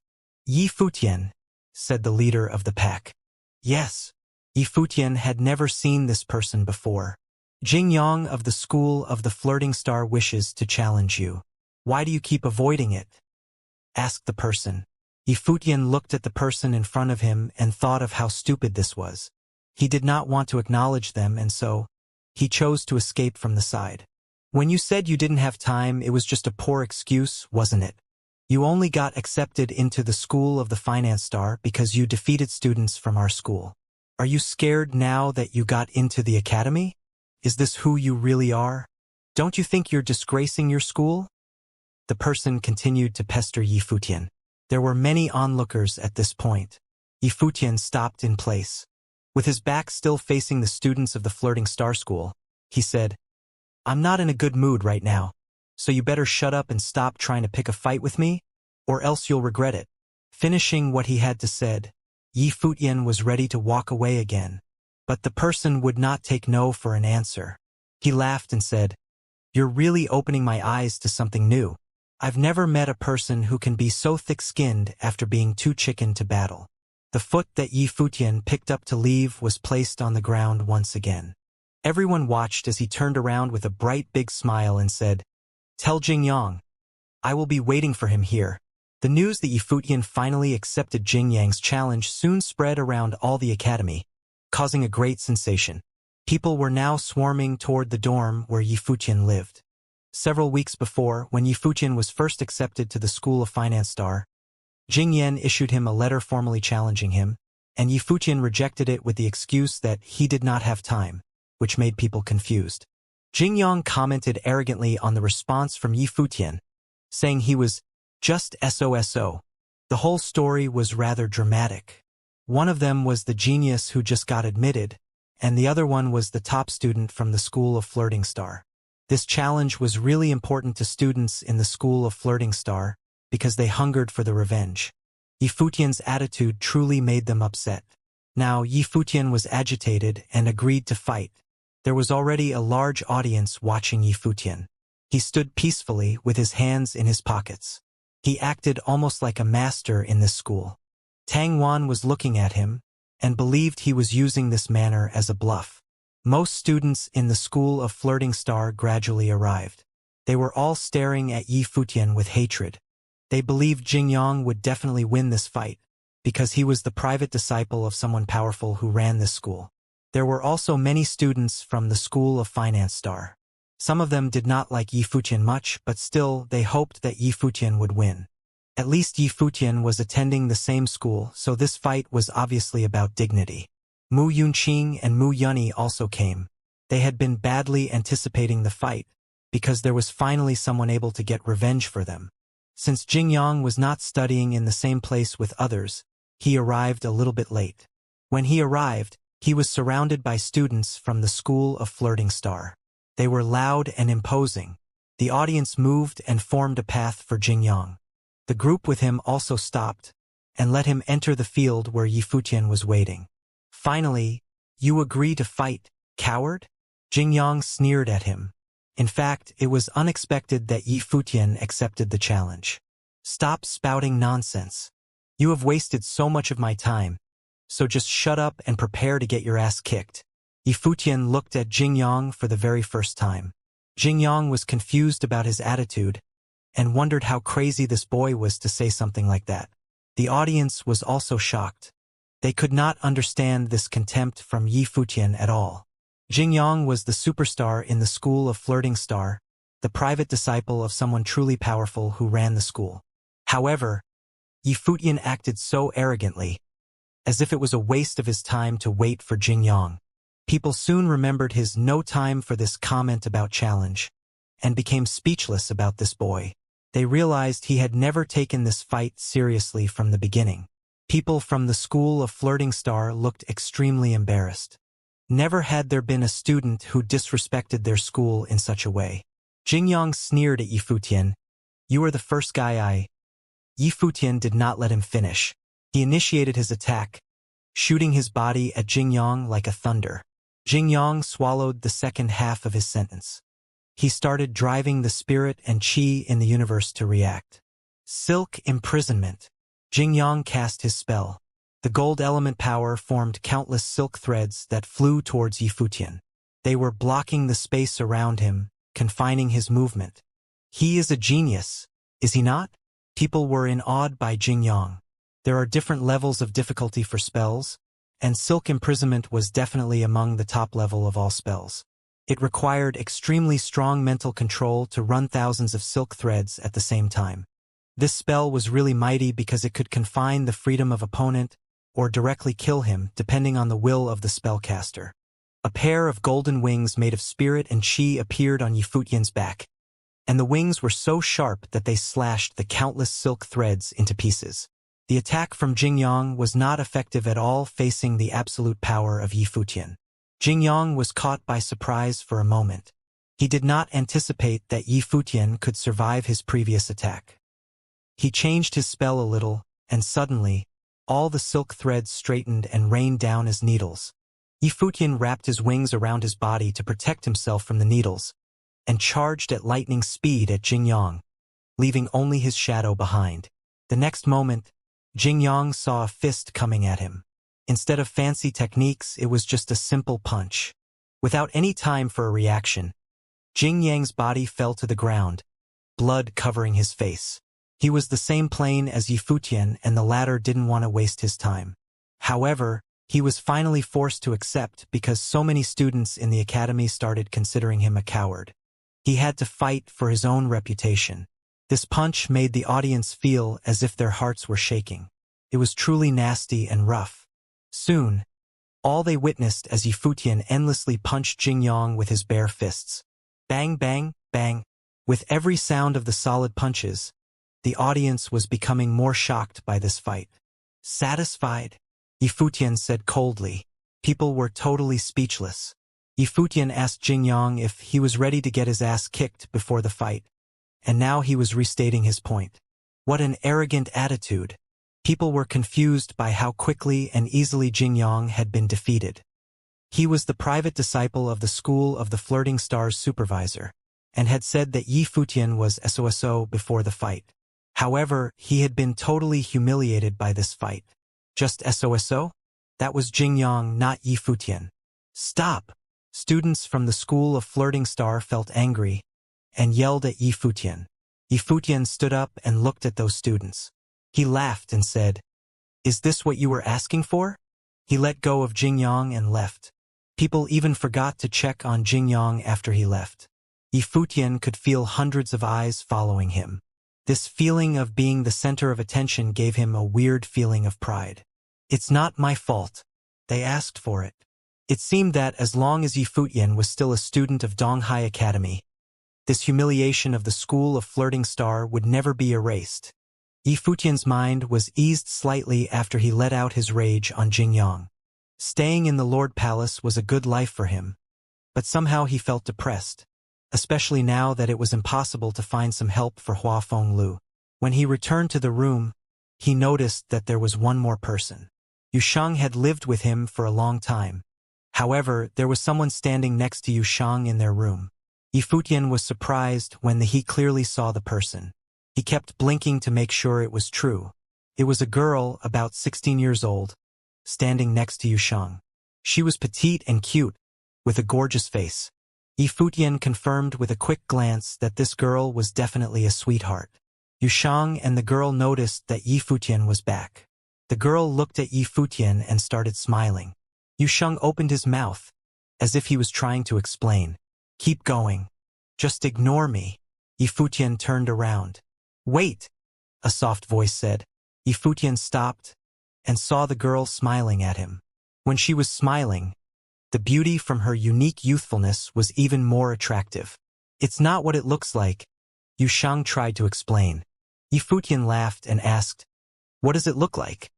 "Yifutian," said the leader of the pack. Yes, Yifutian had never seen this person before. "Jingyang of the School of the Flirting Star wishes to challenge you. Why do you keep avoiding it?" asked the person. Yifutian looked at the person in front of him and thought of how stupid this was. He did not want to acknowledge them, and so he chose to escape from the side. "When you said you didn't have time, it was just a poor excuse, wasn't it? You only got accepted into the School of the Finance Star because you defeated students from our school. Are you scared now that you got into the academy? Is this who you really are? Don't you think you're disgracing your school?" The person continued to pester Yifutian. There were many onlookers at this point. Yifutian stopped in place. With his back still facing the students of the Flirting Star School, he said, "I'm not in a good mood right now, so you better shut up and stop trying to pick a fight with me, or else you'll regret it." Finishing what he had to say, Yifutian was ready to walk away again, but the person would not take no for an answer. He laughed and said, "You're really opening my eyes to something new. I've never met a person who can be so thick-skinned after being too chicken to battle." The foot that Yifutian picked up to leave was placed on the ground once again. Everyone watched as he turned around with a bright big smile and said, "Tell Jingyang, I will be waiting for him here." The news that Yifutian finally accepted Jingyang's challenge soon spread around all the academy, causing a great sensation. People were now swarming toward the dorm where Yifutian lived. Several weeks before, when Yifutian was first accepted to the School of Finance Star, Jingyan issued him a letter formally challenging him, and Yifutian rejected it with the excuse that he did not have time, which made people confused. Jingyang commented arrogantly on the response from Yifutian, saying he was just SOSO. The whole story was rather dramatic. One of them was the genius who just got admitted, and the other one was the top student from the School of Flirting Star. This challenge was really important to students in the School of Flirting Star because they hungered for the revenge. Yifutian's attitude truly made them upset. Now Yifutian was agitated and agreed to fight. There was already a large audience watching Yifutian. He stood peacefully with his hands in his pockets. He acted almost like a master in this school. Tang Wan was looking at him and believed he was using this manner as a bluff. Most students in the School of Flirting Star gradually arrived. They were all staring at Yifutian with hatred. They believed Jingyang would definitely win this fight, because he was the private disciple of someone powerful who ran this school. There were also many students from the School of Finance Star. Some of them did not like Yifutian much, but still they hoped that Yifutian would win. At least Yifutian was attending the same school, so this fight was obviously about dignity. Mu Yunqing and Mu Yunyi also came. They had been badly anticipating the fight, because there was finally someone able to get revenge for them. Since Jingyang was not studying in the same place with others, he arrived a little bit late. When he arrived, he was surrounded by students from the School of Flirting Star. They were loud and imposing. The audience moved and formed a path for Jingyang. The group with him also stopped and let him enter the field where Yifutian was waiting. Finally, "You agree to fight, coward?" Jingyang sneered at him. In fact, it was unexpected that Yifutian accepted the challenge. "Stop spouting nonsense. You have wasted so much of my time, so just shut up and prepare to get your ass kicked." Yifutian looked at Jingyang for the very first time. Jingyang was confused about his attitude and wondered how crazy this boy was to say something like that. The audience was also shocked. They could not understand this contempt from Yifutian at all. Jingyang was the superstar in the School of Flirting Star, the private disciple of someone truly powerful who ran the school. However, Yifutian acted so arrogantly, as if it was a waste of his time to wait for Jingyang. People soon remembered his "no time for this" comment about challenge, and became speechless about this boy. They realized he had never taken this fight seriously from the beginning. People from the School of Flirting Star looked extremely embarrassed. Never had there been a student who disrespected their school in such a way. Jingyang sneered at Yifutian. "You are the first guy I..." Yifutian did not let him finish. He initiated his attack, shooting his body at Jingyang like a thunder. Jingyang swallowed the second half of his sentence. He started driving the spirit and qi in the universe to react. Silk imprisonment. Jingyang cast his spell. The gold element power formed countless silk threads that flew towards Yifutian. They were blocking the space around him, confining his movement. He is a genius, is he not? People were in awe by Jingyang. There are different levels of difficulty for spells, and silk imprisonment was definitely among the top level of all spells. It required extremely strong mental control to run thousands of silk threads at the same time. This spell was really mighty because it could confine the freedom of opponent or directly kill him depending on the will of the spellcaster. A pair of golden wings made of spirit and qi appeared on Yifutian's back, and the wings were so sharp that they slashed the countless silk threads into pieces. The attack from Jingyang was not effective at all facing the absolute power of Yifutian. Jingyang was caught by surprise for a moment. He did not anticipate that Yifutian could survive his previous attack. He changed his spell a little, and suddenly, all the silk threads straightened and rained down as needles. Yifutian wrapped his wings around his body to protect himself from the needles, and charged at lightning speed at Jingyang, leaving only his shadow behind. The next moment, Jingyang saw a fist coming at him. Instead of fancy techniques, it was just a simple punch. Without any time for a reaction, Jingyang's body fell to the ground, blood covering his face. He was the same plane as Yifutian, and the latter didn't want to waste his time. However, he was finally forced to accept because so many students in the academy started considering him a coward. He had to fight for his own reputation. This punch made the audience feel as if their hearts were shaking. It was truly nasty and rough. Soon, all they witnessed as Yifutian endlessly punched Jingyang with his bare fists. Bang, bang, bang. With every sound of the solid punches, the audience was becoming more shocked by this fight. Satisfied? Yifutian said coldly. People were totally speechless. Yifutian asked Jingyang if he was ready to get his ass kicked before the fight, and now he was restating his point. What an arrogant attitude. People were confused by how quickly and easily Jingyang had been defeated. He was the private disciple of the school of the Flirting Stars supervisor, and had said that Yifutian was SOSO before the fight. However, he had been totally humiliated by this fight. Just SOSO? That was Jingyang, not Yifutian. Stop! Students from the school of Flirting Star felt angry and yelled at Yifutian. Yifutian stood up and looked at those students. He laughed and said, "Is this what you were asking for?" He let go of Jingyang and left. People even forgot to check on Jingyang after he left. Yifutian could feel hundreds of eyes following him. This feeling of being the center of attention gave him a weird feeling of pride. It's not my fault. They asked for it. It seemed that as long as Yifutian was still a student of Donghai Academy, this humiliation of the school of Flirting Star would never be erased. Yifutian's mind was eased slightly after he let out his rage on Jingyang. Staying in the Lord Palace was a good life for him, but somehow he felt depressed, especially now that it was impossible to find some help for Hua Fenglu. When he returned to the room, he noticed that there was one more person. Yushang had lived with him for a long time. However, there was someone standing next to Yushang in their room. Yifutian was surprised when he clearly saw the person. He kept blinking to make sure it was true. It was a girl about 16 years old, standing next to Yushang. She was petite and cute, with a gorgeous face. Yifutian confirmed with a quick glance that this girl was definitely a sweetheart. Yushang and the girl noticed that Yifutian was back. The girl looked at Yifutian and started smiling. Yushang opened his mouth, as if he was trying to explain. "Keep going. Just ignore me." Yifutian turned around. "Wait," a soft voice said. Yifutian stopped and saw the girl smiling at him. When she was smiling, the beauty from her unique youthfulness was even more attractive. "It's not what it looks like," Yushang tried to explain. Yifutian laughed and asked, "What does it look like?"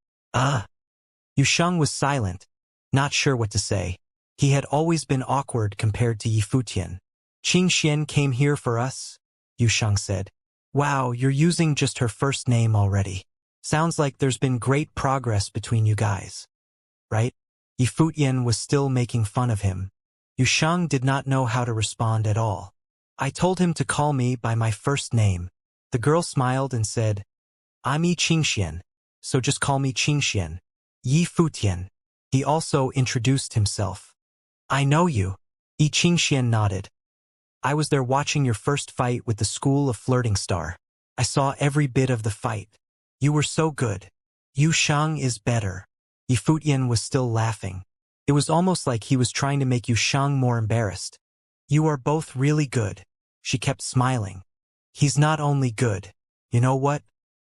Yushang was silent, not sure what to say. He had always been awkward compared to Yifutian. "Qingxian came here for us," Yushang said. Wow, you're using just her first name already. Sounds like there's been great progress between you guys. Right? Yifutian was still making fun of him. Yusheng did not know how to respond at all. I told him to call me by my first name. The girl smiled and said, I'm Yi Qingxian, so just call me Qingxian. Yifutian. He also introduced himself. I know you. Yi Qingxian nodded. I was there watching your first fight with the School of Flirting Star. I saw every bit of the fight. You were so good. Yusheng is better. Yifutian was still laughing. It was almost like he was trying to make Yusheng more embarrassed. You are both really good. She kept smiling. He's not only good. You know what?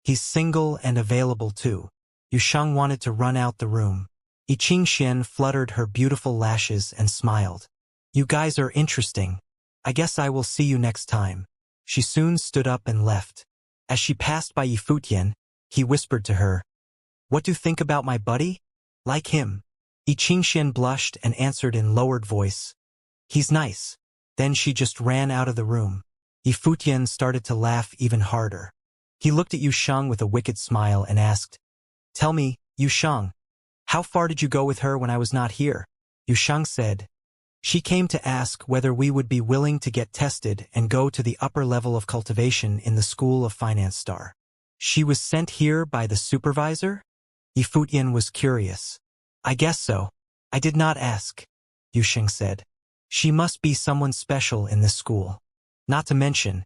He's single and available too. Yusheng wanted to run out the room. Yi Qingxian fluttered her beautiful lashes and smiled. You guys are interesting. I guess I will see you next time. She soon stood up and left. As she passed by Yifutian, he whispered to her, What do you think about my buddy? Like him? Yi Qingxian blushed and answered in lowered voice, He's nice. Then she just ran out of the room. Yifutian started to laugh even harder. He looked at Yusheng with a wicked smile and asked, Tell me, Yusheng, how far did you go with her when I was not here? Yusheng said, She came to ask whether we would be willing to get tested and go to the upper level of cultivation in the School of Finance Star. She was sent here by the supervisor? Yifutian was curious. I guess so. I did not ask, Yusheng said. She must be someone special in this school. Not to mention,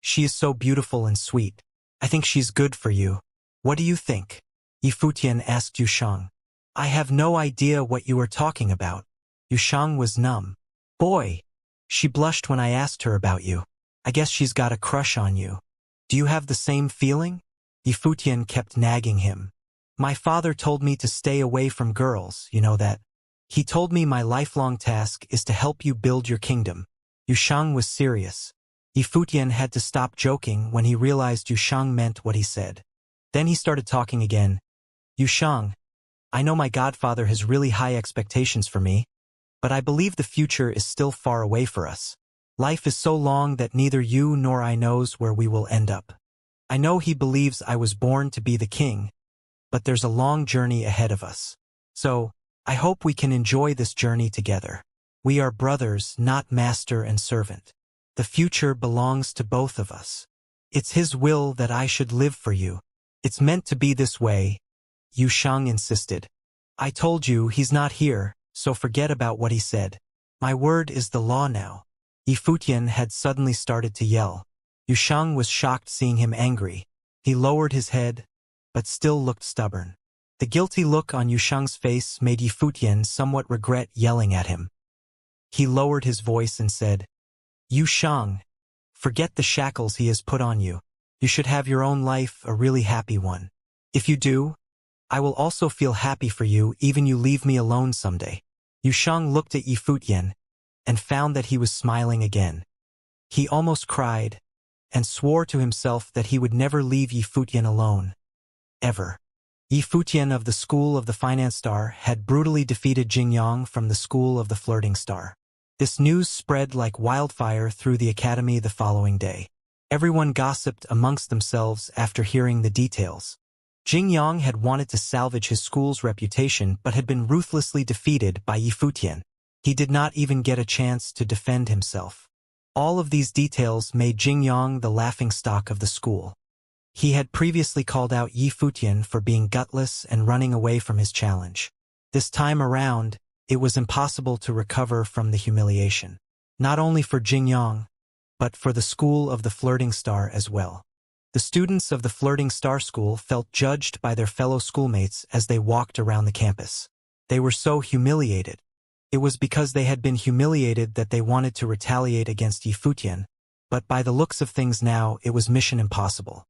she is so beautiful and sweet. I think she's good for you. What do you think? Yifutian asked Yusheng. I have no idea what you are talking about. Yusheng was numb. Boy, she blushed when I asked her about you. I guess she's got a crush on you. Do you have the same feeling? Yifutian kept nagging him. My father told me to stay away from girls, you know that. He told me my lifelong task is to help you build your kingdom. Yusheng was serious. Yifutian had to stop joking when he realized Yusheng meant what he said. Then he started talking again. Yusheng, I know my godfather has really high expectations for me, but I believe the future is still far away for us. Life is so long that neither you nor I knows where we will end up. I know he believes I was born to be the king, but there's a long journey ahead of us. So, I hope we can enjoy this journey together. We are brothers, not master and servant. The future belongs to both of us. It's his will that I should live for you. It's meant to be this way, Yusheng insisted. I told you he's not here, so forget about what he said. My word is the law now. Yifutian had suddenly started to yell. Yusheng was shocked seeing him angry. He lowered his head, but still looked stubborn. The guilty look on Yusheng's face made Yifutian somewhat regret yelling at him. He lowered his voice and said, Yusheng, forget the shackles he has put on you. You should have your own life, a really happy one. If you do, I will also feel happy for you even you leave me alone someday. Yusheng looked at Yifutian and found that he was smiling again. He almost cried and swore to himself that he would never leave Yifutian alone. Ever. Yifutian of the School of the Finance Star had brutally defeated Jingyang from the School of the Flirting Star. This news spread like wildfire through the academy the following day. Everyone gossiped amongst themselves after hearing the details. Jingyang had wanted to salvage his school's reputation but had been ruthlessly defeated by Yifutian. He did not even get a chance to defend himself. All of these details made Jingyang the laughingstock of the school. He had previously called out Yifutian for being gutless and running away from his challenge. This time around, it was impossible to recover from the humiliation. Not only for Jingyang, but for the School of the Flirting Star as well. The students of the Flirting Star School felt judged by their fellow schoolmates as they walked around the campus. They were so humiliated. It was because they had been humiliated that they wanted to retaliate against Yifutian, but by the looks of things now, it was mission impossible.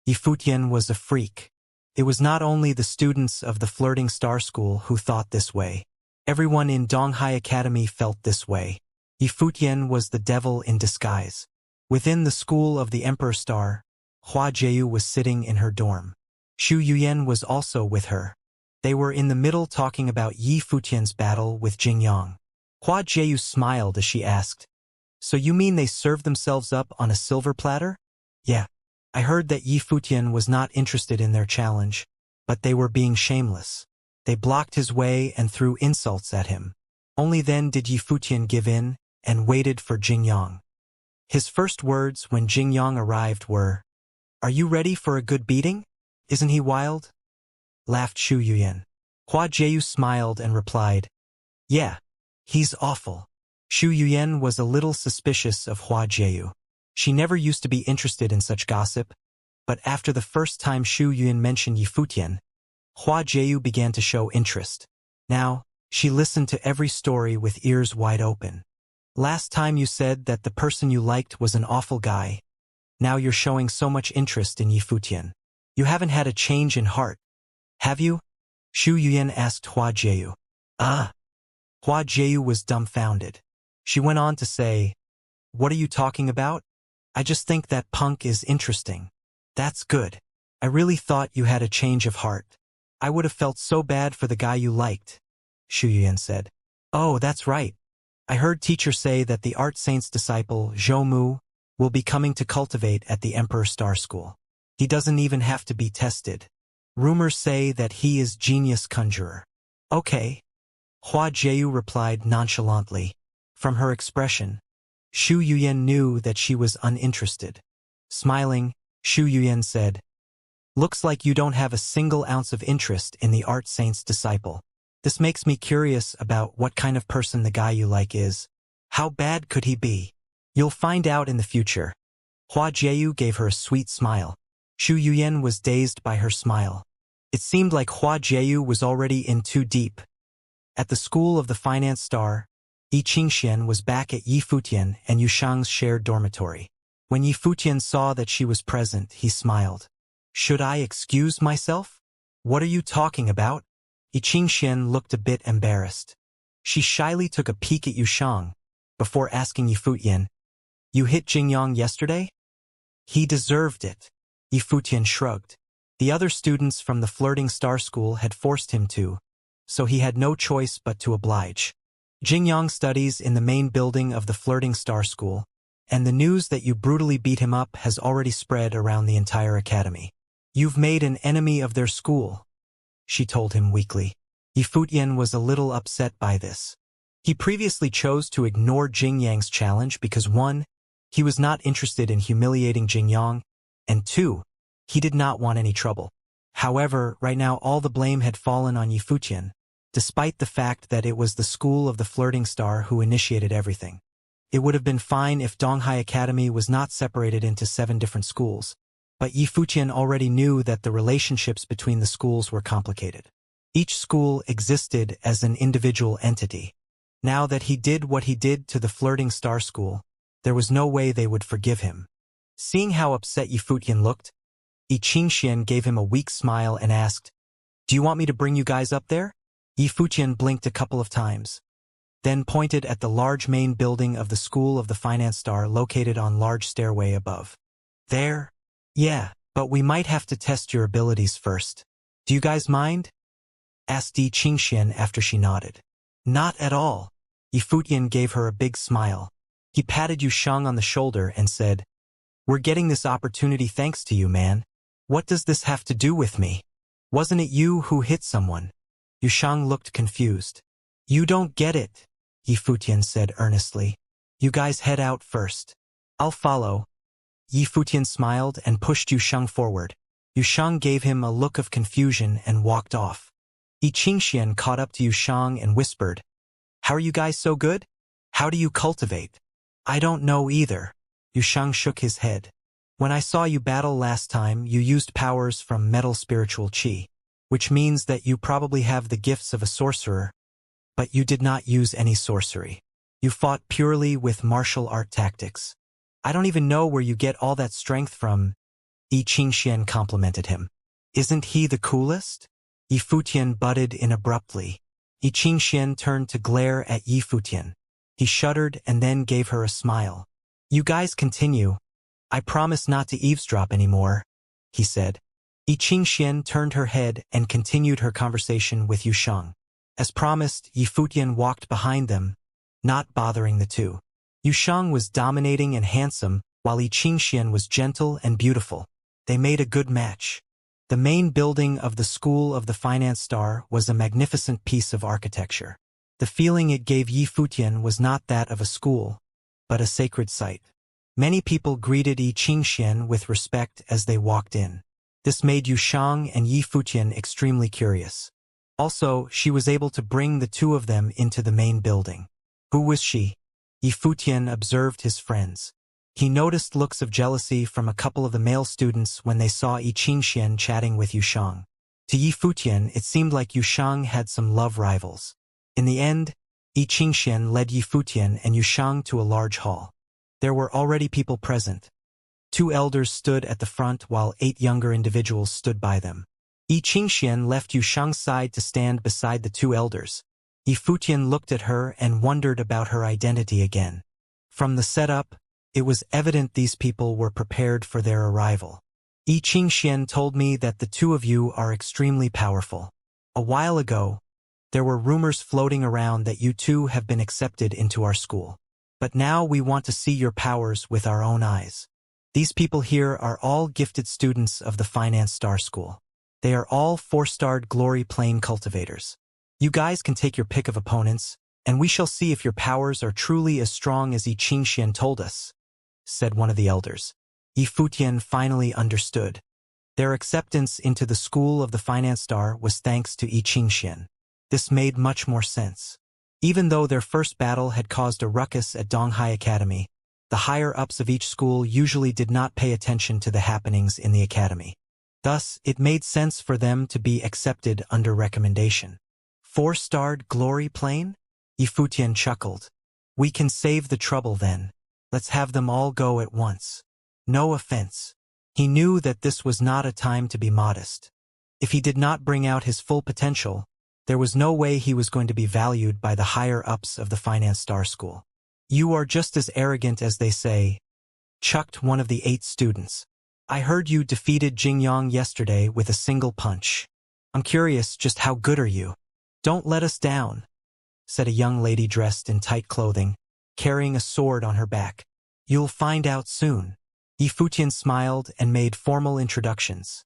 Yifutian was a freak. It was not only the students of the Flirting Star School who thought this way. Everyone in Donghai Academy felt this way. Yifutian was the devil in disguise. Within the School of the Emperor Star, Hua Jieyu was sitting in her dorm. Xu Yuyan was also with her. They were in the middle talking about Yifutian's battle with Jingyang. Hua Jieyu smiled as she asked, So you mean they served themselves up on a silver platter? Yeah. I heard that Yi Futian was not interested in their challenge, but they were being shameless. They blocked his way and threw insults at him. Only then did Yi Futian give in and waited for Jingyang. His first words when Jingyang arrived were, "Are you ready for a good beating? Isn't he wild?" Laughed Xu Yuyan. Hua Jieyu smiled and replied, "Yeah, he's awful." Xu Yuyan was a little suspicious of Hua Jieyu. She never used to be interested in such gossip, but after the first time Xu Yuyan mentioned Yi Futian, Hua Jieyu began to show interest. Now, she listened to every story with ears wide open. Last time you said that the person you liked was an awful guy. Now you're showing so much interest in Yi Futian. You haven't had a change in heart, have you? Xu Yuyan asked Hua Jieyu. Ah. Hua Jieyu was dumbfounded. She went on to say, "What are you talking about? I just think that punk is interesting." "That's good. I really thought you had a change of heart. I would have felt so bad for the guy you liked," Xu Yuyan said. "Oh, that's right. I heard teacher say that the art saint's disciple, Zhou Mu, will be coming to Cultivate at the Emperor Star School. He doesn't even have to be tested. Rumors say that he is genius conjurer." "Okay," Hua Jieyu replied nonchalantly. From her expression, Xu Yuyan knew that she was uninterested. Smiling, Xu Yuyan said, "Looks like you don't have a single ounce of interest in the art saint's disciple. This makes me curious about what kind of person the guy you like is. How bad could he be? You'll find out in the future." Hua Jieyu gave her a sweet smile. Xu Yuyan was dazed by her smile. It seemed like Hua Jieyu was already in too deep. At the school of the finance star, Yi Qingxian was back at Yi Futian and Yushang's shared dormitory. When Yi Futian saw that she was present, he smiled. "Should I excuse myself? What are you talking about?" Yi Qingxian looked a bit embarrassed. She shyly took a peek at Yushang before asking Yi Futian, "You hit Jingyang yesterday?" "He deserved it," Yi Futian shrugged. The other students from the flirting star school had forced him to, so he had no choice but to oblige. "Jingyang studies in the main building of the flirting star school, and the news that you brutally beat him up has already spread around the entire academy. You've made an enemy of their school," she told him weakly. Yi Futian was a little upset by this. He previously chose to ignore Jingyang's challenge because 1, he was not interested in humiliating Jingyang, and 2, he did not want any trouble. However, right now all the blame had fallen on Yi Futian, despite the fact that it was the school of the flirting star who initiated everything. It would have been fine if Donghai Academy was not separated into 7 different schools, but Yi Futian already knew that the relationships between the schools were complicated. Each school existed as an individual entity. Now that he did what he did to the flirting star school, there was no way they would forgive him. Seeing how upset Yi Futian looked, Yi Qingxian gave him a weak smile and asked, "Do you want me to bring you guys up there?" Yi Futian blinked a couple of times, then pointed at the large main building of the School of the Finance Star located on large stairway above. "There? Yeah, but we might have to test your abilities first. Do you guys mind?" asked Yi Qingxian after she nodded. "Not at all." Yi Futian gave her a big smile. He patted Yushang on the shoulder and said, "We're getting this opportunity thanks to you, man. What does this have to do with me? Wasn't it you who hit someone?" Yushang looked confused. "You don't get it," Yi Futian said earnestly. "You guys head out first. I'll follow." Yi Futian smiled and pushed Yushang forward. Yushang gave him a look of confusion and walked off. Yi Qingxian caught up to Yushang and whispered, "How are you guys so good? How do you cultivate?" "I don't know either." Yushang shook his head. "When I saw you battle last time, you used powers from metal spiritual qi, which means that you probably have the gifts of a sorcerer, but you did not use any sorcery. You fought purely with martial art tactics. I don't even know where you get all that strength from." Yi Qingxian complimented him. "Isn't he the coolest?" Yi Futian butted in abruptly. Yi Qingxian turned to glare at Yi Futian. He shuddered and then gave her a smile. "You guys continue. I promise not to eavesdrop anymore," he said. Yi Qingxian turned her head and continued her conversation with Yushang. As promised, Yi Futian walked behind them, not bothering the two. Yushang was dominating and handsome, while Yi Qingxian was gentle and beautiful. They made a good match. The main building of the School of the Finance Star was a magnificent piece of architecture. The feeling it gave Yi Futian was not that of a school, but a sacred site. Many people greeted Yi Qingxian with respect as they walked in. This made Yu Shang and Yi Futian extremely curious. Also, she was able to bring the two of them into the main building. Who was she? Yi Futian observed his friends. He noticed looks of jealousy from a couple of the male students when they saw Yi Qingxian chatting with Yu Shang. To Yi Futian, it seemed like Yu Shang had some love rivals. In the end, Yi Qingxian led Yi Futian and Yu Shang to a large hall. There were already people present. 2 elders stood at the front while 8 younger individuals stood by them. Yi Qingxian left Yu Shang's side to stand beside the 2 elders. Yi Futian looked at her and wondered about her identity again. From the setup, it was evident these people were prepared for their arrival. Yi Qingxian told me that the 2 of you are extremely powerful. A while ago, there were rumors floating around that you 2 have been accepted into our school. But now we want to see your powers with our own eyes. These people here are all gifted students of the Finance Star School. They are all 4-starred glory plane cultivators. You guys can take your pick of opponents, and we shall see if your powers are truly as strong as Yi Qingxian told us, said one of the elders. Yi Futian finally understood. Their acceptance into the School of the Finance Star was thanks to Yi Qingxian. This made much more sense. Even though their first battle had caused a ruckus at Donghai Academy, the higher-ups of each school usually did not pay attention to the happenings in the academy. Thus, it made sense for them to be accepted under recommendation. 4-starred glory plane? Yi Futian chuckled. We can save the trouble then. Let's have them all go at once. No offense. He knew that this was not a time to be modest. If he did not bring out his full potential, there was no way he was going to be valued by the higher-ups of the Finance Star School. You are just as arrogant as they say, chucked one of the 8 students. I heard you defeated Jingyang yesterday with a single punch. I'm curious, just how good are you? Don't let us down, said a young lady dressed in tight clothing, carrying a sword on her back. You'll find out soon. Yi Futian smiled and made formal introductions.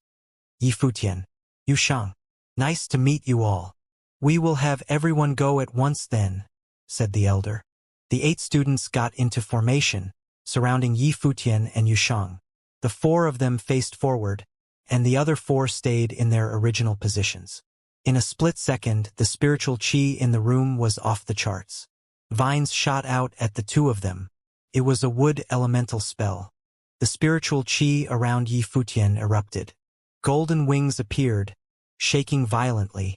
Yi Futian, Yu Shang. Nice to meet you all. We will have everyone go at once then, said the elder. The 8 students got into formation, surrounding Yi Futian and Yu Shang. The 4 of them faced forward, and the other 4 stayed in their original positions. In a split second, the spiritual qi in the room was off the charts. Vines shot out at the 2 of them. It was a wood elemental spell. The spiritual qi around Yi Futian erupted. Golden wings appeared, shaking violently,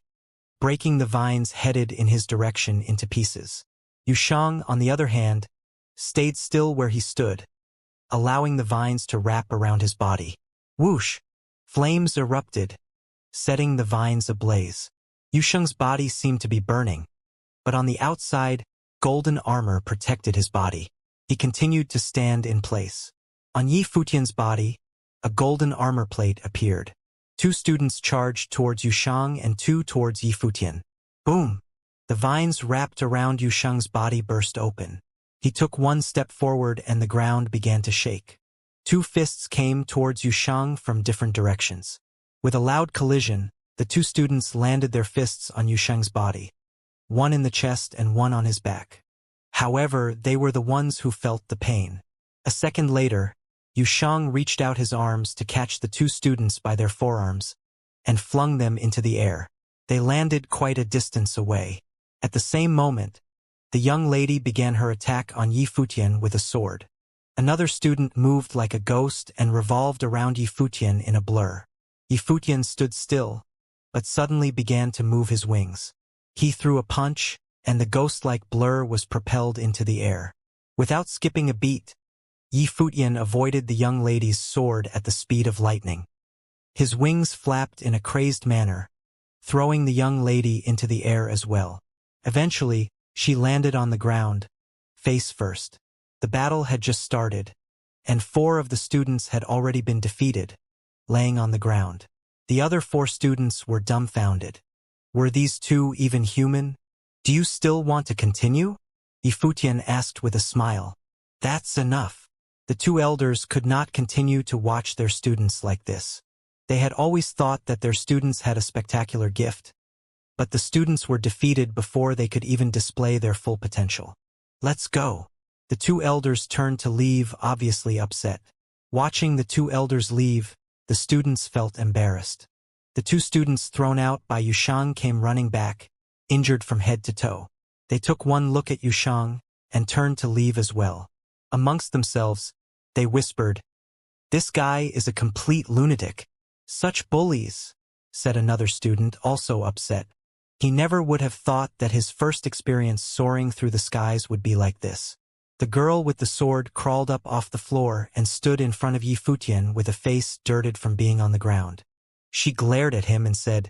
breaking the vines headed in his direction into pieces. Yu Shang, on the other hand, stayed still where he stood, allowing the vines to wrap around his body. Whoosh! Flames erupted, setting the vines ablaze. Yu Shang's body seemed to be burning, but on the outside, golden armor protected his body. He continued to stand in place. On Yi Futian's body, a golden armor plate appeared. 2 students charged towards Yu Shang and 2 towards Yi Futian. Boom! The vines wrapped around Yu Shang's body burst open. He took 1 step forward and the ground began to shake. 2 fists came towards Yu Shang from different directions. With a loud collision, the 2 students landed their fists on Yu Shang's body, 1 in the chest and 1 on his back. However, they were the ones who felt the pain. A second later, Yu Shang reached out his arms to catch the 2 students by their forearms and flung them into the air. They landed quite a distance away. At the same moment, the young lady began her attack on Yi Futian with a sword. Another student moved like a ghost and revolved around Yi Futian in a blur. Yi Futian stood still, but suddenly began to move his wings. He threw a punch, and the ghost-like blur was propelled into the air. Without skipping a beat, Yi Futian avoided the young lady's sword at the speed of lightning. His wings flapped in a crazed manner, throwing the young lady into the air as well. Eventually, she landed on the ground, face first. The battle had just started, and 4 of the students had already been defeated, laying on the ground. The other 4 students were dumbfounded. Were these 2 even human? Do you still want to continue? Yi Futian asked with a smile. That's enough. The two elders could not continue to watch their students like this. They had always thought that their students had a spectacular gift, but the students were defeated before they could even display their full potential. Let's go. The two elders turned to leave, obviously upset. Watching the two elders leave, the students felt embarrassed. The two students thrown out by Yushang came running back, injured from head to toe. They took one look at Yushang and turned to leave as well. Amongst themselves, they whispered, "This guy is a complete lunatic. Such bullies," said another student, also upset. He never would have thought that his first experience soaring through the skies would be like this. The girl with the sword crawled up off the floor and stood in front of Yi Futian with a face dirted from being on the ground. She glared at him and said,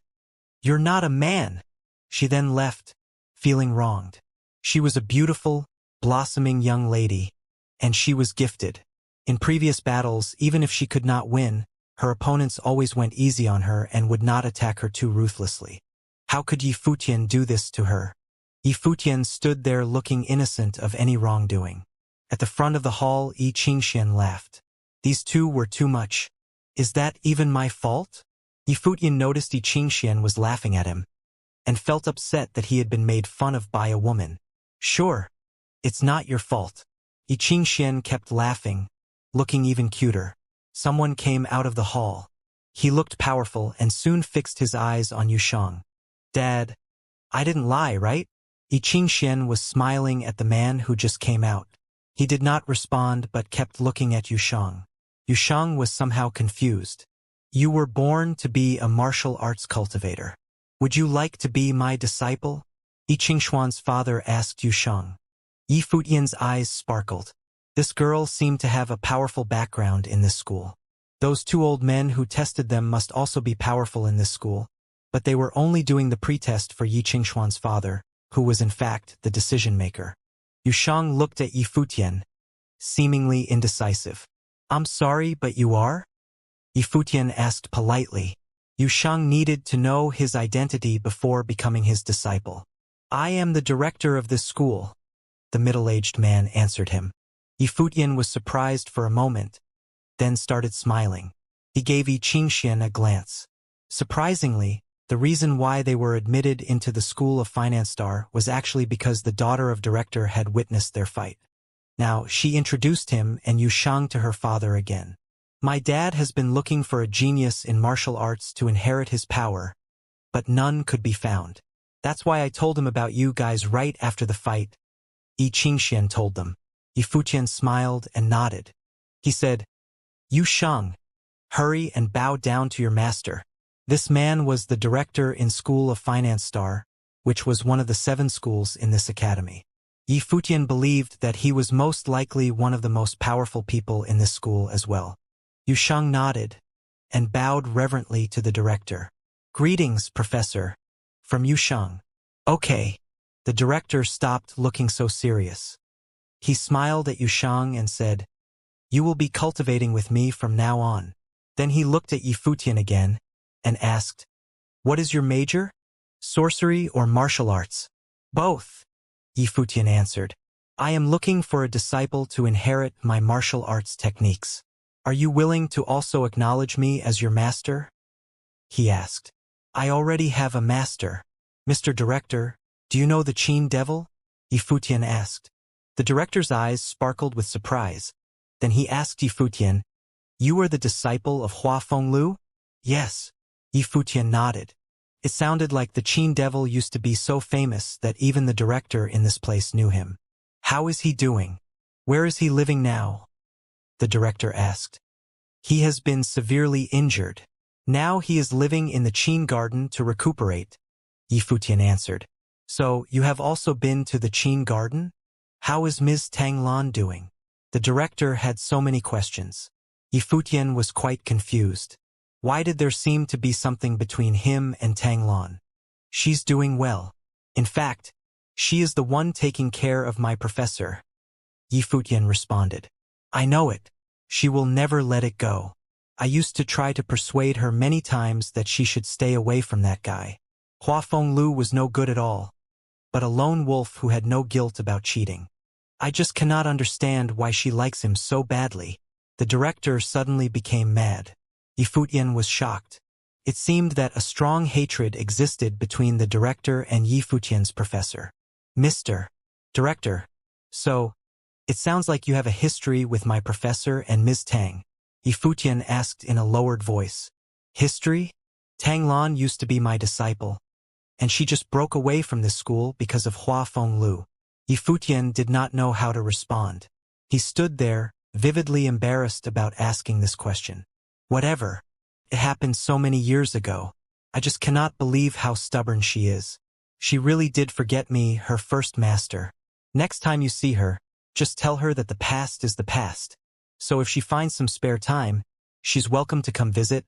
"You're not a man." She then left, feeling wronged. She was a beautiful, blossoming young lady, and she was gifted. In previous battles, even if she could not win, her opponents always went easy on her and would not attack her too ruthlessly. How could Yi Futian do this to her? Yi Futian stood there looking innocent of any wrongdoing. At the front of the hall, Yi Qingxian laughed. These two were too much. Is that even my fault? Yi Futian noticed Yi Qingxian was laughing at him, and felt upset that he had been made fun of by a woman. Sure, it's not your fault. Yi Qingxian kept laughing, looking even cuter. Someone came out of the hall. He looked powerful and soon fixed his eyes on Yushang. "Dad, I didn't lie, right?" Yi Qingxian was smiling at the man who just came out. He did not respond but kept looking at Yushang. Yushang was somehow confused. "You were born to be a martial arts cultivator. Would you like to be my disciple?" Yi Qingxuan's father asked Yushang. Yi Futian's eyes sparkled. This girl seemed to have a powerful background in this school. Those two old men who tested them must also be powerful in this school, but they were only doing the pretest for Yi Qingxuan's father, who was in fact the decision-maker. Yushang looked at Yi Futian, seemingly indecisive. "I'm sorry, but you are?" Yi Futian asked politely. Yushang needed to know his identity before becoming his disciple. "I am the director of this school," the middle-aged man answered him. Yi Futian was surprised for a moment, then started smiling. He gave Yi Qingxian a glance. Surprisingly, the reason why they were admitted into the School of Finance Star was actually because the daughter of director had witnessed their fight. Now, she introduced him and Yushang to her father again. "My dad has been looking for a genius in martial arts to inherit his power, but none could be found. That's why I told him about you guys right after the fight," Yi Qingxian told them. Yi Futian smiled and nodded. He said, "Yushang, hurry and bow down to your master." This man was the director in School of Finance Star, which was one of the 7 schools in this academy. Yi Futian believed that he was most likely one of the most powerful people in this school as well. Yushang nodded and bowed reverently to the director. "Greetings, Professor," from Yushang. "Okay." The director stopped looking so serious. He smiled at Yushang and said, "You will be cultivating with me from now on." Then he looked at Yi Futian again and asked, "What is your major? Sorcery or martial arts?" "Both," Yi Futian answered. "I am looking for a disciple to inherit my martial arts techniques. Are you willing to also acknowledge me as your master?" he asked. "I already have a master. Mr. Director, do you know the Qin Devil?" Yi Futian asked. The director's eyes sparkled with surprise. Then he asked Yi Futian, "You are the disciple of Hua Fenglu?" "Yes." Yi Futian nodded. It sounded like the Qin Devil used to be so famous that even the director in this place knew him. "How is he doing? Where is he living now?" the director asked. "He has been severely injured. Now he is living in the Qin Garden to recuperate," Yi Futian answered. "So, you have also been to the Qin Garden? How is Ms. Tang Lan doing?" The director had so many questions. Yi Futian was quite confused. Why did there seem to be something between him and Tang Lan? "She's doing well. In fact, she is the one taking care of my professor," Yi Futian responded. "I know it. She will never let it go. I used to try to persuade her many times that she should stay away from that guy. Hua Fenglu was no good at all, but a lone wolf who had no guilt about cheating. I just cannot understand why she likes him so badly. The director suddenly became mad. Yifutian was shocked. It seemed that a strong hatred existed between the director and Yifutian's professor. Mr. Director. So, it sounds like you have a history with my professor and Ms. Tang. Yifutian asked in a lowered voice. History? Tang Lan used to be my disciple. And she just broke away from this school because of Hua Fenglu. Yifutian did not know how to respond. He stood there, vividly embarrassed about asking this question. Whatever. It happened so many years ago. I just cannot believe how stubborn she is. She really did forget me, her first master. Next time you see her, just tell her that the past is the past. So if she finds some spare time, she's welcome to come visit,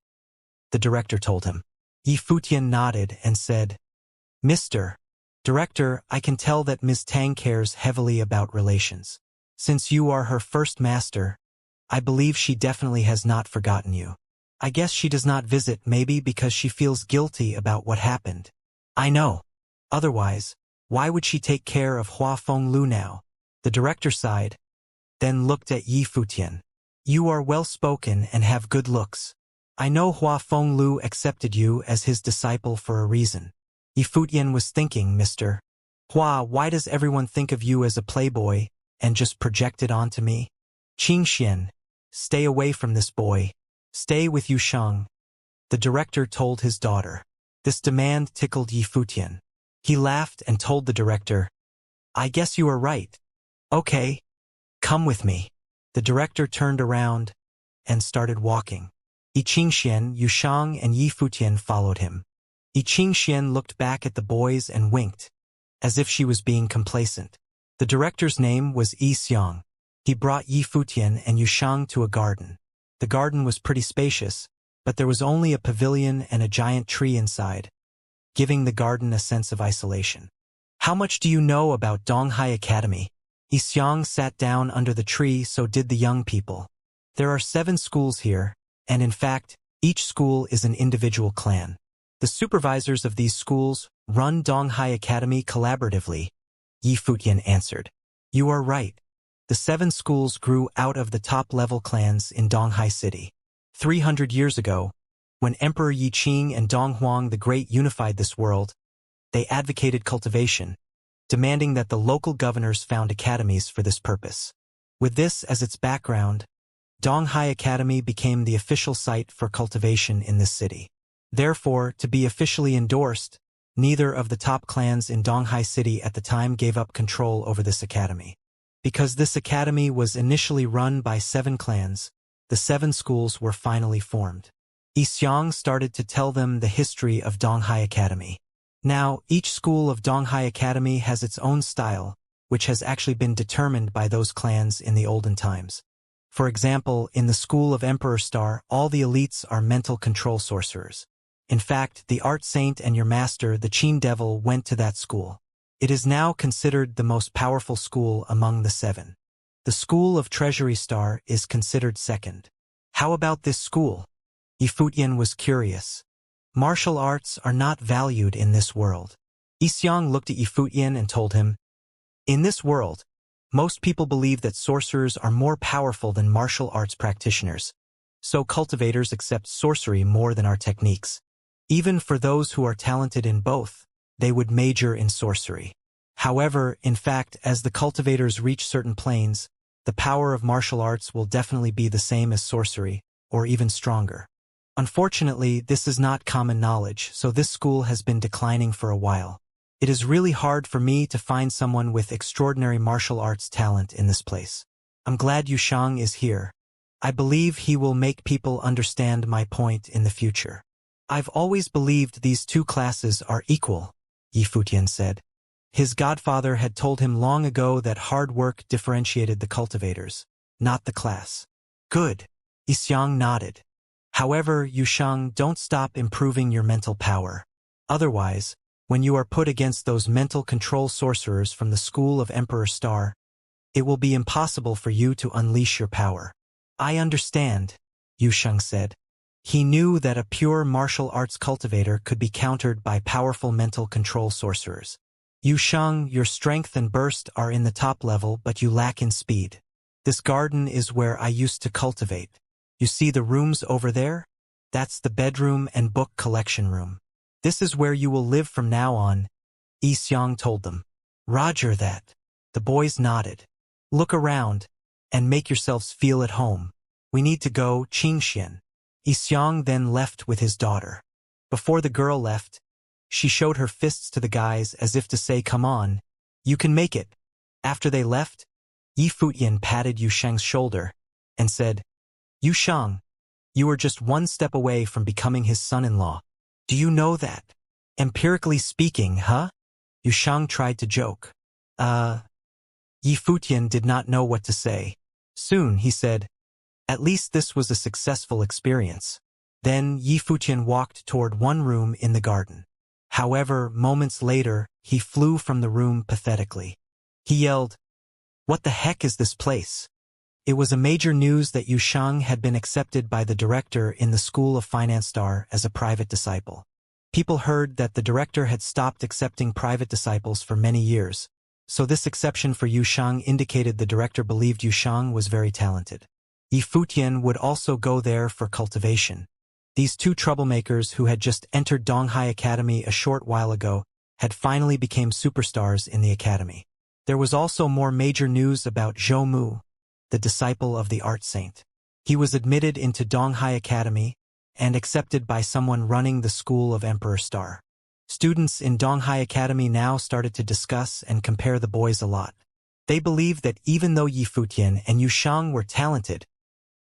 the director told him. Yifutian nodded and said, Mr. Director, I can tell that Ms. Tang cares heavily about relations. Since you are her first master, I believe she definitely has not forgotten you. I guess she does not visit maybe because she feels guilty about what happened. I know. Otherwise, why would she take care of Hua Fenglu now? The director sighed, then looked at Yifutian. You are well-spoken and have good looks. I know Hua Fenglu accepted you as his disciple for a reason. Yifutian was thinking, Mr. Hua, why does everyone think of you as a playboy and just project it onto me? Xianxia, stay away from this boy. Stay with Yusheng, the director told his daughter. This demand tickled Yifutian. He laughed and told the director, I guess you are right. Okay, come with me. The director turned around and started walking. Yiqingxian, Yusheng, and Yifutian followed him. Yiqingxian looked back at the boys and winked, as if she was being complacent. The director's name was Yi Xiang. He brought Yifutian and Yusheng to a garden. The garden was pretty spacious, but there was only a pavilion and a giant tree inside, giving the garden a sense of isolation. How much do you know about Donghai Academy? Yi Xiang sat down under the tree, so did the young people. There are 7 schools here, and in fact, each school is an individual clan. The supervisors of these schools run Donghai Academy collaboratively, Yifutian answered. You are right. The 7 schools grew out of the top-level clans in Donghai City. 300 years ago, when Emperor Yi Qing and Dong Huang the Great unified this world, they advocated cultivation, demanding that the local governors found academies for this purpose. With this as its background, Donghai Academy became the official site for cultivation in this city. Therefore, to be officially endorsed, neither of the top clans in Donghai City at the time gave up control over this academy. Because this academy was initially run by 7 clans, the 7 schools were finally formed. Yi Xiang started to tell them the history of Donghai Academy. Now, each school of Donghai Academy has its own style, which has actually been determined by those clans in the olden times. For example, in the school of Emperor Star, all the elites are mental control sorcerers. In fact, the art saint and your master, the Qin Devil, went to that school. It is now considered the most powerful school among the 7. The school of Treasury Star is considered second. How about this school? Yifutian was curious. Martial arts are not valued in this world. Yi Xiang looked at Yifutian and told him, in this world, most people believe that sorcerers are more powerful than martial arts practitioners. So cultivators accept sorcery more than our techniques. Even for those who are talented in both, they would major in sorcery. However, in fact, as the cultivators reach certain planes, the power of martial arts will definitely be the same as sorcery, or even stronger. Unfortunately, this is not common knowledge, so this school has been declining for a while. It is really hard for me to find someone with extraordinary martial arts talent in this place. I'm glad Yusheng is here. I believe he will make people understand my point in the future. I've always believed these 2 classes are equal, Yifutian said. His godfather had told him long ago that hard work differentiated the cultivators, not the class. Good. Yi Xiang nodded. However, Yusheng, don't stop improving your mental power. Otherwise, when you are put against those mental control sorcerers from the school of Emperor Star, it will be impossible for you to unleash your power. I understand, Yusheng said. He knew that a pure martial arts cultivator could be countered by powerful mental control sorcerers. Yu Shang, your strength and burst are in the top level, but you lack in speed. This garden is where I used to cultivate. You see the rooms over there? That's the bedroom and book collection room. This is where you will live from now on, Yi Xiang told them. Roger that. The boys nodded. Look around, and make yourselves feel at home. We need to go, Xianxia. Yi Xiang then left with his daughter. Before the girl left, she showed her fists to the guys as if to say, come on, you can make it. After they left, Yi Futian patted Yu Shang's shoulder and said, Yu Shang, you are just one step away from becoming his son-in-law. Do you know that? Empirically speaking, huh? Yu Shang tried to joke. Yi Futian did not know what to say. Soon, he said, at least this was a successful experience. Then Yi Futian walked toward one room in the garden. However, moments later, he flew from the room pathetically. He yelled, what the heck is this place? It was a major news that Yu Shang had been accepted by the director in the School of Finance Star as a private disciple. People heard that the director had stopped accepting private disciples for many years, so this exception for Yu Shang indicated the director believed Yu Shang was very talented. Yi Futian would also go there for cultivation. These two troublemakers who had just entered Donghai Academy a short while ago had finally become superstars in the academy. There was also more major news about Zhou Mu, the disciple of the art saint. He was admitted into Donghai Academy and accepted by someone running the School of Emperor Star. Students in Donghai Academy now started to discuss and compare the boys a lot. They believed that even though Yi Futian and Yu Shang were talented,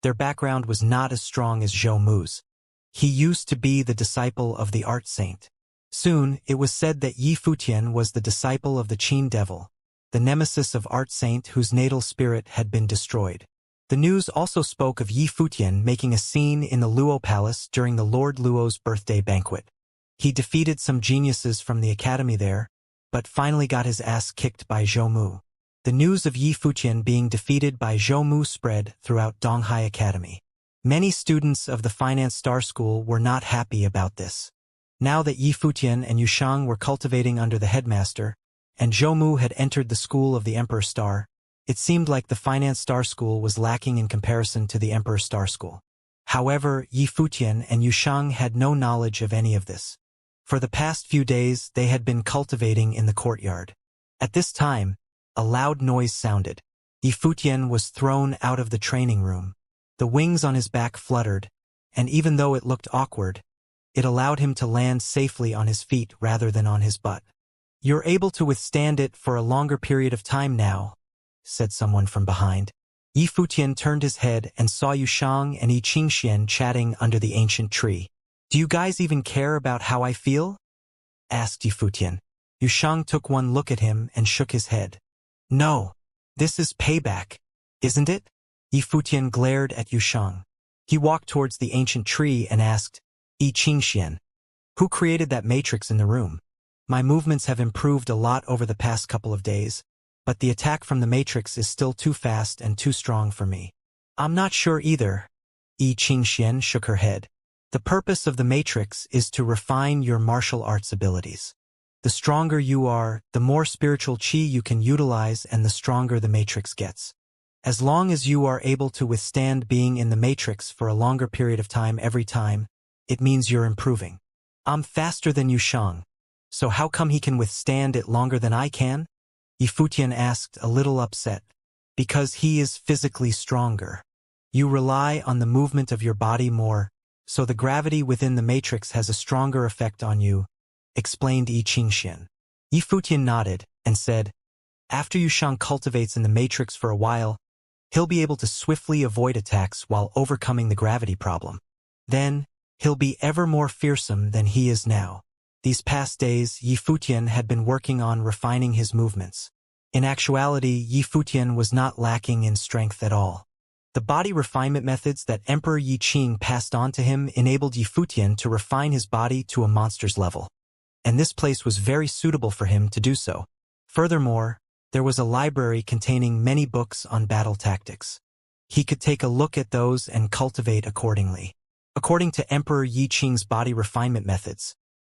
their background was not as strong as Zhou Mu's. He used to be the disciple of the art saint. Soon, it was said that Yi Futian was the disciple of the Qin Devil, the nemesis of art saint whose natal spirit had been destroyed. The news also spoke of Yi Futian making a scene in the Luo Palace during the Lord Luo's birthday banquet. He defeated some geniuses from the academy there, but finally got his ass kicked by Zhou Mu. The news of Yi Futian being defeated by Zhou Mu spread throughout Donghai Academy. Many students of the Finance Star School were not happy about this. Now that Yi Futian and Yu Shang were cultivating under the headmaster, and Zhou Mu had entered the School of the Emperor Star, it seemed like the Finance Star School was lacking in comparison to the Emperor Star School. However, Yi Futian and Yu Shang had no knowledge of any of this. For the past few days, they had been cultivating in the courtyard. At this time, a loud noise sounded. Yi Futian was thrown out of the training room. The wings on his back fluttered, and even though it looked awkward, it allowed him to land safely on his feet rather than on his butt. You're able to withstand it for a longer period of time now, said someone from behind. Yi Futian turned his head and saw Yu Shang and Yi Qingxian chatting under the ancient tree. Do you guys even care about how I feel? Asked Yi Futian. Yu Shang took one look at him and shook his head. No, this is payback, isn't it? Yi Futian glared at Yu Shang. He walked towards the ancient tree and asked, Yi Qingxian, who created that matrix in the room? My movements have improved a lot over the past couple of days, but the attack from the matrix is still too fast and too strong for me. I'm not sure either. Yi Qingxian shook her head. The purpose of the matrix is to refine your martial arts abilities. The stronger you are, the more spiritual qi you can utilize and the stronger the matrix gets. As long as you are able to withstand being in the matrix for a longer period of time every time, it means you're improving. I'm faster than Yu Shang, so how come he can withstand it longer than I can? Yi Futian asked, a little upset. Because he is physically stronger. You rely on the movement of your body more, so the gravity within the matrix has a stronger effect on you, explained Yi Qingxian. Yi Futian nodded and said, after Yu Shang cultivates in the matrix for a while, he'll be able to swiftly avoid attacks while overcoming the gravity problem. Then, he'll be ever more fearsome than he is now. These past days, Yi Futian had been working on refining his movements. In actuality, Yi Futian was not lacking in strength at all. The body refinement methods that Emperor Yi Qing passed on to him enabled Yi Futian to refine his body to a monster's level. And this place was very suitable for him to do so. Furthermore, there was a library containing many books on battle tactics. He could take a look at those and cultivate accordingly. According to Emperor Yi Qing's body refinement methods,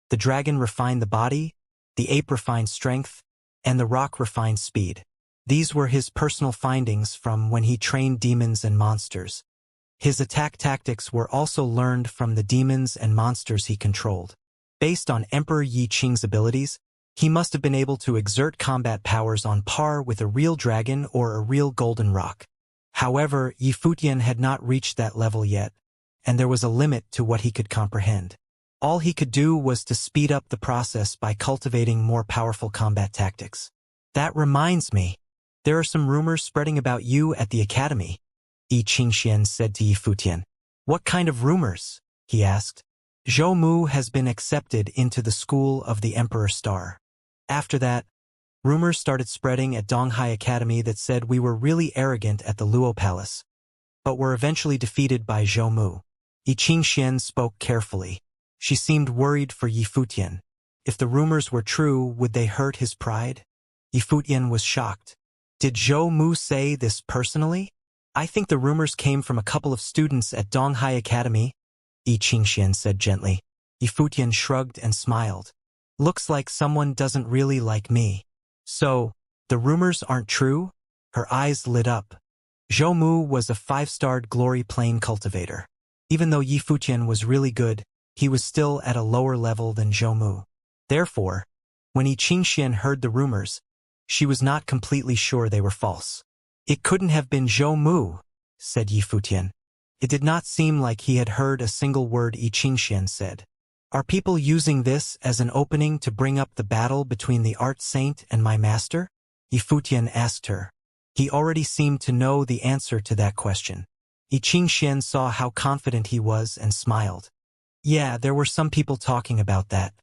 the dragon refined the body, the ape refined strength, and the rock refined speed. These were his personal findings from when he trained demons and monsters. His attack tactics were also learned from the demons and monsters he controlled. Based on Emperor Yi Qing's abilities, he must have been able to exert combat powers on par with a real dragon or a real golden rock. However, Yi Futian had not reached that level yet, and there was a limit to what he could comprehend. All he could do was to speed up the process by cultivating more powerful combat tactics. That reminds me, there are some rumors spreading about you at the academy, Yi Qingxian said to Yi Futian. What kind of rumors? He asked. Zhou Mu has been accepted into the school of the Emperor Star. After that, rumors started spreading at Donghai Academy that said we were really arrogant at the Luo Palace, but were eventually defeated by Zhou Mu. Yi Qingxian spoke carefully. She seemed worried for Yi Futian. If the rumors were true, would they hurt his pride? Yi Futian was shocked. Did Zhou Mu say this personally? I think the rumors came from a couple of students at Donghai Academy, Yi Qingxian said gently. Yi Futian shrugged and smiled. Looks like someone doesn't really like me. So, the rumors aren't true? Her eyes lit up. Zhou Mu was a 5-starred glory plane cultivator. Even though Yi Futian was really good, he was still at a lower level than Zhou Mu. Therefore, when Yi Qingxian heard the rumors, she was not completely sure they were false. It couldn't have been Zhou Mu, said Yi Futian. It did not seem like he had heard a single word Yi Qingxian said. Are people using this as an opening to bring up the battle between the art saint and my master? Yi Futian asked her. He already seemed to know the answer to that question. Yi Qingxian saw how confident he was and smiled. Yeah, there were some people talking about that.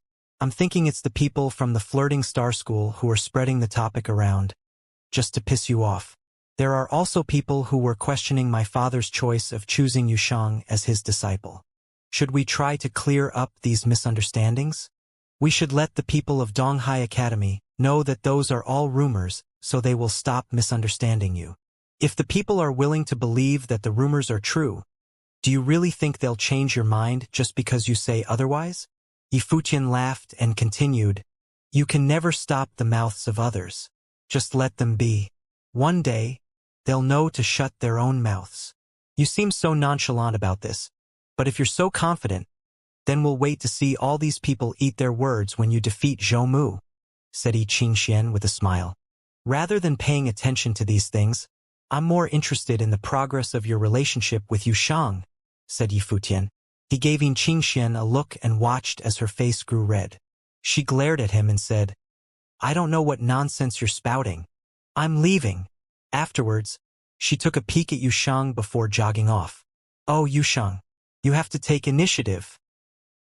I'm thinking it's the people from the Flirting Star School who are spreading the topic around, just to piss you off. There are also people who were questioning my father's choice of choosing Yushang as his disciple. Should we try to clear up these misunderstandings? We should let the people of Donghai Academy know that those are all rumors, so they will stop misunderstanding you. If the people are willing to believe that the rumors are true, do you really think they'll change your mind just because you say otherwise? Yi Futian laughed and continued, You can never stop the mouths of others. Just let them be. One day, they'll know to shut their own mouths. You seem so nonchalant about this, but if you're so confident, then we'll wait to see all these people eat their words when you defeat Zhou Mu, said Yi Qingxian with a smile. Rather than paying attention to these things, I'm more interested in the progress of your relationship with Yushang, said Yi Futian. He gave Yi Qingxian a look and watched as her face grew red. She glared at him and said, I don't know what nonsense you're spouting. I'm leaving. Afterwards, she took a peek at Yushang before jogging off. Oh, Yushang, you have to take initiative,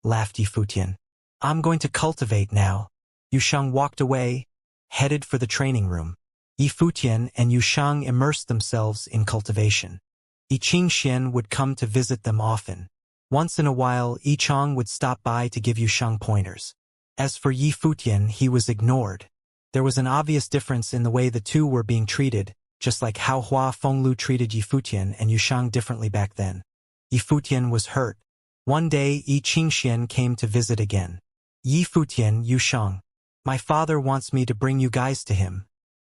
laughed Yi Futian. I'm going to cultivate now. Yushang walked away, headed for the training room. Yi Futian and Yushang immersed themselves in cultivation. Yi Qingxian would come to visit them often. Once in a while, Yi Chong would stop by to give Yushang pointers. As for Yi Futian, he was ignored. There was an obvious difference in the way the two were being treated, just like how Hua Fenglu treated Yi Futian and Yushang differently back then. Yi Futian was hurt. One day, Yi Qingxian came to visit again. Yi Futian, Yushang, my father wants me to bring you guys to him,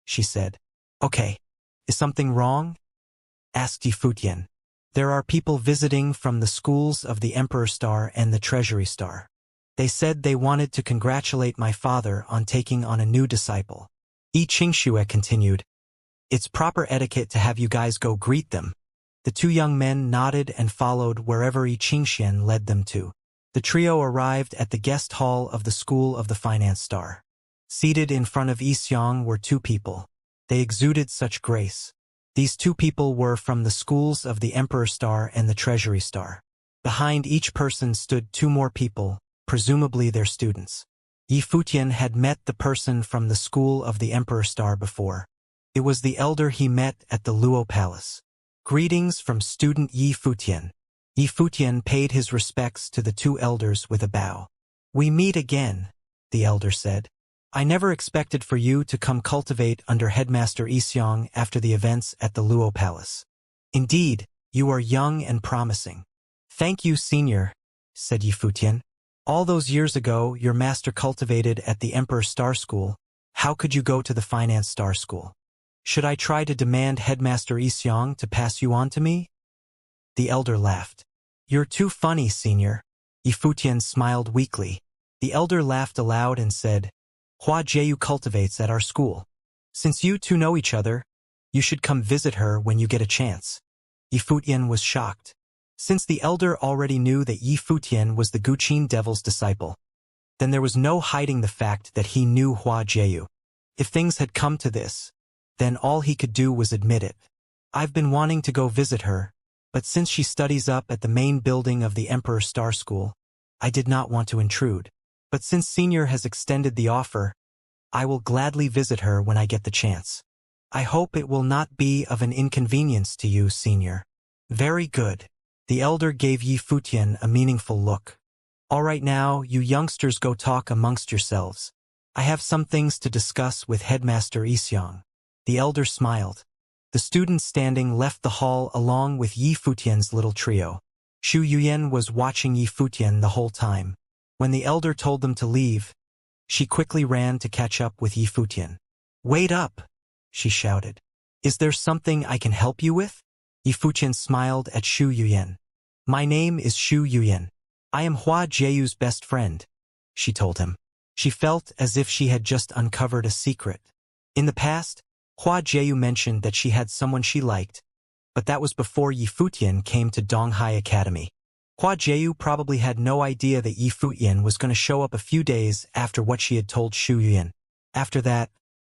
she said. Okay. Is something wrong? Asked Yi Futian. There are people visiting from the schools of the Emperor Star and the Treasury Star. They said they wanted to congratulate my father on taking on a new disciple. Yi Qingxue continued. It's proper etiquette to have you guys go greet them. The two young men nodded and followed wherever Yi Qingxian led them to. The trio arrived at the guest hall of the School of the Finance Star. Seated in front of Yi Xiang were two people. They exuded such grace. These two people were from the schools of the Emperor Star and the Treasury Star. Behind each person stood two more people, presumably their students. Yi Futian had met the person from the school of the Emperor Star before. It was the elder he met at the Luo Palace. Greetings from student Yi Futian. Yi Futian paid his respects to the two elders with a bow. We meet again, the elder said. I never expected for you to come cultivate under Headmaster Yi Xiang after the events at the Luo Palace. Indeed, you are young and promising. Thank you, senior, said Yi Futian. All those years ago, your master cultivated at the Emperor Star School. How could you go to the Finance Star School? Should I try to demand Headmaster Xiang to pass you on to me? The elder laughed. You're too funny, senior. Yifutian smiled weakly. The elder laughed aloud and said, Hua Jieyu cultivates at our school. Since you two know each other, you should come visit her when you get a chance. Yifutian was shocked. Since the elder already knew that Yifutian was the Guqin devil's disciple, then there was no hiding the fact that he knew Hua Jieyu. If things had come to this, then all he could do was admit it. I've been wanting to go visit her, but since she studies up at the main building of the Emperor Star School, I did not want to intrude. But since Senior has extended the offer, I will gladly visit her when I get the chance. I hope it will not be of an inconvenience to you, Senior. Very good. The elder gave Yifutian a meaningful look. All right now, you youngsters go talk amongst yourselves. I have some things to discuss with Headmaster Xiang. The elder smiled. The students standing left the hall along with Yifutian's little trio. Xu Yuyan was watching Yifutian the whole time. When the elder told them to leave, she quickly ran to catch up with Yifutian. Wait up, she shouted. Is there something I can help you with? Yifutian smiled at Xu Yuyan. My name is Xu Yuyan. I am Hua Jieyu's best friend, she told him. She felt as if she had just uncovered a secret. In the past, Hua Jieyu mentioned that she had someone she liked, but that was before Yifutian came to Donghai Academy. Hua Jieyu probably had no idea that Yifutian was going to show up a few days after what she had told Xu Yuyan. After that,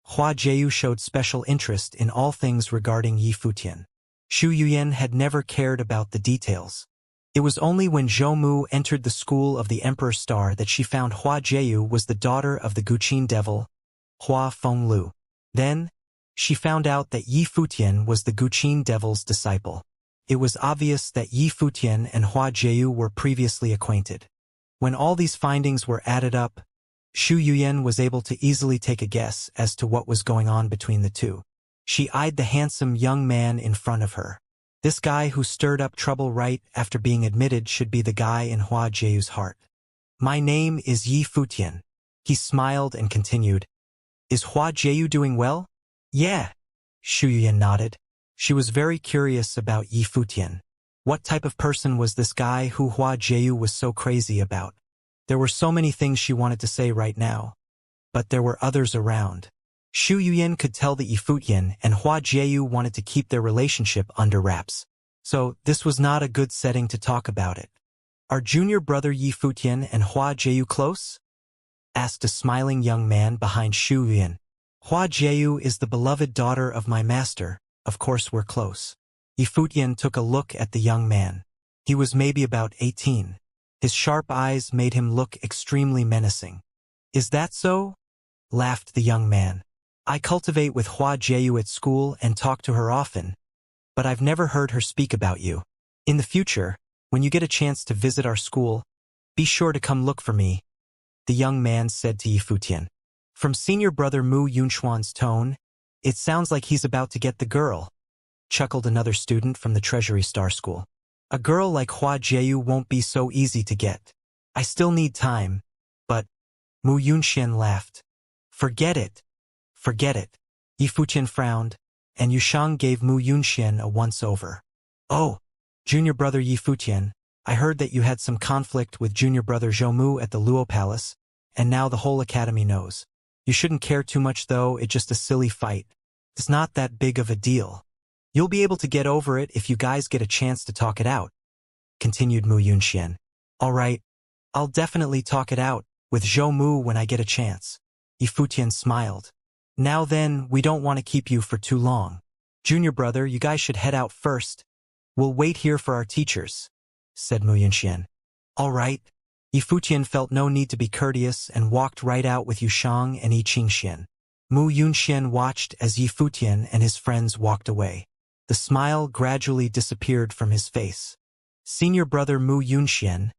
Hua Jieyu showed special interest in all things regarding Yifutian. Xu Yuyan had never cared about the details. It was only when Zhou Mu entered the school of the Emperor Star that she found Hua Jieyu was the daughter of the Guqin devil, Hua Fenglu. Then, she found out that Yifutian was the Guqin devil's disciple. It was obvious that Yifutian and Hua Jieyu were previously acquainted. When all these findings were added up, Xu Yuyan was able to easily take a guess as to what was going on between the two. She eyed the handsome young man in front of her. This guy who stirred up trouble right after being admitted should be the guy in Hua Jieyu's heart. My name is Yifutian. He smiled and continued. Is Hua Jieyu doing well? Yeah. Xu Yuyan nodded. She was very curious about Yifutian. What type of person was this guy who Hua Jieyu was so crazy about? There were so many things she wanted to say right now, but there were others around. Xu Yuyan could tell that Yifutian and Hua Jieyu wanted to keep their relationship under wraps. So this was not a good setting to talk about it. Are junior brother Yifutian and Hua Jieyu close? Asked a smiling young man behind Xu Yuyan. Hua Jieyu is the beloved daughter of my master. Of course we're close. Yifutian took a look at the young man. He was maybe about 18. His sharp eyes made him look extremely menacing. Is that so? Laughed the young man. I cultivate with Hua Jieyu at school and talk to her often, but I've never heard her speak about you. In the future, when you get a chance to visit our school, be sure to come look for me, the young man said to Yifutian. From senior brother Mu Yunxuan's tone, it sounds like he's about to get the girl, chuckled another student from the Treasury Star School. A girl like Hua Jieyu won't be so easy to get. I still need time, but... Mu Yunxian laughed. Forget it. Forget it. Yifutian frowned, and Yushang gave Mu Yunxian a once-over. Oh, junior brother Yifutian, I heard that you had some conflict with junior brother Zhou at the Luo Palace, and now the whole academy knows. You shouldn't care too much though, it's just a silly fight. It's not that big of a deal. You'll be able to get over it if you guys get a chance to talk it out, continued Mu Yunxian. All right, I'll definitely talk it out with Zhou when I get a chance. Yifutian smiled. Now then, we don't want to keep you for too long. Junior brother, you guys should head out first. We'll wait here for our teachers, said Mu Yunxian. All right. Yifutian felt no need to be courteous and walked right out with Yushang and Xianxia. Mu Yunxian watched as Yifutian and his friends walked away. The smile gradually disappeared from his face. Senior brother Mu Yunxian,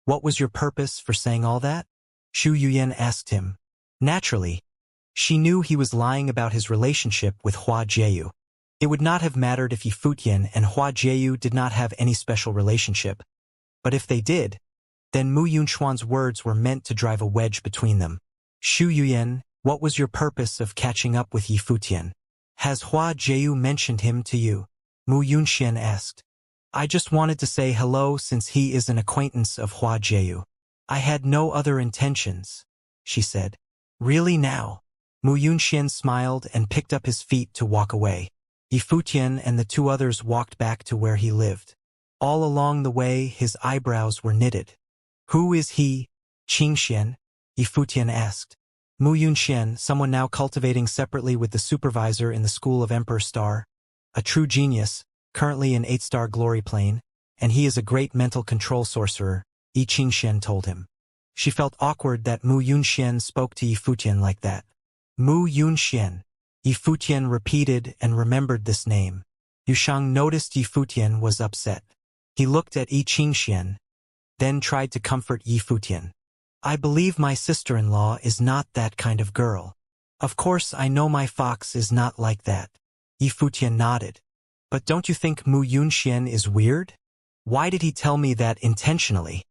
what was your purpose for saying all that? Xu Yuyan asked him. Naturally, she knew he was lying about his relationship with Hua Jieyu. It would not have mattered if Yifutian and Hua Jieyu did not have any special relationship. But if they did, Then Mu Yunxuan's words were meant to drive a wedge between them. Xu Yuyan, what was your purpose of catching up with Yi Futian? Has Hua Jiu mentioned him to you? Mu Yunxian asked. I just wanted to say hello since he is an acquaintance of Hua Jiu. I had no other intentions, she said. Really now? Mu Yunxian smiled and picked up his feet to walk away. Yi Futian and the two others walked back to where he lived. All along the way, his eyebrows were knitted. Who is he? Xianxia? Yi Futian asked. Mu Yunxian, someone now cultivating separately with the supervisor in the school of Emperor Star. A true genius, currently in 8-star glory plane, and he is a great mental control sorcerer, Yi Xianxian told him. She felt awkward that Mu Yunxian spoke to Yi Futian like that. Mu Yunxian. Yi Futian repeated and remembered this name. Yushang noticed Yi Futian was upset. He looked at Yi Xianxian, then tried to comfort Yi Futian. I believe my sister-in-law is not that kind of girl. Of course I know my fox is not like that. Yi Futian nodded. But don't you think Mu Yunxian is weird? Why did he tell me that intentionally?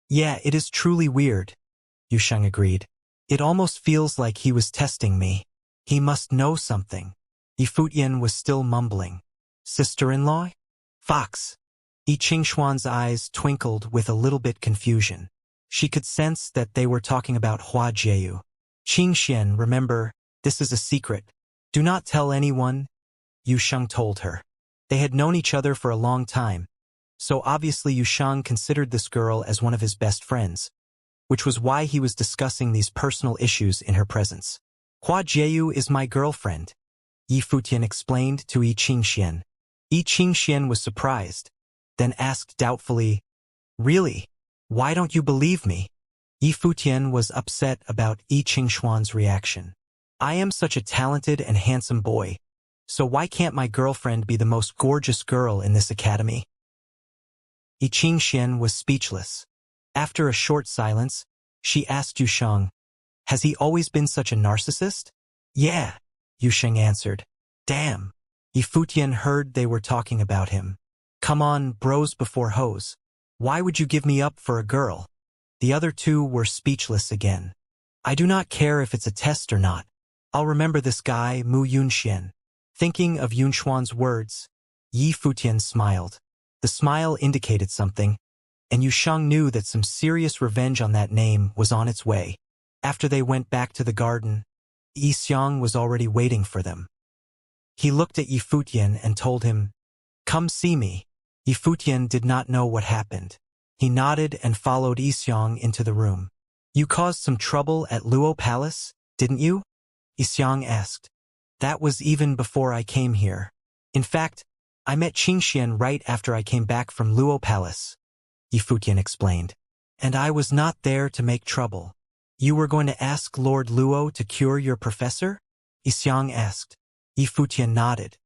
Yeah, it is truly weird, Yusheng agreed. It almost feels like he was testing me. He must know something. Yi Futian was still mumbling. Sister-in-law? Fox. Yi Qingshuan's eyes twinkled with a little bit confusion. She could sense that they were talking about Hua Jiu. Qingxian, remember, this is a secret. Do not tell anyone, Yusheng told her. They had known each other for a long time, so obviously Yusheng considered this girl as one of his best friends, which was why he was discussing these personal issues in her presence. Hua Jiu is my girlfriend, Yi Futian explained to Yi Qingxian. Yi Qingxian was surprised, then asked doubtfully, Really? Why don't you believe me? Yi Futian was upset about Yi Qingshuan's reaction. I am such a talented and handsome boy, so why can't my girlfriend be the most gorgeous girl in this academy? Yi Qingxian was speechless. After a short silence, she asked Yusheng, Has he always been such a narcissist? Yeah, Yusheng answered. Damn. Yi Futian heard they were talking about him. Come on, bros before hoes. Why would you give me up for a girl? The other two were speechless again. I do not care if it's a test or not. I'll remember this guy, Mu Yunxian. Thinking of Yunxuan's words, Yi Futian smiled. The smile indicated something, and Yusheng knew that some serious revenge on that name was on its way. After they went back to the garden, Yi Xiang was already waiting for them. He looked at Yi Futian and told him, Come see me. Yi Futian did not know what happened. He nodded and followed Yi Xiang into the room. You caused some trouble at Luo Palace, didn't you? Yi Xiang asked. That was even before I came here. In fact, I met Qingxian right after I came back from Luo Palace, Yi Futian explained. And I was not there to make trouble. You were going to ask Lord Luo to cure your professor? Yi Xiang asked. Yi Futian nodded.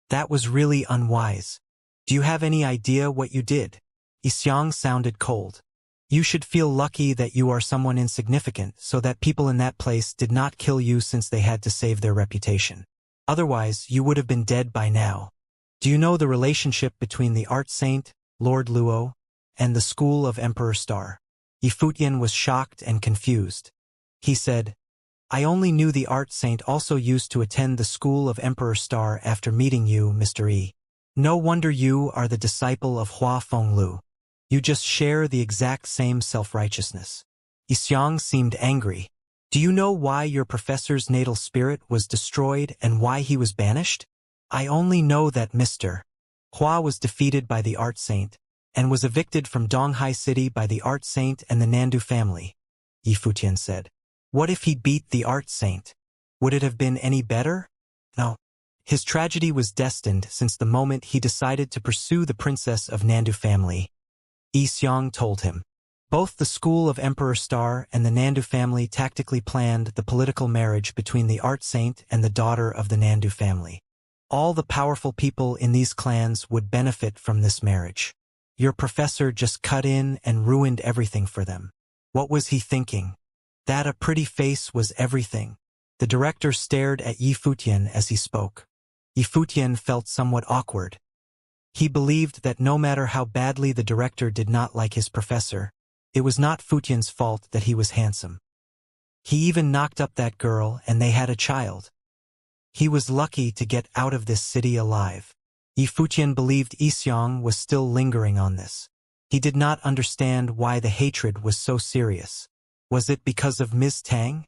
That was really unwise. Do you have any idea what you did? Yi Xiang sounded cold. You should feel lucky that you are someone insignificant so that people in that place did not kill you since they had to save their reputation. Otherwise, you would have been dead by now. Do you know the relationship between the art saint, Lord Luo, and the school of Emperor Star? Yi Futian was shocked and confused. He said, I only knew the art saint also used to attend the school of Emperor Star after meeting you, Mr. Yi. No wonder you are the disciple of Hua Fenglu. You just share the exact same self-righteousness. Yi Xiang seemed angry. Do you know why your professor's natal spirit was destroyed and why he was banished? I only know that Mr. Hua was defeated by the art saint and was evicted from Donghai City by the art saint and the Nandu family, Yi Futian said. What if he beat the art saint? Would it have been any better? No. His tragedy was destined since the moment he decided to pursue the princess of Nandu family, Yi Xiang told him. Both the school of Emperor Star and the Nandu family tactically planned the political marriage between the art saint and the daughter of the Nandu family. All the powerful people in these clans would benefit from this marriage. Your professor just cut in and ruined everything for them. What was he thinking? That a pretty face was everything. The director stared at Yi Futian as he spoke. Yi Futian felt somewhat awkward. He believed that no matter how badly the director did not like his professor, It was not Futian's fault that he was handsome. He even knocked up that girl and they had a child. He was lucky to get out of this city alive. Yi Futian believed Xiang was still lingering on this. He did not understand why the hatred was so serious. Was it because of Ms. Tang?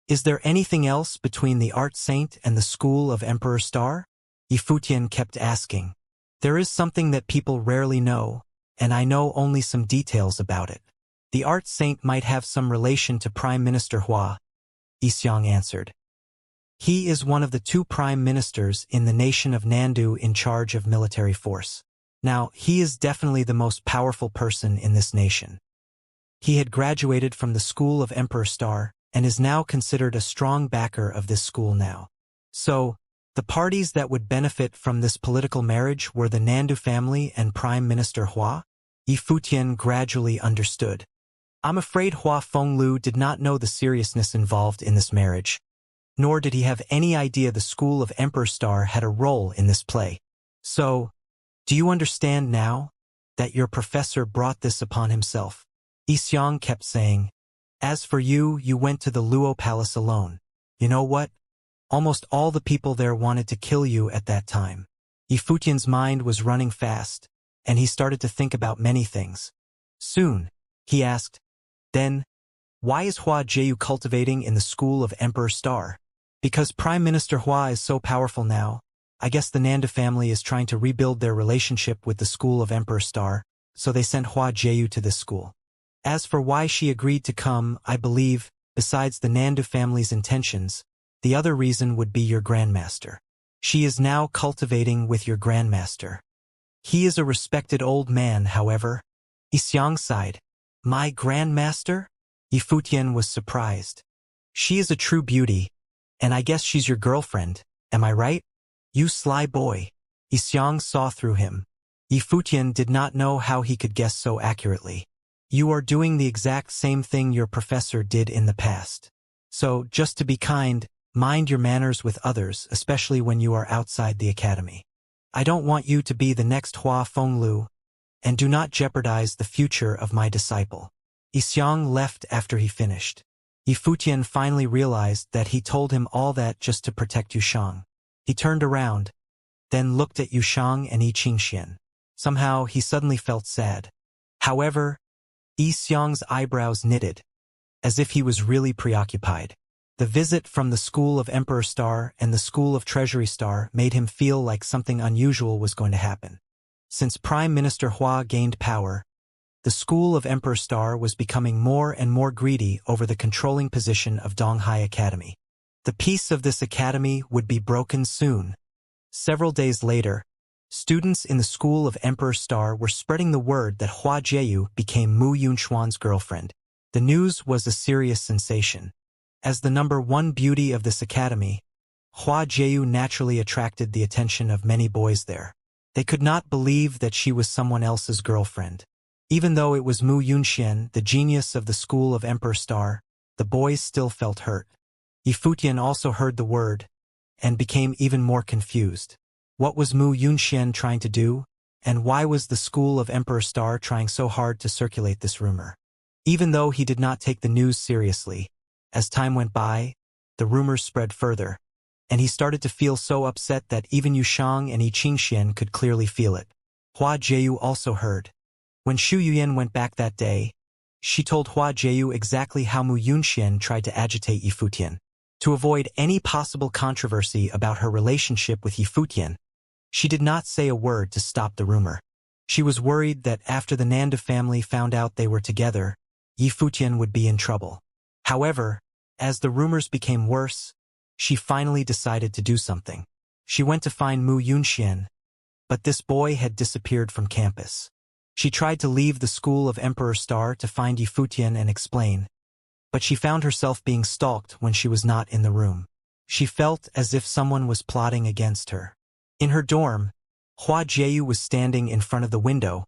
Is there anything else between the art saint and the school of Emperor Star? Yi Futian kept asking. There is something that people rarely know, and I know only some details about it. The art saint might have some relation to Prime Minister Hua, Xiang answered. He is one of the 2 prime ministers in the nation of Nandu in charge of military force. Now, he is definitely the most powerful person in this nation. He had graduated from the school of Emperor Star and is now considered a strong backer of this school now. So, the parties that would benefit from this political marriage were the Nandu family and Prime Minister Hua? Yi Futian gradually understood. I'm afraid Hua Fenglu did not know the seriousness involved in this marriage, nor did he have any idea the school of Emperor Star had a role in this play. So, do you understand now that your professor brought this upon himself? Xiang kept saying. As for you, you went to the Luo Palace alone. You know what? Almost all the people there wanted to kill you at that time. Yi Futian's mind was running fast, and he started to think about many things. Soon, he asked, then, why is Hua Jieyu cultivating in the school of Emperor Star? Because Prime Minister Hua is so powerful now, I guess the Nanda family is trying to rebuild their relationship with the school of Emperor Star, so they sent Hua Jieyu to this school. As for why she agreed to come, I believe, besides the Nandu family's intentions, the other reason would be your grandmaster. She is now cultivating with your grandmaster. He is a respected old man, however. Xiang sighed. My grandmaster? Yi Futian was surprised. She is a true beauty, and I guess she's your girlfriend, am I right? You sly boy. Xiang saw through him. Yi Futian did not know how he could guess so accurately. You are doing the exact same thing your professor did in the past. So, just to be kind, mind your manners with others, especially when you are outside the academy. I don't want you to be the next Hua Fenglu, and do not jeopardize the future of my disciple. Xiang left after he finished. Yi Futian finally realized that he told him all that just to protect Yushang. He turned around, then looked at Yushang and Xianxia. Somehow, he suddenly felt sad. However, Xiang's eyebrows knitted, as if he was really preoccupied. The visit from the school of Emperor Star and the school of Treasury Star made him feel like something unusual was going to happen. Since Prime Minister Hua gained power, the school of Emperor Star was becoming more and more greedy over the controlling position of Donghai Academy. The peace of this academy would be broken soon. Several days later, students in the school of Emperor Star were spreading the word that Hua Jieyu became Mu Yunxuan's girlfriend. The news was a serious sensation. As the #1 beauty of this academy, Hua Jieyu naturally attracted the attention of many boys there. They could not believe that she was someone else's girlfriend. Even though it was Mu Yunxian, the genius of the school of Emperor Star, the boys still felt hurt. Yi Futian also heard the word, and became even more confused. What was Mu Yunxian trying to do, and why was the school of Emperor Star trying so hard to circulate this rumor? Even though he did not take the news seriously, as time went by, the rumors spread further, and he started to feel so upset that even Yushang and Xianxia could clearly feel it. Hua Jieyu also heard. When Xu Yuyan went back that day, she told Hua Jieyu exactly how Mu Yunxian tried to agitate Yi Futian. To avoid any possible controversy about her relationship with Yi Futian, she did not say a word to stop the rumor. She was worried that after the Nanda family found out they were together, Yi Futian would be in trouble. However, as the rumors became worse, she finally decided to do something. She went to find Mu Yunxian, but this boy had disappeared from campus. She tried to leave the school of Emperor Star to find Yi Futian and explain, but she found herself being stalked when she was not in the room. She felt as if someone was plotting against her. In her dorm, Hua Jieyu was standing in front of the window,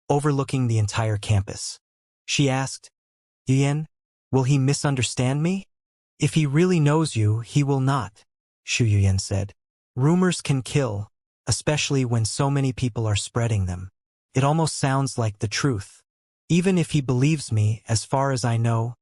overlooking the entire campus. She asked, Yuyan, will he misunderstand me? If he really knows you, he will not, Xu Yuyan said. Rumors can kill, especially when so many people are spreading them. It almost sounds like the truth. Even if he believes me, as far as I know,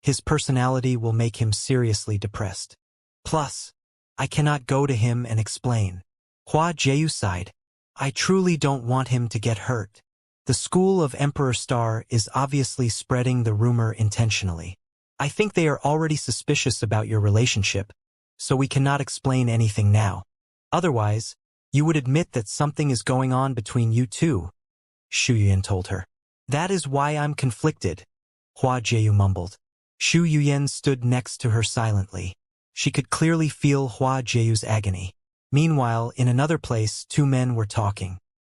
his personality will make him seriously depressed. Plus, I cannot go to him and explain. Hua Jieyu sighed. I truly don't want him to get hurt. The school of Emperor Star is obviously spreading the rumor intentionally. I think they are already suspicious about your relationship, so we cannot explain anything now. Otherwise, you would admit that something is going on between you two, Xu Yuyan told her. That is why I'm conflicted, Hua Jieyu mumbled. Xu Yuyan stood next to her silently. She could clearly feel Hua Jieyu's agony. Meanwhile, in another place, two men were talking.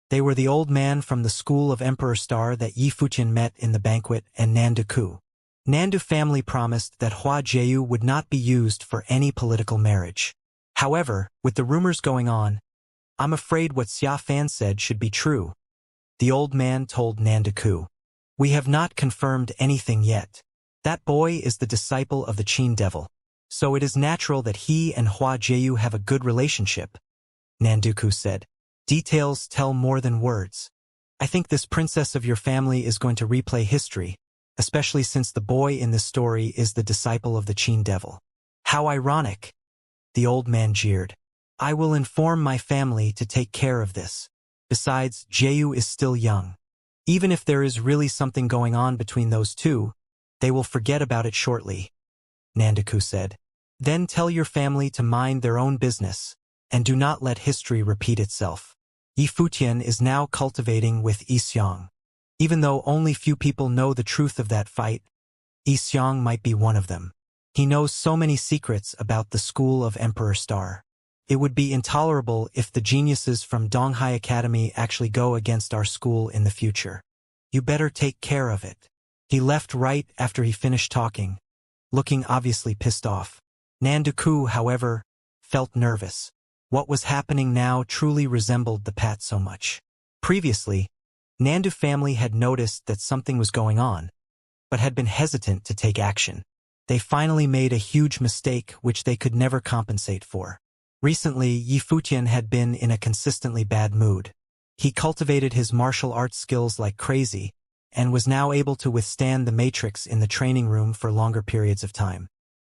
They were the old man from the school of Emperor Star that Yi Futian met in the banquet and Nandu Ku. Nandu family promised that Hua Jieyu would not be used for any political marriage. However, with the rumors going on, I'm afraid what Xia Fan said should be true, the old man told Nandu Ku. We have not confirmed anything yet. That boy is the disciple of the Qin devil, so it is natural that he and Hua Jieyu have a good relationship, Nandu Ku said. Details tell more than words. I think this princess of your family is going to replay history, especially since the boy in this story is the disciple of the Qin devil. How ironic, the old man jeered. I will inform my family to take care of this. Besides, Jieyu is still young. Even if there is really something going on between those two, they will forget about it shortly, Nandu Ku said. Then tell your family to mind their own business, and do not let history repeat itself. Yi Futian is now cultivating with Yi Xiang. Even though only few people know the truth of that fight, Yi Xiang might be one of them. He knows so many secrets about the school of Emperor Star. It would be intolerable if the geniuses from Donghai Academy actually go against our school in the future. You better take care of it. He left right after he finished talking, looking obviously pissed off. Nandu Ku, however, felt nervous. What was happening now truly resembled the Pat so much. Previously, Nandu family had noticed that something was going on, but had been hesitant to take action. They finally made a huge mistake which they could never compensate for. Recently, Yi Futian had been in a consistently bad mood. He cultivated his martial arts skills like crazy, and was now able to withstand the matrix in the training room for longer periods of time,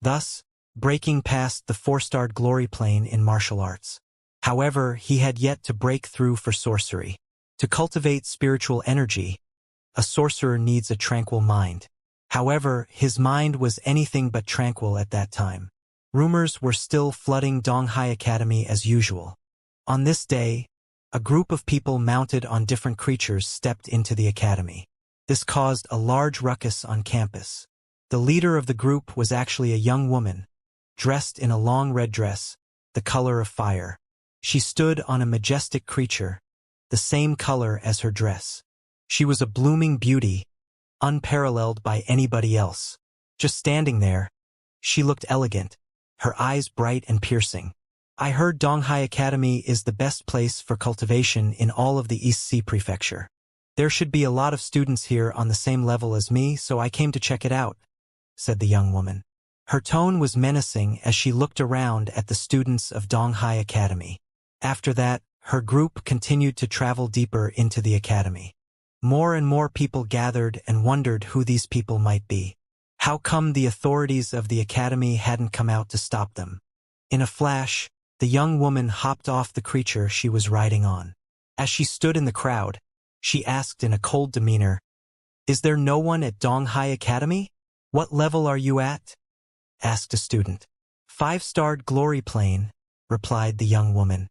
thus breaking past the 4-starred glory plane in martial arts. However, he had yet to break through for sorcery. To cultivate spiritual energy, a sorcerer needs a tranquil mind. However, his mind was anything but tranquil at that time. Rumors were still flooding Donghai Academy as usual. On this day, a group of people mounted on different creatures stepped into the academy. This caused a large ruckus on campus. The leader of the group was actually a young woman, dressed in a long red dress, the color of fire. She stood on a majestic creature, the same color as her dress. She was a blooming beauty, unparalleled by anybody else. Just standing there, she looked elegant, her eyes bright and piercing. I heard Donghai Academy is the best place for cultivation in all of the East Sea Prefecture. There should be a lot of students here on the same level as me, so I came to check it out, said the young woman. Her tone was menacing as she looked around at the students of Donghai Academy. After that, her group continued to travel deeper into the academy. More and more people gathered and wondered who these people might be. How come the authorities of the academy hadn't come out to stop them? In a flash, the young woman hopped off the creature she was riding on. As she stood in the crowd, she asked in a cold demeanor, "Is there no one at Donghai Academy? What level are you at?" asked a student. 5-starred glory plane, replied the young woman.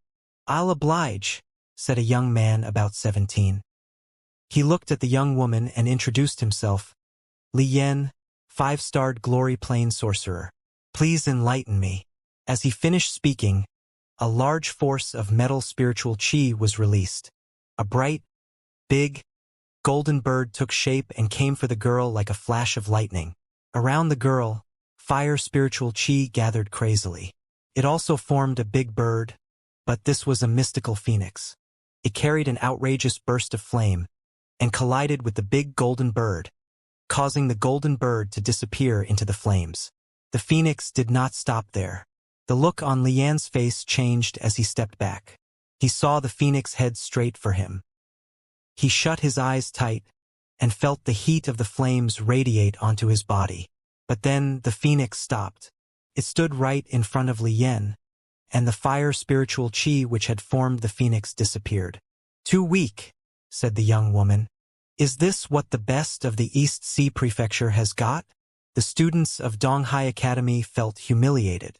I'll oblige, said a young man about 17. He looked at the young woman and introduced himself. Li Yan, 5-starred glory plane sorcerer. Please enlighten me. As he finished speaking, a large force of metal spiritual chi was released. A bright, big, golden bird took shape and came for the girl like a flash of lightning. Around the girl, fire spiritual chi gathered crazily. It also formed a big bird, but this was a mystical phoenix. It carried an outrageous burst of flame and collided with the big golden bird, causing the golden bird to disappear into the flames. The phoenix did not stop there. The look on Lian's face changed as he stepped back. He saw the phoenix head straight for him. He shut his eyes tight, and felt the heat of the flames radiate onto his body. But then the phoenix stopped. It stood right in front of Li Yan, and the fire spiritual chi which had formed the phoenix disappeared. "Too weak," said the young woman. "Is this what the best of the East Sea Prefecture has got?" The students of Donghai Academy felt humiliated.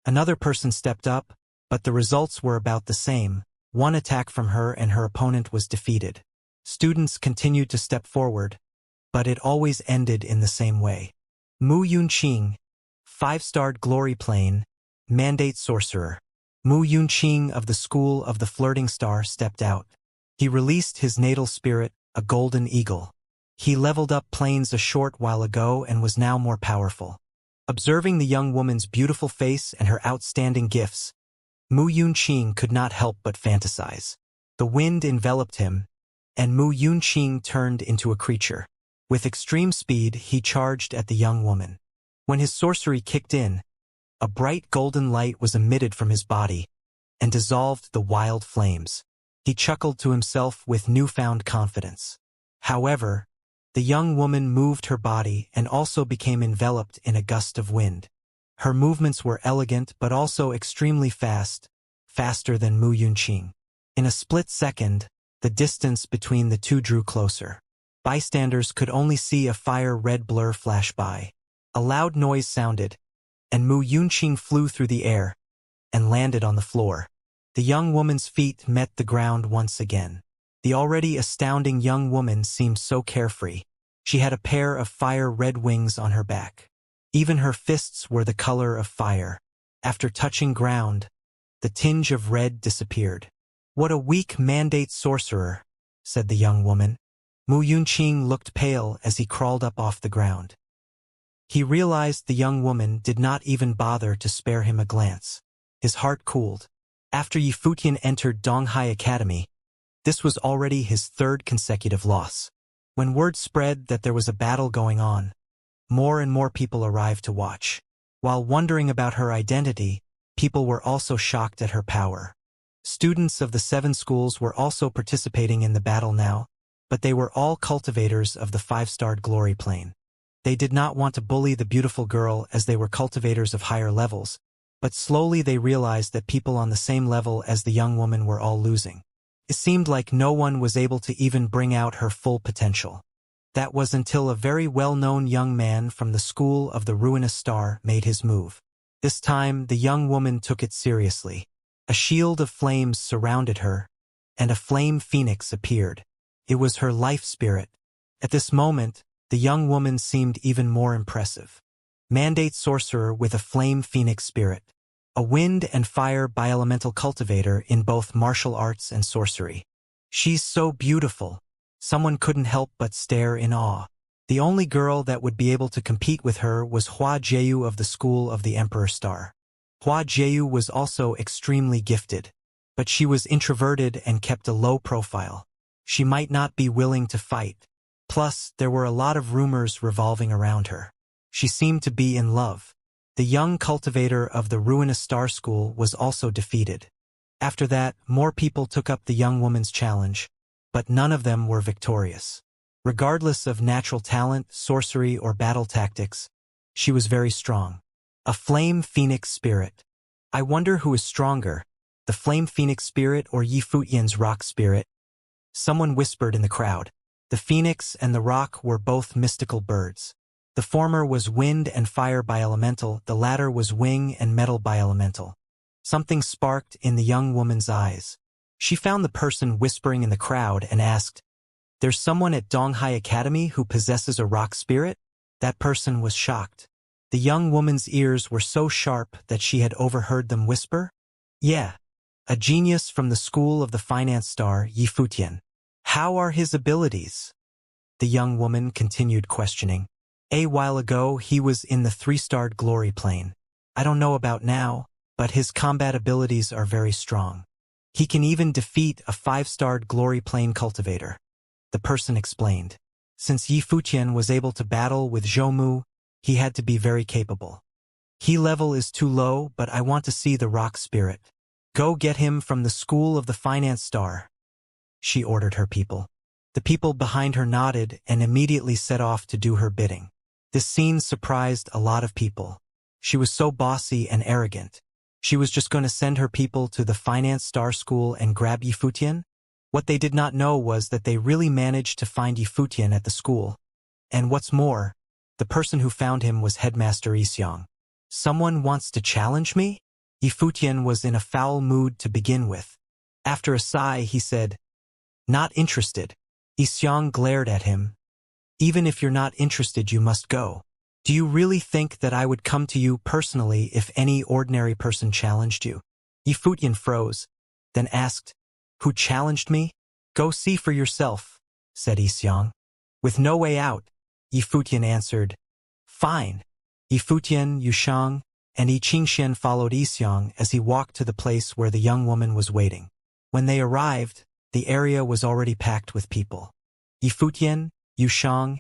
Another person stepped up, but the results were about the same. One attack from her and her opponent was defeated. Students continued to step forward, but it always ended in the same way. Mu Yunqing, 5-starred glory plane, mandate sorcerer. Mu Yunqing of the School of the Flirting Star stepped out. He released his natal spirit, a golden eagle. He leveled up planes a short while ago and was now more powerful. Observing the young woman's beautiful face and her outstanding gifts, Mu Yunqing could not help but fantasize. The wind enveloped him, and Mu Yunqing turned into a creature. With extreme speed, he charged at the young woman. When his sorcery kicked in, a bright golden light was emitted from his body and dissolved the wild flames. He chuckled to himself with newfound confidence. However, the young woman moved her body and also became enveloped in a gust of wind. Her movements were elegant but also extremely fast, faster than Mu Yunqing. In a split second, the distance between the two drew closer. Bystanders could only see a fire-red blur flash by. A loud noise sounded, and Mu Yunqing flew through the air and landed on the floor. The young woman's feet met the ground once again. The already astounding young woman seemed so carefree. She had a pair of fire-red wings on her back. Even her fists were the color of fire. After touching ground, the tinge of red disappeared. "What a weak mandate sorcerer," said the young woman. Mu Yunqing looked pale as he crawled up off the ground. He realized the young woman did not even bother to spare him a glance. His heart cooled. After Yifutian entered Donghai Academy, this was already his third consecutive loss. When word spread that there was a battle going on, more and more people arrived to watch. While wondering about her identity, people were also shocked at her power. Students of the 7 schools were also participating in the battle now, but they were all cultivators of the 5-starred glory plane. They did not want to bully the beautiful girl as they were cultivators of higher levels, but slowly they realized that people on the same level as the young woman were all losing. It seemed like no one was able to even bring out her full potential. That was until a very well-known young man from the School of the Ruinous Star made his move. This time, the young woman took it seriously. A shield of flames surrounded her, and a flame phoenix appeared. It was her life spirit. At this moment, the young woman seemed even more impressive. Mandate sorcerer with a flame phoenix spirit. A wind and fire bielemental cultivator in both martial arts and sorcery. "She's so beautiful." Someone couldn't help but stare in awe. The only girl that would be able to compete with her was Hua Jieyu of the School of the Emperor Star. Hua Jieyu was also extremely gifted, but she was introverted and kept a low profile. She might not be willing to fight. Plus, there were a lot of rumors revolving around her. She seemed to be in love. The young cultivator of the Ruinous Star School was also defeated. After that, more people took up the young woman's challenge, but none of them were victorious. Regardless of natural talent, sorcery, or battle tactics, she was very strong. A flame phoenix spirit. I wonder who is stronger, the flame phoenix spirit or Yifutian's rock spirit? Someone whispered in the crowd. The phoenix and the rock were both mystical birds. The former was wind and fire bielemental, the latter was wing and metal bielemental. Something sparked in the young woman's eyes. She found the person whispering in the crowd and asked, "There's someone at Donghai Academy who possesses a rock spirit?" That person was shocked. The young woman's ears were so sharp that she had overheard them whisper, "Yeah, a genius from the School of the Finance Star, Yifutian. How are his abilities?" The young woman continued questioning. "A while ago he was in the 3-starred glory plane. I don't know about now, but his combat abilities are very strong. He can even defeat a 5-starred glory plane cultivator," the person explained. Since Yifutian was able to battle with Zhoumu, he had to be very capable. "He level is too low, but I want to see the rock spirit. Go get him from the School of the Finance Star," she ordered her people. The people behind her nodded and immediately set off to do her bidding. This scene surprised a lot of people. She was so bossy and arrogant. She was just going to send her people to the finance star school and grab Yifutian? What they did not know was that they really managed to find Yifutian at the school. And what's more, the person who found him was Headmaster Xiang. Someone wants to challenge me? Yifutian was in a foul mood to begin with. After a sigh, he said, "Not interested." Xiang glared at him. "Even if you're not interested, you must go. Do you really think that I would come to you personally if any ordinary person challenged you?" Yifutian froze, then asked, "Who challenged me?" "Go see for yourself," said Xiang. With no way out, Yifutian answered, "Fine." Yifutian, Yushang, and Xianxia followed Xiang as he walked to the place where the young woman was waiting. When they arrived, the area was already packed with people. Yifutian, Yushang,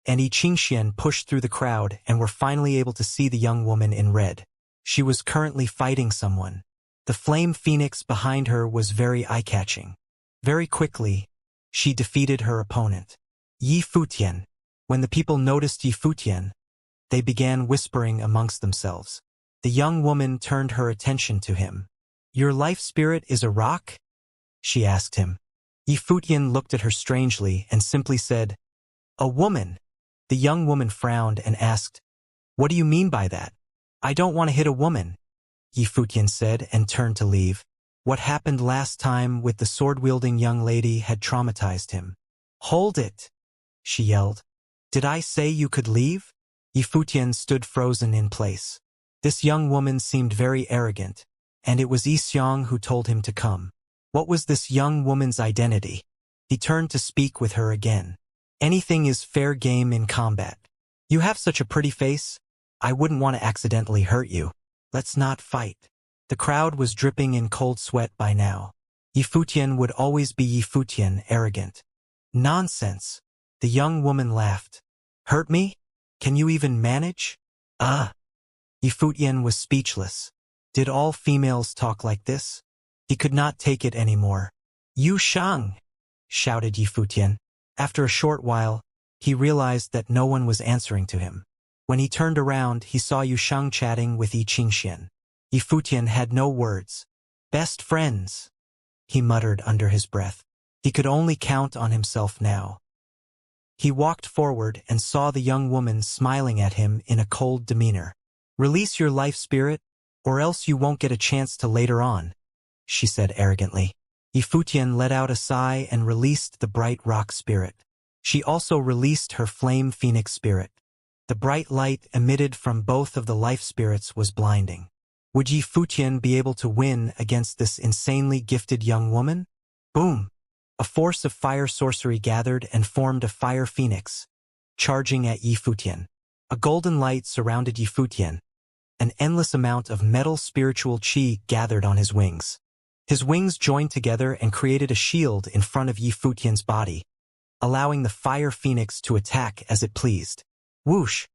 and Xianxia pushed through the crowd and were finally able to see the young woman in red. She was currently fighting someone. The flame phoenix behind her was very eye-catching. Very quickly, she defeated her opponent. Yifutian. When the people noticed Yifutian, they began whispering amongst themselves. The young woman turned her attention to him. "Your life spirit is a rock?" she asked him. Yifutian looked at her strangely and simply said, "A woman." The young woman frowned and asked, "What do you mean by that?" "I don't want to hit a woman," Yifutian said and turned to leave. What happened last time with the sword-wielding young lady had traumatized him. "Hold it!" she yelled. "Did I say you could leave?" Yifutian stood frozen in place. This young woman seemed very arrogant, and it was Xiang who told him to come. What was this young woman's identity? He turned to speak with her again. "Anything is fair game in combat. You have such a pretty face. I wouldn't want to accidentally hurt you. Let's not fight." The crowd was dripping in cold sweat by now. Yifutian would always be Yifutian, arrogant. "Nonsense." The young woman laughed. "Hurt me? Can you even manage?" Yifutian was speechless. Did all females talk like this? He could not take it anymore. "Yu Shang!" shouted Yifutian. After a short while, he realized that no one was answering to him. When he turned around, he saw Yushang chatting with Xianxia. Yifutian had no words. "Best friends," he muttered under his breath. He could only count on himself now. He walked forward and saw the young woman smiling at him in a cold demeanor. "Release your life spirit, or else you won't get a chance to later on," she said arrogantly. Yifutian let out a sigh and released the bright rock spirit. She also released her flame phoenix spirit. The bright light emitted from both of the life spirits was blinding. Would Yifutian be able to win against this insanely gifted young woman? Boom! A force of fire sorcery gathered and formed a fire phoenix, charging at Yifutian. A golden light surrounded Yifutian. An endless amount of metal spiritual chi gathered on his wings. His wings joined together and created a shield in front of Yifutian's body, allowing the fire phoenix to attack as it pleased. Whoosh!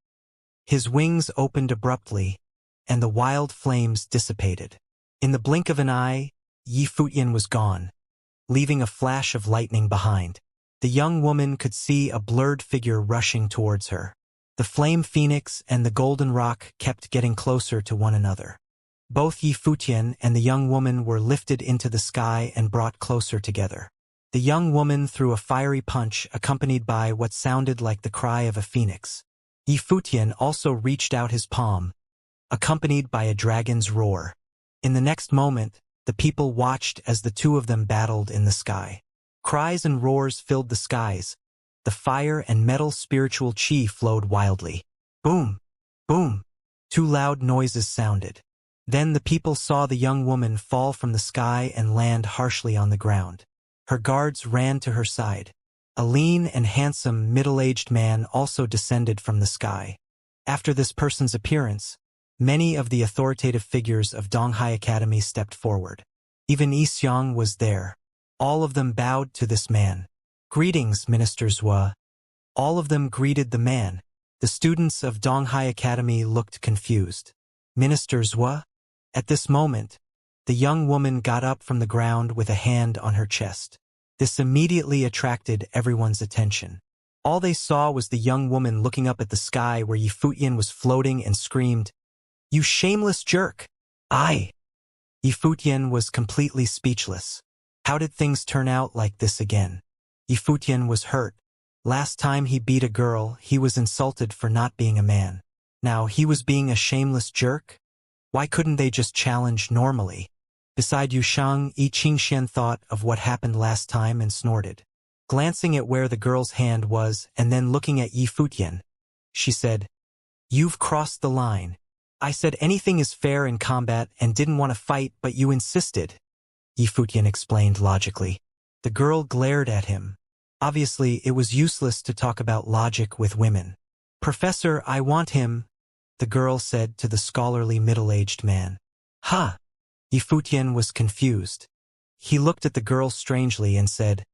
His wings opened abruptly, and the wild flames dissipated. In the blink of an eye, Yifutian was gone, leaving a flash of lightning behind. The young woman could see a blurred figure rushing towards her. The flame phoenix and the golden rock kept getting closer to one another. Both Yifutian and the young woman were lifted into the sky and brought closer together. The young woman threw a fiery punch accompanied by what sounded like the cry of a phoenix. Yifutian also reached out his palm, accompanied by a dragon's roar. In the next moment, the people watched as the two of them battled in the sky. Cries and roars filled the skies. The fire and metal spiritual chi flowed wildly. Boom! Boom! Two loud noises sounded. Then the people saw the young woman fall from the sky and land harshly on the ground. Her guards ran to her side. A lean and handsome middle-aged man also descended from the sky. After this person's appearance, many of the authoritative figures of Donghai Academy stepped forward. Even Xiang was there. All of them bowed to this man. "Greetings, Minister Zhua." All of them greeted the man. The students of Donghai Academy looked confused. "Minister Zhua?" At this moment, the young woman got up from the ground with a hand on her chest. This immediately attracted everyone's attention. All they saw was the young woman looking up at the sky where Yifutian was floating and screamed, "You shameless jerk!" I. Yifutian was completely speechless. How did things turn out like this again? Yifutian was hurt. Last time he beat a girl, he was insulted for not being a man. Now he was being a shameless jerk? Why couldn't they just challenge normally? Beside Yushang, Xianxia thought of what happened last time and snorted. Glancing at where the girl's hand was and then looking at Yifutian, she said, "You've crossed the line. I said anything is fair in combat and didn't want to fight, but you insisted," Yifutian explained logically. The girl glared at him. Obviously, it was useless to talk about logic with women. "Professor, I want him," the girl said to the scholarly middle-aged man. "Huh?" Yifutian was confused. He looked at the girl strangely and said,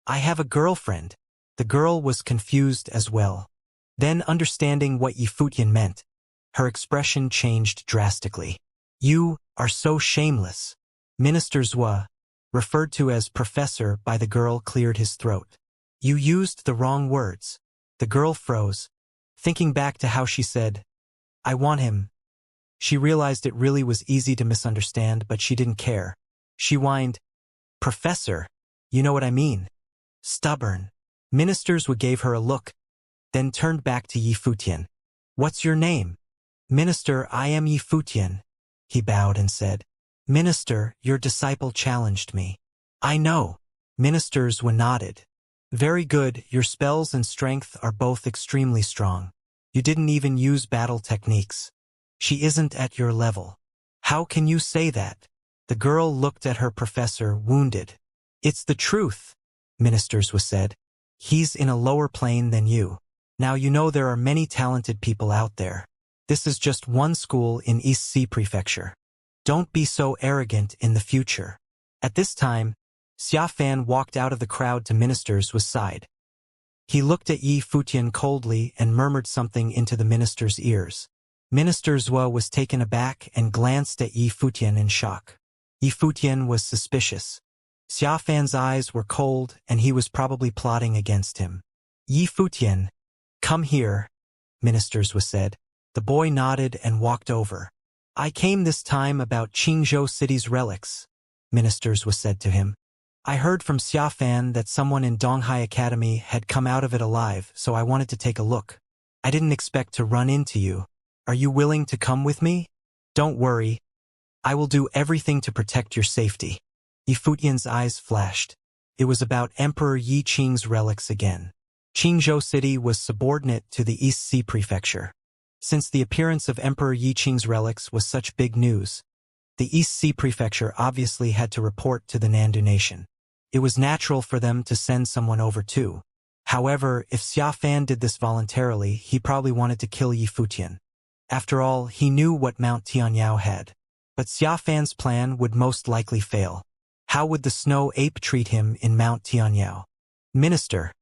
"I have a girlfriend." The girl was confused as well. Then, understanding what Yifutian meant, her expression changed drastically. "You are so shameless." Minister Zhua, referred to as professor by the girl, cleared his throat. "You used the wrong words." The girl froze, thinking back to how she said, "I want him." She realized it really was easy to misunderstand, but she didn't care. She whined, "Professor, you know what I mean." Stubborn. Minister Zhua gave her a look, then turned back to Yifutian. "What's your name?" "Minister, I am Yifutian." He bowed and said, "Minister, your disciple challenged me." "I know." Minister Zhua nodded. "Very good, your spells and strength are both extremely strong. You didn't even use battle techniques. She isn't at your level." "How can you say that?" The girl looked at her professor, wounded. "It's the truth," Minister Zhua said. "He's in a lower plane than you. Now you know there are many talented people out there. This is just one school in East Sea Prefecture. Don't be so arrogant in the future." At this time, Xiafan walked out of the crowd to Minister Zhua's side. He looked at Yifutian coldly and murmured something into the minister's ears. Minister Zhua was taken aback and glanced at Yifutian in shock. Yifutian was suspicious. Xiafan's eyes were cold and he was probably plotting against him. "Yifutian, come here," Minister Zhua said. The boy nodded and walked over. "I came this time about Qingzhou City's relics," Minister Zhua said to him. "I heard from Xiafan that someone in Donghai Academy had come out of it alive, so I wanted to take a look. I didn't expect to run into you. Are you willing to come with me?" "Don't worry. I will do everything to protect your safety." Yifutian's eyes flashed. It was about Emperor Yi Qing's relics again. Qingzhou City was subordinate to the East Sea Prefecture. Since the appearance of Emperor Yi Qing's relics was such big news, the East Sea Prefecture obviously had to report to the Nandu nation. It was natural for them to send someone over too. However, if Xiafan did this voluntarily, he probably wanted to kill Yifutian. After all, he knew what Mount Tianyao had. But Xiafan's plan would most likely fail. How would the snow ape treat him in Mount Tianyao? "Minister,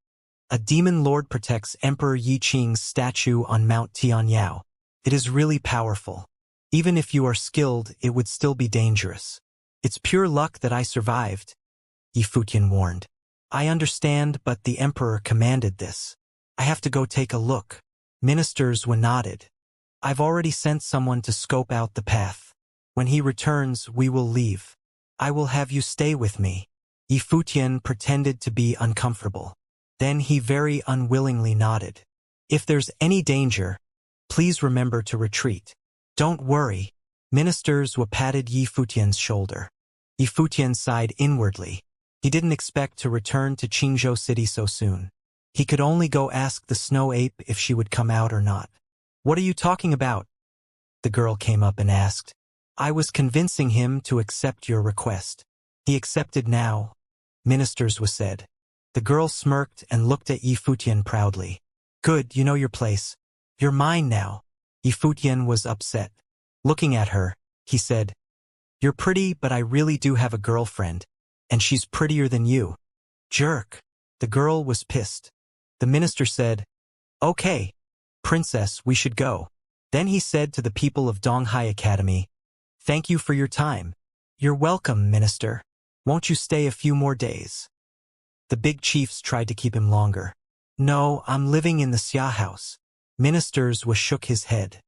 a demon lord protects Emperor Yi Qing's statue on Mount Tianyao. It is really powerful. Even if you are skilled, it would still be dangerous. It's pure luck that I survived," Yifutian warned. "I understand, but the emperor commanded this. I have to go take a look." Minister Zhua nodded. "I've already sent someone to scope out the path. When he returns, we will leave. I will have you stay with me." Yifutian pretended to be uncomfortable. Then he very unwillingly nodded. "If there's any danger, please remember to retreat." "Don't worry." Minister Zhua patted Yifutian's shoulder. Yifutian sighed inwardly. He didn't expect to return to Qingzhou City so soon. He could only go ask the snow ape if she would come out or not. "What are you talking about?" The girl came up and asked. "I was convincing him to accept your request." "He accepted now," Minister Zhua said. The girl smirked and looked at Yifutian proudly. "Good, you know your place. You're mine now." Yifutian was upset. Looking at her, he said, "You're pretty, but I really do have a girlfriend, and she's prettier than you." "Jerk." The girl was pissed. The minister said, "Okay, princess, we should go." Then he said to the people of Donghai Academy, "Thank you for your time." "You're welcome, minister. Won't you stay a few more days?" The big chiefs tried to keep him longer. No, I'm living in the Xia house. Ministers was shook his head.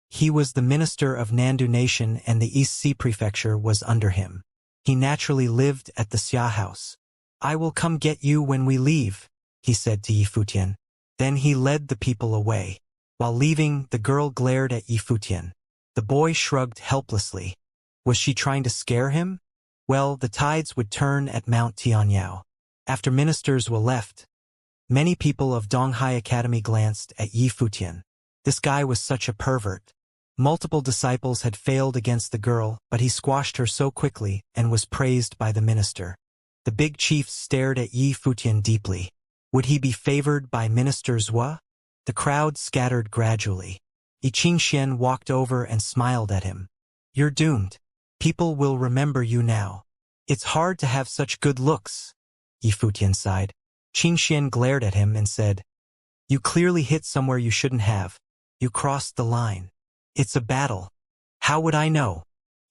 He was the minister of Nandu Nation and the East Sea Prefecture was under him. He naturally lived at the Xia house. I will come get you when we leave, he said to Yifutian. Then he led the people away. While leaving, the girl glared at Yifutian. The boy shrugged helplessly. Was she trying to scare him? Well, the tides would turn at Mount Tianyao. After ministers were left, many people of Donghai Academy glanced at Yifutian. This guy was such a pervert. Multiple disciples had failed against the girl, but he squashed her so quickly and was praised by the minister. The big chiefs stared at Yifutian deeply. Would he be favored by Minister Zhua? The crowd scattered gradually. Xianxia walked over and smiled at him. You're doomed. People will remember you now. It's hard to have such good looks. Yifutian sighed. Xianxia glared at him and said, You clearly hit somewhere you shouldn't have. You crossed the line. It's a battle. How would I know?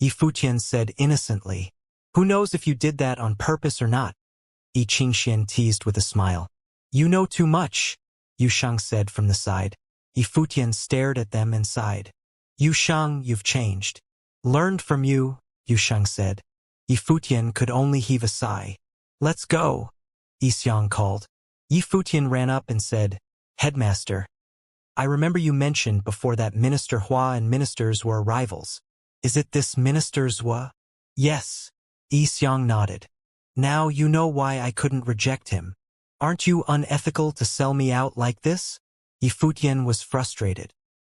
Yifutian said innocently. Who knows if you did that on purpose or not? Xianxia teased with a smile. You know too much, Yushang said from the side. Yifutian stared at them and sighed. Yushang, you've changed. Learned from you, Yushang said. Yifutian could only heave a sigh. Let's go, Yixiang called. Yifutian ran up and said, Headmaster, I remember you mentioned before that Minister Hua and ministers were rivals. Is it this Minister Zhua? Yes, Yixiang nodded. Now you know why I couldn't reject him. Aren't you unethical to sell me out like this? Yifutian was frustrated.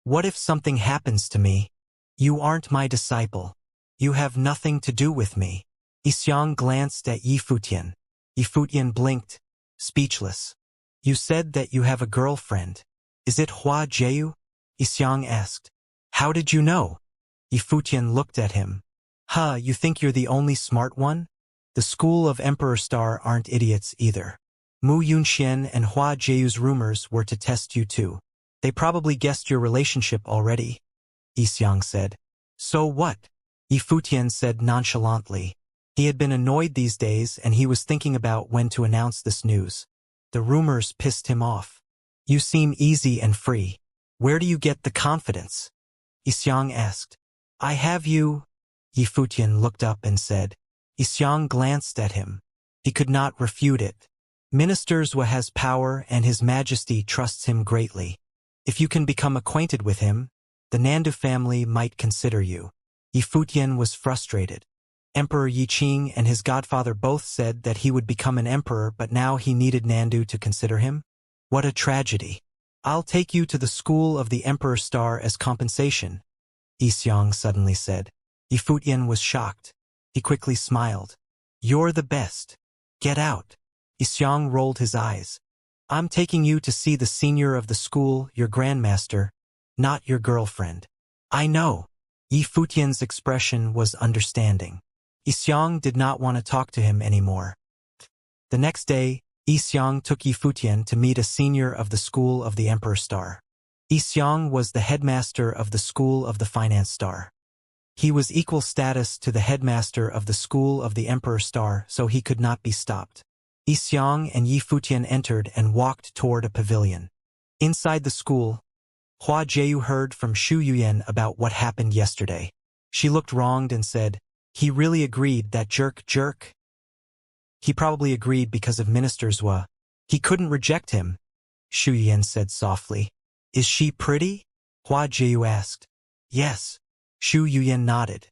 What if something happens to me? You aren't my disciple. You have nothing to do with me. Yixiang glanced at Yifutian. Yifutian blinked, speechless. You said that you have a girlfriend. Is it Hua Jiu? Yixiang asked. How did you know? Yifutian looked at him. You think you're the only smart one? The school of Emperor Star aren't idiots either. Mu Yunxian and Hua Jiu's rumors were to test you too. They probably guessed your relationship already, Yixiang said. So what? Yifutian said nonchalantly. He had been annoyed these days and he was thinking about when to announce this news. The rumors pissed him off. You seem easy and free. Where do you get the confidence? Yixiang asked. I have you. Yifutian looked up and said. Yixiang glanced at him. He could not refute it. Minister Zhua has power and His Majesty trusts him greatly. If you can become acquainted with him, the Nandu family might consider you. Yifutian was frustrated. Emperor Yiqing and his godfather both said that he would become an emperor, but now he needed Nandu to consider him? What a tragedy. I'll take you to the school of the Emperor Star as compensation, Yixiang suddenly said. Yifutian was shocked. He quickly smiled. You're the best. Get out. Yixiang rolled his eyes. I'm taking you to see the senior of the school, your grandmaster, not your girlfriend. I know. Yifutian's expression was understanding. Yixiang did not want to talk to him anymore. The next day, Yixiang took Yifutian to meet a senior of the school of the Emperor Star. Yixiang was the headmaster of the school of the Finance Star. He was equal status to the headmaster of the school of the Emperor Star, so he could not be stopped. Yixiang and Yifutian entered and walked toward a pavilion. Inside the school, Hua Jiu heard from Shu Yuyan about what happened yesterday. She looked wronged and said, He really agreed, that jerk. He probably agreed because of Minister Zhua. He couldn't reject him, Shu Yuyan said softly. Is she pretty? Hua Jiu asked. Yes. Shu Yuyan nodded.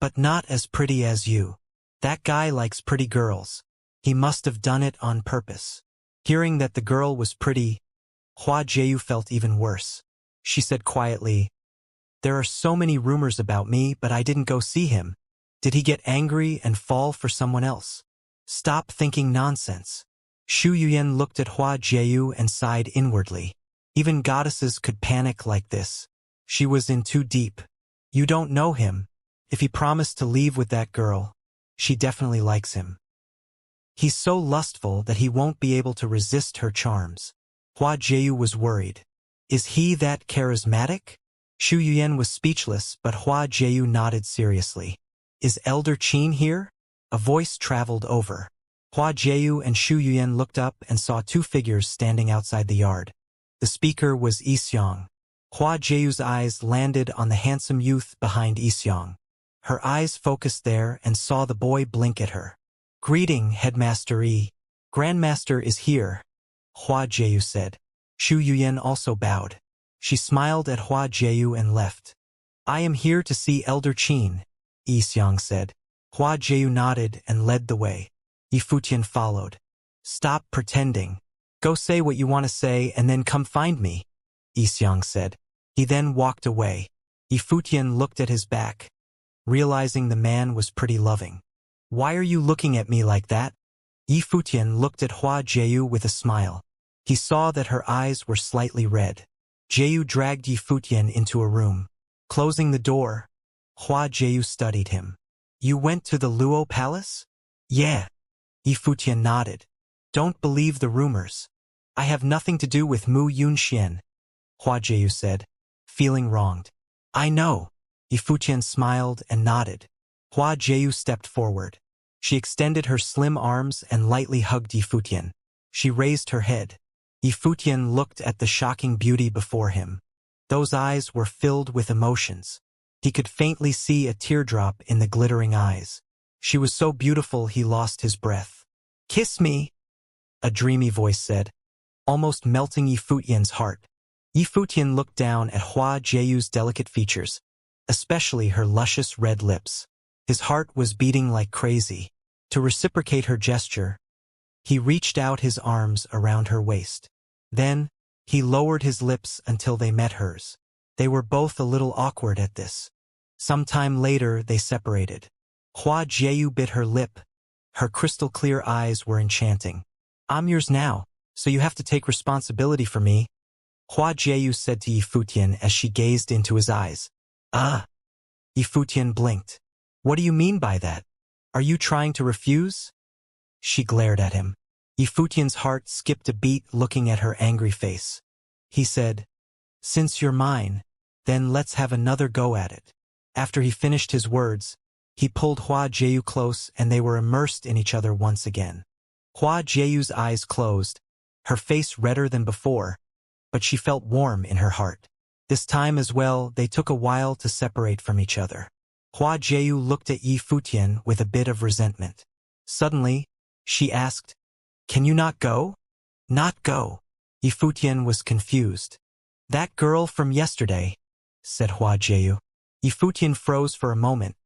But not as pretty as you. That guy likes pretty girls. He must have done it on purpose. Hearing that the girl was pretty, Hua Jiu felt even worse. She said quietly, There are so many rumors about me, but I didn't go see him. Did he get angry and fall for someone else? Stop thinking nonsense. Shu Yuyan looked at Hua Jiu and sighed inwardly. Even goddesses could panic like this. She was in too deep. You don't know him. If he promised to leave with that girl, she definitely likes him. He's so lustful that he won't be able to resist her charms. Hua Jiu was worried. Is he that charismatic? Shu Yuyan was speechless, but Hua Jiu nodded seriously. Is Elder Qin here? A voice traveled over. Hua Jieyu and Shu Yuyan looked up and saw two figures standing outside the yard. The speaker was Yixiang. Hua Jieyu's eyes landed on the handsome youth behind Yixiang. Her eyes focused there and saw the boy blink at her. "Greeting, Headmaster Yi. Grandmaster is here," Hua Jieyu said. Shu Yuyan also bowed. She smiled at Hua Jieyu and left. "I am here to see Elder Qin," Yixiang said. Hua Jieyu nodded and led the way. Yi Futian followed. "Stop pretending. Go say what you want to say and then come find me," Yixiang said. He then walked away. Yi Futian looked at his back, realizing the man was pretty loving. "Why are you looking at me like that?" Yi Futian looked at Hua Jieyu with a smile. He saw that her eyes were slightly red. Jieyu dragged Yi Futian into a room. Closing the door, Hua Jieyu studied him. "You went to the Luo Palace?" "Yeah." Yi Futian nodded. "Don't believe the rumors. I have nothing to do with Mu Yunxian," Hua Jieyu said, feeling wronged. "I know." Yi Futian smiled and nodded. Hua Jieyu stepped forward. She extended her slim arms and lightly hugged Yi Futian. She raised her head. Yi Futian looked at the shocking beauty before him. Those eyes were filled with emotions. He could faintly see a teardrop in the glittering eyes. She was so beautiful he lost his breath. "Kiss me," a dreamy voice said, almost melting Yi Futian's heart. Yi Futian looked down at Hua Jieyu's delicate features, especially her luscious red lips. His heart was beating like crazy. To reciprocate her gesture, he reached out his arms around her waist. Then, he lowered his lips until they met hers. They were both a little awkward at this. Some time later, they separated. Hua Jieyu bit her lip. Her crystal-clear eyes were enchanting. "I'm yours now, so you have to take responsibility for me," Hua Jieyu said to Yi Futian as she gazed into his eyes. "Ah." Yi Futian blinked. "What do you mean by that? Are you trying to refuse?" She glared at him. Yi Futian's heart skipped a beat looking at her angry face. He said, "Since you're mine, then let's have another go at it." After he finished his words, he pulled Hua Jieyu close and they were immersed in each other once again. Hua Jieyu's eyes closed, her face redder than before, but she felt warm in her heart. This time as well, they took a while to separate from each other. Hua Jieyu looked at Yi Futian with a bit of resentment. Suddenly, she asked, "Can you not go?" "Not go?" Yi Futian was confused. "That girl from yesterday," said Hua Jieyu. Yi Futian froze for a moment,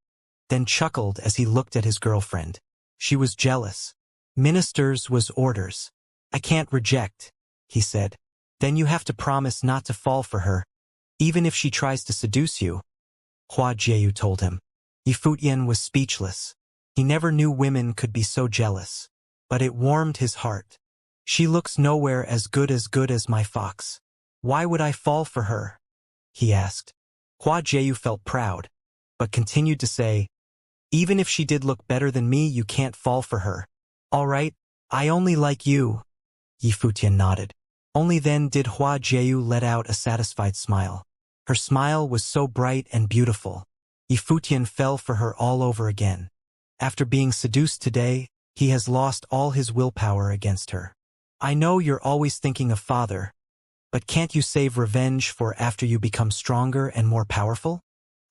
then chuckled as he looked at his girlfriend. She was jealous. "Minister's was orders. I can't reject," he said. "Then you have to promise not to fall for her, even if she tries to seduce you," Hua Jieyu told him. Yi Futian was speechless. He never knew women could be so jealous. But it warmed his heart. "She looks nowhere as good as my fox. Why would I fall for her?" he asked. Hua Jieyu felt proud, but continued to say, "Even if she did look better than me, you can't fall for her." "All right, I only like you," Yi Futian nodded. Only then did Hua Jieyu let out a satisfied smile. Her smile was so bright and beautiful. Yi Futian fell for her all over again. After being seduced today, he has lost all his willpower against her. "I know you're always thinking of father, but can't you save revenge for after you become stronger and more powerful?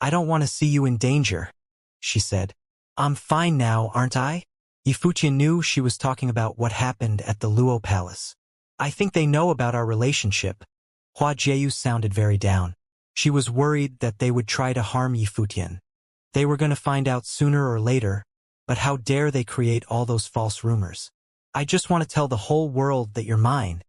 I don't want to see you in danger," she said. "I'm fine now, aren't I?" Yi Futian knew she was talking about what happened at the Luo Palace. "I think they know about our relationship." Hua Jieyu sounded very down. She was worried that they would try to harm Yi Futian. They were going to find out sooner or later, but how dare they create all those false rumors? "I just want to tell the whole world that you're mine,"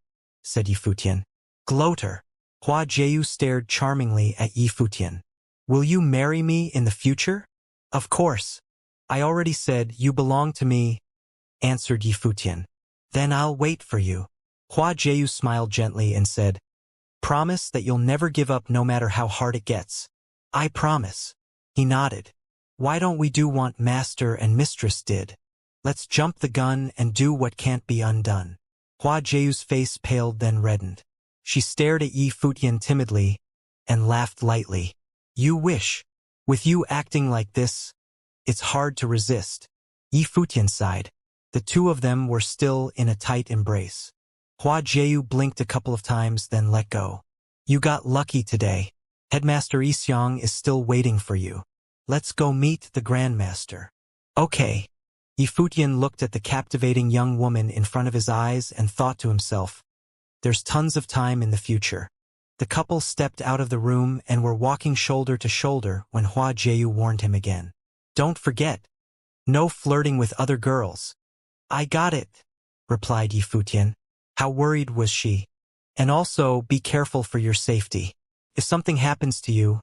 said Yi Futian. "Gloater." Hua Jieyu stared charmingly at Yi Futian. "Will you marry me in the future?" "Of course. I already said you belong to me," answered Yi Futian. "Then I'll wait for you." Hua Jieyu smiled gently and said, "Promise that you'll never give up no matter how hard it gets." "I promise." He nodded. "Why don't we do what master and mistress did? Let's jump the gun and do what can't be undone." Hua Jieyu's face paled then reddened. She stared at Yi Futian timidly and laughed lightly. "You wish. With you acting like this, it's hard to resist." Yi Futian sighed. The two of them were still in a tight embrace. Hua Jieyu blinked a couple of times, then let go. You got lucky today. Headmaster Xiang is still waiting for you. Let's go meet the Grandmaster. Okay. Yifutian looked at the captivating young woman in front of his eyes and thought to himself, there's tons of time in the future. The couple stepped out of the room and were walking shoulder to shoulder when Hua Jieyu warned him again. Don't forget. No flirting with other girls. I got it, replied Yifutian. How worried was she? And also, be careful for your safety. If something happens to you,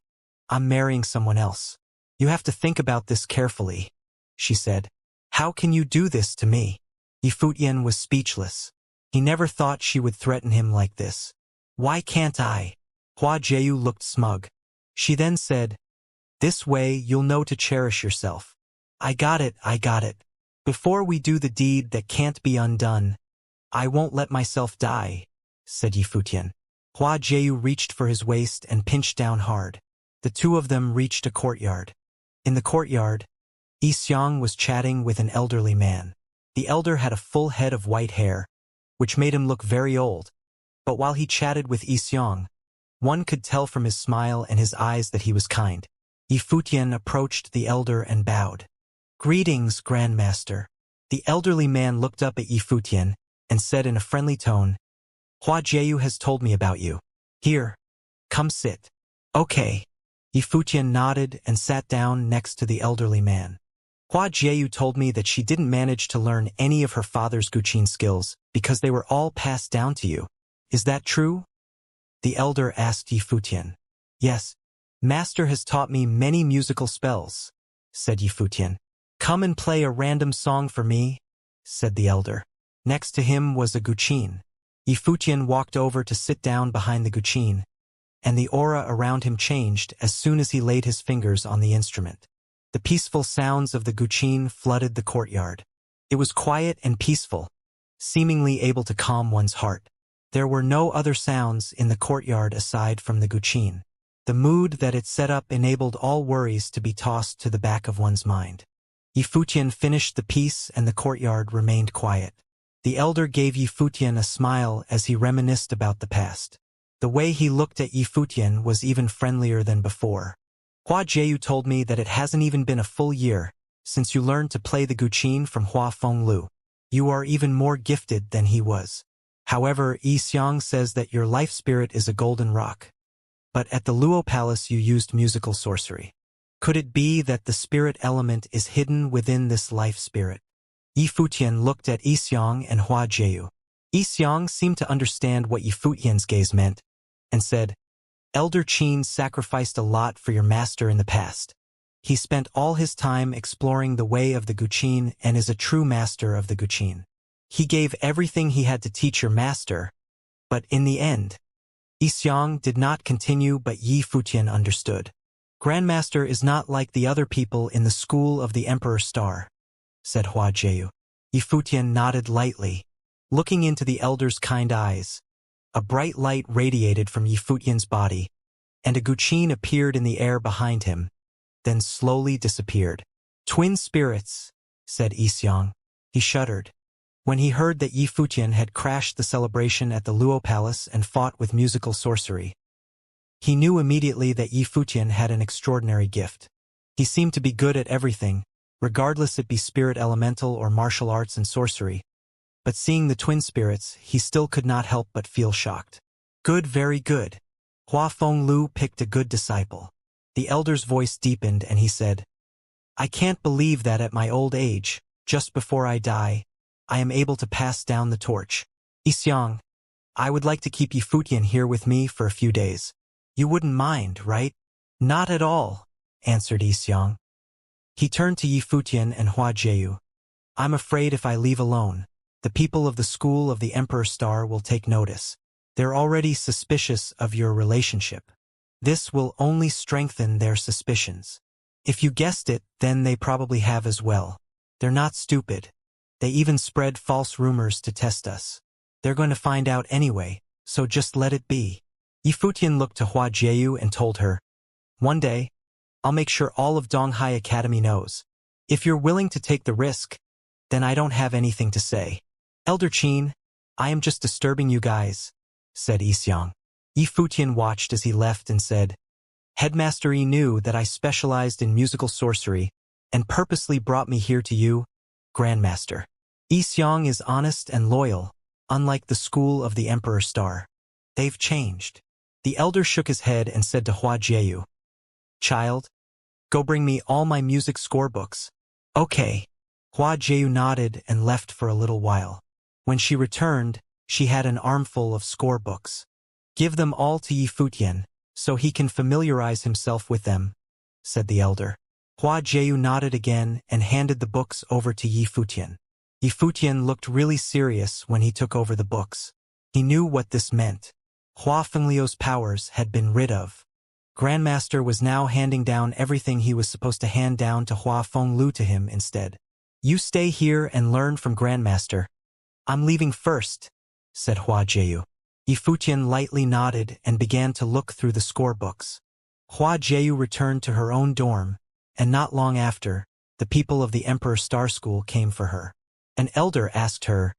I'm marrying someone else. You have to think about this carefully, she said. How can you do this to me? Yifutian was speechless. He never thought she would threaten him like this. Why can't I? Hua Jieyu looked smug. She then said, this way you'll know to cherish yourself. I got it. Before we do the deed that can't be undone, I won't let myself die, said Yifutian. Hua Jieyu reached for his waist and pinched down hard. The two of them reached a courtyard. In the courtyard, Xiang was chatting with an elderly man. The elder had a full head of white hair, which made him look very old. But while he chatted with Xiang, one could tell from his smile and his eyes that he was kind. Yifutian approached the elder and bowed. Greetings, Grandmaster. The elderly man looked up at Yifutian and said in a friendly tone, Hua Jieyu has told me about you. Here, come sit. Okay. Yifutian nodded and sat down next to the elderly man. Hua Jieyu told me that she didn't manage to learn any of her father's Guqin skills because they were all passed down to you. Is that true? The elder asked Yifutian. Yes. Master has taught me many musical spells, said Yifutian. Come and play a random song for me, said the elder. Next to him was a Guqin. Yifutian walked over to sit down behind the Guqin, and the aura around him changed as soon as he laid his fingers on the instrument. The peaceful sounds of the Guqin flooded the courtyard. It was quiet and peaceful, seemingly able to calm one's heart. There were no other sounds in the courtyard aside from the Guqin. The mood that it set up enabled all worries to be tossed to the back of one's mind. Yifutian finished the piece and the courtyard remained quiet. The elder gave Yifutian a smile as he reminisced about the past. The way he looked at Yifutian was even friendlier than before. Hua Jieyu told me that it hasn't even been a full year since you learned to play the Guqin from Hua Fenglu. You are even more gifted than he was. However, Xiang says that your life spirit is a golden rock. But at the Luo Palace you used musical sorcery. Could it be that the spirit element is hidden within this life spirit? Yifutian looked at Xiang and Hua Jieyu. Xiang seemed to understand what Yifutian's gaze meant, and said, Elder Qin sacrificed a lot for your master in the past. He spent all his time exploring the way of the Guqin and is a true master of the Guqin. He gave everything he had to teach your master, but in the end, Xiang did not continue, but Yifutian understood. Grandmaster is not like the other people in the school of the Emperor Star, said Hua Jieyu. Yifutian nodded lightly, looking into the elder's kind eyes. A bright light radiated from Yifutian's body, and a Guqin appeared in the air behind him, then slowly disappeared. Twin spirits, said Xiang. He shuddered. When he heard that Yifutian had crashed the celebration at the Luo Palace and fought with musical sorcery, he knew immediately that Yifutian had an extraordinary gift. He seemed to be good at everything, regardless it be spirit elemental or martial arts and sorcery. But seeing the twin spirits, he still could not help but feel shocked. Good, very good. Hua Fenglu picked a good disciple. The elder's voice deepened and he said, I can't believe that at my old age, just before I die, I am able to pass down the torch. Xiang, I would like to keep Yifutian here with me for a few days. You wouldn't mind, right? Not at all, answered Xiang. He turned to Yifutian and Hua Jieyu. I'm afraid if I leave alone, the people of the school of the Emperor Star will take notice. They're already suspicious of your relationship. This will only strengthen their suspicions. If you guessed it, then they probably have as well. They're not stupid. They even spread false rumors to test us. They're going to find out anyway, so just let it be. Yifutian looked to Hua Jieyu and told her, One day, I'll make sure all of Donghai Academy knows. If you're willing to take the risk, Then I don't have anything to say. Elder Qin, I am just disturbing you guys, said Yixiang. Yi Futian watched as he left and said, Headmaster Yi knew that I specialized in musical sorcery and purposely brought me here to you, Grandmaster. Yixiang is honest and loyal, unlike the school of the Emperor Star. They've changed. The elder shook his head and said to Hua Jieyu, Child, go bring me all my music scorebooks. Okay. Hua Jieyu nodded and left for a little while. When she returned, she had an armful of scorebooks. Give them all to Yi Futian, so he can familiarize himself with them, said the elder. Hua Jieyu nodded again and handed the books over to Yi Futian. Yi Futian looked really serious when he took over the books. He knew what this meant. Hua Fengliu's powers had been rid of. Grandmaster was now handing down everything he was supposed to hand down to Hua Fengliu to him instead. You stay here and learn from Grandmaster. I'm leaving first, said Hua Jieyu. Yi Futian lightly nodded and began to look through the scorebooks. Hua Jieyu returned to her own dorm, and not long after, the people of the Emperor Star School came for her. An elder asked her,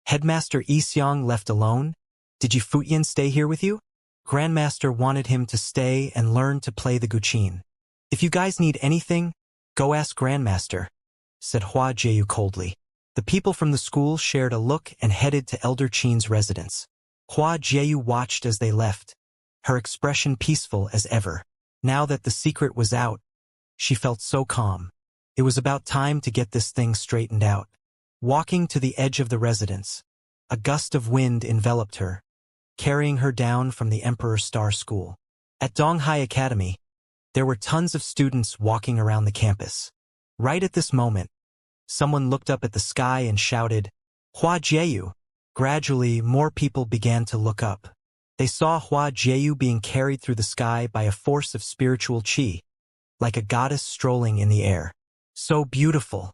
Headmaster Yixiang left alone? Did Yi Futian stay here with you? Grandmaster wanted him to stay and learn to play the guqin. If you guys need anything, go ask Grandmaster, said Hua Jieyu coldly. The people from the school shared a look and headed to Elder Qin's residence. Hua Jieyu watched as they left, her expression peaceful as ever. Now that the secret was out, she felt so calm. It was about time to get this thing straightened out. Walking to the edge of the residence, a gust of wind enveloped her, carrying her down from the Emperor Star School. At Donghai Academy, there were tons of students walking around the campus. Right at this moment, someone looked up at the sky and shouted, Hua Jieyu. Gradually, more people began to look up. They saw Hua Jieyu being carried through the sky by a force of spiritual qi, like a goddess strolling in the air. So beautiful.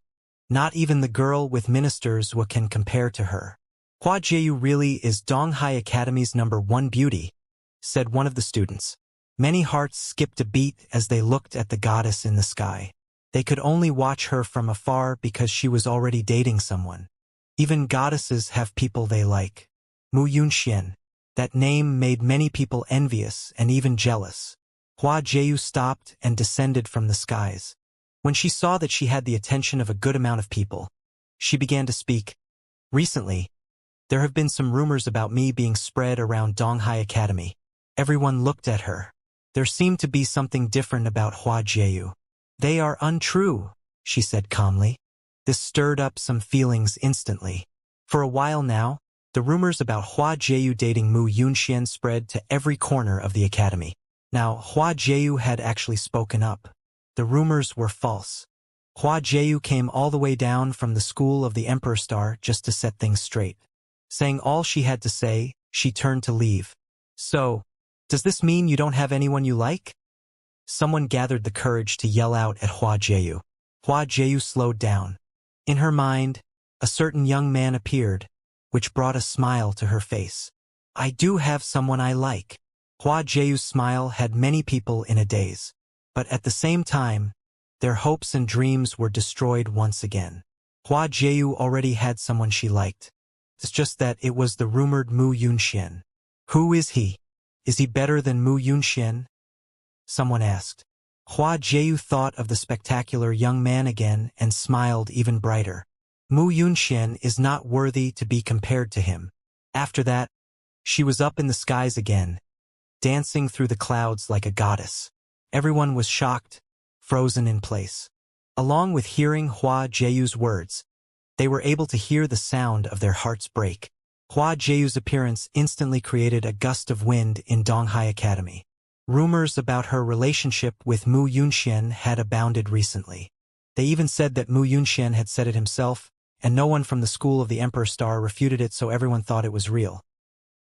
Not even the girl with ministers can compare to her. Hua Jieyu really is Donghai Academy's #1 beauty, said one of the students. Many hearts skipped a beat as they looked at the goddess in the sky. They could only watch her from afar because she was already dating someone. Even goddesses have people they like. Mu Yunxian. That name made many people envious and even jealous. Hua Jieyu stopped and descended from the skies. When she saw that she had the attention of a good amount of people, she began to speak. Recently, there have been some rumors about me being spread around Donghai Academy. Everyone looked at her. There seemed to be something different about Hua Jieyu. They are untrue, she said calmly. This stirred up some feelings instantly. For a while now, the rumors about Hua Jieyu dating Mu Yunxian spread to every corner of the academy. Now, Hua Jieyu had actually spoken up. The rumors were false. Hua Jieyu came all the way down from the school of the Emperor Star just to set things straight. Saying all she had to say, she turned to leave. So, does this mean you don't have anyone you like? Someone gathered the courage to yell out at Hua Jieyu. Hua Jieyu slowed down. In her mind, a certain young man appeared, which brought a smile to her face. I do have someone I like. Hua Jieyu's smile had many people in a daze. But at the same time, their hopes and dreams were destroyed once again. Hua Jieyu already had someone she liked. It's just that it was the rumored Mu Yunxian. Who is he? Is he better than Mu Yunxian? Someone asked. Hua Jieyu thought of the spectacular young man again and smiled even brighter. Mu Yunxian is not worthy to be compared to him. After that, she was up in the skies again, dancing through the clouds like a goddess. Everyone was shocked, frozen in place. Along with hearing Hua Jieyu's words, they were able to hear the sound of their hearts break. Hua Jieyu's appearance instantly created a gust of wind in Donghai Academy. Rumors about her relationship with Mu Yunxian had abounded recently. They even said that Mu Yunxian had said it himself, and no one from the school of the Emperor Star refuted it, so everyone thought it was real.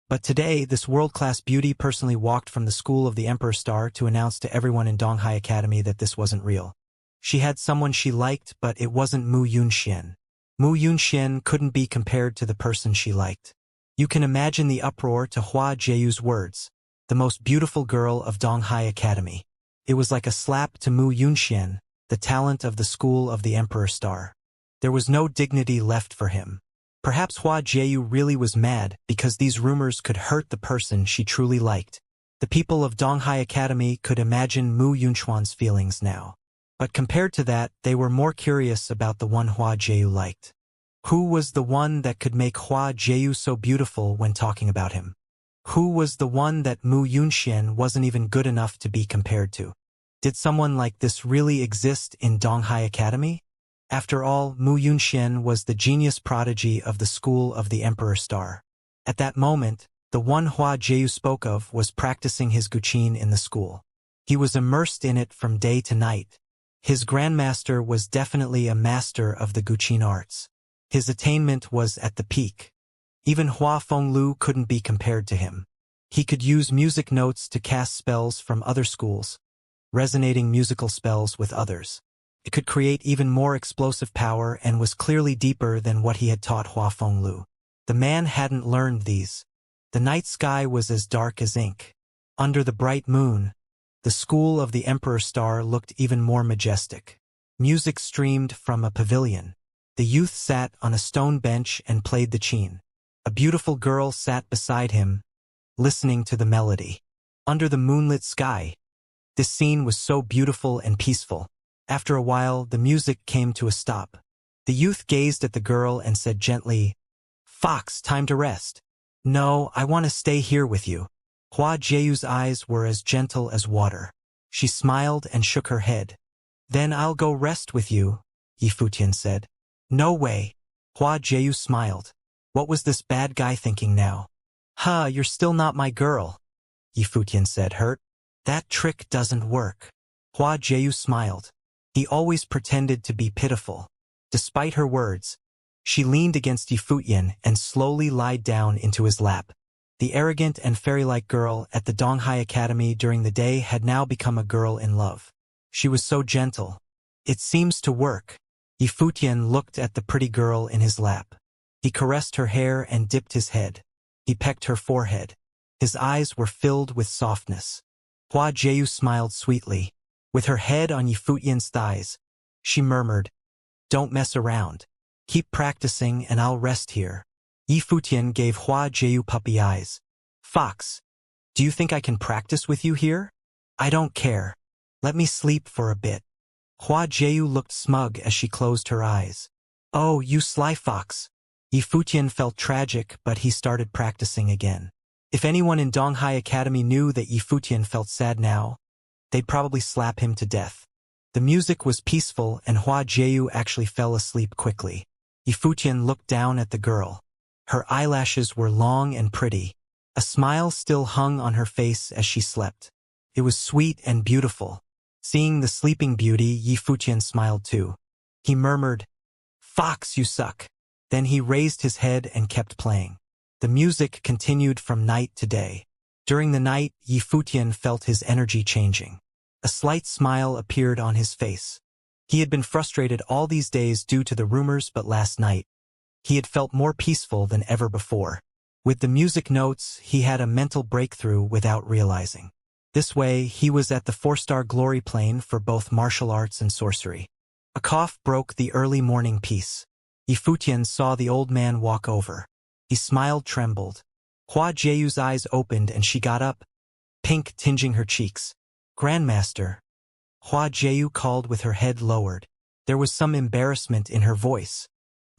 But today, this world-class beauty personally walked from the school of the Emperor Star to announce to everyone in Donghai Academy that this wasn't real. She had someone she liked, but it wasn't Mu Yunxian. Mu Yunxian couldn't be compared to the person she liked. You can imagine the uproar to Hua Jieyu's words, the most beautiful girl of Donghai Academy. It was like a slap to Mu Yunxian, the talent of the school of the Emperor Star. There was no dignity left for him. Perhaps Hua Jieyu really was mad because these rumors could hurt the person she truly liked. The people of Donghai Academy could imagine Mu Yunchuan's feelings now. But compared to that, they were more curious about the one Hua Jieyu liked. Who was the one that could make Hua Jieyu so beautiful when talking about him? Who was the one that Mu Yunxian wasn't even good enough to be compared to? Did someone like this really exist in Donghai Academy? After all, Mu Yunxian was the genius prodigy of the school of the Emperor Star. At that moment, the one Hua Jieyu spoke of was practicing his guqin in the school. He was immersed in it from day to night. His grandmaster was definitely a master of the guqin arts. His attainment was at the peak. Even Hua Fenglu couldn't be compared to him. He could use music notes to cast spells from other schools, resonating musical spells with others. It could create even more explosive power and was clearly deeper than what he had taught Hua Fenglu. The man hadn't learned these. The night sky was as dark as ink. Under the bright moon, the school of the Emperor Star looked even more majestic. Music streamed from a pavilion. The youth sat on a stone bench and played the qin. A beautiful girl sat beside him, listening to the melody. Under the moonlit sky, this scene was so beautiful and peaceful. After a while, the music came to a stop. The youth gazed at the girl and said gently, "Fox, time to rest." "No, I want to stay here with you." Hua Jieyu's eyes were as gentle as water. She smiled and shook her head. "Then I'll go rest with you," Yifutian said. "No way." Hua Jieyu smiled. What was this bad guy thinking now? "Huh, you're still not my girl," Yifutian said, hurt. "That trick doesn't work." Hua Jieyu smiled. He always pretended to be pitiful. Despite her words, she leaned against Yifutian and slowly lied down into his lap. The arrogant and fairy-like girl at the Donghai Academy during the day had now become a girl in love. She was so gentle. "It seems to work." Yifutian looked at the pretty girl in his lap. He caressed her hair and dipped his head. He pecked her forehead. His eyes were filled with softness. Hua Jieyu smiled sweetly. With her head on Yifutian's thighs, she murmured, "Don't mess around. Keep practicing and I'll rest here." Yifutian gave Hua Jieyu puppy eyes. "Fox, do you think I can practice with you here?" "I don't care. Let me sleep for a bit." Hua Jieyu looked smug as she closed her eyes. "Oh, you sly fox." Yifutian felt tragic, but he started practicing again. If anyone in Donghai Academy knew that Yifutian felt sad now, they'd probably slap him to death. The music was peaceful and Hua Jieyu actually fell asleep quickly. Yifutian looked down at the girl. Her eyelashes were long and pretty. A smile still hung on her face as she slept. It was sweet and beautiful. Seeing the sleeping beauty, Yifutian smiled too. He murmured, "Fox, you suck." Then he raised his head and kept playing. The music continued from night to day. During the night, Yifutian felt his energy changing. A slight smile appeared on his face. He had been frustrated all these days due to the rumors, but last night, he had felt more peaceful than ever before. With the music notes, he had a mental breakthrough without realizing. This way, he was at the 4-star glory plane for both martial arts and sorcery. A cough broke the early morning peace. Yifutian saw the old man walk over. He smiled, trembled. Hua Jieyu's eyes opened and she got up, pink tinging her cheeks. "Grandmaster." Hua Jieyu called with her head lowered. There was some embarrassment in her voice.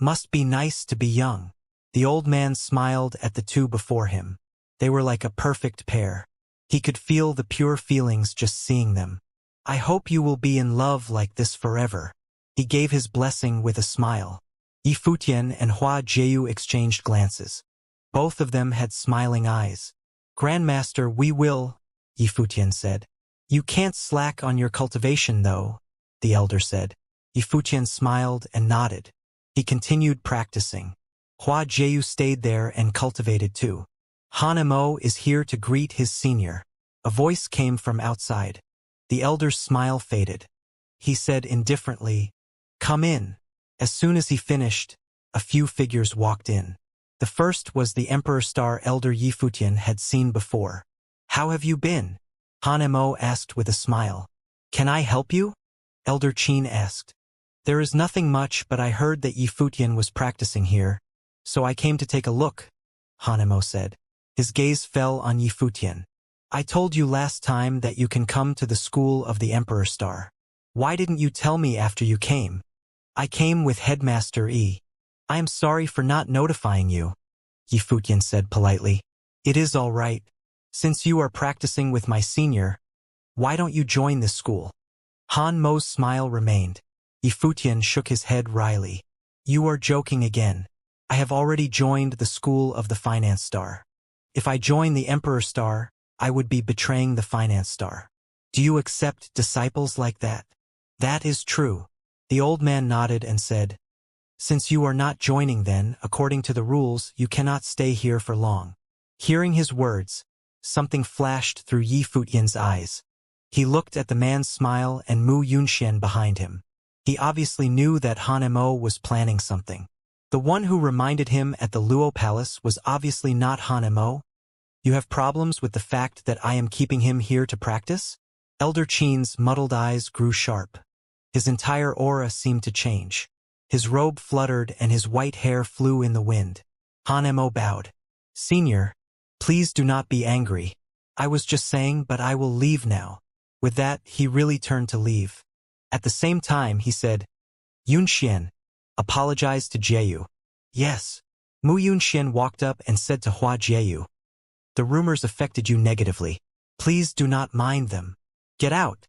"Must be nice to be young." The old man smiled at the two before him. They were like a perfect pair. He could feel the pure feelings just seeing them. "I hope you will be in love like this forever." He gave his blessing with a smile. Yifutian and Hua Jieyu exchanged glances. Both of them had smiling eyes. "Grandmaster, we will," Yifutian said. "You can't slack on your cultivation though," the elder said. Yifutian smiled and nodded. He continued practicing. Hua Jieyu stayed there and cultivated too. "Hanemo is here to greet his senior." A voice came from outside. The elder's smile faded. He said indifferently, "Come in." As soon as he finished, a few figures walked in. The first was the Emperor Star elder Yifutian had seen before. "How have you been?" Hanemo asked with a smile. "Can I help you?" Elder Qin asked. There is nothing much, but I heard that Yi Futian was practicing here, so I came to take a look, Hanemo said. His gaze fell on Yi Futian. I told you last time that you can come to the school of the Emperor Star. Why didn't you tell me after you came? I came with Headmaster Yi. I am sorry for not notifying you, Yi Futian said politely. It is all right. Since you are practicing with my senior, why don't you join this school? Han Mo's smile remained. Yi Futian shook his head wryly. You are joking again. I have already joined the school of the Finance Star. If I join the Emperor Star, I would be betraying the Finance Star. Do you accept disciples like that? That is true. The old man nodded and said, Since you are not joining then, according to the rules, you cannot stay here for long. Hearing his words, something flashed through Yi Futian's eyes. He looked at the man's smile and Mu Yunxian behind him. He obviously knew that Hanemo was planning something. The one who reminded him at the Luo Palace was obviously not Hanemo. You have problems with the fact that I am keeping him here to practice? Elder Qin's muddled eyes grew sharp. His entire aura seemed to change. His robe fluttered and his white hair flew in the wind. Hanemo bowed. Senior, please do not be angry. I was just saying, but I will leave now. With that, he really turned to leave. At the same time, he said, Yunxian, apologize to Jieyu. Yes. Mu Yunxian walked up and said to Hua Jieyu, the rumors affected you negatively. Please do not mind them. Get out.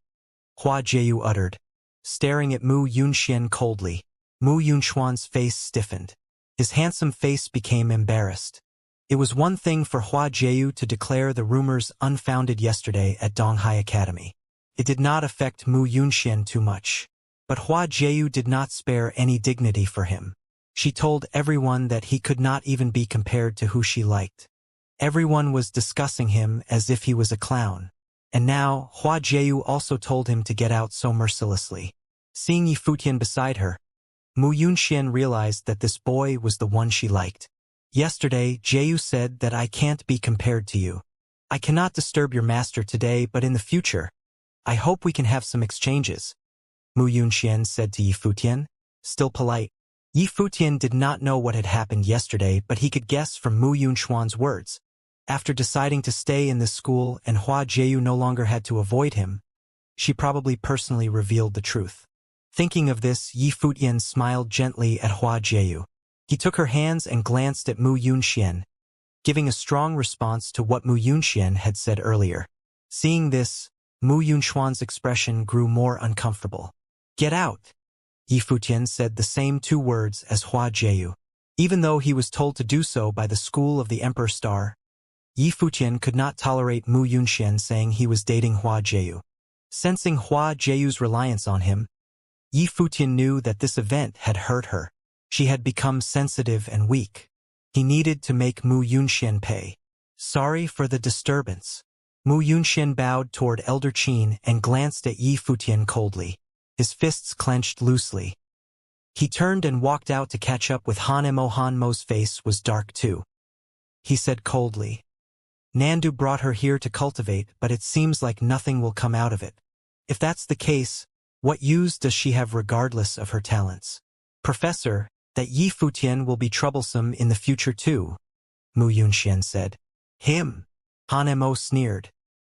Hua Jieyu uttered, staring at Mu Yunxian coldly. Mu Yunxuan's face stiffened. His handsome face became embarrassed. It was one thing for Hua Jieyu to declare the rumors unfounded yesterday at Donghai Academy. It did not affect Mu Yunxian too much. But Hua Jieyu did not spare any dignity for him. She told everyone that he could not even be compared to who she liked. Everyone was discussing him as if he was a clown. And now, Hua Jieyu also told him to get out so mercilessly. Seeing Yi Futian beside her, Mu Yunxian realized that this boy was the one she liked. Yesterday, Jieyu said that I can't be compared to you. I cannot disturb your master today, but in the future, I hope we can have some exchanges, Mu Yunxian said to Yi Futian, still polite. Yi Futian did not know what had happened yesterday, but he could guess from Mu Yunxuan's words. After deciding to stay in this school and Hua Jieyu no longer had to avoid him, she probably personally revealed the truth. Thinking of this, Yi Futian smiled gently at Hua Jieyu. He took her hands and glanced at Mu Yunxian, giving a strong response to what Mu Yunxian had said earlier. Seeing this, Mu Yunxuan's expression grew more uncomfortable. Get out! Yi Futian said the same two words as Hua Jieyu. Even though he was told to do so by the school of the Emperor Star, Yi Futian could not tolerate Mu Yunxian saying he was dating Hua Jieyu. Sensing Hua Jieyu's reliance on him, Yi Futian knew that this event had hurt her. She had become sensitive and weak. He needed to make Mu Yunxian pay. Sorry for the disturbance. Mu Yunxian bowed toward Elder Qin and glanced at Yi Futian coldly. His fists clenched loosely. He turned and walked out to catch up with Hanemo. Hanmo's face was dark too. He said coldly, Nandu brought her here to cultivate, but it seems like nothing will come out of it. If that's the case, what use does she have regardless of her talents? Professor, that Yi Futian will be troublesome in the future too, Mu Yunxian said. Him? Hanemo sneered.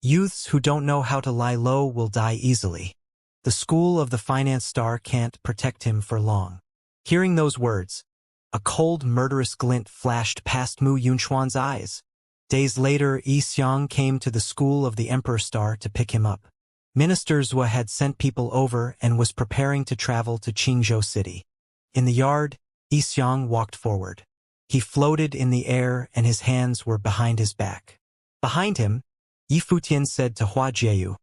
Youths who don't know how to lie low will die easily. The school of the Finance Star can't protect him for long. Hearing those words, a cold, murderous glint flashed past Mu Yunxuan's eyes. Days later, Yi Xiang came to the school of the Emperor Star to pick him up. Minister Zhua had sent people over and was preparing to travel to Qingzhou City. In the yard, Yi Xiang walked forward. He floated in the air and his hands were behind his back. Behind him, Yi Futian said to Hua Jieyu,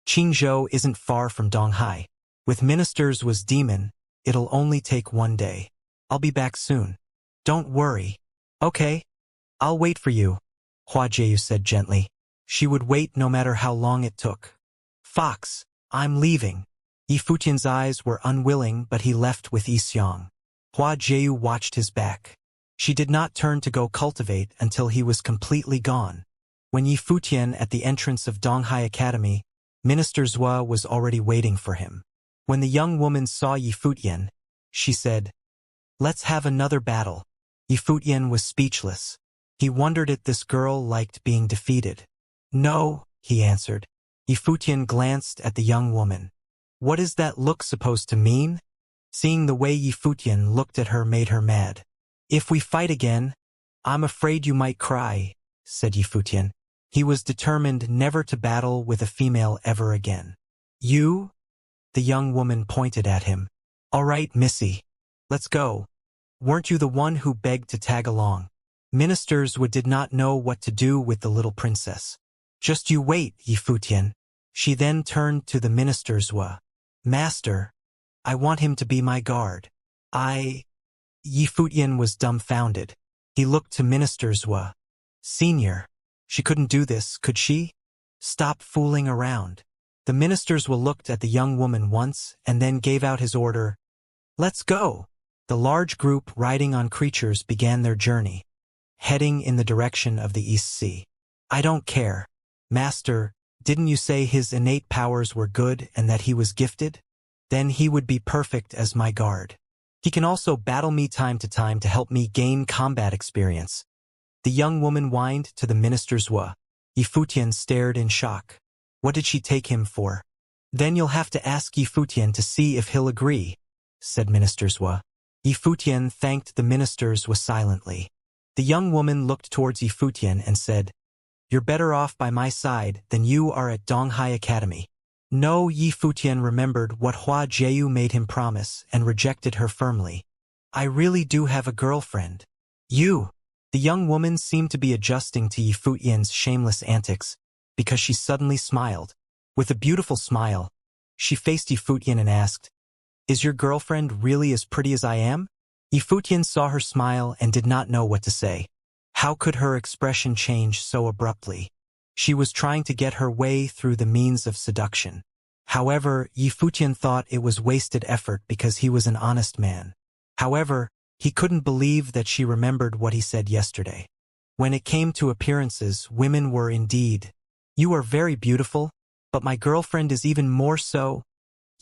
Qingzhou isn't far from Donghai. With Minister Zhua's demon, it'll only take 1 day. I'll be back soon. Don't worry. Okay. I'll wait for you, Hua Jieyu said gently. She would wait no matter how long it took. Fox, I'm leaving. Yi Futian's eyes were unwilling, but he left with Yi Xiang. Hua Jieyu watched his back. She did not turn to go cultivate until he was completely gone. When Yi Futian at the entrance of Donghai Academy, Minister Zhua was already waiting for him. When the young woman saw Yifutian, she said, "Let's have another battle." Yifutian was speechless. He wondered if this girl liked being defeated. "No," he answered. Yifutian glanced at the young woman. What is that look supposed to mean? Seeing the way Yifutian looked at her made her mad. "If we fight again, I'm afraid you might cry," said Yifutian. He was determined never to battle with a female ever again. "You?" The young woman pointed at him. "All right, Missy. Let's go. Weren't you the one who begged to tag along?" Ministers did not know what to do with the little princess. "Just you wait, Yifutian." She then turned to the ministers. "Master, I want him to be my guard." Yifutian was dumbfounded. He looked to ministers. "Senior, she couldn't do this, could she? Stop fooling around." The ministers looked at the young woman once and then gave out his order, "Let's go." The large group riding on creatures began their journey, heading in the direction of the East Sea. "I don't care. Master, didn't you say his innate powers were good and that he was gifted? Then he would be perfect as my guard. He can also battle me time to time to help me gain combat experience." The young woman whined to the ministers. Yifutian stared in shock. What did she take him for? "Then you'll have to ask Yifutian to see if he'll agree," said ministers. Yifutian thanked the ministers silently. The young woman looked towards Yifutian and said, "You're better off by my side than you are at Donghai Academy." No, Yifutian remembered what Hua Jieyu made him promise and rejected her firmly. "I really do have a girlfriend." "You?" The young woman seemed to be adjusting to Yifutian's shameless antics because she suddenly smiled. With a beautiful smile, she faced Yifutian and asked, "Is your girlfriend really as pretty as I am?" Yifutian saw her smile and did not know what to say. How could her expression change so abruptly? She was trying to get her way through the means of seduction. However, Yifutian thought it was wasted effort because he was an honest man. However, he couldn't believe that she remembered what he said yesterday. When it came to appearances, women were indeed, "You are very beautiful, but my girlfriend is even more so,"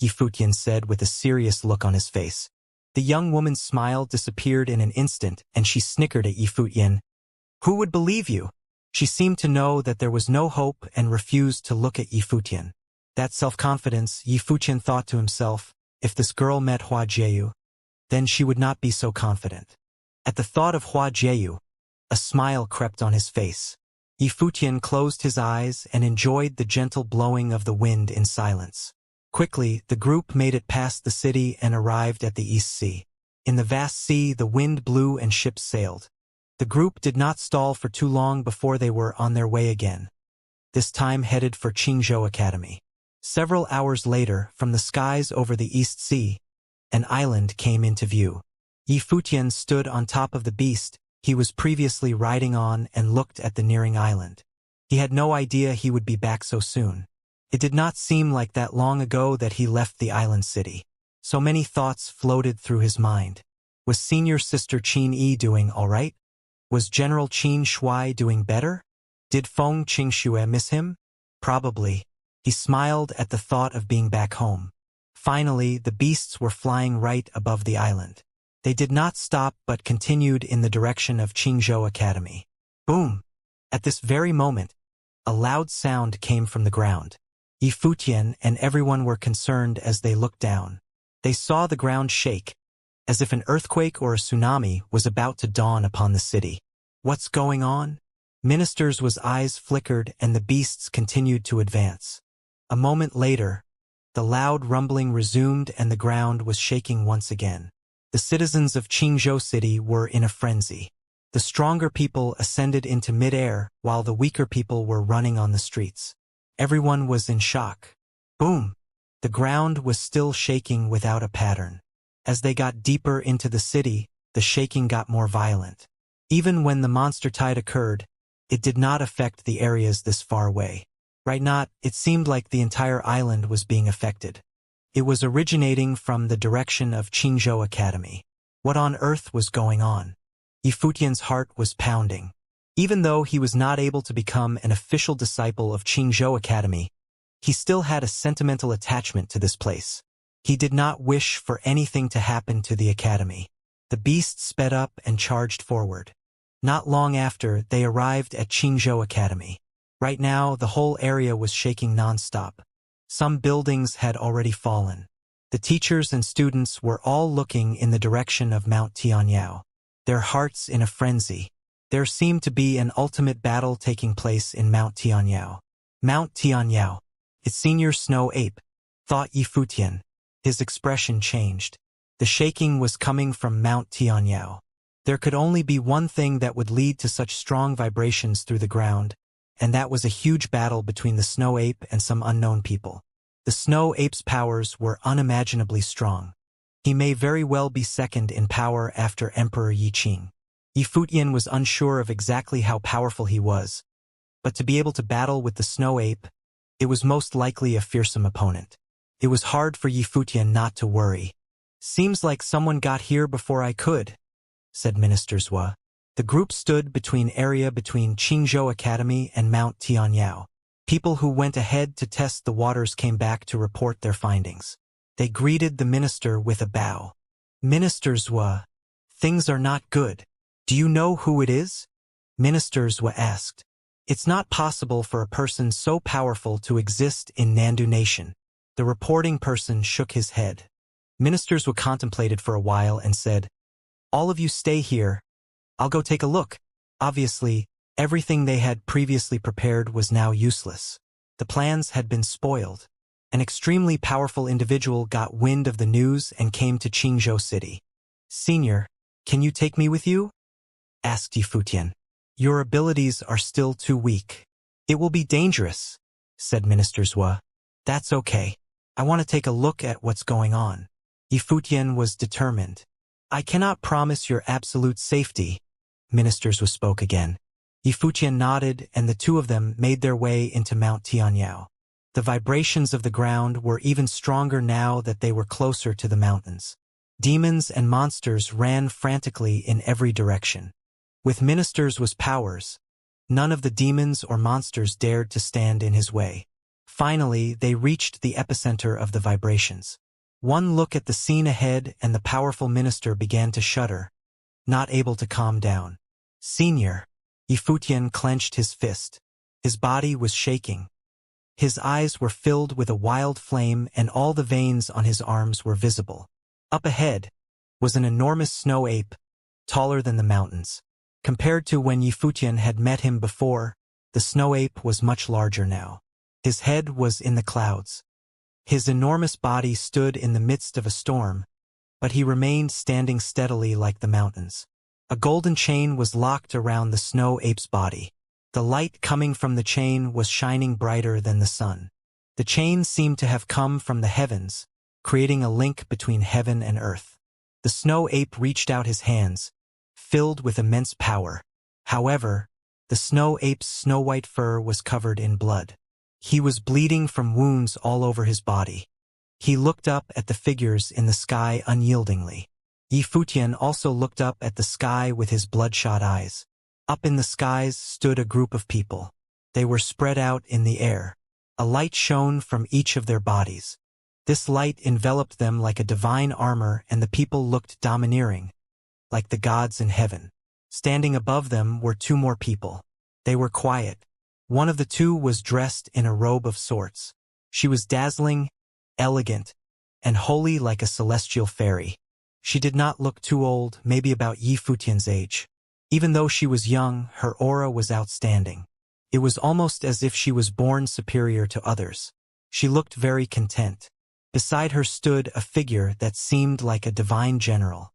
Yifutian said with a serious look on his face. The young woman's smile disappeared in an instant and she snickered at Yifutian. "Who would believe you?" She seemed to know that there was no hope and refused to look at Yifutian. That self-confidence, Yifutian thought to himself, if this girl met Hua Jieyu, then she would not be so confident. At the thought of Hua Jieyu, a smile crept on his face. Yifutian closed his eyes and enjoyed the gentle blowing of the wind in silence. Quickly, the group made it past the city and arrived at the East Sea. In the vast sea, the wind blew and ships sailed. The group did not stall for too long before they were on their way again, this time headed for Qingzhou Academy. Several hours later, from the skies over the East Sea, an island came into view. Yifutian stood on top of the beast he was previously riding on and looked at the nearing island. He had no idea he would be back so soon. It did not seem like that long ago that he left the island city. So many thoughts floated through his mind. Was senior sister Qin Yi doing all right? Was General Qin Shui doing better? Did Feng Qingxue miss him? Probably. He smiled at the thought of being back home. Finally, the beasts were flying right above the island. They did not stop but continued in the direction of Qingzhou Academy. Boom! At this very moment, a loud sound came from the ground. Yifutian and everyone were concerned as they looked down. They saw the ground shake, as if an earthquake or a tsunami was about to dawn upon the city. What's going on? Minister's eyes flickered and the beasts continued to advance. A moment later, the loud rumbling resumed and the ground was shaking once again. The citizens of Qingzhou City were in a frenzy. The stronger people ascended into mid-air while the weaker people were running on the streets. Everyone was in shock. Boom! The ground was still shaking without a pattern. As they got deeper into the city, the shaking got more violent. Even when the monster tide occurred, it did not affect the areas this far away. Right not, it seemed like the entire island was being affected. It was originating from the direction of Qingzhou Academy. What on earth was going on? Yifutian's heart was pounding. Even though he was not able to become an official disciple of Qingzhou Academy, he still had a sentimental attachment to this place. He did not wish for anything to happen to the academy. The beast sped up and charged forward. Not long after, they arrived at Qingzhou Academy. Right now, the whole area was shaking non-stop. Some buildings had already fallen. The teachers and students were all looking in the direction of Mount Tianyao, their hearts in a frenzy. There seemed to be an ultimate battle taking place in Mount Tianyao. Mount Tianyao. Its senior snow ape, thought Yifutian. His expression changed. The shaking was coming from Mount Tianyao. There could only be one thing that would lead to such strong vibrations through the ground, and that was a huge battle between the snow ape and some unknown people. The snow ape's powers were unimaginably strong. He may very well be second in power after Emperor Yiqing. Yifutian was unsure of exactly how powerful he was, but to be able to battle with the snow ape, it was most likely a fearsome opponent. It was hard for Yifutian not to worry. "Seems like someone got here before I could," said Minister Zhua. The group stood between Qingzhou Academy and Mount Tianyao. People who went ahead to test the waters came back to report their findings. They greeted the minister with a bow. "Minister Zhua, things are not good. Do you know who it is?" Minister Zhua asked. "It's not possible for a person so powerful to exist in Nandu Nation." The reporting person shook his head. Minister Zhua contemplated for a while and said, "All of you stay here. I'll go take a look." Obviously, everything they had previously prepared was now useless. The plans had been spoiled. An extremely powerful individual got wind of the news and came to Qingzhou City. "Senior, can you take me with you?" asked Yifutian. "Your abilities are still too weak. It will be dangerous," said Minister Zhua. "That's okay. I want to take a look at what's going on." Yifutian was determined. "I cannot promise your absolute safety," Minister Zhua spoke again. Yifutian nodded, and the two of them made their way into Mount Tianyao. The vibrations of the ground were even stronger now that they were closer to the mountains. Demons and monsters ran frantically in every direction. With Minister Zhua's powers, none of the demons or monsters dared to stand in his way. Finally, they reached the epicenter of the vibrations. One look at the scene ahead and the powerful minister began to shudder, not able to calm down. "Senior." Yifutian clenched his fist. His body was shaking. His eyes were filled with a wild flame and all the veins on his arms were visible. Up ahead was an enormous snow ape, taller than the mountains. Compared to when Yifutian had met him before, the snow ape was much larger now. His head was in the clouds. His enormous body stood in the midst of a storm, but he remained standing steadily like the mountains. A golden chain was locked around the snow ape's body. The light coming from the chain was shining brighter than the sun. The chain seemed to have come from the heavens, creating a link between heaven and earth. The snow ape reached out his hands, filled with immense power. However, the snow ape's snow-white fur was covered in blood. He was bleeding from wounds all over his body. He looked up at the figures in the sky unyieldingly. Yifutian also looked up at the sky with his bloodshot eyes. Up in the skies stood a group of people. They were spread out in the air. A light shone from each of their bodies. This light enveloped them like a divine armor, and the people looked domineering, like the gods in heaven. Standing above them were two more people. They were quiet. One of the two was dressed in a robe of sorts. She was dazzling, elegant, and holy like a celestial fairy. She did not look too old, maybe about Yifutian's age. Even though she was young, her aura was outstanding. It was almost as if she was born superior to others. She looked very content. Beside her stood a figure that seemed like a divine general.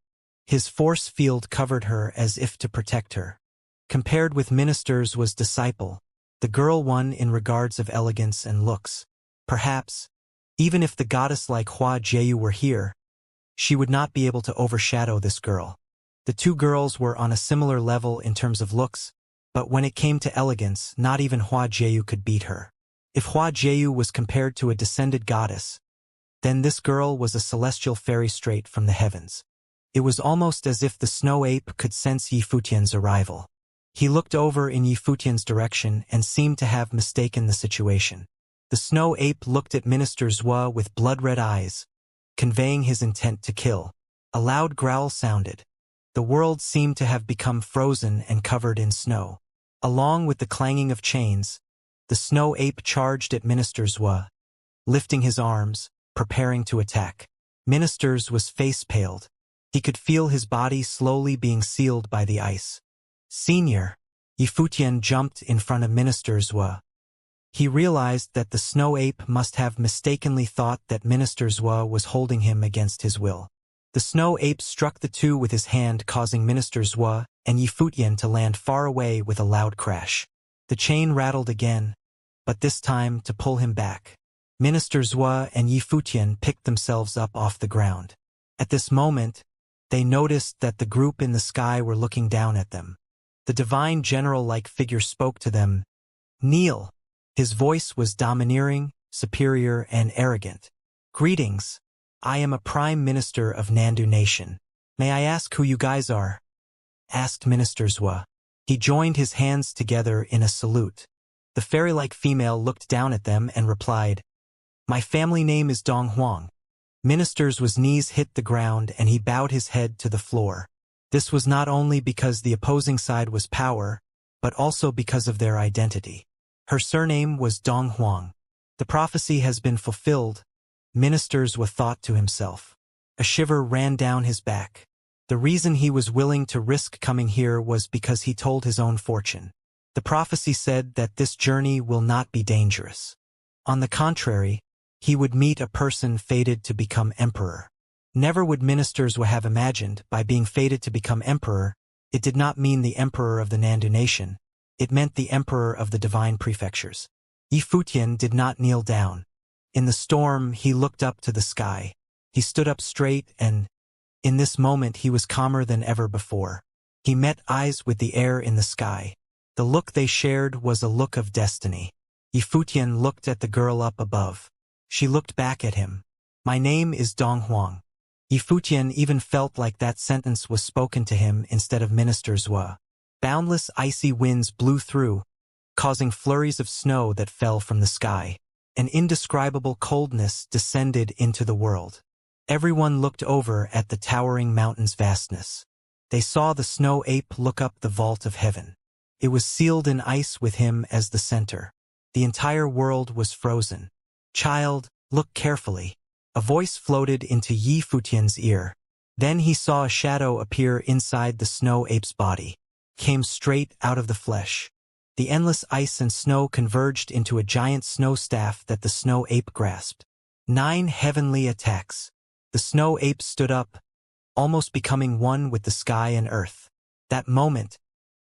His force field covered her as if to protect her. Compared with ministers was disciple. The girl won in regards of elegance and looks. Perhaps, even if the goddess like Hua Jieyu were here, she would not be able to overshadow this girl. The two girls were on a similar level in terms of looks, but when it came to elegance, not even Hua Jieyu could beat her. If Hua Jieyu was compared to a descended goddess, then this girl was a celestial fairy straight from the heavens. It was almost as if the snow ape could sense Yifutian's arrival. He looked over in Yifutian's direction and seemed to have mistaken the situation. The snow ape looked at Minister Zhua with blood-red eyes, conveying his intent to kill. A loud growl sounded. The world seemed to have become frozen and covered in snow. Along with the clanging of chains, the snow ape charged at Minister Zhua, lifting his arms, preparing to attack. Minister's was face-paled. He could feel his body slowly being sealed by the ice. Senior, Yifutian jumped in front of Minister Zhua. He realized that the snow ape must have mistakenly thought that Minister Zhua was holding him against his will. The snow ape struck the two with his hand, causing Minister Zhua and Yifutian to land far away with a loud crash. The chain rattled again, but this time to pull him back. Minister Zhua and Yifutian picked themselves up off the ground. At this moment, they noticed that the group in the sky were looking down at them. The divine general-like figure spoke to them. Kneel. His voice was domineering, superior, and arrogant. Greetings. I am a Prime Minister of Nandu Nation. May I ask who you guys are? Asked Minister Zhua. He joined his hands together in a salute. The fairy-like female looked down at them and replied, My family name is Dong Huang. Minister Zhua's knees hit the ground and he bowed his head to the floor. This was not only because the opposing side was power, but also because of their identity. Her surname was Dong Huang. The prophecy has been fulfilled, Minister Zhua thought to himself. A shiver ran down his back. The reason he was willing to risk coming here was because he told his own fortune. The prophecy said that this journey will not be dangerous. On the contrary, he would meet a person fated to become emperor. Never would Minister Zhua have imagined, by being fated to become emperor, it did not mean the emperor of the Nandu nation. It meant the emperor of the divine prefectures. Yifutian did not kneel down. In the storm, he looked up to the sky. He stood up straight and, in this moment, he was calmer than ever before. He met eyes with the air in the sky. The look they shared was a look of destiny. Yifutian looked at the girl up above. She looked back at him. My name is Dong Huang. Yifutian even felt like that sentence was spoken to him instead of Minister Zhua. Boundless icy winds blew through, causing flurries of snow that fell from the sky. An indescribable coldness descended into the world. Everyone looked over at the towering mountain's vastness. They saw the snow ape look up the vault of heaven. It was sealed in ice with him as the center. The entire world was frozen. Child, look carefully. A voice floated into Yifutian's ear. Then he saw a shadow appear inside the snow ape's body. Came straight out of the flesh. The endless ice and snow converged into a giant snow staff that the snow ape grasped. 9 heavenly attacks. The snow ape stood up, almost becoming one with the sky and earth. That moment,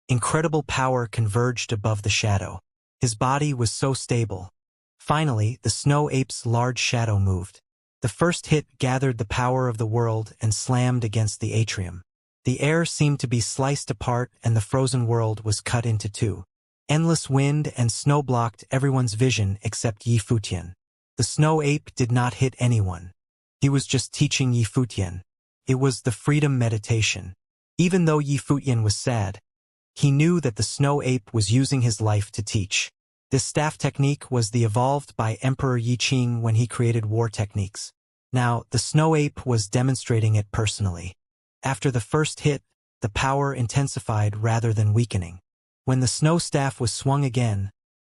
incredible power converged above the shadow. His body was so stable. Finally, the snow ape's large shadow moved. The first hit gathered the power of the world and slammed against the atrium. The air seemed to be sliced apart and the frozen world was cut into two. Endless wind and snow blocked everyone's vision except Yifutian. The snow ape did not hit anyone. He was just teaching Yifutian. It was the freedom meditation. Even though Yifutian was sad, he knew that the snow ape was using his life to teach. This staff technique was the evolved by Emperor Yi Qing when he created war techniques. Now, the snow ape was demonstrating it personally. After the first hit, the power intensified rather than weakening. When the snow staff was swung again,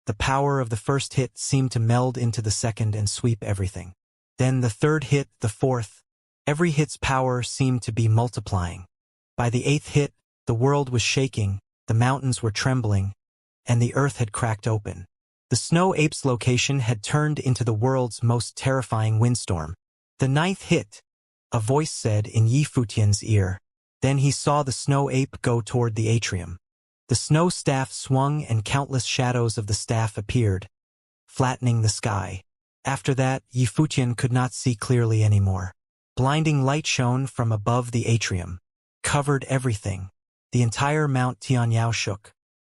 the power of the first hit seemed to meld into the second and sweep everything. Then the third hit, the fourth. Every hit's power seemed to be multiplying. By the 8th hit, the world was shaking, the mountains were trembling, and the earth had cracked open. The snow ape's location had turned into the world's most terrifying windstorm. The 9th hit, a voice said in Yifutian's ear. Then he saw the snow ape go toward the atrium. The snow staff swung and countless shadows of the staff appeared, flattening the sky. After that, Yifutian could not see clearly anymore. Blinding light shone from above the atrium, covered everything. The entire Mount Tianyao shook.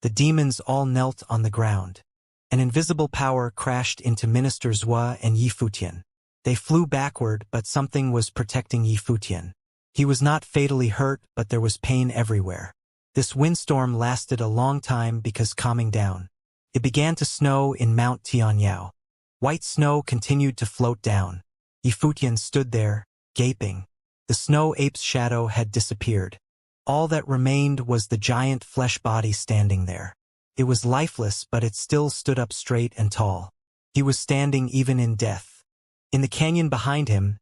The demons all knelt on the ground. An invisible power crashed into Minister Zhua and Yifutian. They flew backward, but something was protecting Yifutian. He was not fatally hurt, but there was pain everywhere. This windstorm lasted a long time because calming down. It began to snow in Mount Tianyao. White snow continued to float down. Yifutian stood there, gaping. The snow ape's shadow had disappeared. All that remained was the giant flesh body standing there. It was lifeless, but it still stood up straight and tall. He was standing even in death. In the canyon behind him,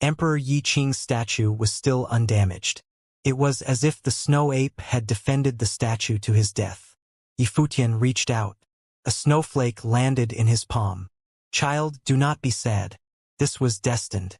Emperor Yi Qing's statue was still undamaged. It was as if the snow ape had defended the statue to his death. Yifutian reached out. A snowflake landed in his palm. "Child, do not be sad. This was destined.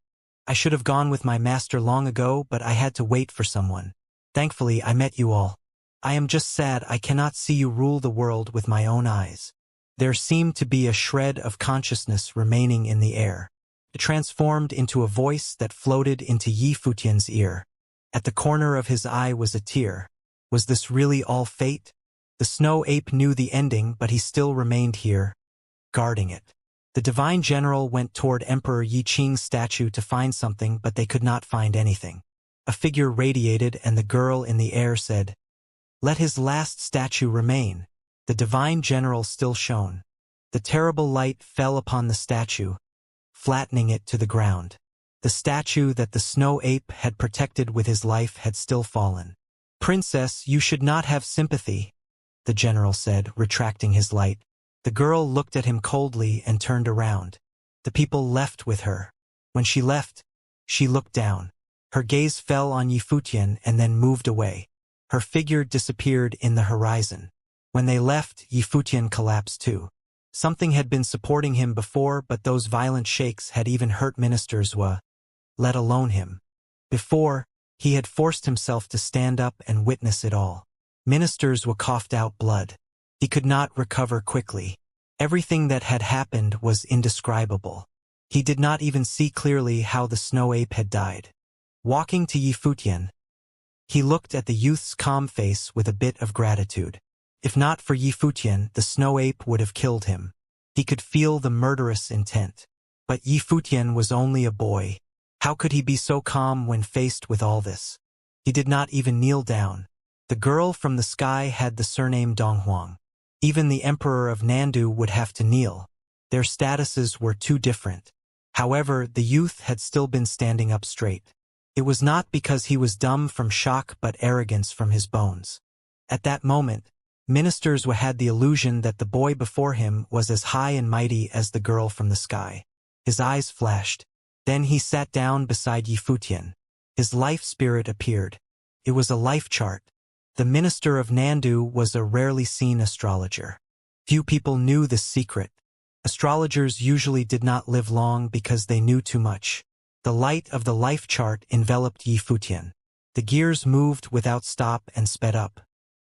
I should have gone with my master long ago, but I had to wait for someone. Thankfully, I met you all. I am just sad I cannot see you rule the world with my own eyes." There seemed to be a shred of consciousness remaining in the air. It transformed into a voice that floated into Yifutian's ear. At the corner of his eye was a tear. Was this really all fate? The snow ape knew the ending, but he still remained here, guarding it. The divine general went toward Emperor Yi Qing's statue to find something, but they could not find anything. A figure radiated, and the girl in the air said, "Let his last statue remain." The divine general still shone. The terrible light fell upon the statue, flattening it to the ground. The statue that the snow ape had protected with his life had still fallen. "Princess, you should not have sympathy," the general said, retracting his light. The girl looked at him coldly and turned around. The people left with her. When she left, she looked down. Her gaze fell on Yifutian and then moved away. Her figure disappeared in the horizon. When they left, Yifutian collapsed too. Something had been supporting him before, but those violent shakes had even hurt ministers, let alone him. Before, he had forced himself to stand up and witness it all. Ministers coughed out blood. He could not recover quickly. Everything that had happened was indescribable. He did not even see clearly how the snow ape had died. Walking to Yifutian, he looked at the youth's calm face with a bit of gratitude. If not for Yifutian, the snow ape would have killed him. He could feel the murderous intent. But Yifutian was only a boy. How could he be so calm when faced with all this? He did not even kneel down. The girl from the sky had the surname Donghuang. Even the emperor of Nandu would have to kneel. Their statuses were too different. However, the youth had still been standing up straight. It was not because he was dumb from shock but arrogance from his bones. At that moment, ministers had the illusion that the boy before him was as high and mighty as the girl from the sky. His eyes flashed. Then he sat down beside Yifutian. His life spirit appeared. It was a life chart. The minister of Nandu was a rarely seen astrologer. Few people knew this secret. Astrologers usually did not live long because they knew too much. The light of the life chart enveloped Yifutian. The gears moved without stop and sped up.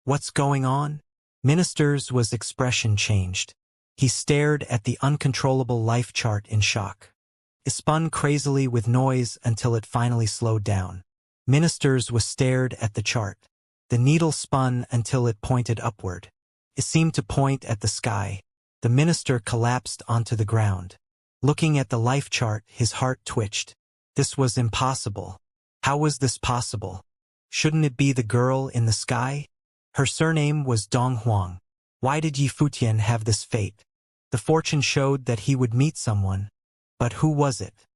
"What's going on?" Minister's expression changed. He stared at the uncontrollable life chart in shock. It spun crazily with noise until it finally slowed down. Ministers stared at the chart. The needle spun until it pointed upward. It seemed to point at the sky. The minister collapsed onto the ground. Looking at the life chart, his heart twitched. This was impossible. How was this possible? Shouldn't it be the girl in the sky? Her surname was Donghuang. Why did Yifutian have this fate? The fortune showed that he would meet someone. But who was it?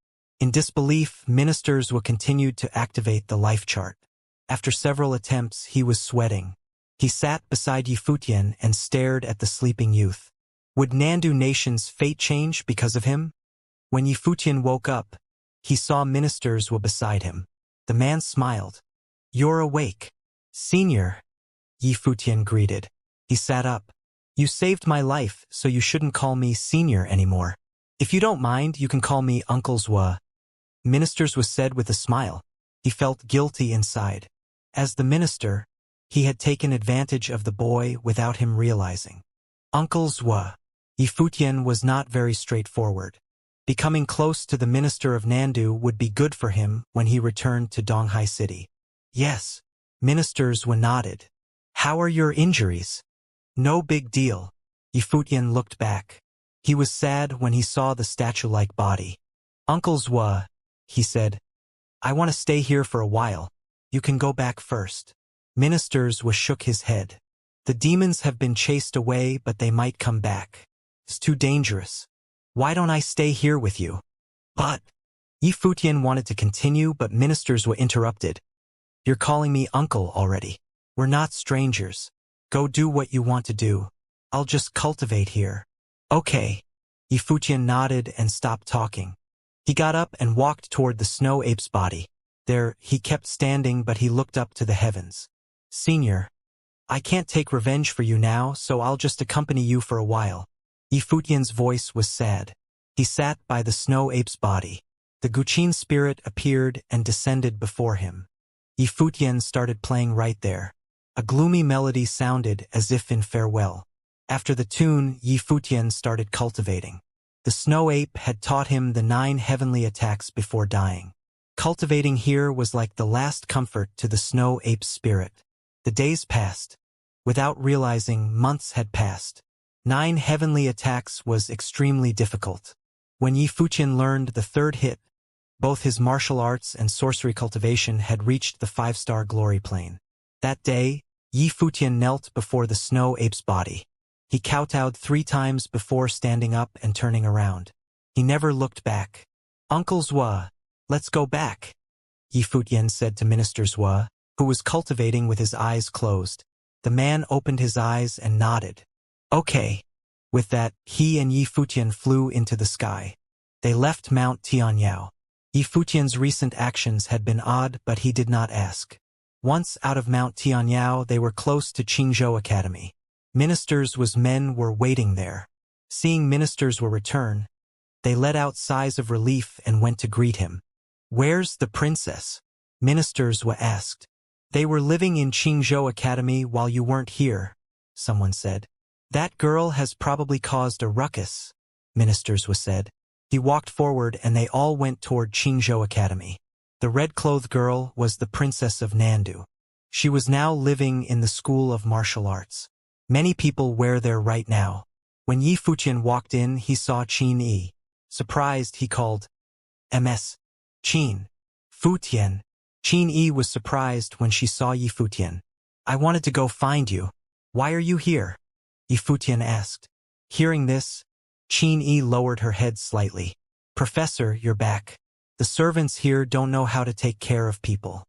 In disbelief, ministers continued to activate the life chart. After several attempts, he was sweating. He sat beside Yifutian and stared at the sleeping youth. Would Nandu Nation's fate change because of him? When Yifutian woke up, he saw ministers beside him. The man smiled. "You're awake." "Senior," Yifutian greeted. He sat up. "You saved my life, so you shouldn't call me senior anymore. If you don't mind, you can call me Uncle's Ministers said with a smile. He felt guilty inside. As the minister, he had taken advantage of the boy without him realizing. Uncle's Yifutian was not very straightforward. Becoming close to the minister of Nandu would be good for him when he returned to Donghai City. "Yes." Ministers nodded. "How are your injuries?" "No big deal." Yifutian looked back. He was sad when he saw the statue-like body. "Uncle's he said. "I want to stay here for a while. You can go back first." Ministers shook his head. "The demons have been chased away, but they might come back. It's too dangerous. Why don't I stay here with you?" "But," Yi Futian wanted to continue, but ministers were interrupted. You're calling me uncle already. We're not strangers. Go do what you want to do. I'll just cultivate here. Okay. Yi Futian nodded and stopped talking. He got up and walked toward the snow ape's body. There, he kept standing, but he looked up to the heavens. Senior, I can't take revenge for you now, so I'll just accompany you for a while. Yi Futian's voice was sad. He sat by the snow ape's body. The Guqin spirit appeared and descended before him. Yi Futian started playing right there. A gloomy melody sounded as if in farewell. After the tune, Yi Futian started cultivating. The snow ape had taught him the 9 heavenly attacks before dying. Cultivating here was like the last comfort to the snow ape's spirit. The days passed. Without realizing, months had passed. 9 heavenly attacks was extremely difficult. When Yi Futian learned the 3rd hit, both his martial arts and sorcery cultivation had reached the 5-star glory plane. That day, Yi Futian knelt before the snow ape's body. He kowtowed 3 times before standing up and turning around. He never looked back. Uncle Zhua, let's go back, Yi Futian said to Minister Zhua, who was cultivating with his eyes closed. The man opened his eyes and nodded. Okay. With that, he and Yi Futian flew into the sky. They left Mount Tianyao. Yi Futian's recent actions had been odd, but he did not ask. Once out of Mount Tianyao, they were close to Qingzhou Academy. Ministers' men were waiting there. Seeing ministers were return, they let out sighs of relief and went to greet him. Where's the princess? Ministers were asked. They were living in Qingzhou Academy while you weren't here, someone said. That girl has probably caused a ruckus, Ministers was said. He walked forward and they all went toward Qingzhou Academy. The red-clothed girl was the princess of Nandu. She was now living in the School of Martial Arts. Many people were there right now. When Yi Futian walked in, he saw Qin Yi. Surprised, he called, "Ms. Qin." Futian. Qin Yi was surprised when she saw Yi Futian. I wanted to go find you. Why are you here? Yi Futian asked. Hearing this, Qin Yi lowered her head slightly. Professor, you're back. The servants here don't know how to take care of people.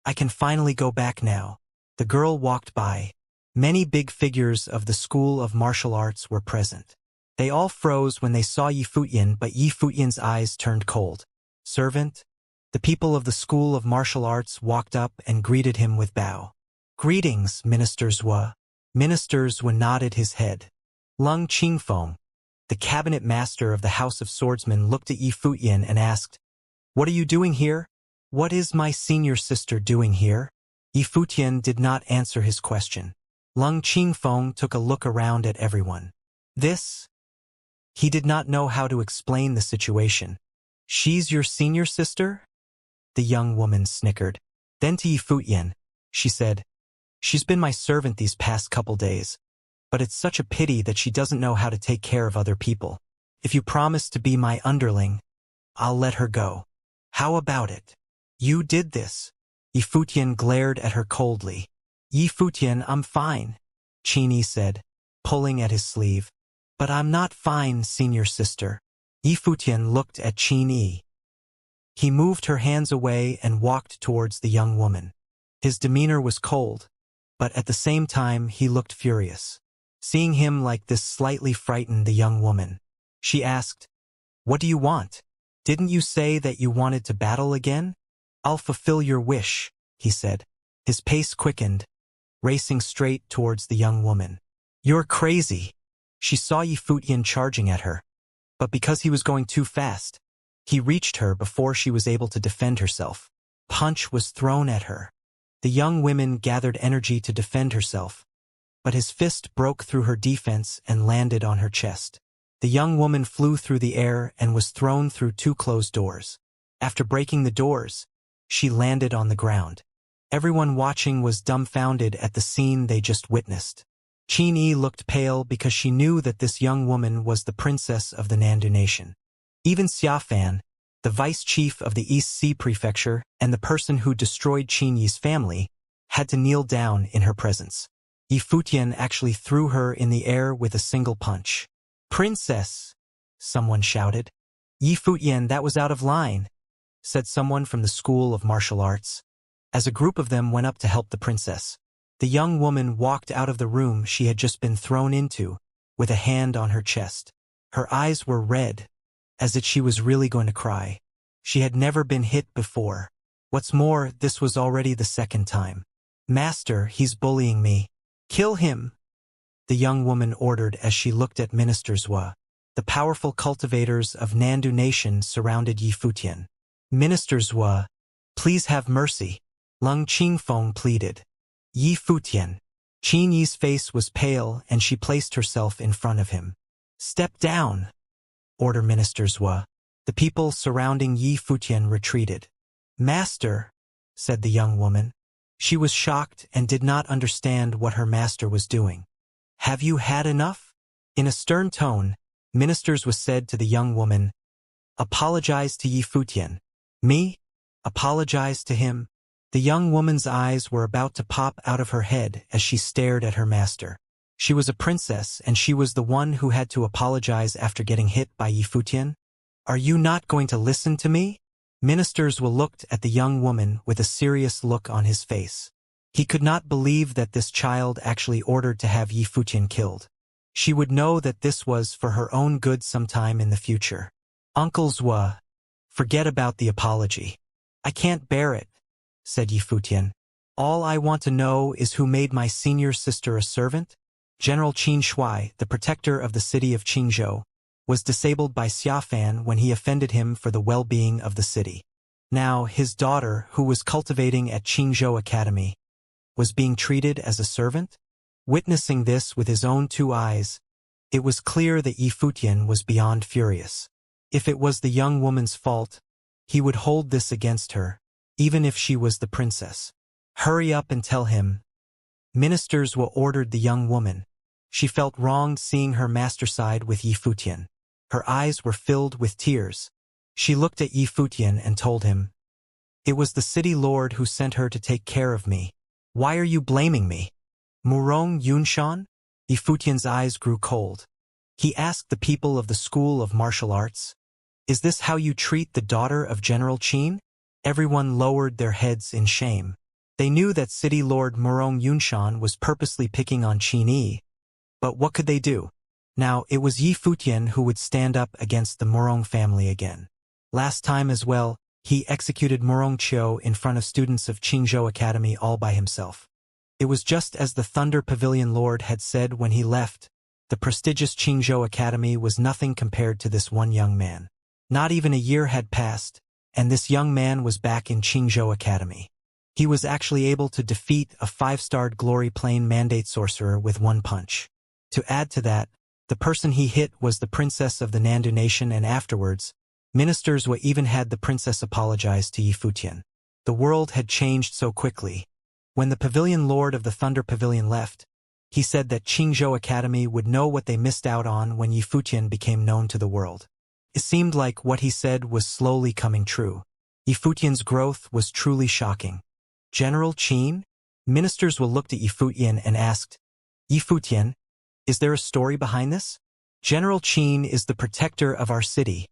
I can finally go back now. The girl walked by. Many big figures of the School of Martial Arts were present. They all froze when they saw Yi Futian, but Yi Futian's eyes turned cold. Servant? The people of the School of Martial Arts walked up and greeted him with bow. Greetings, Minister Zhua. Minister Zhua nodded his head. Lung Qingfeng, the cabinet master of the House of Swordsmen, looked at Yi Futian and asked, What are you doing here? What is my senior sister doing here? Yi Futian did not answer his question. Lung Qingfeng took a look around at everyone. This? He did not know how to explain the situation. She's your senior sister? The young woman snickered. Then to Yi Futian, she said, She's been my servant these past couple days, but it's such a pity that she doesn't know how to take care of other people. If you promise to be my underling, I'll let her go. How about it? You did this. Yi Futian glared at her coldly. Yi Futian, I'm fine, Qin Yi said, pulling at his sleeve. But I'm not fine, senior sister. Yi Futian looked at Qin Yi. He moved her hands away and walked towards the young woman. His demeanor was cold, but at the same time he looked furious. Seeing him like this slightly frightened the young woman. She asked, What do you want? Didn't you say that you wanted to battle again? I'll fulfill your wish, he said. His pace quickened, racing straight towards the young woman. You're crazy. She saw Yi Futian charging at her, but because he was going too fast, he reached her before she was able to defend herself. Punch was thrown at her. The young woman gathered energy to defend herself, but his fist broke through her defense and landed on her chest. The young woman flew through the air and was thrown through 2 closed doors. After breaking the doors, she landed on the ground. Everyone watching was dumbfounded at the scene they just witnessed. Qin Yi looked pale because she knew that this young woman was the princess of the Nandu nation. Even Xiafan, the vice chief of the East Sea Prefecture and the person who destroyed Qin Yi's family, had to kneel down in her presence. Yi Futian actually threw her in the air with a single punch. Princess! Someone shouted. Yi Futian, that was out of line. said someone from the school of martial arts. As a group of them went up to help the princess, the young woman walked out of the room she had just been thrown into, with a hand on her chest. Her eyes were red, as if she was really going to cry. She had never been hit before. What's more, this was already the second time. "Master, he's bullying me. Kill him," the young woman ordered as she looked at Minister Zhua. The powerful cultivators of Nandu Nation surrounded Yi Futian. "Minister Zhua, please have mercy," Lung Qingfeng pleaded. "Yi Futian." Qin Yi's face was pale and she placed herself in front of him. "Step down," ordered Minister Zhua. The people surrounding Yi Futian retreated. "Master," said the young woman. She was shocked and did not understand what her master was doing. "Have you had enough?" In a stern tone, Ministers was said to the young woman, "Apologize to Yi Futian." "Me? Apologize to him?" The young woman's eyes were about to pop out of her head as she stared at her master. She was a princess and she was the one who had to apologize after getting hit by Yi Futian. "Are you not going to listen to me?" Ministers looked at the young woman with a serious look on his face. He could not believe that this child actually ordered to have Yi Futian killed. She would know that this was for her own good sometime in the future. "Uncle Zhua, forget about the apology. I can't bear it," said Yi Futian. "All I want to know is who made my senior sister a servant?" General Qin Shui, the protector of the city of Qingzhou, was disabled by Xiaofan when he offended him for the well-being of the city. Now, his daughter, who was cultivating at Qingzhou Academy, was being treated as a servant? Witnessing this with his own two eyes, it was clear that Yi Futian was beyond furious. If it was the young woman's fault, he would hold this against her, even if she was the princess. "Hurry up and tell him." Ministers ordered the young woman. She felt wronged seeing her master side with Yi Futian. Her eyes were filled with tears. She looked at Yi Futian and told him, "It was the city lord who sent her to take care of me. Why are you blaming me?" "Murong Yunshan?" Yi Futian's eyes grew cold. He asked the people of the School of Martial Arts, "Is this how you treat the daughter of General Qin?" Everyone lowered their heads in shame. They knew that City Lord Murong Yunshan was purposely picking on Qin Yi, but what could they do? Now, it was Yi Futian who would stand up against the Murong family again. Last time as well, he executed Murong Qiu in front of students of Qingzhou Academy all by himself. It was just as the Thunder Pavilion Lord had said when he left. The prestigious Qingzhou Academy was nothing compared to this one young man. Not even a year had passed, and this young man was back in Qingzhou Academy. He was actually able to defeat a 5-starred Glory Plane Mandate Sorcerer with one punch. To add to that, the person he hit was the princess of the Nandu Nation, and afterwards, Ministers even had the princess apologize to Yi Futian. The world had changed so quickly. When the Pavilion Lord of the Thunder Pavilion left, he said that Qingzhou Academy would know what they missed out on when Yi Futian became known to the world. It seemed like what he said was slowly coming true. Yi Futian's growth was truly shocking. "General Qin?" Ministers looked at Yi Futian and asked, "Yi Futian, is there a story behind this?" "General Qin is the protector of our city,"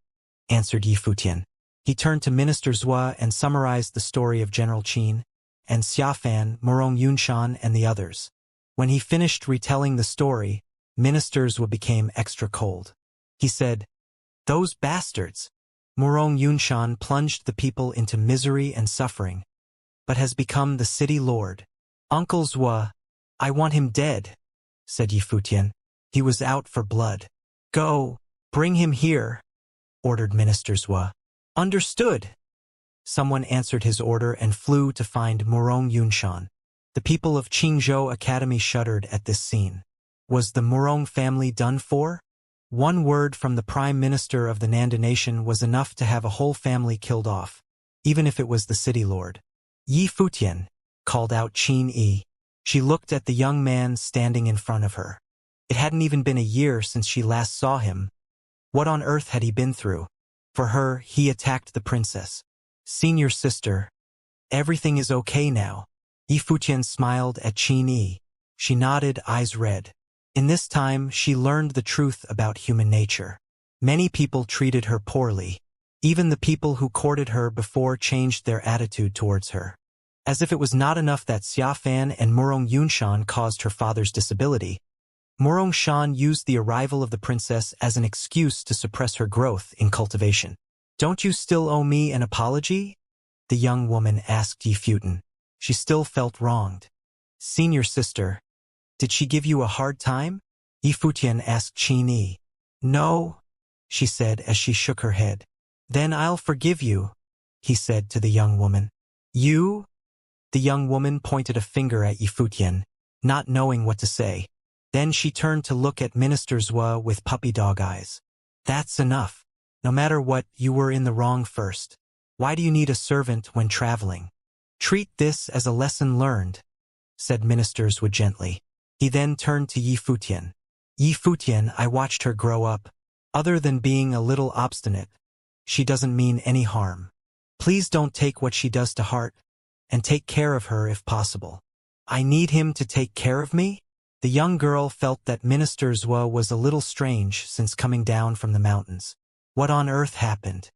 answered Yi Futian. He turned to Minister Zhua and summarized the story of General Qin, and Xiaofan, Murong Yunshan, and the others. When he finished retelling the story, Ministers became extra cold. He said, "Those bastards!" Murong Yunshan plunged the people into misery and suffering, but has become the city lord. "Uncle Zhua, I want him dead," said Yi Futian. He was out for blood. "Go, bring him here," ordered Minister Zhua. "Understood." Someone answered his order and flew to find Murong Yunshan. The people of Qingzhou Academy shuddered at this scene. Was the Murong family done for? One word from the Prime Minister of the Nandu Nation was enough to have a whole family killed off, even if it was the city lord. "Yi Futian," called out Qin Yi. She looked at the young man standing in front of her. It hadn't even been a year since she last saw him. What on earth had he been through? For her, he attacked the princess. "Senior sister, everything is okay now." Yi Futian smiled at Qin Yi. She nodded, eyes red. In this time, she learned the truth about human nature. Many people treated her poorly, Even the people who courted her before changed their attitude towards her. As if it was not enough that Xiafan and Murong Yunshan caused her father's disability, Murong Shan used the arrival of the princess as an excuse to suppress her growth in cultivation. "Don't you still owe me an apology?" the young woman asked Yi Futin. She still felt wronged. "Senior sister, did she give you a hard time?" Yi Futian asked Qin Yi. "No," she said as she shook her head. "Then I'll forgive you," he said to the young woman. "You?" The young woman pointed a finger at Yi Futian, not knowing what to say. Then she turned to look at Minister Zhua with puppy dog eyes. "That's enough. No matter what, you were in the wrong first. Why do you need a servant when traveling? Treat this as a lesson learned," said Minister Zhua gently. He then turned to Yi Futian. "Yi Futian, I watched her grow up. Other than being a little obstinate, she doesn't mean any harm. Please don't take what she does to heart, and take care of her if possible." "I need him to take care of me?" The young girl felt that Minister Zhua was a little strange since coming down from the mountains. What on earth happened?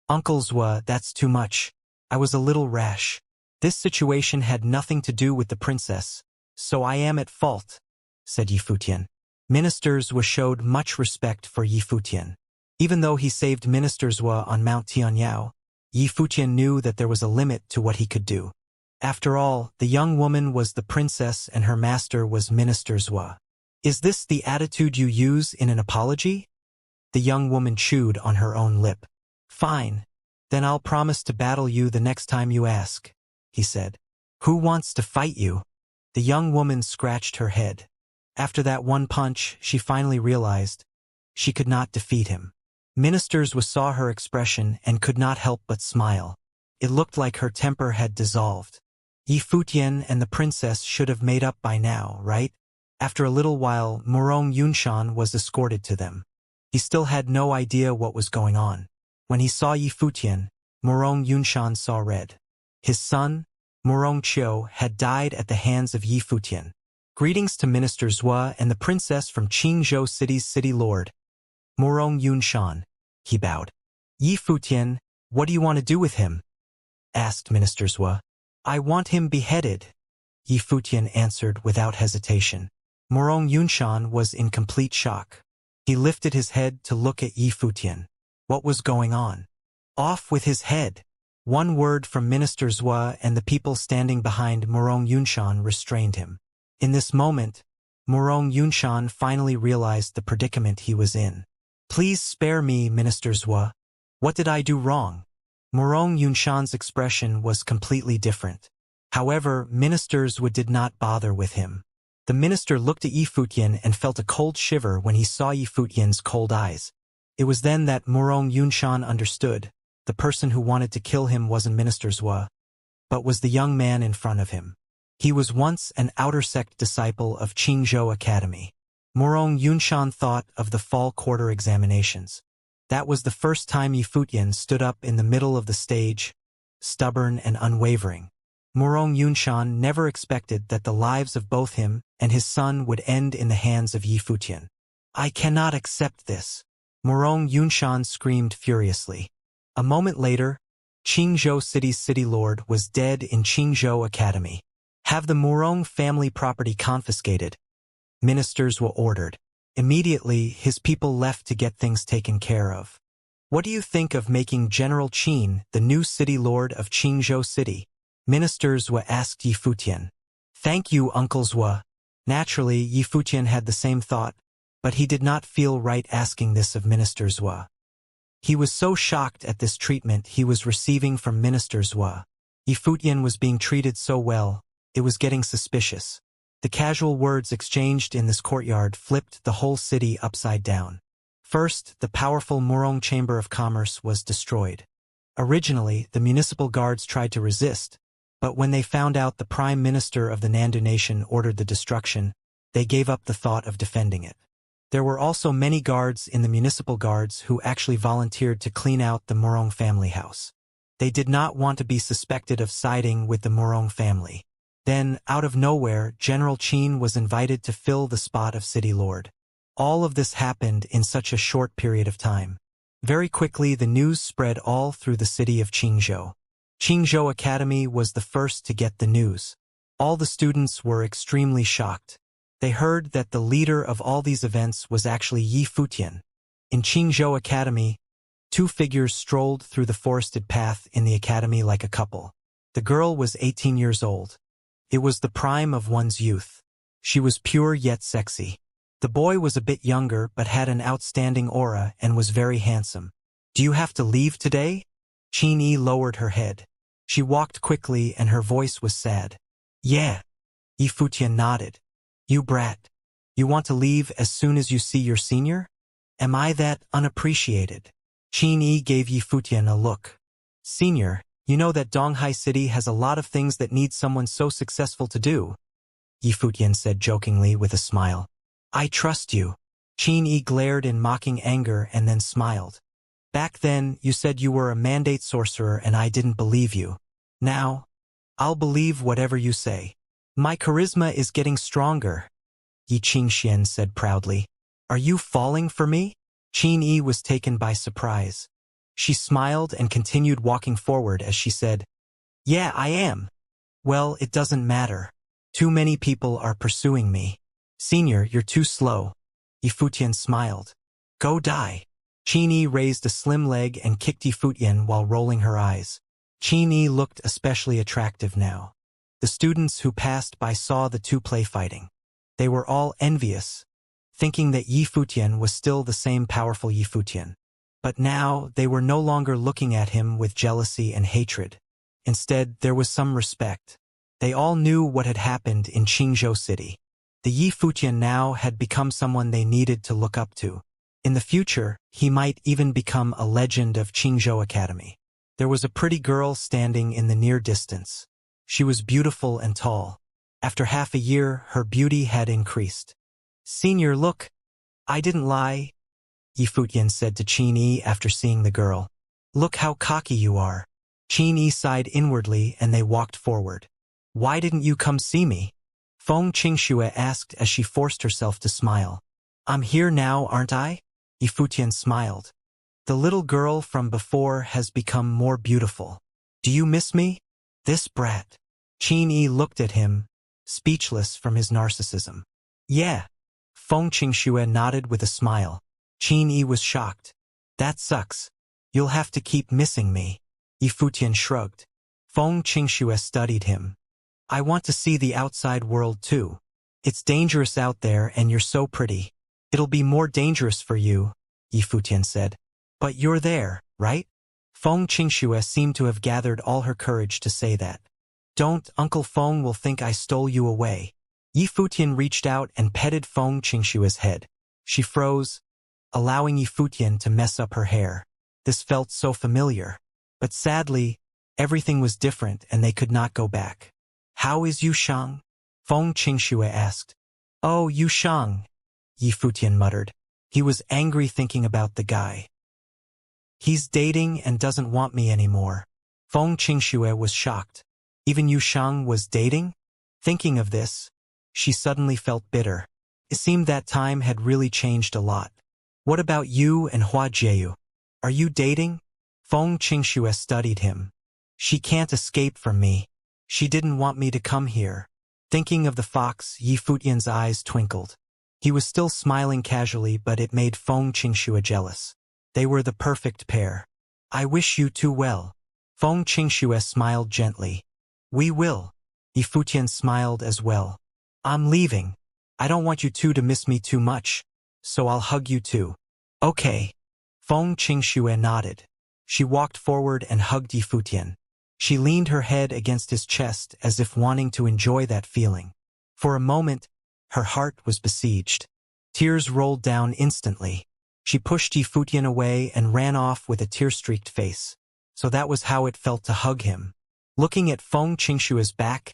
"Uncle Zhua, that's too much. I was a little rash. This situation had nothing to do with the princess, so I am at fault," said Yi Futian. Minister Zhua showed much respect for Yi Futian. Even though he saved Minister Zhua on Mount Tianyao, Yi Futian knew that there was a limit to what he could do. After all, the young woman was the princess and her master was Minister Zhua. "Is this the attitude you use in an apology?" The young woman chewed on her own lip. "Fine. Then I'll promise to battle you the next time you ask," he said. "Who wants to fight you?" The young woman scratched her head. After that one punch, she finally realized she could not defeat him. Minister Zhua saw her expression and could not help but smile. It looked like her temper had dissolved. Yi Futian and the princess should have made up by now, right? After a little while, Murong Yunshan was escorted to them. He still had no idea what was going on. When he saw Yi Futian, Murong Yunshan saw red. His son, Murong Qiu, had died at the hands of Yi Futian. "Greetings to Minister Zhua and the princess from Qingzhou City's city lord, Murong Yunshan," he bowed. "Yi Futian, what do you want to do with him?" asked Minister Zhua. "I want him beheaded," Yi Futian answered without hesitation. Murong Yunshan was in complete shock. He lifted his head to look at Yi Futian. What was going on? "Off with his head." One word from Minister Zhua and the people standing behind Murong Yunshan restrained him. In this moment, Murong Yunshan finally realized the predicament he was in. "Please spare me, Minister Zhua. What did I do wrong?" Murong Yunshan's expression was completely different. However, Minister Zhua did not bother with him. The minister looked at Yi Futian and felt a cold shiver when he saw Yi Futian's cold eyes. It was then that Murong Yunshan understood. The person who wanted to kill him wasn't Minister Zhua, but was the young man in front of him. He was once an outer sect disciple of Qingzhou Academy. Murong Yunshan thought of the fall quarter examinations. That was the first time Yi Futian stood up in the middle of the stage, stubborn and unwavering. Murong Yunshan never expected that the lives of both him and his son would end in the hands of Yi Futian. "I cannot accept this," Murong Yunshan screamed furiously. A moment later, Qingzhou City's city lord was dead in Qingzhou Academy. "Have the Murong family property confiscated," ministers were ordered. Immediately, his people left to get things taken care of. "What do you think of making General Qin the new city lord of Qingzhou City?" Ministers were asked Yi Futian. "Thank you, Uncle Zhua." Naturally, Yi Futian had the same thought, but he did not feel right asking this of Minister Zhua. He was so shocked at this treatment he was receiving from Minister Zhua. Yi Futian was being treated so well, it was getting suspicious. The casual words exchanged in this courtyard flipped the whole city upside down. First, the powerful Murong Chamber of Commerce was destroyed. Originally, the municipal guards tried to resist, but when they found out the Prime Minister of the Nandu Nation ordered the destruction, they gave up the thought of defending it. There were also many guards in the municipal guards who actually volunteered to clean out the Murong family house. They did not want to be suspected of siding with the Murong family. Then, out of nowhere, General Qin was invited to fill the spot of City Lord. All of this happened in such a short period of time. Very quickly the news spread all through the city of Qingzhou. Qingzhou Academy was the first to get the news. All the students were extremely shocked. They heard that the leader of all these events was actually Yi Futian. In Qingzhou Academy, two figures strolled through the forested path in the academy like a couple. The girl was 18 years old. It was the prime of one's youth. She was pure yet sexy. The boy was a bit younger but had an outstanding aura and was very handsome. "Do you have to leave today?" Qin Yi lowered her head. She walked quickly and her voice was sad. "Yeah." Yi Futian nodded. "You brat. You want to leave as soon as you see your senior? Am I that unappreciated?" Qin Yi gave Yi Futian a look. "Senior, you know that Donghai City has a lot of things that need someone so successful to do," Yi Futian said jokingly with a smile. "I trust you." Qin Yi glared in mocking anger and then smiled. "Back then, you said you were a mandate sorcerer and I didn't believe you. Now, I'll believe whatever you say. My charisma is getting stronger," Yi Qingxian said proudly. "Are you falling for me?" Qin Yi was taken by surprise. She smiled and continued walking forward as she said, "Yeah, I am. Well, it doesn't matter. Too many people are pursuing me. Senior, you're too slow." Yi Futian smiled. "Go die." Qin Yi raised a slim leg and kicked Yi Futian while rolling her eyes. Qin Yi looked especially attractive now. The students who passed by saw the two play fighting. They were all envious, thinking that Yi Futian was still the same powerful Yi Futian. But now they were no longer looking at him with jealousy and hatred. Instead, there was some respect. They all knew what had happened in Qingzhou City. The Yi Futian now had become someone they needed to look up to. In the future, he might even become a legend of Qingzhou Academy. There was a pretty girl standing in the near distance. She was beautiful and tall. After half a year, her beauty had increased. "Senior, look. I didn't lie," Yi Futian said to Qin Yi after seeing the girl. "Look how cocky you are." Qin Yi sighed inwardly and they walked forward. "Why didn't you come see me?" Feng Qingxue asked as she forced herself to smile. "I'm here now, aren't I?" Yi Futian smiled. "The little girl from before has become more beautiful. Do you miss me?" "This brat." Qin Yi looked at him, speechless from his narcissism. "Yeah." Feng Qingxue nodded with a smile. Qin Yi was shocked. "That sucks. You'll have to keep missing me." Yi Futian shrugged. Feng Qingxue studied him. "I want to see the outside world too. It's dangerous out there and you're so pretty." "It'll be more dangerous for you," Yi Futian said. "But you're there, right?" Feng Qingxue seemed to have gathered all her courage to say that. "Don't, Uncle Feng will think I stole you away." Yi Futian reached out and petted Feng Qingxue's head. She froze, allowing Yi Futian to mess up her hair. This felt so familiar. But sadly, everything was different and they could not go back. "How is Yushang?" Feng Qingxue asked. "Oh, Yushang," Yi Futian muttered. He was angry thinking about the guy. "He's dating and doesn't want me anymore." Feng Qingxue was shocked. Even Yushang was dating? Thinking of this, she suddenly felt bitter. It seemed that time had really changed a lot. "What about you and Hua Jieyu? Are you dating?" Feng Qingxue studied him. "She can't escape from me. She didn't want me to come here." Thinking of the fox, Yi Futian's eyes twinkled. He was still smiling casually, but it made Feng Qingxue jealous. They were the perfect pair. "I wish you two well." Feng Qingxue smiled gently. "We will." Yi Futian smiled as well. "I'm leaving. I don't want you two to miss me too much, so I'll hug you too." "Okay." Feng Qingxue nodded. She walked forward and hugged Yi Futian. She leaned her head against his chest as if wanting to enjoy that feeling. For a moment, her heart was besieged. Tears rolled down instantly. She pushed Yi Futian away and ran off with a tear-streaked face. So that was how it felt to hug him. Looking at Feng Qingxue's back,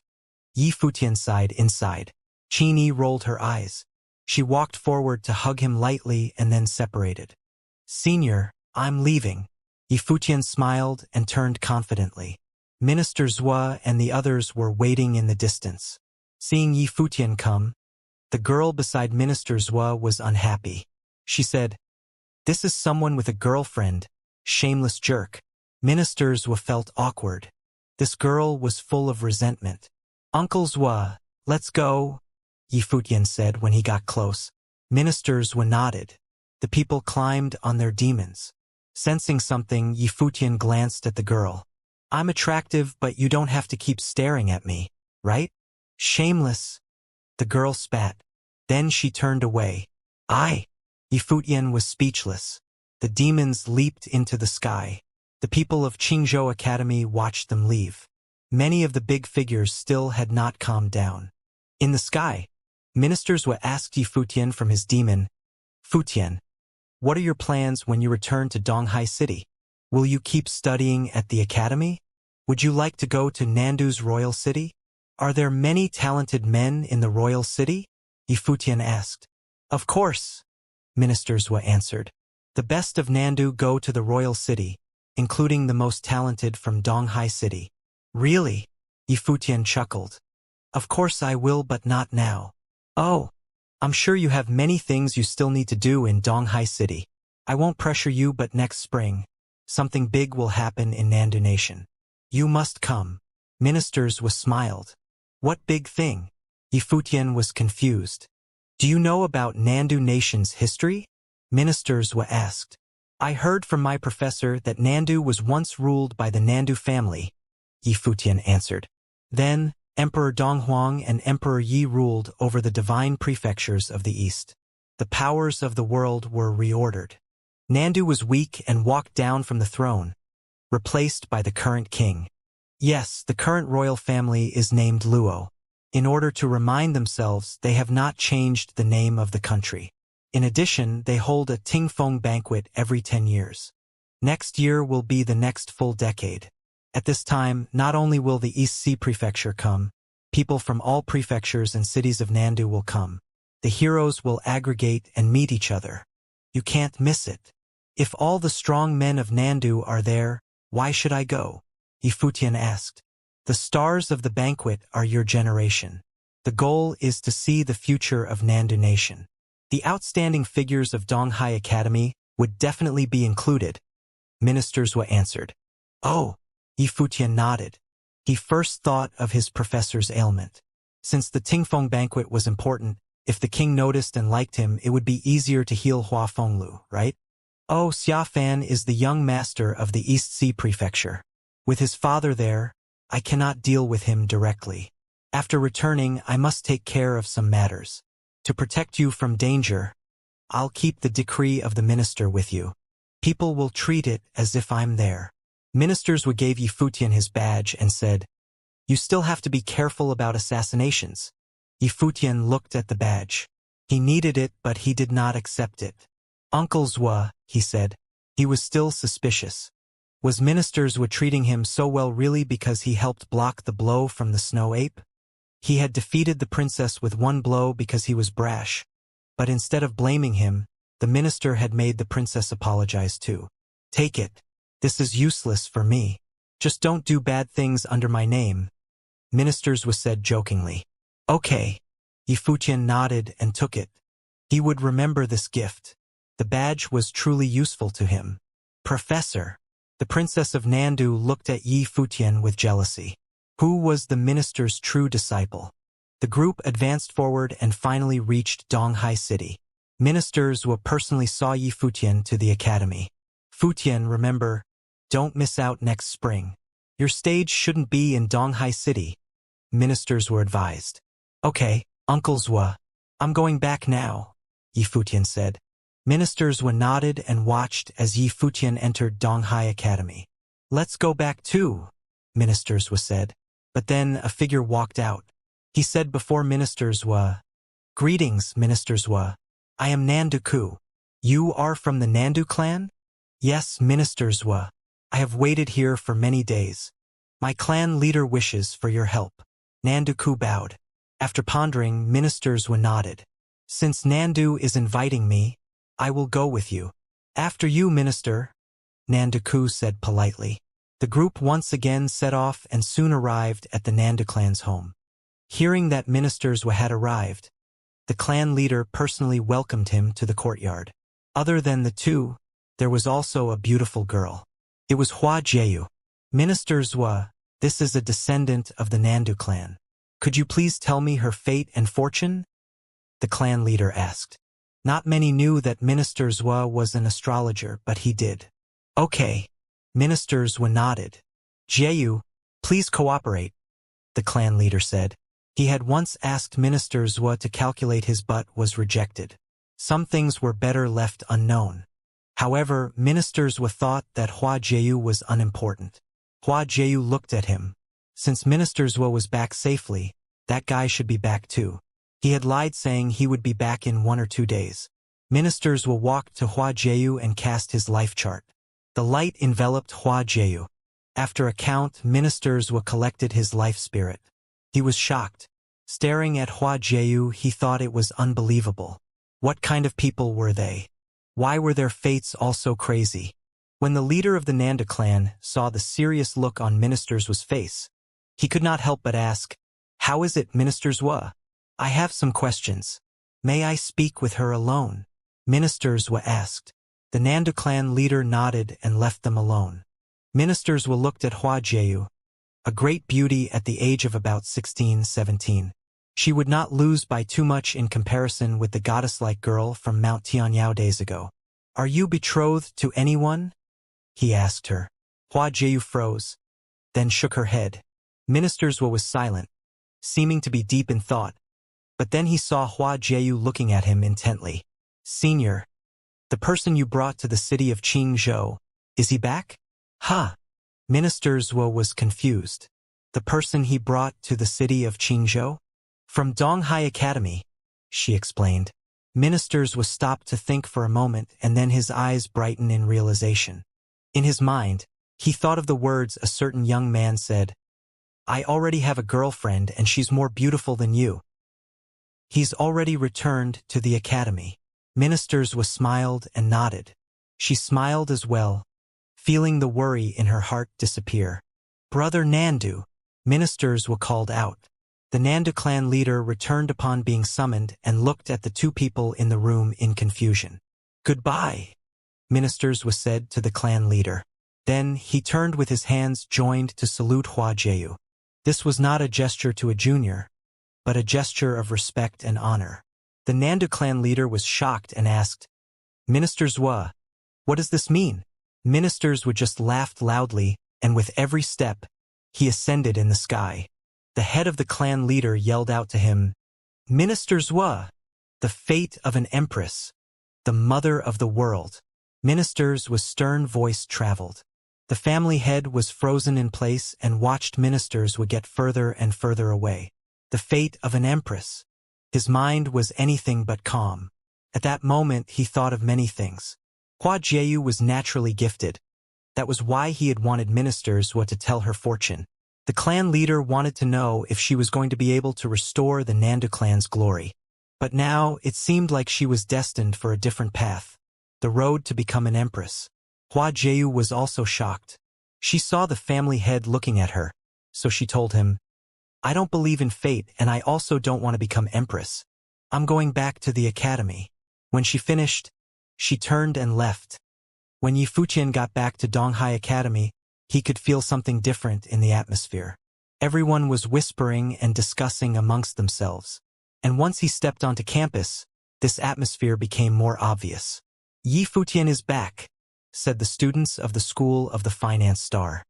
Yi Futian sighed inside. Qin Yi rolled her eyes. She walked forward to hug him lightly and then separated. "Senior, I'm leaving." Yi Futian smiled and turned confidently. Minister Zhua and the others were waiting in the distance. Seeing Yi Futian come, the girl beside Minister Zhua was unhappy. She said, This is someone with a girlfriend, shameless jerk. Ministers felt awkward. This girl was full of resentment. Uncle Zwa, let's go, Yifutian said when he got close. Ministers nodded. The people climbed on their demons. Sensing something, Yifutian glanced at the girl. I'm attractive, but you don't have to keep staring at me, right? Shameless. The girl spat. Then she turned away. Yifutian was speechless. The demons leaped into the sky. The people of Qingzhou Academy watched them leave. Many of the big figures still had not calmed down. In the sky, Ministers asked Yifutian from his demon, Futian, what are your plans when you return to Donghai City? Will you keep studying at the academy? Would you like to go to Nandu's royal city? Are there many talented men in the royal city? Yifutian asked. Of course, Ministers answered. The best of Nandu go to the royal city, including the most talented from Donghai City. Really? Yifutian chuckled. Of course I will, but not now. Oh, I'm sure you have many things you still need to do in Donghai City. I won't pressure you, but next spring, something big will happen in Nandu Nation. You must come. Ministers smiled. What big thing? Yifutian was confused. Do you know about Nandu Nation's history? Ministers asked. I heard from my professor that Nandu was once ruled by the Nandu family, Yifutian answered. Then, Emperor Donghuang and Emperor Yi ruled over the divine prefectures of the East. The powers of the world were reordered. Nandu was weak and walked down from the throne, replaced by the current king. Yes, the current royal family is named Luo. In order to remind themselves, they have not changed the name of the country. In addition, they hold a Tingfeng banquet every 10 years. Next year will be the next full decade. At this time, not only will the East Sea Prefecture come, people from all prefectures and cities of Nandu will come. The heroes will aggregate and meet each other. You can't miss it. If all the strong men of Nandu are there, why should I go? Yifutian asked. The stars of the banquet are your generation. The goal is to see the future of Nandu Nation. The outstanding figures of Donghai Academy would definitely be included, Ministers answered. Oh, Yifutian nodded. He first thought of his professor's ailment. Since the Tingfeng banquet was important, if the king noticed and liked him, it would be easier to heal Hua Fenglu, right? Oh, Xiafan is the young master of the East Sea Prefecture. With his father there, I cannot deal with him directly. After returning, I must take care of some matters. To protect you from danger, I'll keep the decree of the minister with you. People will treat it as if I'm there. Ministers gave Yifutian his badge and said, You still have to be careful about assassinations. Yifutian looked at the badge. He needed it, but he did not accept it. Uncle Zwa, he said. He was still suspicious. Was Ministers treating him so well really because he helped block the blow from the snow ape? He had defeated the princess with one blow because he was brash. But instead of blaming him, the minister had made the princess apologize too. Take it. This is useless for me. Just don't do bad things under my name. Ministers said jokingly. Okay. Yifutian nodded and took it. He would remember this gift. The badge was truly useful to him. Professor. The princess of Nandu looked at Yifutian with jealousy. Who was the minister's true disciple? The group advanced forward and finally reached Donghai City. Ministers personally saw Yifutian to the academy. Futian, remember, don't miss out next spring. Your stage shouldn't be in Donghai City. Ministers were advised. Okay, Uncle Zwa, I'm going back now, Yifutian said. Ministers nodded and watched as Yifutian entered Donghai Academy. Let's go back too, Ministers said. But then a figure walked out. He said before Ministers Greetings, Ministers I am Nandu-ku. You are from the Nandu clan? Yes, Ministers I have waited here for many days. My clan leader wishes for your help. Nandu-ku bowed. After pondering, Ministers nodded. Since Nandu is inviting me, I will go with you. After you, Minister, Nandu-ku said politely. The group once again set off and soon arrived at the Nandu clan's home. Hearing that Ministers had arrived, the clan leader personally welcomed him to the courtyard. Other than the two, there was also a beautiful girl. It was Hua Jieyu. Minister Zhua, this is a descendant of the Nandu clan. Could you please tell me her fate and fortune? The clan leader asked. Not many knew that Minister Zhua was an astrologer, but he did. Okay. Minister Zhua nodded. Jieyu, please cooperate, the clan leader said. He had once asked Minister Zhua to calculate his but was rejected. Some things were better left unknown. However, Minister Zhua thought that Hua Jieyu was unimportant. Hua Jieyu looked at him. Since Minister Zhua was back safely, that guy should be back too. He had lied saying he would be back in 1 or 2 days. Minister Zhua walked to Hua Jieyu and cast his life chart. The light enveloped Hua Jieyu. After a count, Minister Zhua collected his life spirit. He was shocked. Staring at Hua Jieyu, he thought it was unbelievable. What kind of people were they? Why were their fates all so crazy? When the leader of the Nanda clan saw the serious look on Minister Zhua's face, he could not help but ask, "How is it, Minister Zhua? I have some questions. May I speak with her alone?" Minister Zhua asked. The Nanda clan leader nodded and left them alone. Minister Zhua looked at Hua Jieyu, a great beauty at the age of about 16-17. She would not lose by too much in comparison with the goddess-like girl from Mount Tianyao days ago. "Are you betrothed to anyone?" he asked her. Hua Jieyu froze, then shook her head. Minister Zhua was silent, seeming to be deep in thought. But then he saw Hua Jieyu looking at him intently. "Senior, the person you brought to the city of Qingzhou, is he back?" "Huh." Minister Zhua was confused. The person he brought to the city of Qingzhou? "From Donghai Academy," she explained. Minister Zhua stopped to think for a moment, and then his eyes brightened in realization. In his mind, he thought of the words a certain young man said, "I already have a girlfriend and she's more beautiful than you." He's already returned to the academy. Minister Zhua smiled and nodded. She smiled as well, feeling the worry in her heart disappear. "Brother Nandu," Minister Zhua called out. The Nandu clan leader returned upon being summoned and looked at the two people in the room in confusion. "Goodbye," Minister Zhua said to the clan leader. Then he turned with his hands joined to salute Hua Jieyu. This was not a gesture to a junior, but a gesture of respect and honor. The Nandu clan leader was shocked and asked, "Minister Zhua, what does this mean?" Minister Zhua just laughed loudly, and with every step, he ascended in the sky. The head of the clan leader yelled out to him, "Minister Zhua, the fate of an empress, the mother of the world." Minister Zhua's stern voice traveled. The family head was frozen in place and watched Minister Zhua get further and further away. The fate of an empress. His mind was anything but calm. At that moment he thought of many things. Hua Jieyu was naturally gifted. That was why he had wanted Minister Zhua to tell her fortune. The clan leader wanted to know if she was going to be able to restore the Nandu clan's glory. But now it seemed like she was destined for a different path. The road to become an empress. Hua Jieyu was also shocked. She saw the family head looking at her, so she told him, "I don't believe in fate and I also don't want to become empress. I'm going back to the academy." When she finished, she turned and left. When Yi Futian got back to Donghai Academy, he could feel something different in the atmosphere. Everyone was whispering and discussing amongst themselves. And once he stepped onto campus, this atmosphere became more obvious. "Yi Futian is back," said the students of the School of the Finance Star.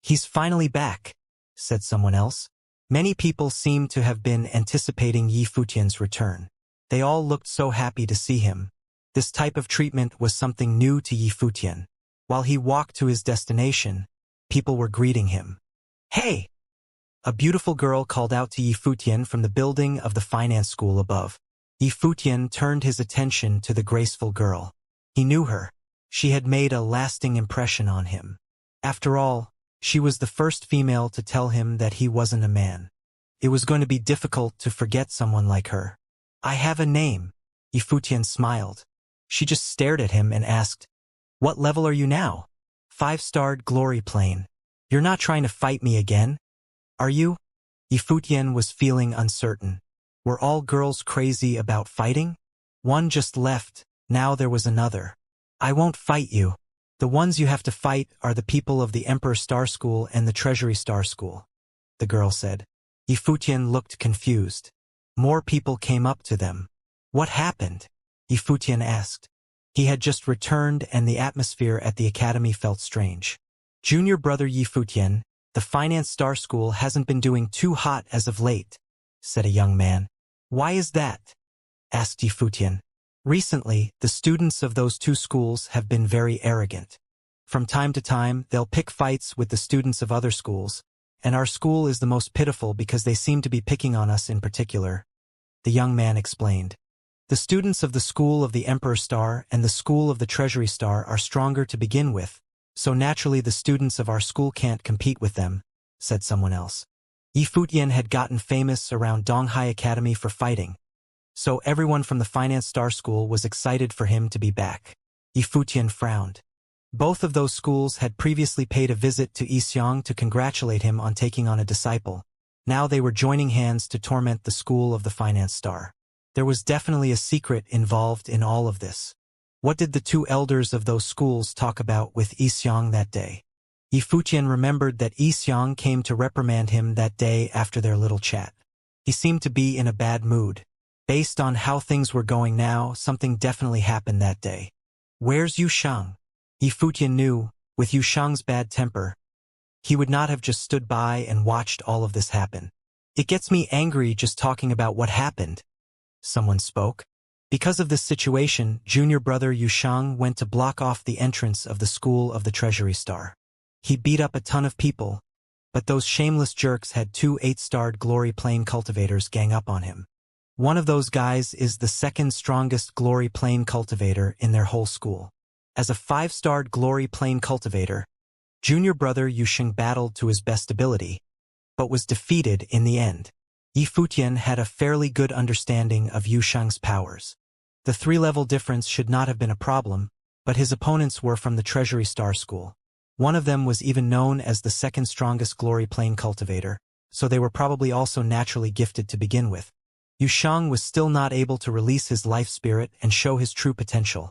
"He's finally back," said someone else. Many people seemed to have been anticipating Yi Futian's return. They all looked so happy to see him. This type of treatment was something new to Yi Futian. While he walked to his destination, people were greeting him. "Hey!" A beautiful girl called out to Yi Futian from the building of the finance school above. Yi Futian turned his attention to the graceful girl. He knew her. She had made a lasting impression on him. After all, she was the first female to tell him that he wasn't a man. It was going to be difficult to forget someone like her. "I have a name," Yi Futian smiled. She just stared at him and asked, "What level are you now?" "5-starred glory plane." "You're not trying to fight me again, are you?" Yi Futian was feeling uncertain. Were all girls crazy about fighting? One just left, Now there was another. I won't fight you. The ones you have to fight are the people of the Emperor Star School and the Treasury Star School, the girl said. Yifutian looked confused. More people came up to them. What happened? Yifutian asked. He had just returned and the atmosphere at the academy felt strange. Junior brother Yifutian, the Finance Star School hasn't been doing too hot as of late, said a young man. Why is that? Asked Yifutian. Recently, the students of those two schools have been very arrogant. From time to time, they'll pick fights with the students of other schools, and our school is the most pitiful because they seem to be picking on us in particular, the young man explained. The students of the School of the Emperor Star and the School of the Treasury Star are stronger to begin with, so naturally the students of our school can't compete with them, said someone else. Yifutian had gotten famous around Donghai Academy for fighting, so everyone from the Finance Star School was excited for him to be back. Yifutian frowned. Both of those schools had previously paid a visit to Xianxia to congratulate him on taking on a disciple. Now they were joining hands to torment the School of the Finance Star. There was definitely a secret involved in all of this. What did the two elders of those schools talk about with Xianxia that day? Yifutian remembered that Xianxia came to reprimand him that day after their little chat. He seemed to be in a bad mood. Based on how things were going now, something definitely happened that day. Where's Xianxia? Yifutian knew, with Xianxia's bad temper, he would not have just stood by and watched all of this happen. It gets me angry just talking about what happened, someone spoke. Because of this situation, junior brother Xianxia went to block off the entrance of the School of the Treasury Star. He beat up a ton of people, but those shameless jerks had 2 8-starred glory plane cultivators gang up on him. One of those guys is the second strongest glory plane cultivator in their whole school. As a 5-starred glory plane cultivator, junior brother Xianxia battled to his best ability, but was defeated in the end. Yifutian had a fairly good understanding of Xianxia's powers. The 3-level difference should not have been a problem, but his opponents were from the Treasury Star School. One of them was even known as the second strongest glory plane cultivator, so they were probably also naturally gifted to begin with. Xianxia was still not able to release his life spirit and show his true potential.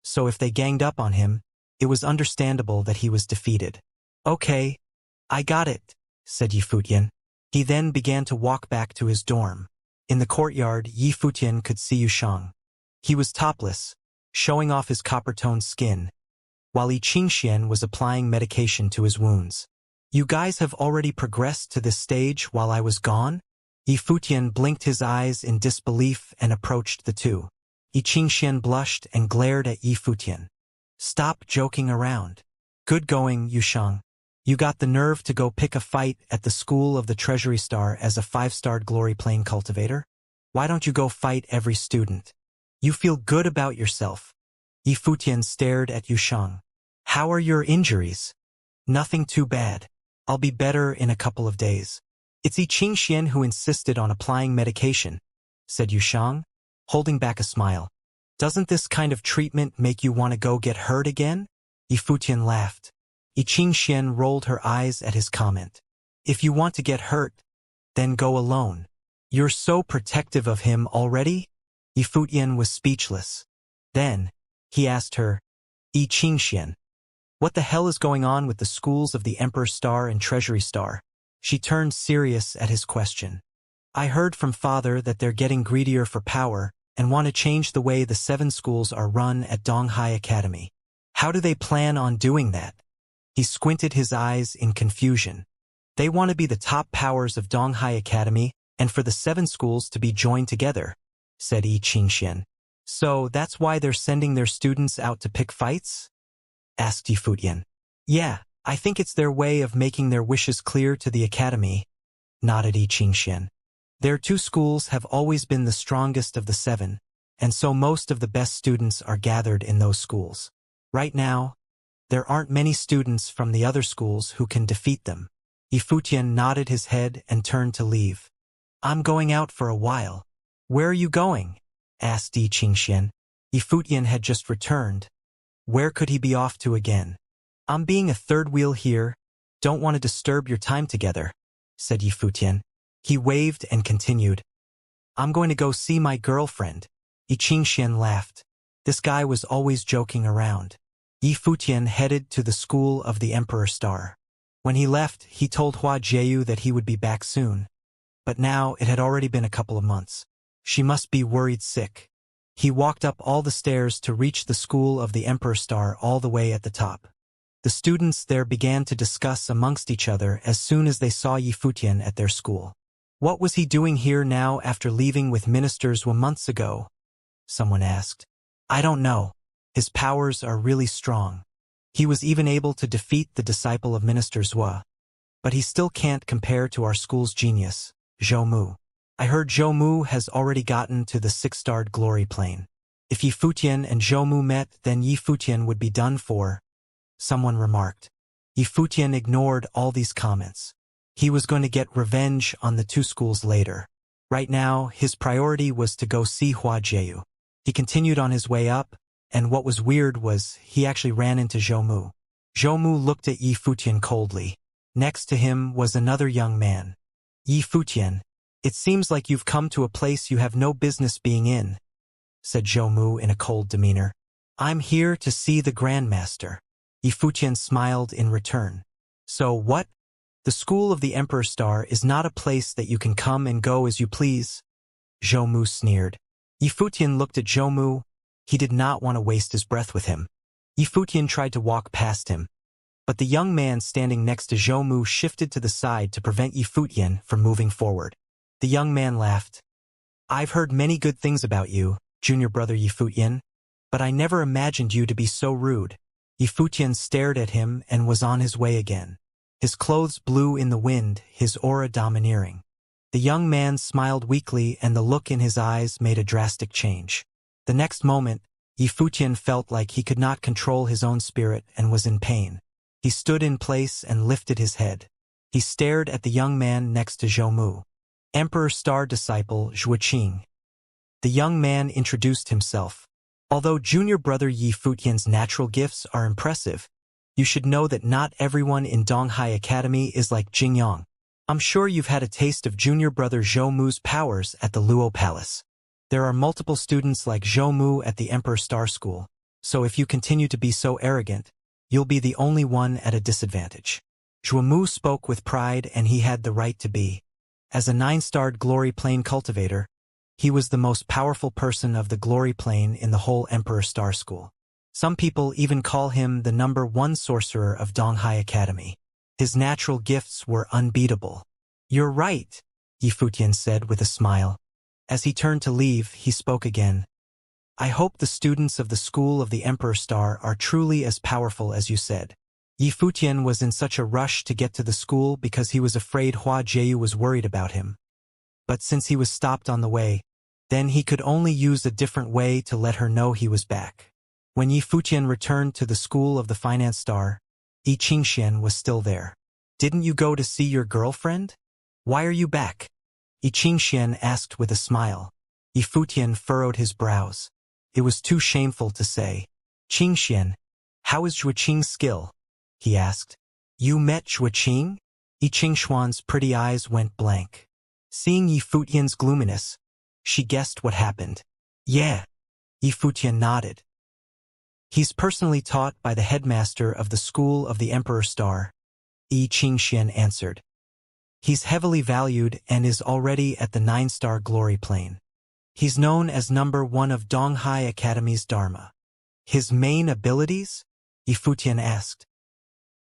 So if they ganged up on him, it was understandable that he was defeated. Okay, I got it, said Yifutian. He then began to walk back to his dorm. In the courtyard, Yifutian could see Xianxia. He was topless, showing off his copper-toned skin, while Xianxia was applying medication to his wounds. You guys have already progressed to this stage while I was gone? Yifutian blinked his eyes in disbelief and approached the two. Xianxia blushed and glared at Yifutian. Stop joking around. Good going, Xianxia. You got the nerve to go pick a fight at the School of the Treasury Star as a 5-starred glory plane cultivator? Why don't you go fight every student? You feel good about yourself. Yifutian stared at Xianxia. How are your injuries? Nothing too bad. I'll be better in a couple of days. It's Xianxia who insisted on applying medication, said Xianxia, holding back a smile. Doesn't this kind of treatment make you want to go get hurt again? Yifutian laughed. Xianxia rolled her eyes at his comment. If you want to get hurt, then go alone. You're so protective of him already? Yifutian was speechless. Then, he asked her, Xianxia, what the hell is going on with the schools of the Emperor Star and Treasury Star? She turned serious at his question. I heard from father that they're getting greedier for power and want to change the way the 7 schools are run at Donghai Academy. How do they plan on doing that? He squinted his eyes in confusion. They want to be the top powers of Donghai Academy and for the 7 schools to be joined together, said Xianxia. So that's why they're sending their students out to pick fights? Asked Yifutian. Yeah, I think it's their way of making their wishes clear to the academy, nodded Xianxia. Their 2 schools have always been the strongest of the 7, and so most of the best students are gathered in those schools. Right now, there aren't many students from the other schools who can defeat them. Yifutian nodded his head and turned to leave. I'm going out for a while. Where are you going? Asked Xianxia. Yifutian had just returned. Where could he be off to again? I'm being a third wheel here. Don't want to disturb your time together, said Yifutian. He waved and continued. I'm going to go see my girlfriend. Xianxia laughed. This guy was always joking around. Yi Futian headed to the school of the Emperor Star. When he left, he told Hua Jieyu that he would be back soon. But now it had already been a couple of months. She must be worried sick. He walked up all the stairs to reach the school of the Emperor Star all the way at the top. The students there began to discuss amongst each other as soon as they saw Yi Futian at their school. What was he doing here now after leaving with ministers months ago? Someone asked. I don't know. His powers are really strong. He was even able to defeat the disciple of Minister Zhua. But he still can't compare to our school's genius, Zhou Mu. I heard Zhou Mu has already gotten to the 6-starred glory plane. If Yi Futian and Zhou Mu met, then Yi Futian would be done for, someone remarked. Yi Futian ignored all these comments. He was going to get revenge on the two schools later. Right now, his priority was to go see Hua Jieyu. He continued on his way up, and what was weird was he actually ran into Zhou Mu. Zhou Mu looked at Yi Futian coldly. Next to him was another young man. Yi Futian, it seems like you've come to a place you have no business being in, said Zhou Mu in a cold demeanor. I'm here to see the Grandmaster. Yi Futian smiled in return. So what? The school of the Emperor Star is not a place that you can come and go as you please, Zhou Mu sneered. Yi Futian looked at Zhou Mu. He did not want to waste his breath with him. Yi Futian tried to walk past him, but the young man standing next to Zhou Mu shifted to the side to prevent Yi Futian from moving forward. The young man laughed. I've heard many good things about you, junior brother Yi Futian, but I never imagined you to be so rude. Yi Futian stared at him and was on his way again. His clothes blew in the wind, his aura domineering. The young man smiled weakly and the look in his eyes made a drastic change. The next moment, Yi Futian felt like he could not control his own spirit and was in pain. He stood in place and lifted his head. He stared at the young man next to Zhou Mu. Emperor Star disciple Zhuoqing. The young man introduced himself. Although junior brother Yi Futian's natural gifts are impressive, you should know that not everyone in Donghai Academy is like Jingyang. I'm sure you've had a taste of junior brother Zhou Mu's powers at the Luo Palace. There are multiple students like Zhou Mu at the Emperor Star School, so if you continue to be so arrogant, you'll be the only one at a disadvantage. Zhou Mu spoke with pride, and he had the right to be. As a 9-starred glory plane cultivator, he was the most powerful person of the glory plane in the whole Emperor Star School. Some people even call him the #1 sorcerer of Donghai Academy. His natural gifts were unbeatable. You're right, Yi Futian said with a smile. As he turned to leave, he spoke again. I hope the students of the school of the Emperor Star are truly as powerful as you said. Yi Futian was in such a rush to get to the school because he was afraid Hua Jieyu was worried about him. But since he was stopped on the way, then he could only use a different way to let her know he was back. When Yi Futian returned to the school of the Finance Star, Yi Qingxian was still there. Didn't you go to see your girlfriend? Why are you back? Yi Qingxian asked with a smile. Yi Futian furrowed his brows. It was too shameful to say. Qingxian, how is Zhuoqing's skill? He asked. You met Zhuoqing? Yi Qingxuan's pretty eyes went blank. Seeing Yi Futian's gloominess, she guessed what happened. Yeah. Yi Futian nodded. He's personally taught by the headmaster of the school of the Emperor Star, Yi Qingxian answered. He's heavily valued and is already at the 9-star glory plane. He's known as #1 of Donghai Academy's Dharma. His main abilities? Yi Futian asked.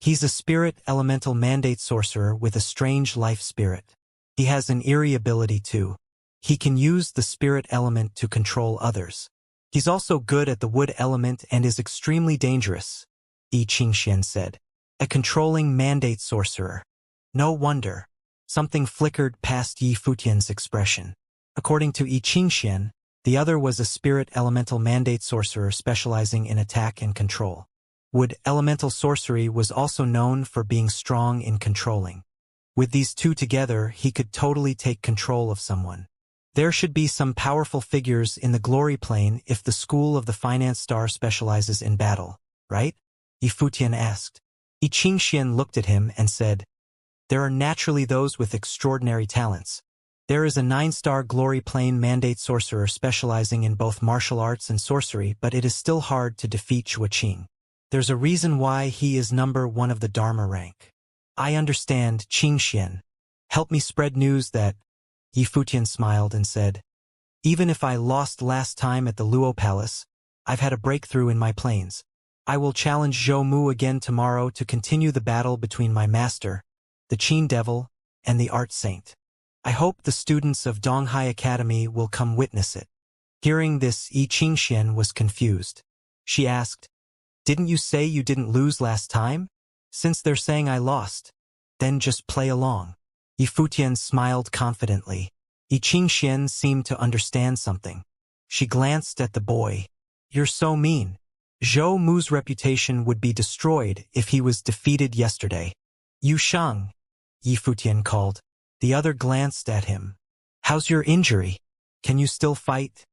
He's a spirit elemental mandate sorcerer with a strange life spirit. He has an eerie ability too. He can use the spirit element to control others. He's also good at the wood element and is extremely dangerous, Yi Qingxian said. A controlling mandate sorcerer. No wonder. Something flickered past Yi Futian's expression. According to Yi Qingxian, the other was a spirit elemental mandate sorcerer specializing in attack and control. Wood elemental sorcery was also known for being strong in controlling. With these two together, he could totally take control of someone. There should be some powerful figures in the glory plane if the school of the Finance Star specializes in battle, right? Yi Futian asked. Yi Qingxian looked at him and said, there are naturally those with extraordinary talents, There is a 9-star glory plane mandate sorcerer specializing in both martial arts and sorcery, but it is still hard to defeat Xueqing. There's a reason why he is number 1 of the Dharma rank. I understand, Xianxia. Help me spread news that... Yi Futian smiled and said, even if I lost last time at the Luo Palace, I've had a breakthrough in my planes. I will challenge Zhou Mu again tomorrow to continue the battle between my master, the Qin Devil, and the Art Saint. I hope the students of Donghai Academy will come witness it. Hearing this, Yi Qingxian was confused. She asked, didn't you say you didn't lose last time? Since they're saying I lost, then just play along. Yi Futian smiled confidently. Yi Qingxian seemed to understand something. She glanced at the boy. You're so mean. Zhou Mu's reputation would be destroyed if he was defeated yesterday. Yu Shang, Yi Futian called. The other glanced at him. How's your injury? Can you still fight?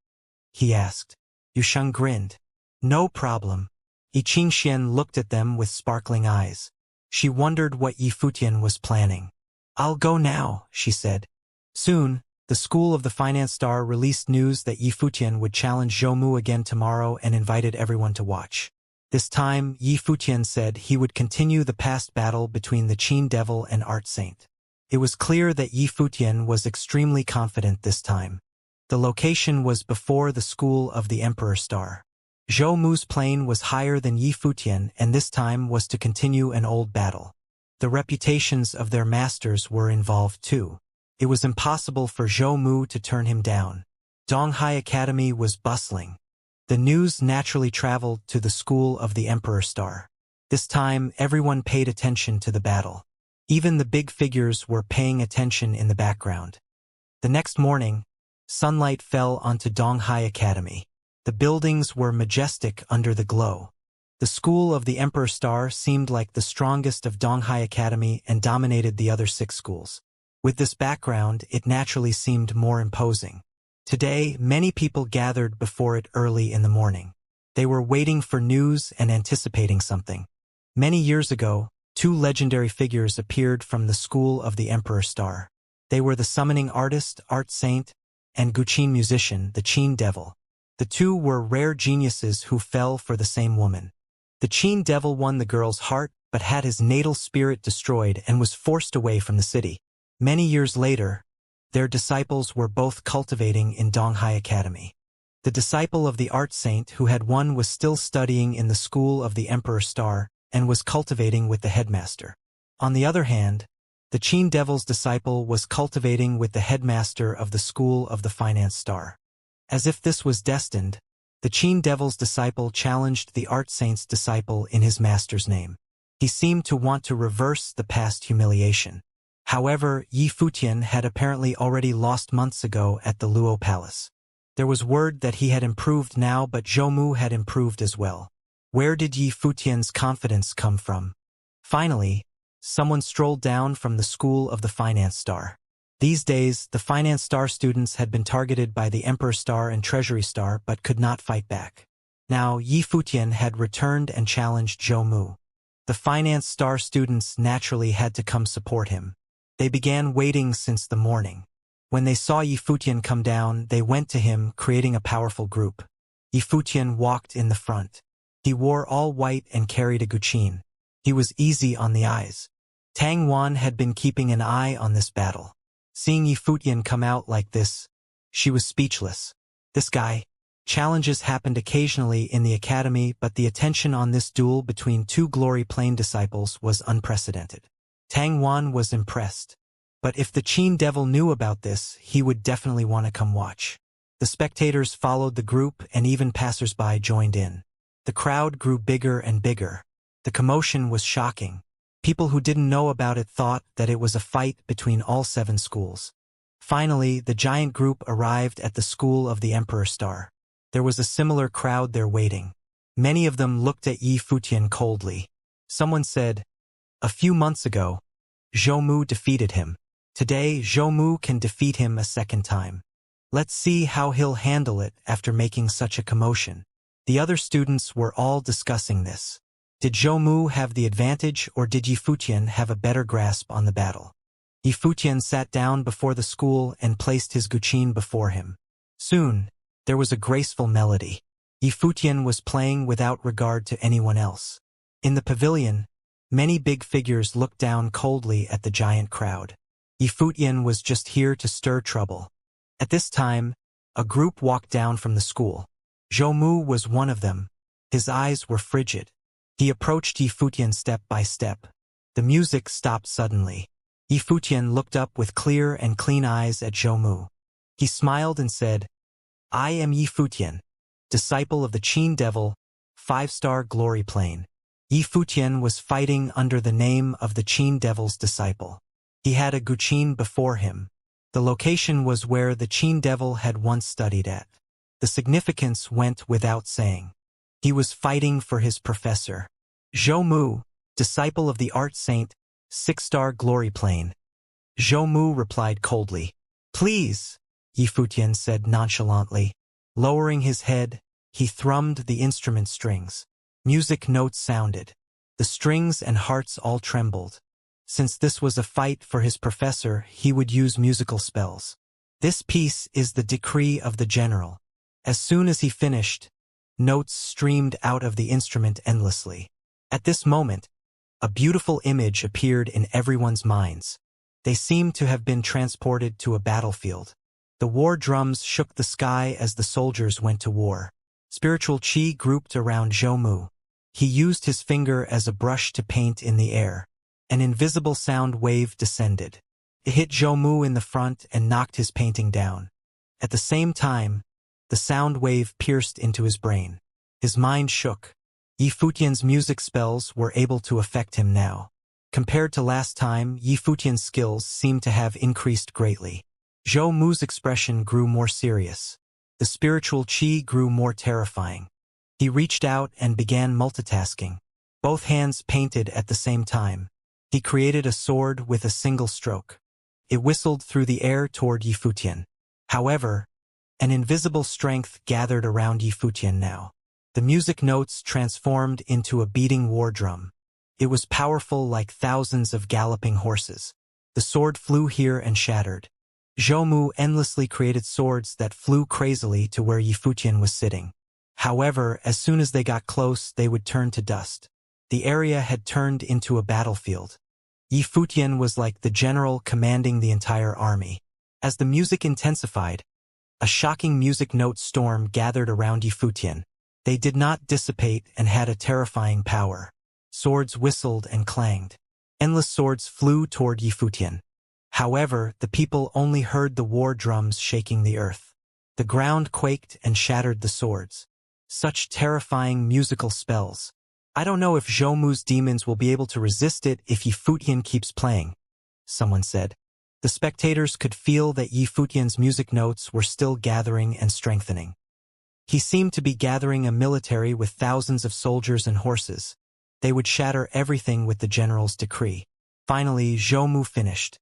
He asked. Yu Shang grinned. No problem. Yi Qingxian looked at them with sparkling eyes. She wondered what Yi Futian was planning. I'll go now, she said. Soon, the School of the Finance Star released news that Yi Futian would challenge Zhou Mu again tomorrow and invited everyone to watch. This time, Yi Futian said he would continue the past battle between the Qin Devil and Art Saint. It was clear that Yi Futian was extremely confident this time. The location was before the School of the Emperor Star. Zhou Mu's plane was higher than Yi Futian and this time was to continue an old battle. The reputations of their masters were involved too. It was impossible for Zhou Mu to turn him down. Donghai Academy was bustling. The news naturally traveled to the School of the Emperor Star. This time, everyone paid attention to the battle. Even the big figures were paying attention in the background. The next morning, sunlight fell onto Donghai Academy. The buildings were majestic under the glow. The School of the Emperor Star seemed like the strongest of Donghai Academy and dominated the other 6 schools. With this background, it naturally seemed more imposing. Today, many people gathered before it early in the morning. They were waiting for news and anticipating something. Many years ago, 2 legendary figures appeared from the School of the Emperor Star. They were the summoning artist, Art Saint, and Guqin musician, the Qin Devil. The 2 were rare geniuses who fell for the same woman. The Qin Devil won the girl's heart, but had his natal spirit destroyed and was forced away from the city. Many years later, their disciples were both cultivating in Donghai Academy. The disciple of the Art Saint who had won was still studying in the School of the Emperor Star and was cultivating with the headmaster. On the other hand, the Qin Devil's disciple was cultivating with the headmaster of the School of the Finance Star. As if this was destined, the Qin Devil's disciple challenged the Art Saint's disciple in his master's name. He seemed to want to reverse the past humiliation. However, Yi Futian had apparently already lost months ago at the Luo Palace. There was word that he had improved now, but Zhou Mu had improved as well. Where did Yi Futian's confidence come from? Finally, someone strolled down from the School of the Finance Star. These days, the Finance Star students had been targeted by the Emperor Star and Treasury Star but could not fight back. Now, Yi Futian had returned and challenged Zhou Mu. The Finance Star students naturally had to come support him. They began waiting since the morning. When they saw Yi Futian come down, they went to him, creating a powerful group. Yi Futian walked in the front. He wore all white and carried a guqin. He was easy on the eyes. Tang Wan had been keeping an eye on this battle. Seeing Yi Futian come out like this, she was speechless. This guy. Challenges happened occasionally in the academy, but the attention on this duel between 2 Glory Plane disciples was unprecedented. Tang Wan was impressed. But if the Qin Devil knew about this, he would definitely want to come watch. The spectators followed the group and even passers-by joined in. The crowd grew bigger and bigger. The commotion was shocking. People who didn't know about it thought that it was a fight between all 7 schools. Finally, the giant group arrived at the School of the Emperor Star. There was a similar crowd there waiting. Many of them looked at Yi Futian coldly. Someone said, "A few months ago, Zhou Mu defeated him. Today, Zhou Mu can defeat him a second time. Let's see how he'll handle it after making such a commotion." The other students were all discussing this. Did Zhou Mu have the advantage or did Yi Futian have a better grasp on the battle? Yifutian sat down before the school and placed his guqin before him. Soon, there was a graceful melody. Yifutian was playing without regard to anyone else. In the pavilion, many big figures looked down coldly at the giant crowd. Yifutian was just here to stir trouble. At this time, a group walked down from the school. Zhou was one of them. His eyes were frigid. He approached Yifutian step by step. The music stopped suddenly. Yifutian looked up with clear and clean eyes at Zhou. He smiled and said, "I am Yifutian, disciple of the Qin Devil, 5-star glory plane." Yifutian was fighting under the name of the Qin Devil's disciple. He had a guqin before him. The location was where the Qin Devil had once studied at. The significance went without saying. He was fighting for his professor. Zhou, disciple of the art saint, 6-star glory plane. Zhou replied coldly. "Please," Yifutian said nonchalantly. Lowering his head, he thrummed the instrument strings. Music notes sounded. The strings and hearts all trembled. Since this was a fight for his professor, he would use musical spells. "This piece is the decree of the general." As soon as he finished, notes streamed out of the instrument endlessly. At this moment, a beautiful image appeared in everyone's minds. They seemed to have been transported to a battlefield. The war drums shook the sky as the soldiers went to war. Spiritual qi grouped around Zhou. He used his finger as a brush to paint in the air. An invisible sound wave descended. It hit Zhou in the front and knocked his painting down. At the same time, the sound wave pierced into his brain. His mind shook. Yifutian's music spells were able to affect him now. Compared to last time, Yifutian's skills seemed to have increased greatly. Zhou's expression grew more serious. The spiritual qi grew more terrifying. He reached out and began multitasking. Both hands painted at the same time. He created a sword with a single stroke. It whistled through the air toward Yifutian. However, an invisible strength gathered around Yifutian now. The music notes transformed into a beating war drum. It was powerful like thousands of galloping horses. The sword flew here and shattered. Zhou endlessly created swords that flew crazily to where Yifutian was sitting. However, as soon as they got close, they would turn to dust. The area had turned into a battlefield. Yifutian was like the general commanding the entire army. As the music intensified, a shocking music note storm gathered around Yifutian. They did not dissipate and had a terrifying power. Swords whistled and clanged. Endless swords flew toward Yifutian. However, the people only heard the war drums shaking the earth. The ground quaked and shattered the swords. Such terrifying musical spells. "I don't know if Zhou's demons will be able to resist it if Yifutian keeps playing," someone said. The spectators could feel that Yifutian's music notes were still gathering and strengthening. He seemed to be gathering a military with thousands of soldiers and horses. They would shatter everything with the general's decree. Finally, Zhou finished.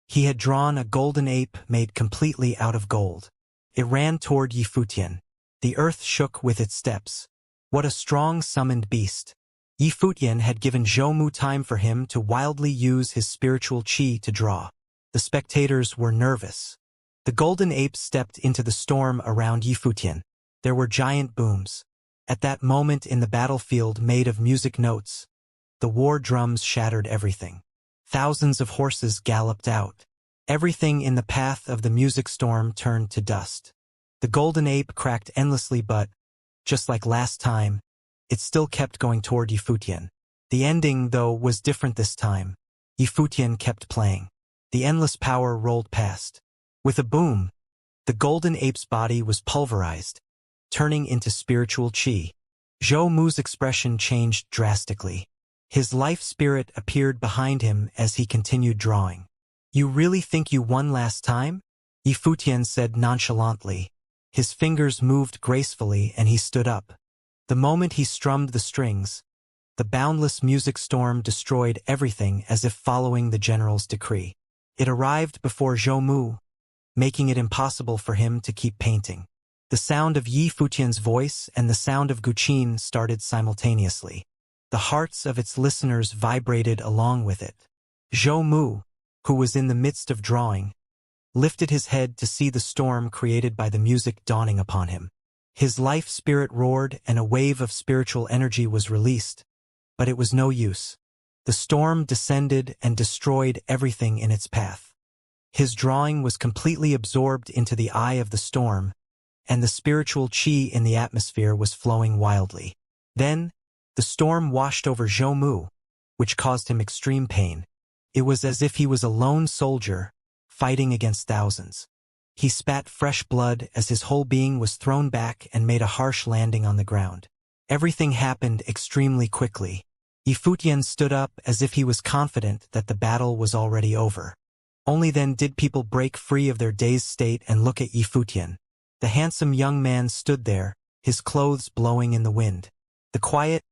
He had drawn a golden ape made completely out of gold. It ran toward Yifutian. The earth shook with its steps. What a strong summoned beast. Yifutian had given Zhou time for him to wildly use his spiritual qi to draw. The spectators were nervous. The golden ape stepped into the storm around Yifutian. There were giant booms. At that moment in the battlefield made of music notes, the war drums shattered everything. Thousands of horses galloped out. Everything in the path of the music storm turned to dust. The golden ape cracked endlessly, but, just like last time, it still kept going toward Yifutian. The ending, though, was different this time. Yifutian kept playing. The endless power rolled past. With a boom, the golden ape's body was pulverized, turning into spiritual qi. Zhou's expression changed drastically. His life spirit appeared behind him as he continued drawing. "You really think you won last time?" Yifutian said nonchalantly. His fingers moved gracefully and he stood up. The moment he strummed the strings, the boundless music storm destroyed everything as if following the general's decree. It arrived before Zhou, making it impossible for him to keep painting. The sound of Yifutian's voice and the sound of guqin started simultaneously. The hearts of its listeners vibrated along with it. Zhou, who was in the midst of drawing, lifted his head to see the storm created by the music dawning upon him. His life spirit roared and a wave of spiritual energy was released, but it was no use. The storm descended and destroyed everything in its path. His drawing was completely absorbed into the eye of the storm, and the spiritual qi in the atmosphere was flowing wildly. Then, the storm washed over Zhou Mu, which caused him extreme pain. It was as if he was a lone soldier, fighting against thousands. He spat fresh blood as his whole being was thrown back and made a harsh landing on the ground. Everything happened extremely quickly. Yifutian stood up as if he was confident that the battle was already over. Only then did people break free of their dazed state and look at Yifutian. The handsome young man stood there, his clothes blowing in the wind. The quiet,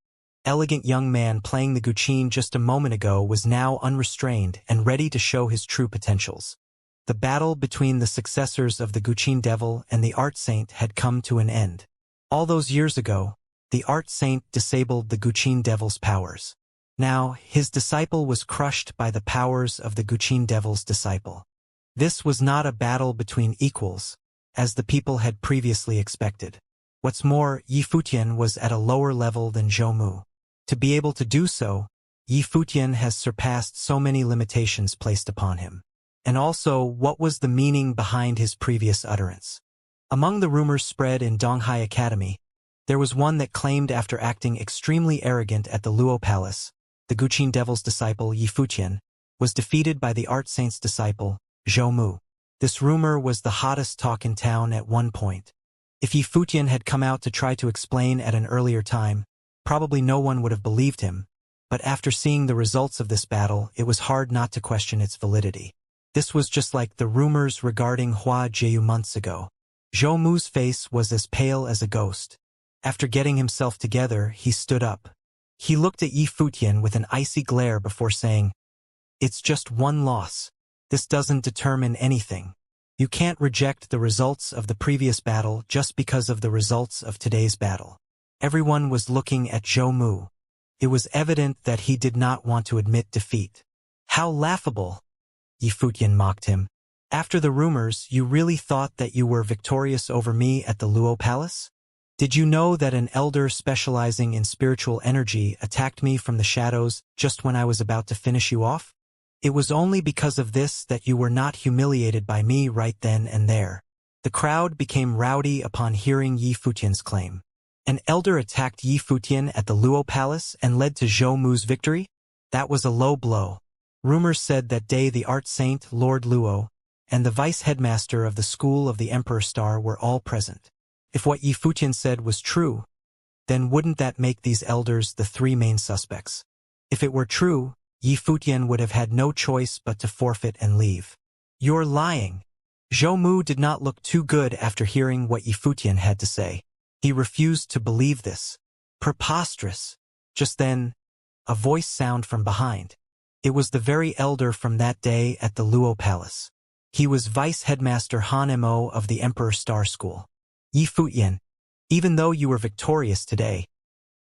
elegant young man playing the guqin just a moment ago was now unrestrained and ready to show his true potentials. The battle between the successors of the Guqin Devil and the Art Saint had come to an end. All those years ago, the Art Saint disabled the Guqin Devil's powers. Now, his disciple was crushed by the powers of the Guqin Devil's disciple. This was not a battle between equals, as the people had previously expected. What's more, Yifutian was at a lower level than Zhou Mu. To be able to do so, Yifutian has surpassed so many limitations placed upon him. And also, what was the meaning behind his previous utterance? Among the rumors spread in Donghai Academy, there was one that claimed after acting extremely arrogant at the Luo Palace, the Guqin Devil's disciple Yifutian was defeated by the Art Saint's disciple, Zhou Mu. This rumor was the hottest talk in town at one point. If Yifutian had come out to try to explain at an earlier time, probably no one would have believed him, but after seeing the results of this battle, it was hard not to question its validity. This was just like the rumors regarding Hua Jieyu months ago. Zhou Mu's face was as pale as a ghost. After getting himself together, he stood up. He looked at Yifutian with an icy glare before saying, "It's just one loss. This doesn't determine anything. You can't reject the results of the previous battle just because of the results of today's battle." Everyone was looking at Zhou Mu. It was evident that he did not want to admit defeat. "How laughable!" Yifutian mocked him. "After the rumors, you really thought that you were victorious over me at the Luo Palace? Did you know that an elder specializing in spiritual energy attacked me from the shadows just when I was about to finish you off? It was only because of this that you were not humiliated by me right then and there." The crowd became rowdy upon hearing Yifutian's claim. An elder attacked Yifutian at the Luo Palace and led to Zhou Mu's victory? That was a low blow. Rumors said that day the Art Saint, Lord Luo, and the vice-headmaster of the School of the Emperor Star were all present. If what Yifutian said was true, then wouldn't that make these elders the three main suspects? If it were true, Yifutian would have had no choice but to forfeit and leave. "You're lying." Zhou Mu did not look too good after hearing what Yifutian had to say. He refused to believe this. Preposterous. Just then, a voice sounded from behind. It was the very elder from that day at the Luo Palace. He was Vice-Headmaster Han Mo of the Emperor Star School. "Yifutian, even though you were victorious today,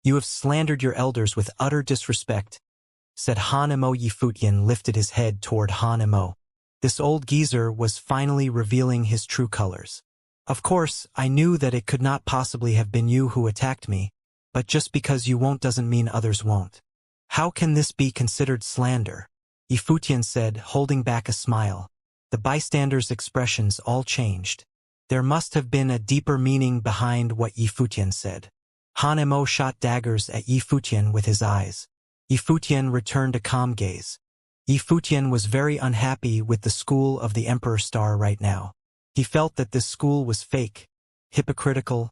you have slandered your elders with utter disrespect," said Han Mo. Yifutian lifted his head toward Han Mo. This old geezer was finally revealing his true colors. "Of course, I knew that it could not possibly have been you who attacked me, but just because you won't doesn't mean others won't. How can this be considered slander?" Yifutian said, holding back a smile. The bystanders' expressions all changed. There must have been a deeper meaning behind what Yifutian said. Han Mo shot daggers at Yifutian with his eyes. Yifutian returned a calm gaze. Yifutian was very unhappy with the School of the Emperor Star right now. He felt that this school was fake, hypocritical,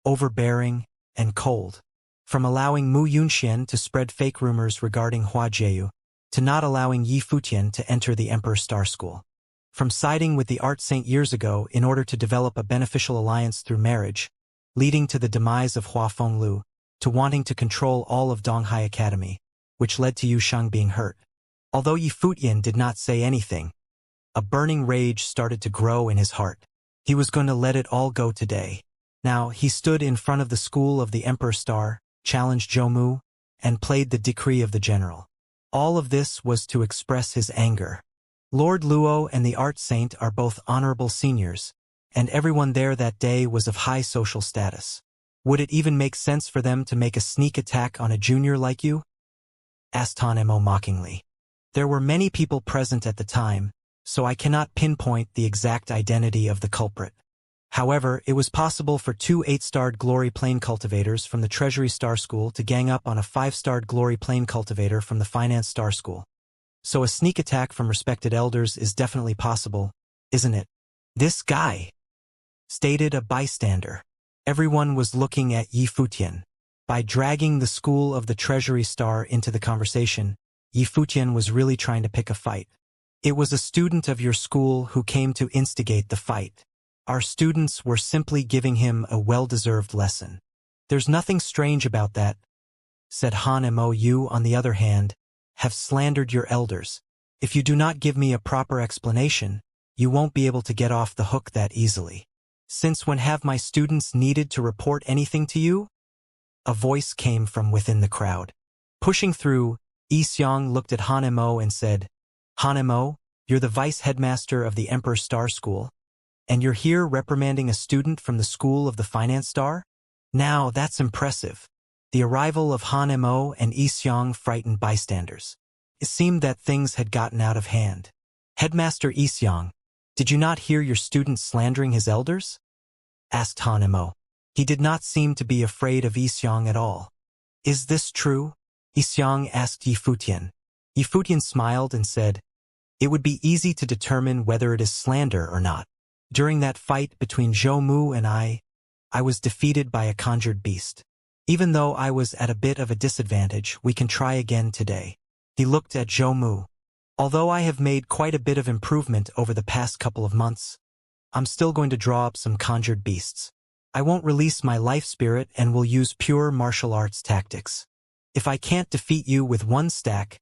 overbearing, and cold. From allowing Mu Yunxian to spread fake rumors regarding Hua Jieyu, to not allowing Yifutian to enter the Emperor Star School. From siding with the Art Saint years ago in order to develop a beneficial alliance through marriage, leading to the demise of Hua Fenglu, to wanting to control all of Donghai Academy, which led to Yu Sheng being hurt. Although Yifutian did not say anything, a burning rage started to grow in his heart. He was going to let it all go today. Now, he stood in front of the School of the Emperor Star, challenged Zhou Mu, and played the decree of the general. All of this was to express his anger. Lord Luo and the art saint are both honorable seniors, and everyone there that day was of high social status. Would it even make sense for them to make a sneak attack on a junior like you? Asked Han Mo mockingly. There were many people present at the time, so I cannot pinpoint the exact identity of the culprit. However, it was possible for 2 8-starred glory plane cultivators from the Treasury Star School to gang up on a 5-starred glory plane cultivator from the Finance Star School. So a sneak attack from respected elders is definitely possible, isn't it? This guy, stated a bystander. Everyone was looking at Yi Futian. By dragging the school of the Treasury Star into the conversation, Yi Futian was really trying to pick a fight. It was a student of your school who came to instigate the fight. Our students were simply giving him a well-deserved lesson. There's nothing strange about that, said Han Mo. You, on the other hand, have slandered your elders. If you do not give me a proper explanation, you won't be able to get off the hook that easily. Since when have my students needed to report anything to you? A voice came from within the crowd. Pushing through, Xiang looked at Han Mo and said, Han Mo, you're the vice headmaster of the Emperor Star School, and you're here reprimanding a student from the school of the Finance Star? Now, that's impressive. The arrival of Han Mo and Xiang frightened bystanders. It seemed that things had gotten out of hand. Headmaster Xiang, did you not hear your student slandering his elders? Asked Han Mo. He did not seem to be afraid of Xiang at all. Is this true? Xiang asked Yi Futian. Yi Futian smiled and said, it would be easy to determine whether it is slander or not. During that fight between Zhou Mu and I was defeated by a conjured beast. Even though I was at a bit of a disadvantage, we can try again today. He looked at Zhou Mu. Although I have made quite a bit of improvement over the past couple of months, I'm still going to draw up some conjured beasts. I won't release my life spirit and will use pure martial arts tactics. If I can't defeat you with one stack,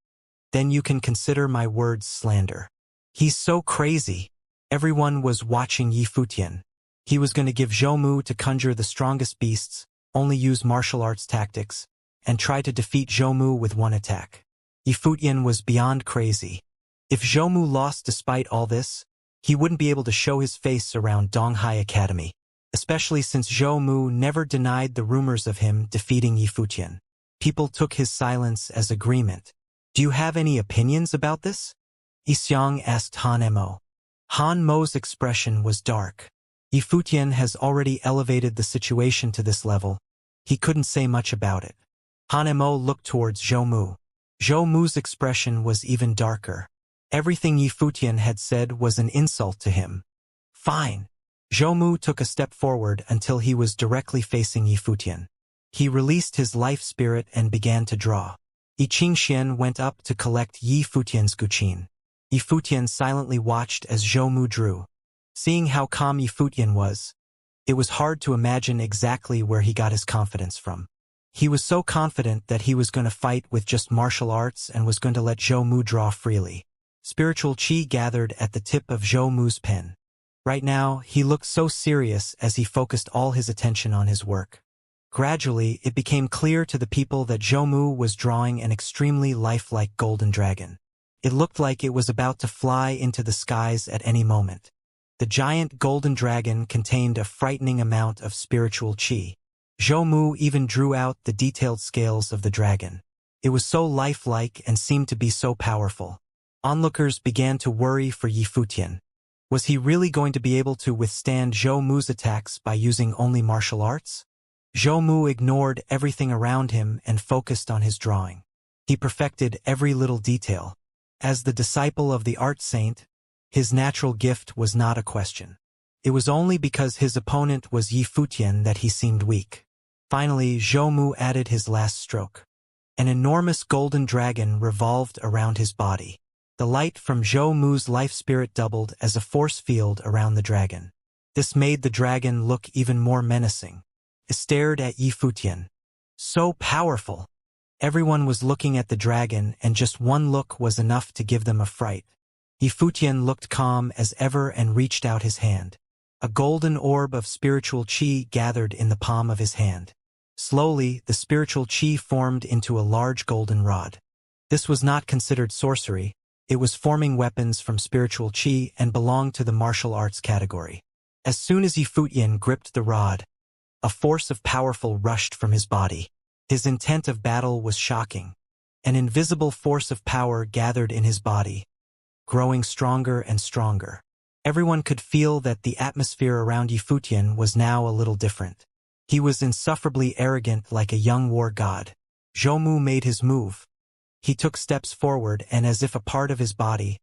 then you can consider my words slander. He's so crazy. Everyone was watching Yi Futian. He was going to give Zhou Mu to conjure the strongest beasts, only use martial arts tactics, and try to defeat Zhou Mu with one attack. Yi Futian was beyond crazy. If Zhou Mu lost despite all this, he wouldn't be able to show his face around Donghai Academy, especially since Zhou Mu never denied the rumors of him defeating Yi Futian. People took his silence as agreement. Do you have any opinions about this? Xiang asked Han Mo. Han Mo's expression was dark. Yi Futian has already elevated the situation to this level. He couldn't say much about it. Han Mo looked towards Zhou Mu. Zhou Mu's expression was even darker. Everything Yi Futian had said was an insult to him. Fine. Zhou Mu took a step forward until he was directly facing Yi Futian. He released his life spirit and began to draw. Yi Qingxian went up to collect Yi Futian's guqin. Yi Futian silently watched as Zhou Mu drew. Seeing how calm Yi Futian was, it was hard to imagine exactly where he got his confidence from. He was so confident that he was going to fight with just martial arts and was going to let Zhou Mu draw freely. Spiritual qi gathered at the tip of Zhou Mu's pen. Right now, he looked so serious as he focused all his attention on his work. Gradually, it became clear to the people that Zhou Mu was drawing an extremely lifelike golden dragon. It looked like it was about to fly into the skies at any moment. The giant golden dragon contained a frightening amount of spiritual qi. Zhou Mu even drew out the detailed scales of the dragon. It was so lifelike and seemed to be so powerful. Onlookers began to worry for Yi Futian. Was he really going to be able to withstand Zhou Mu's attacks by using only martial arts? Zhou Mu ignored everything around him and focused on his drawing. He perfected every little detail. As the disciple of the art saint, his natural gift was not a question. It was only because his opponent was Yi Futian that he seemed weak. Finally, Zhou Mu added his last stroke. An enormous golden dragon revolved around his body. The light from Zhou Mu's life spirit doubled as a force field around the dragon. This made the dragon look even more menacing. It stared at Yi Futian. So powerful! Everyone was looking at the dragon, and just one look was enough to give them a fright. Yi Futian looked calm as ever and reached out his hand. A golden orb of spiritual qi gathered in the palm of his hand. Slowly, the spiritual qi formed into a large golden rod. This was not considered sorcery. It was forming weapons from spiritual qi and belonged to the martial arts category. As soon as Yifutian gripped the rod, a force of powerful rushed from his body. His intent of battle was shocking. An invisible force of power gathered in his body, growing stronger and stronger. Everyone could feel that the atmosphere around Yifutian was now a little different. He was insufferably arrogant like a young war god. Zhou made his move. He took steps forward, and as if a part of his body,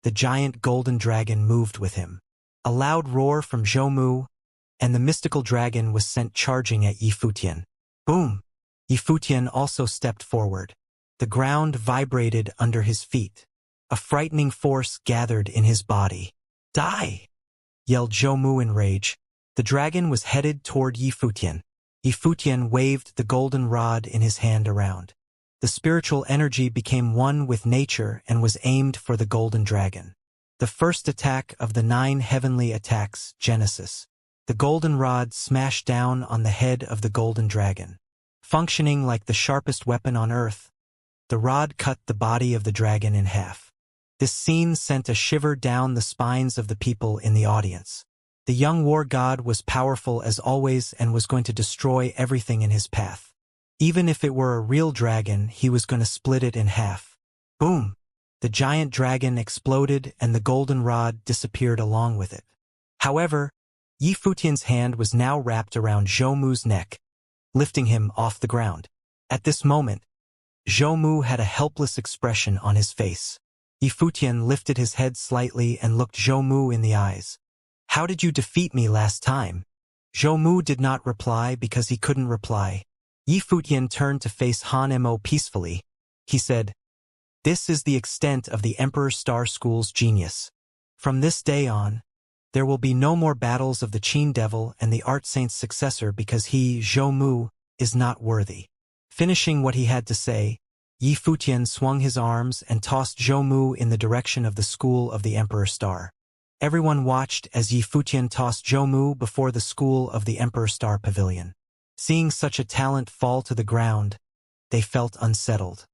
the giant golden dragon moved with him. A loud roar from Zhou, and the mystical dragon was sent charging at Yifutian. Boom! Yifutian also stepped forward. The ground vibrated under his feet. A frightening force gathered in his body. Die! Yelled Zhou in rage. The dragon was headed toward Yifutian. Yifutian waved the golden rod in his hand around. The spiritual energy became one with nature and was aimed for the golden dragon. The first attack of the 9 heavenly attacks, Genesis. The golden rod smashed down on the head of the golden dragon. Functioning like the sharpest weapon on earth, the rod cut the body of the dragon in half. This scene sent a shiver down the spines of the people in the audience. The young war god was powerful as always and was going to destroy everything in his path. Even if it were a real dragon, he was going to split it in half. Boom! The giant dragon exploded and the golden rod disappeared along with it. However, Yifutian's hand was now wrapped around Zhou's neck, lifting him off the ground. At this moment, Zhou had a helpless expression on his face. Yifutian lifted his head slightly and looked Zhou in the eyes. How did you defeat me last time? Zhou did not reply because he couldn't reply. Yifutian turned to face Han Mo peacefully. He said, "This is the extent of the Emperor Star School's genius. From this day on, there will be no more battles of the Qin Devil and the Art Saint's successor because he, Zhou, is not worthy." Finishing what he had to say, Yifutian swung his arms and tossed Zhou in the direction of the School of the Emperor Star. Everyone watched as Yifutian tossed Zhou before the School of the Emperor Star Pavilion. Seeing such a talent fall to the ground, they felt unsettled.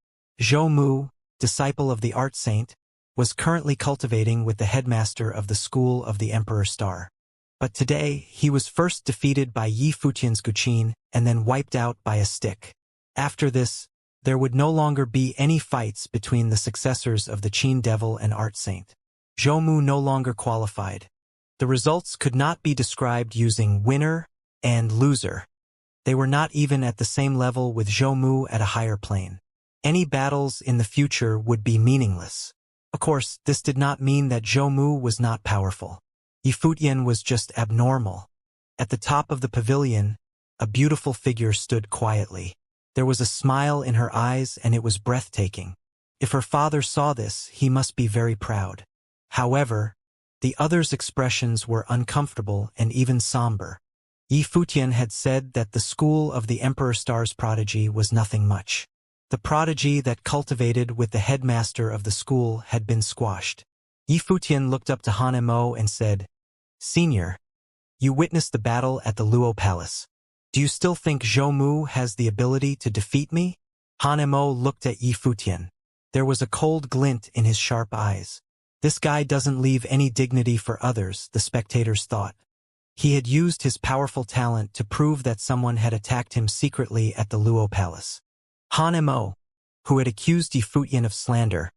Zhou, disciple of the Art Saint, was currently cultivating with the headmaster of the School of the Emperor Star. But today, he was first defeated by Yifutian's Guqin and then wiped out by a stick. After this, there would no longer be any fights between the successors of the Qin Devil and Art Saint. Zhou no longer qualified. The results could not be described using winner and loser. They were not even at the same level with Zhou at a higher plane. Any battles in the future would be meaningless. Of course, this did not mean that Zhou was not powerful. Yifutian was just abnormal. At the top of the pavilion, a beautiful figure stood quietly. There was a smile in her eyes and it was breathtaking. If her father saw this, he must be very proud. However, the others' expressions were uncomfortable and even somber. Yifutian had said that the School of the Emperor Star's prodigy was nothing much. The prodigy that cultivated with the headmaster of the school had been squashed. Yifutian looked up to Han Mo and said, "Senior, you witnessed the battle at the Luo Palace. Do you still think Zhou has the ability to defeat me?" Han Mo looked at Yifutian. There was a cold glint in his sharp eyes. This guy doesn't leave any dignity for others, the spectators thought. He had used his powerful talent to prove that someone had attacked him secretly at the Luo Palace. Han Mo, who had accused Yifutian of slander,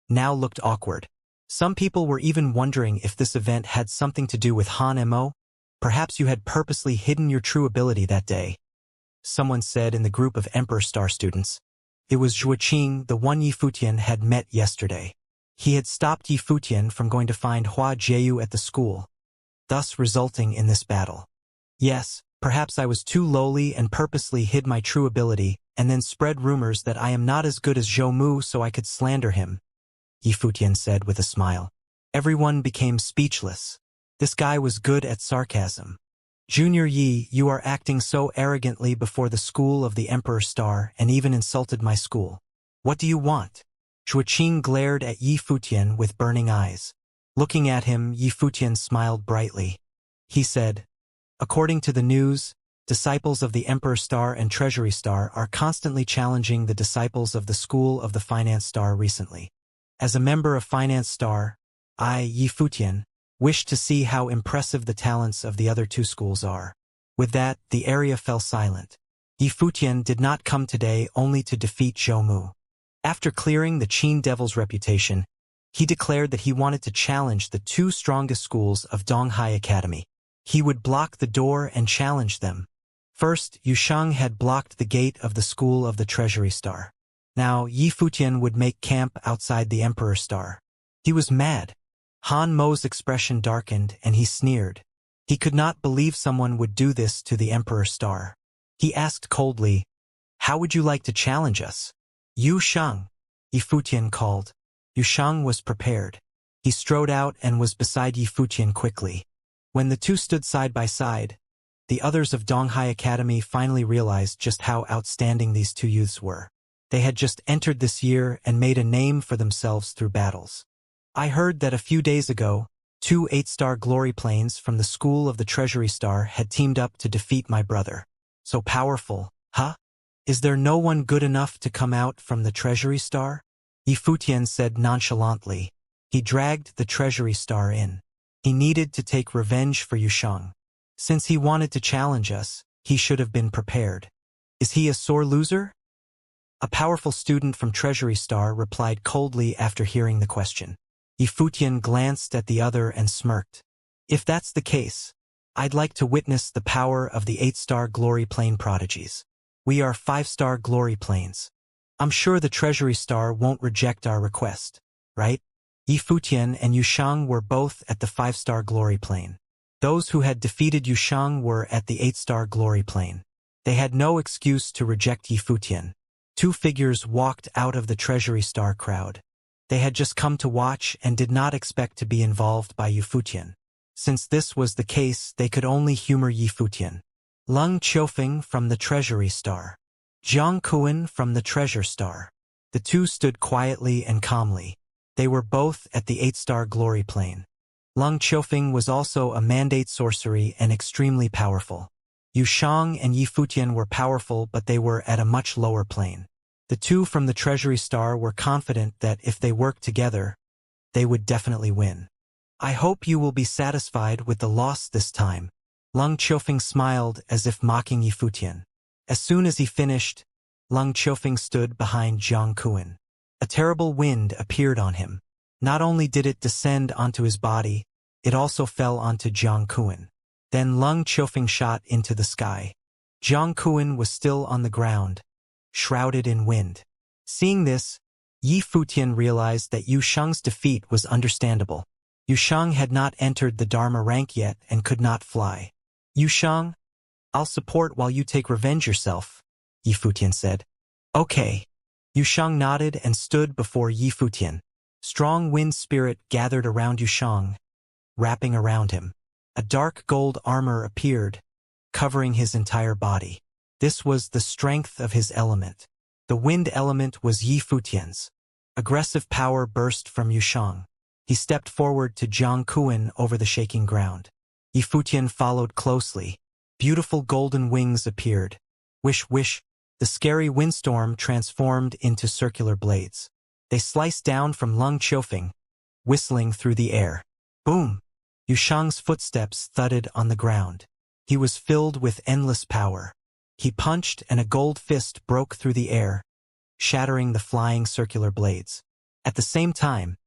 now looked awkward. Some people were even wondering if this event had something to do with Han Mo. Perhaps you had purposely hidden your true ability that day. Someone said in the group of Emperor Star students. It was Zhuoqing, the one Yifutian had met yesterday. He had stopped Yifutian from going to find Hua Jieyu at the school, thus resulting in this battle. Yes, perhaps I was too lowly and purposely hid my true ability, and then spread rumors that I am not as good as Zhou so I could slander him, Yifutian said with a smile. Everyone became speechless. This guy was good at sarcasm. Junior Yi, you are acting so arrogantly before the School of the Emperor Star and even insulted my school. What do you want? Zhuoqing glared at Yifutian with burning eyes. Looking at him, Yifutian smiled brightly. He said, "According to the news, disciples of the Emperor Star and Treasury Star are constantly challenging the disciples of the School of the Finance Star recently. As a member of Finance Star, I, Yi Futian, wish to see how impressive the talents of the other two schools are. With that, the area fell silent. Yi Futian did not come today only to defeat Zhou Mu. After clearing the Qin Devil's reputation, he declared that he wanted to challenge the two strongest schools of Donghai Academy. He would block the door and challenge them. First, Yusheng had blocked the gate of the School of the Treasury Star. Now, Yi Futian would make camp outside the Emperor Star. He was mad. Han Mo's expression darkened and he sneered. He could not believe someone would do this to the Emperor Star. He asked coldly, "How would you like to challenge us?" Yusheng, Yi Futian called. Yusheng was prepared. He strode out and was beside Yi Futian quickly. When the two stood side by side, the others of Donghai Academy finally realized just how outstanding these two youths were. They had just entered this year and made a name for themselves through battles. I heard that a few days ago, 2 8-star glory planes from the School of the Treasury Star had teamed up to defeat my brother. So powerful, huh? Is there no one good enough to come out from the Treasury Star? Yi Futian said nonchalantly. He dragged the Treasury Star in. He needed to take revenge for Yusheng. Since he wanted to challenge us, he should have been prepared. Is he a sore loser? A powerful student from Treasury Star replied coldly after hearing the question. Yi Futian glanced at the other and smirked. If that's the case, I'd like to witness the power of the 8-star glory plane prodigies. We are 5-star glory planes. I'm sure the Treasury Star won't reject our request, right? Yi Futian and Yusheng were both at the 5-star glory plane. Those who had defeated Yusheng were at the 8-star glory plane. They had no excuse to reject Yi Futian. Two figures walked out of the Treasury Star crowd. They had just come to watch and did not expect to be involved by Yi Futian. Since this was the case, they could only humor Yi Futian. Leng Qiufeng from the Treasury Star. Jiang Kuan from the Treasure Star. The two stood quietly and calmly. They were both at the 8-star glory plane. Leng Qiufeng was also a mandate sorcery and extremely powerful. Yusheng and Yi Futian were powerful, but they were at a much lower plane. The two from the Treasury Star were confident that if they worked together, they would definitely win. I hope you will be satisfied with the loss this time. Leng Qiufeng smiled as if mocking Yi Futian. As soon as he finished, Leng Qiufeng stood behind Jiang Kuan. A terrible wind appeared on him. Not only did it descend onto his body, it also fell onto Jiang Kuan. Then Leng Qiufeng shot into the sky. Jiang Kuan was still on the ground, shrouded in wind. Seeing this, Yi Futian realized that Yusheng's defeat was understandable. Yusheng had not entered the Dharma rank yet and could not fly. Yusheng, I'll support while you take revenge yourself, Yi Futian said. Okay. Yusheng nodded and stood before Yi Futian. Strong wind spirit gathered around Yusheng, wrapping around him. A dark gold armor appeared, covering his entire body. This was the strength of his element. The wind element was Yi Futian's. Aggressive power burst from Yusheng. He stepped forward to Jiang Kuan over the shaking ground. Yi Futian followed closely. Beautiful golden wings appeared. Wish, wish. The scary windstorm transformed into circular blades. They sliced down from Leng Qiufeng, whistling through the air. Boom! Yusheng's footsteps thudded on the ground. He was filled with endless power. He punched and a gold fist broke through the air, shattering the flying circular blades. At the same time,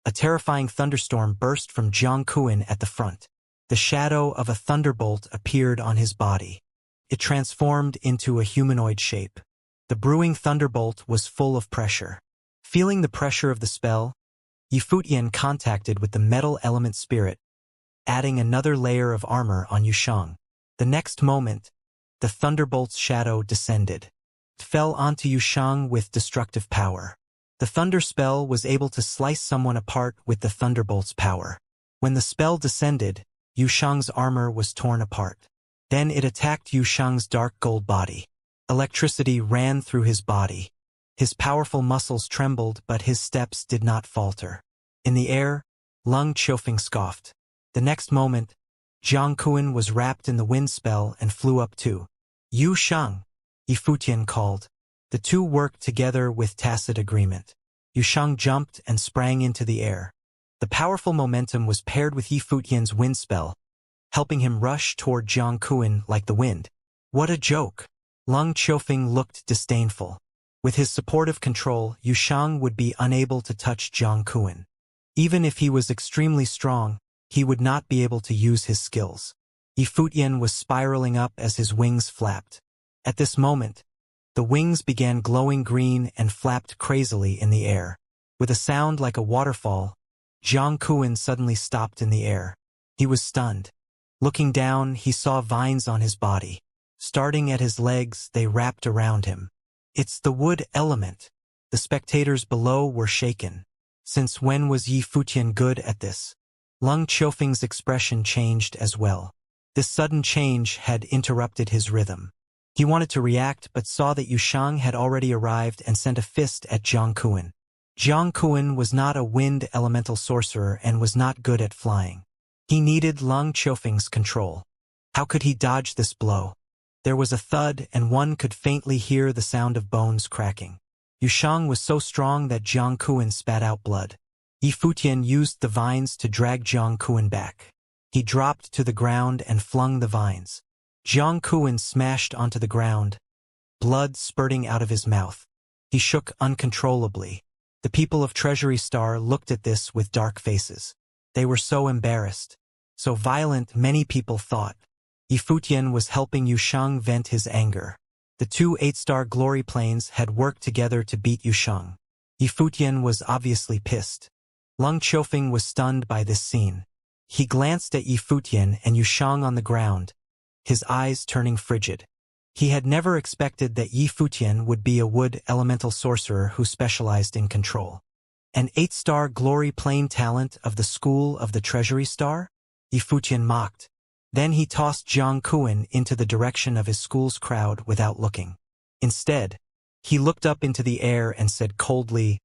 a terrifying thunderstorm burst from Jiang Kuan at the front. The shadow of a thunderbolt appeared on his body. It transformed into a humanoid shape. The brewing thunderbolt was full of pressure. Feeling the pressure of the spell, Yi Futian contacted with the metal element spirit, adding another layer of armor on Yusheng. The next moment, the thunderbolt's shadow descended. It fell onto Yusheng with destructive power. The thunder spell was able to slice someone apart with the thunderbolt's power. When the spell descended, Yusheng's armor was torn apart. Then it attacked Yusheng's dark gold body. Electricity ran through his body. His powerful muscles trembled, but his steps did not falter. In the air, Leng Qiufeng scoffed. The next moment, Jiang Kuan was wrapped in the wind spell and flew up too. Yusheng, Yi Futian called. The two worked together with tacit agreement. Yushang jumped and sprang into the air. The powerful momentum was paired with Yi Futian's wind spell, helping him rush toward Jiang Kuan like the wind. What a joke! Leng Qiufeng looked disdainful. With his supportive control, Yushang would be unable to touch Jiang Kuan. Even if he was extremely strong, he would not be able to use his skills. Yi Futian was spiraling up as his wings flapped. At this moment, the wings began glowing green and flapped crazily in the air. With a sound like a waterfall, Jiang Kuan suddenly stopped in the air. He was stunned. Looking down, he saw vines on his body. Starting at his legs, they wrapped around him. It's the wood element. The spectators below were shaken. Since when was Yi Futian good at this? Leng Qiufeng's expression changed as well. This sudden change had interrupted his rhythm. He wanted to react but saw that Yushang had already arrived and sent a fist at Jiang Kuan. Jiang Kuan was not a wind elemental sorcerer and was not good at flying. He needed Leng Qiufeng's control. How could he dodge this blow? There was a thud and one could faintly hear the sound of bones cracking. Yushang was so strong that Jiang Kuan spat out blood. Yi Futian used the vines to drag Jiang Kuan back. He dropped to the ground and flung the vines. Jiang Kuan smashed onto the ground, blood spurting out of his mouth. He shook uncontrollably. The people of Treasury Star looked at this with dark faces. They were so embarrassed, so violent many people thought. Yi Futian was helping Yushang vent his anger. The two 8-star glory planes had worked together to beat Yushang. Yi Futian was obviously pissed. Leng Qiufeng was stunned by this scene. He glanced at Yi Futian and Yushang on the ground, his eyes turning frigid. He had never expected that Yi Futian would be a wood elemental sorcerer who specialized in control. An 8-star glory plane talent of the school of the Treasury Star? Yi Futian mocked. Then he tossed Jiang Kuan into the direction of his school's crowd without looking. Instead, he looked up into the air and said coldly,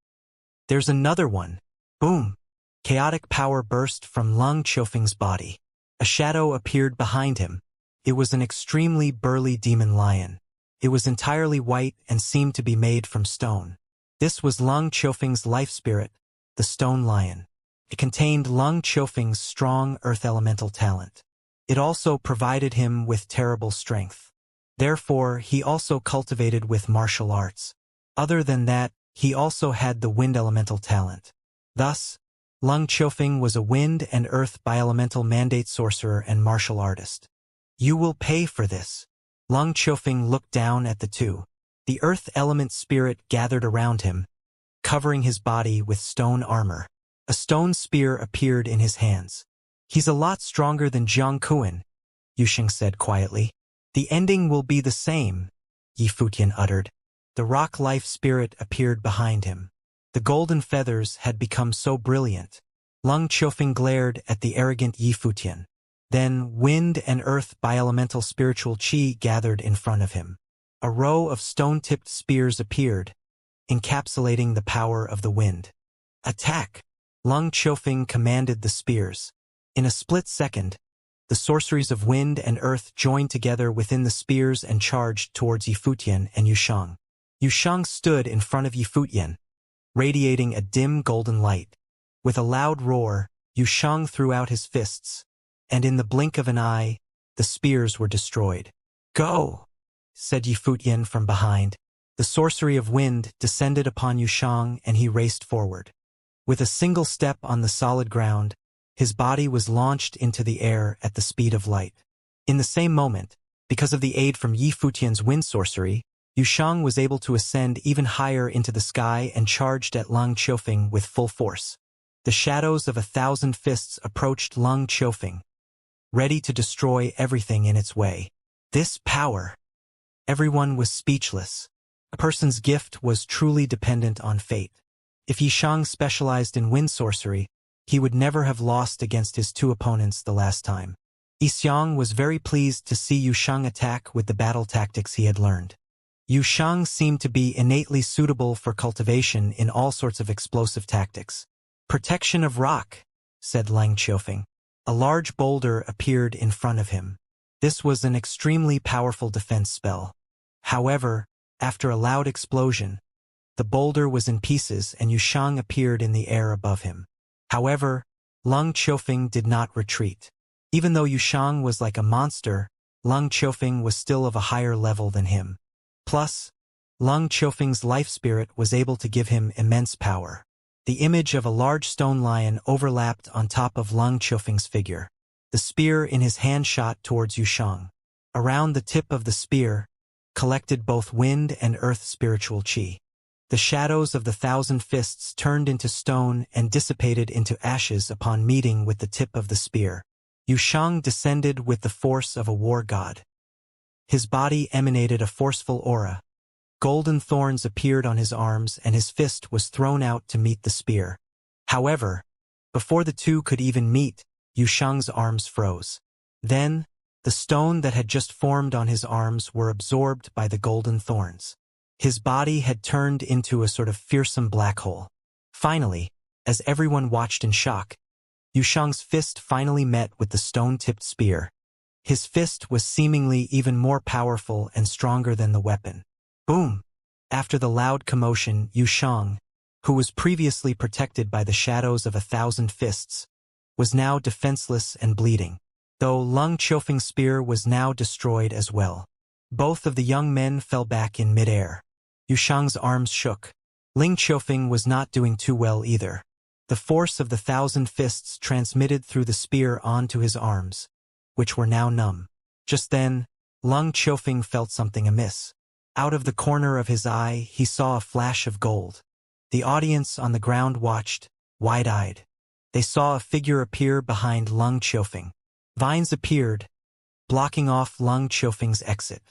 "There's another one." Boom! Chaotic power burst from Leng Qiufeng's body. A shadow appeared behind him. It was an extremely burly demon lion. It was entirely white and seemed to be made from stone. This was Leng Qiufeng's life spirit, the stone lion. It contained Leng Qiufeng's strong earth elemental talent. It also provided him with terrible strength. Therefore, he also cultivated with martial arts. Other than that, he also had the wind elemental talent. Thus, Leng Qiufeng was a wind and earth bi-elemental mandate sorcerer and martial artist. You will pay for this. Leng Qiufeng looked down at the two. The earth element spirit gathered around him, covering his body with stone armor. A stone spear appeared in his hands. He's a lot stronger than Jiang Kuan, Yusheng said quietly. The ending will be the same, Yi Futian uttered. The rock life spirit appeared behind him. The golden feathers had become so brilliant. Leng Qiufeng glared at the arrogant Yi Futian. Then wind and earth bi-elemental spiritual qi gathered in front of him. A row of stone-tipped spears appeared, encapsulating the power of the wind. Attack! Leng Qiufeng commanded the spears. In a split second, the sorceries of wind and earth joined together within the spears and charged towards Yi Futian and Yushang. Yushang stood in front of Yi Futian, radiating a dim golden light. With a loud roar, Yushang threw out his fists, and in the blink of an eye, the spears were destroyed. Go! Said Yi Futian from behind. The sorcery of wind descended upon Yushang and he raced forward. With a single step on the solid ground, his body was launched into the air at the speed of light. In the same moment, because of the aid from Yi Futian's wind sorcery, Yushang was able to ascend even higher into the sky and charged at Leng Qiufeng with full force. The shadows of 1,000 fists approached Leng Qiufeng, ready to destroy everything in its way. This power! Everyone was speechless. A person's gift was truly dependent on fate. If Yushang specialized in wind sorcery, he would never have lost against his two opponents the last time. Xianxia was very pleased to see Yushang attack with the battle tactics he had learned. Yushang seemed to be innately suitable for cultivation in all sorts of explosive tactics. Protection of rock, said Leng Qiufeng. A large boulder appeared in front of him. This was an extremely powerful defense spell. However, after a loud explosion, The boulder was in pieces and Yushang appeared in the air above him. However, Lung Qiufeng did not retreat. Even though Yushang was like a monster, Lung Qiufeng was still of a higher level than him. Plus, Lung Qiufeng's life spirit was able to give him immense power. The image of a large stone lion overlapped on top of Lung Qiufeng's figure. The spear in his hand shot towards Yushang. Around the tip of the spear, collected both wind and earth spiritual qi. The shadows of the 1,000 fists turned into stone and dissipated into ashes upon meeting with the tip of the spear. Yushang descended with the force of a war god. His body emanated a forceful aura. Golden thorns appeared on his arms and his fist was thrown out to meet the spear. However, before the two could even meet, Yushang's arms froze. Then, the stone that had just formed on his arms were absorbed by the golden thorns. His body had turned into a sort of fearsome black hole. Finally, as everyone watched in shock, Yushang's fist finally met with the stone-tipped spear. His fist was seemingly even more powerful and stronger than the weapon. Boom! After the loud commotion, Yushang, who was previously protected by the shadows of 1,000 fists, was now defenseless and bleeding, though Lung Qiufeng's spear was now destroyed as well. Both of the young men fell back in midair. Yushang's arms shook. Ling Qiufeng was not doing too well either. The force of the 1,000 fists transmitted through the spear onto his arms, which were now numb. Just then, Lung Qiufeng felt something amiss. Out of the corner of his eye, he saw a flash of gold. The audience on the ground watched, wide-eyed. They saw a figure appear behind Lung Qiufeng. Vines appeared, blocking off Lung Qiufeng's exit.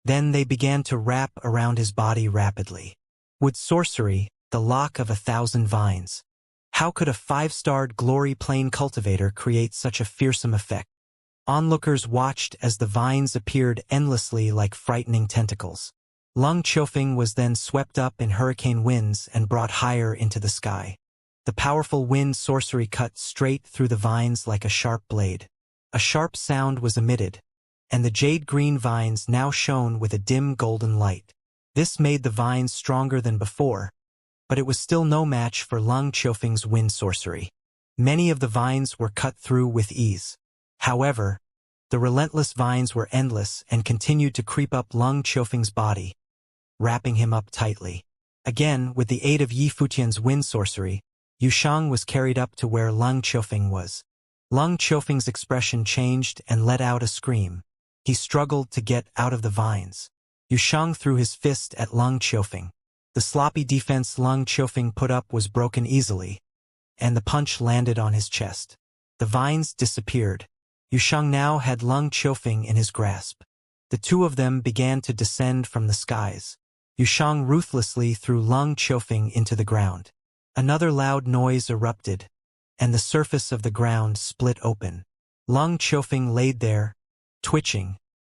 Then they began to wrap around his body rapidly. With sorcery, the lock of 1,000 vines. How could a 5-starred glory plane cultivator create such a fearsome effect? Onlookers watched as the vines appeared endlessly like frightening tentacles. Lung Qiufeng was then swept up in hurricane winds and brought higher into the sky. The powerful wind sorcery cut straight through the vines like a sharp blade. A sharp sound was emitted, and the jade-green vines now shone with a dim golden light. This made the vines stronger than before, but it was still no match for Lung Qiufeng's wind sorcery. Many of the vines were cut through with ease. However, the relentless vines were endless and continued to creep up Lung Qiufeng's body, wrapping him up tightly. Again, with the aid of Yi Futian's wind sorcery, Yushang was carried up to where Lung Qiufeng was. Lung Qiufeng's expression changed and let out a scream. He struggled to get out of the vines. Yushang threw his fist at Lung Qiufeng. The sloppy defense Lung Qiufeng put up was broken easily, and the punch landed on his chest. The vines disappeared. Yushang now had Lung Qiufeng in his grasp. The two of them began to descend from the skies. Yushang ruthlessly threw Lung Qiufeng into the ground. Another loud noise erupted, and the surface of the ground split open. Lung Qiufeng laid there, twitching,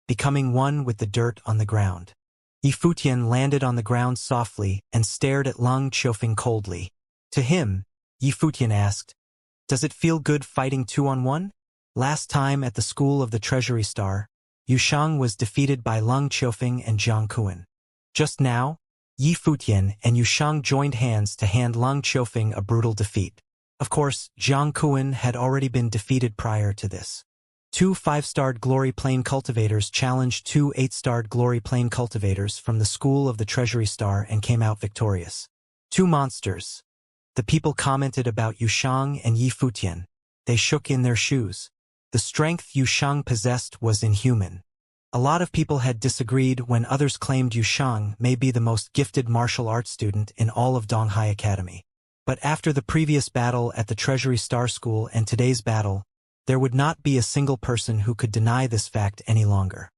becoming one with the dirt on the ground. Yi Futian landed on the ground softly and stared at Lung Qiufeng coldly. To him, Yi Futian asked, "Does it feel good fighting 2-on-1? Last time at the School of the Treasury Star, Yushang was defeated by Lung Qiufeng and Jiang Kuan. Just now, Yi Futian and Yushang joined hands to hand Lung Qiufeng a brutal defeat. Of course, Jiang Kuan had already been defeated prior to this. 2 5-starred glory plane cultivators challenged 2 8-starred glory plane cultivators from the School of the Treasury Star and came out victorious. 2 monsters. The people commented about Yushang and Yi Futian. They shook in their shoes. The strength Yushang possessed was inhuman. A lot of people had disagreed when others claimed Yushang may be the most gifted martial arts student in all of Donghai Academy. But after the previous battle at the Treasury Star School and today's battle, there would not be a single person who could deny this fact any longer.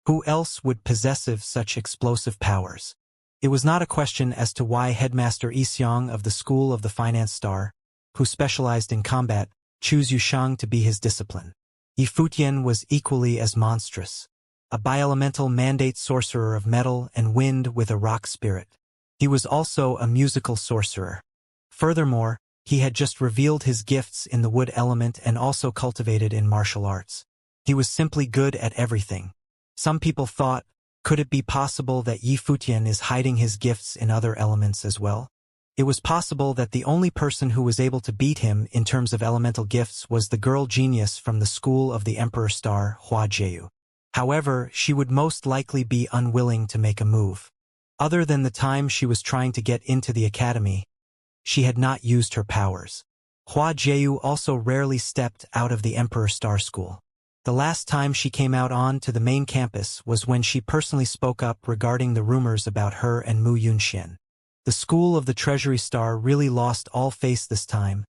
Who else would possess such explosive powers? It was not a question as to why Headmaster Yixiang of the School of the Finance Star, who specialized in combat, chose Yushang to be his discipline. Yi Futian was equally as monstrous. A bielemental mandate sorcerer of metal and wind with a rock spirit. He was also a musical sorcerer. Furthermore, he had just revealed his gifts in the wood element and also cultivated in martial arts. He was simply good at everything. Some people thought, Could it be possible that Yi Futian is hiding his gifts in other elements as well? It was possible that the only person who was able to beat him in terms of elemental gifts was the girl genius from the school of the Emperor Star, Hua Jieyu. However, she would most likely be unwilling to make a move. Other than the time she was trying to get into the academy, she had not used her powers. Hua Jieyu also rarely stepped out of the Emperor Star School. The last time she came out on to the main campus was when she personally spoke up regarding the rumors about her and Mu Yunxian. The school of the Treasury Star really lost all face this time,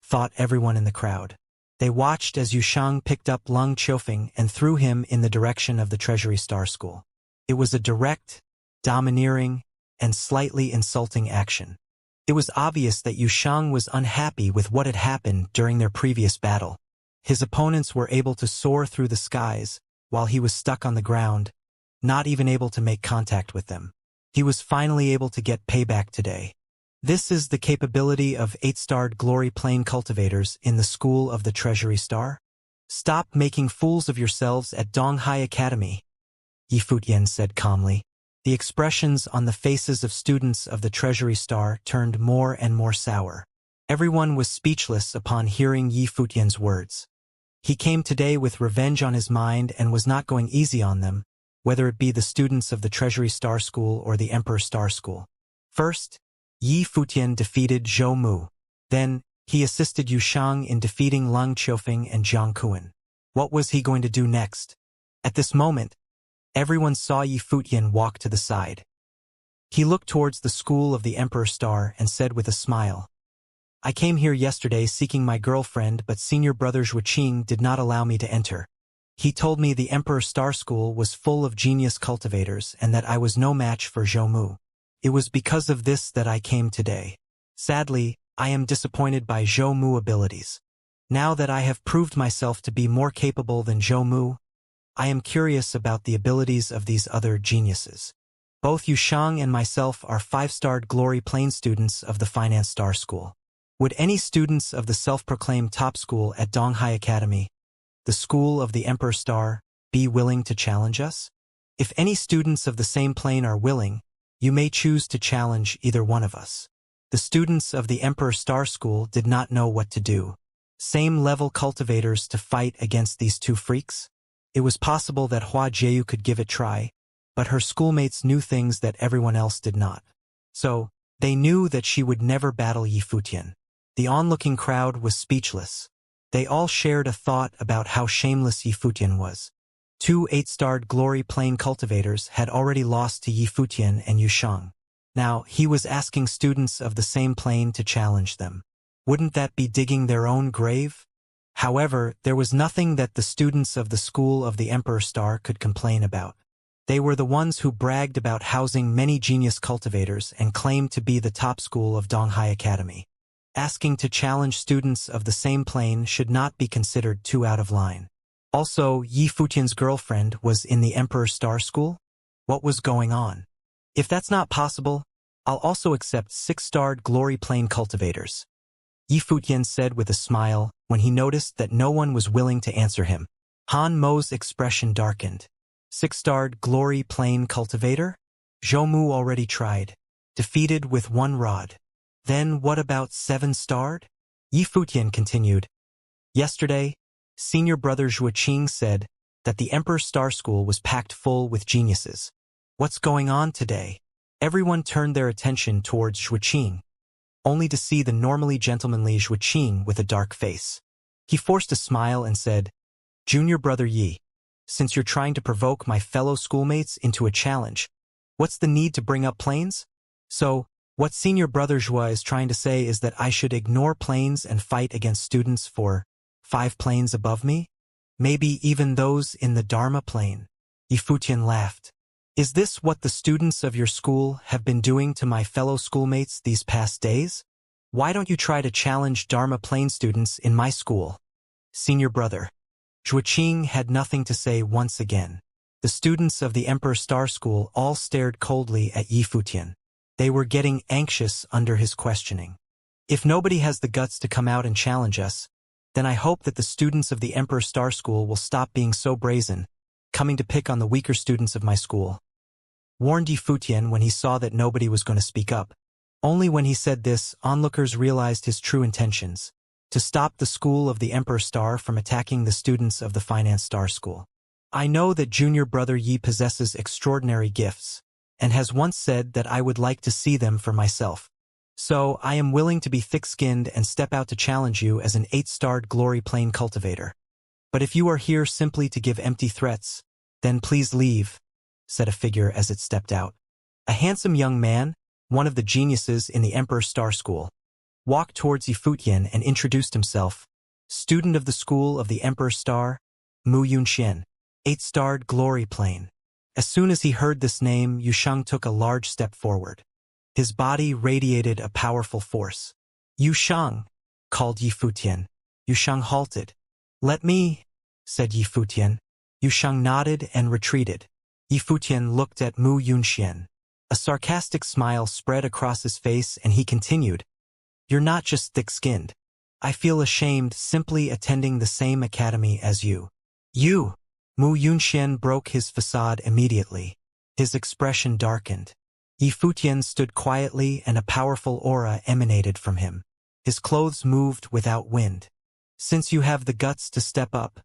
thought everyone in the crowd. They watched as Yushang picked up Lung Qiufeng and threw him in the direction of the Treasury Star School. It was a direct, domineering, and slightly insulting action. It was obvious that Yushang was unhappy with what had happened during their previous battle. His opponents were able to soar through the skies, while he was stuck on the ground, not even able to make contact with them. He was finally able to get payback today. This is the capability of 8-starred glory plane cultivators in the school of the Treasury Star. Stop making fools of yourselves at Donghai Academy, Yi Futian said calmly. The expressions on the faces of students of the Treasury Star turned more and more sour. Everyone was speechless upon hearing Yi Futian's words. He came today with revenge on his mind and was not going easy on them, whether it be the students of the Treasury Star School or the Emperor Star School. First, Yi Futian defeated Zhou Mu. Then, he assisted Yushang in defeating Lung Qiufeng and Jiang Kuan. What was he going to do next? At this moment, everyone saw Yi Futian walk to the side. He looked towards the school of the Emperor Star and said with a smile, "I came here yesterday seeking my girlfriend, but senior brother Zhuqing did not allow me to enter. He told me the Emperor Star School was full of genius cultivators and that I was no match for Zhou Mu. It was because of this that I came today. Sadly, I am disappointed by Zhou Mu abilities. Now that I have proved myself to be more capable than Zhou Mu, I am curious about the abilities of these other geniuses. Both Yushang and myself are 5-starred glory plane students of the Finance Star School. Would any students of the self-proclaimed top school at Donghai Academy, the school of the Emperor Star, be willing to challenge us? If any students of the same plane are willing, you may choose to challenge either one of us." The students of the Emperor Star School did not know what to do. Same-level cultivators to fight against these two freaks? It was possible that Hua Jieyu could give it a try, but her schoolmates knew things that everyone else did not. So, they knew that she would never battle Yi Futian. The onlooking crowd was speechless. They all shared a thought about how shameless Yi Futian was. 2 8-starred glory plane cultivators had already lost to Yi Futian and Yushang. Now, he was asking students of the same plane to challenge them. Wouldn't that be digging their own grave? However, there was nothing that the students of the school of the Emperor Star could complain about. They were the ones who bragged about housing many genius cultivators and claimed to be the top school of Donghai Academy. Asking to challenge students of the same plane should not be considered too out of line. Also, Yi Futian's girlfriend was in the Emperor Star School? What was going on? If that's not possible, I'll also accept 6-starred glory plane cultivators, Yi Futian said with a smile when he noticed that no one was willing to answer him. Han Mo's expression darkened. 6-starred glory plane cultivator? Zhou Mu already tried. Defeated with 1 rod. Then what about 7-starred? Yi Futian continued. Yesterday, senior brother Zhuqing said that the Emperor Star School was packed full with geniuses. What's going on today? Everyone turned their attention towards Zhuqing, only to see the normally gentlemanly Zhuqing with a dark face. He forced a smile and said, "Junior brother Yi, since you're trying to provoke my fellow schoolmates into a challenge, what's the need to bring up planes? So, what senior brother Zhua is trying to say is that I should ignore planes and fight against students for 5 planes above me? Maybe even those in the Dharma plane?" Yi Futian laughed. "Is this what the students of your school have been doing to my fellow schoolmates these past days? Why don't you try to challenge Dharma plane students in my school?" Senior brother Zhuqing had nothing to say once again. The students of the Emperor Star School all stared coldly at Yi Futian. They were getting anxious under his questioning. If nobody has the guts to come out and challenge us, then I hope that the students of the Emperor Star School will stop being so brazen, coming to pick on the weaker students of my school. warned Yi Futian when he saw that nobody was going to speak up. Only when he said this, onlookers realized his true intentions: to stop the school of the Emperor Star from attacking the students of the Finance Star School. I know that junior brother Yi possesses extraordinary gifts, and has once said that I would like to see them for myself. So, I am willing to be thick-skinned and step out to challenge you as an 8-starred glory plane cultivator. But if you are here simply to give empty threats, then please leave, said a figure as it stepped out. A handsome young man, one of the geniuses in the Emperor Star School, walked towards Yi Futian and introduced himself: student of the School of the Emperor Star, Mu Yunxian, 8-starred glory plane. As soon as he heard this name, Yusheng took a large step forward. His body radiated a powerful force. Yusheng, called Yi Futian. Yusheng halted. Let me, said Yi Futian. Yusheng nodded and retreated. Yi Futian looked at Mu Yunxian. A sarcastic smile spread across his face and he continued, you're not just thick-skinned. I feel ashamed simply attending the same academy as you. You! Mu Yunxian broke his facade immediately. His expression darkened. Yi Futian stood quietly and a powerful aura emanated from him. His clothes moved without wind. Since you have the guts to step up,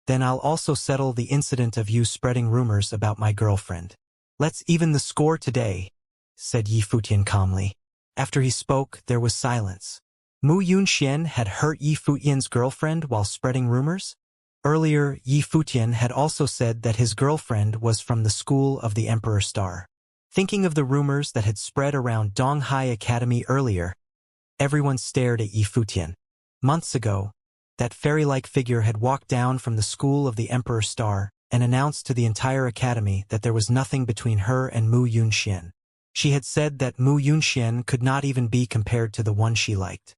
then I'll also settle the incident of you spreading rumors about my girlfriend. Let's even the score today, said Yi Futian calmly. After he spoke, there was silence. Mu Yunxian had hurt Yi Futian's girlfriend while spreading rumors? Earlier, Yi Futian had also said that his girlfriend was from the School of the Emperor Star. Thinking of the rumors that had spread around Donghai Academy earlier, everyone stared at Yi Futian. Months ago, that fairy-like figure had walked down from the School of the Emperor Star and announced to the entire academy that there was nothing between her and Mu Yunxian. She had said that Mu Yunxian could not even be compared to the one she liked.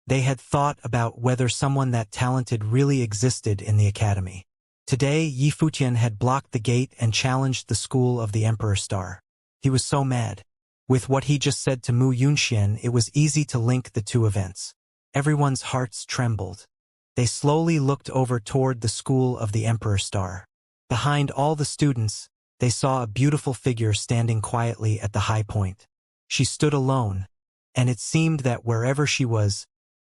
They had thought about whether someone that talented really existed in the academy. Today, Yi Futian had blocked the gate and challenged the School of the Emperor Star. He was so mad. With what he just said to Mu Yunxian, it was easy to link the two events. Everyone's hearts trembled. They slowly looked over toward the School of the Emperor Star. Behind all the students, they saw a beautiful figure standing quietly at the high point. She stood alone, and it seemed that wherever she was,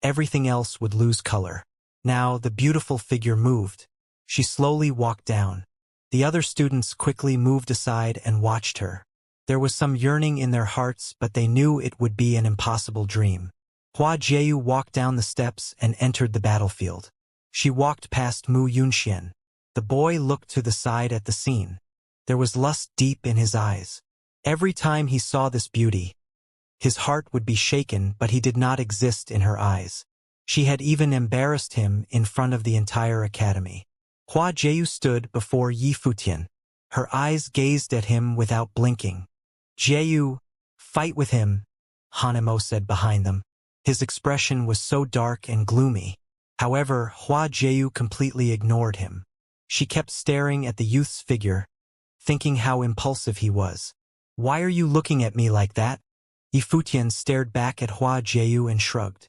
everything else would lose color. Now the beautiful figure moved. She slowly walked down. The other students quickly moved aside and watched her. There was some yearning in their hearts, but they knew it would be an impossible dream. Hua Jieyu walked down the steps and entered the battlefield. She walked past Mu Yunxian. The boy looked to the side at the scene. There was lust deep in his eyes. Every time he saw this beauty, his heart would be shaken, but he did not exist in her eyes. She had even embarrassed him in front of the entire academy. Hua Jieyu stood before Yi Futian. Her eyes gazed at him without blinking. Jieyu, fight with him, Hanemo said behind them. His expression was so dark and gloomy. However, Hua Jieyu completely ignored him. She kept staring at the youth's figure, thinking how impulsive he was. Why are you looking at me like that? Yi Futian stared back at Hua Jieyu and shrugged.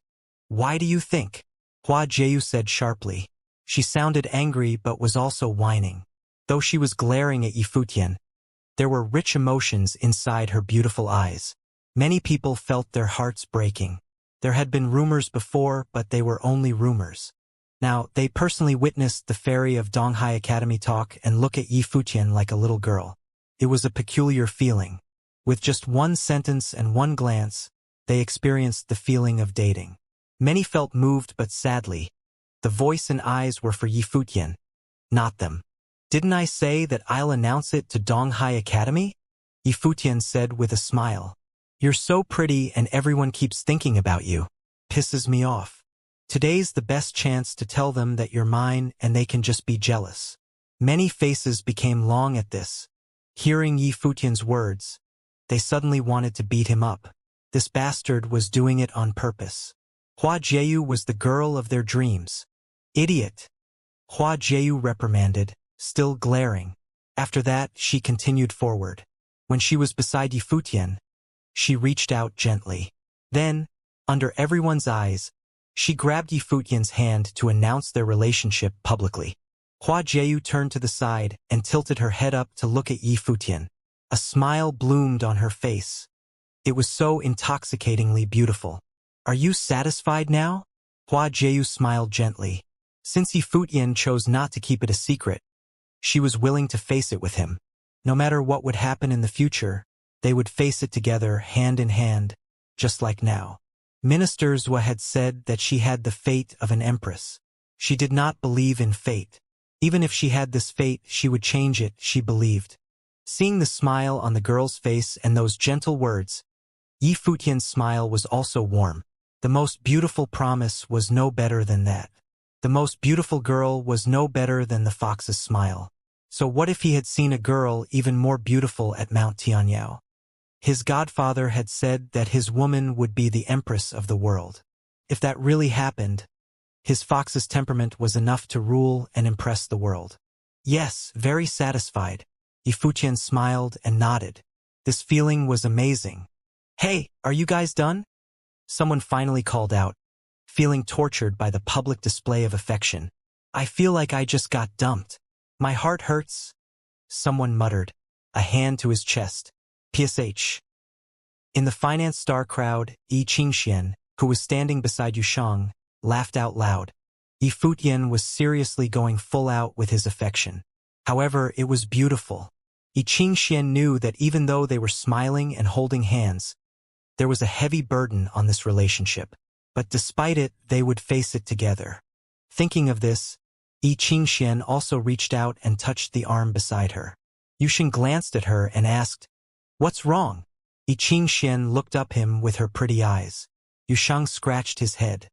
Why do you think? Hua Jieyu said sharply. She sounded angry but was also whining. Though she was glaring at Yi Futian, there were rich emotions inside her beautiful eyes. Many people felt their hearts breaking. There had been rumors before, but they were only rumors. Now, they personally witnessed the fairy of Donghai Academy talk and look at Yi Futian like a little girl. It was a peculiar feeling. With just one sentence and one glance, they experienced the feeling of dating. Many felt moved but sadly. The voice and eyes were for Yi Futian, not them. Didn't I say that I'll announce it to Donghai Academy? Yi Futian said with a smile. You're so pretty and everyone keeps thinking about you. Pisses me off. Today's the best chance to tell them that you're mine and they can just be jealous. Many faces became long at this. Hearing Yi Futian's words, they suddenly wanted to beat him up. This bastard was doing it on purpose. Hua Jieyu was the girl of their dreams. Idiot! Hua Jieyu reprimanded, still glaring. After that, she continued forward. When she was beside Yi Futian, she reached out gently. Then, under everyone's eyes, she grabbed Yi Futian's hand to announce their relationship publicly. Hua Jieyu turned to the side and tilted her head up to look at Yi Futian. A smile bloomed on her face. It was so intoxicatingly beautiful. "Are you satisfied now?" Hua Jieyu smiled gently. Since Yifutian chose not to keep it a secret, she was willing to face it with him. No matter what would happen in the future, they would face it together, hand in hand, just like now. Minister Zhua had said that she had the fate of an empress. She did not believe in fate. Even if she had this fate, she would change it, she believed. Seeing the smile on the girl's face and those gentle words, Yifutian's smile was also warm. The most beautiful promise was no better than that. The most beautiful girl was no better than the fox's smile. So what if he had seen a girl even more beautiful at Mount Tianyao? His godfather had said that his woman would be the empress of the world. If that really happened, his fox's temperament was enough to rule and impress the world. Yes, very satisfied. Yifutian smiled and nodded. This feeling was amazing. "Hey, are you guys done?" Someone finally called out, feeling tortured by the public display of affection. "I feel like I just got dumped. My heart hurts." Someone muttered, a hand to his chest. PSH. In the finance star crowd, Xianxia, who was standing beside Yushang, laughed out loud. Yifutian was seriously going full out with his affection. However, it was beautiful. Xianxia knew that even though they were smiling and holding hands, there was a heavy burden on this relationship. But despite it, they would face it together. Thinking of this, Xianxia also reached out and touched the arm beside her. Yusheng glanced at her and asked, "What's wrong?" Xianxia looked up him with her pretty eyes. Yusheng scratched his head.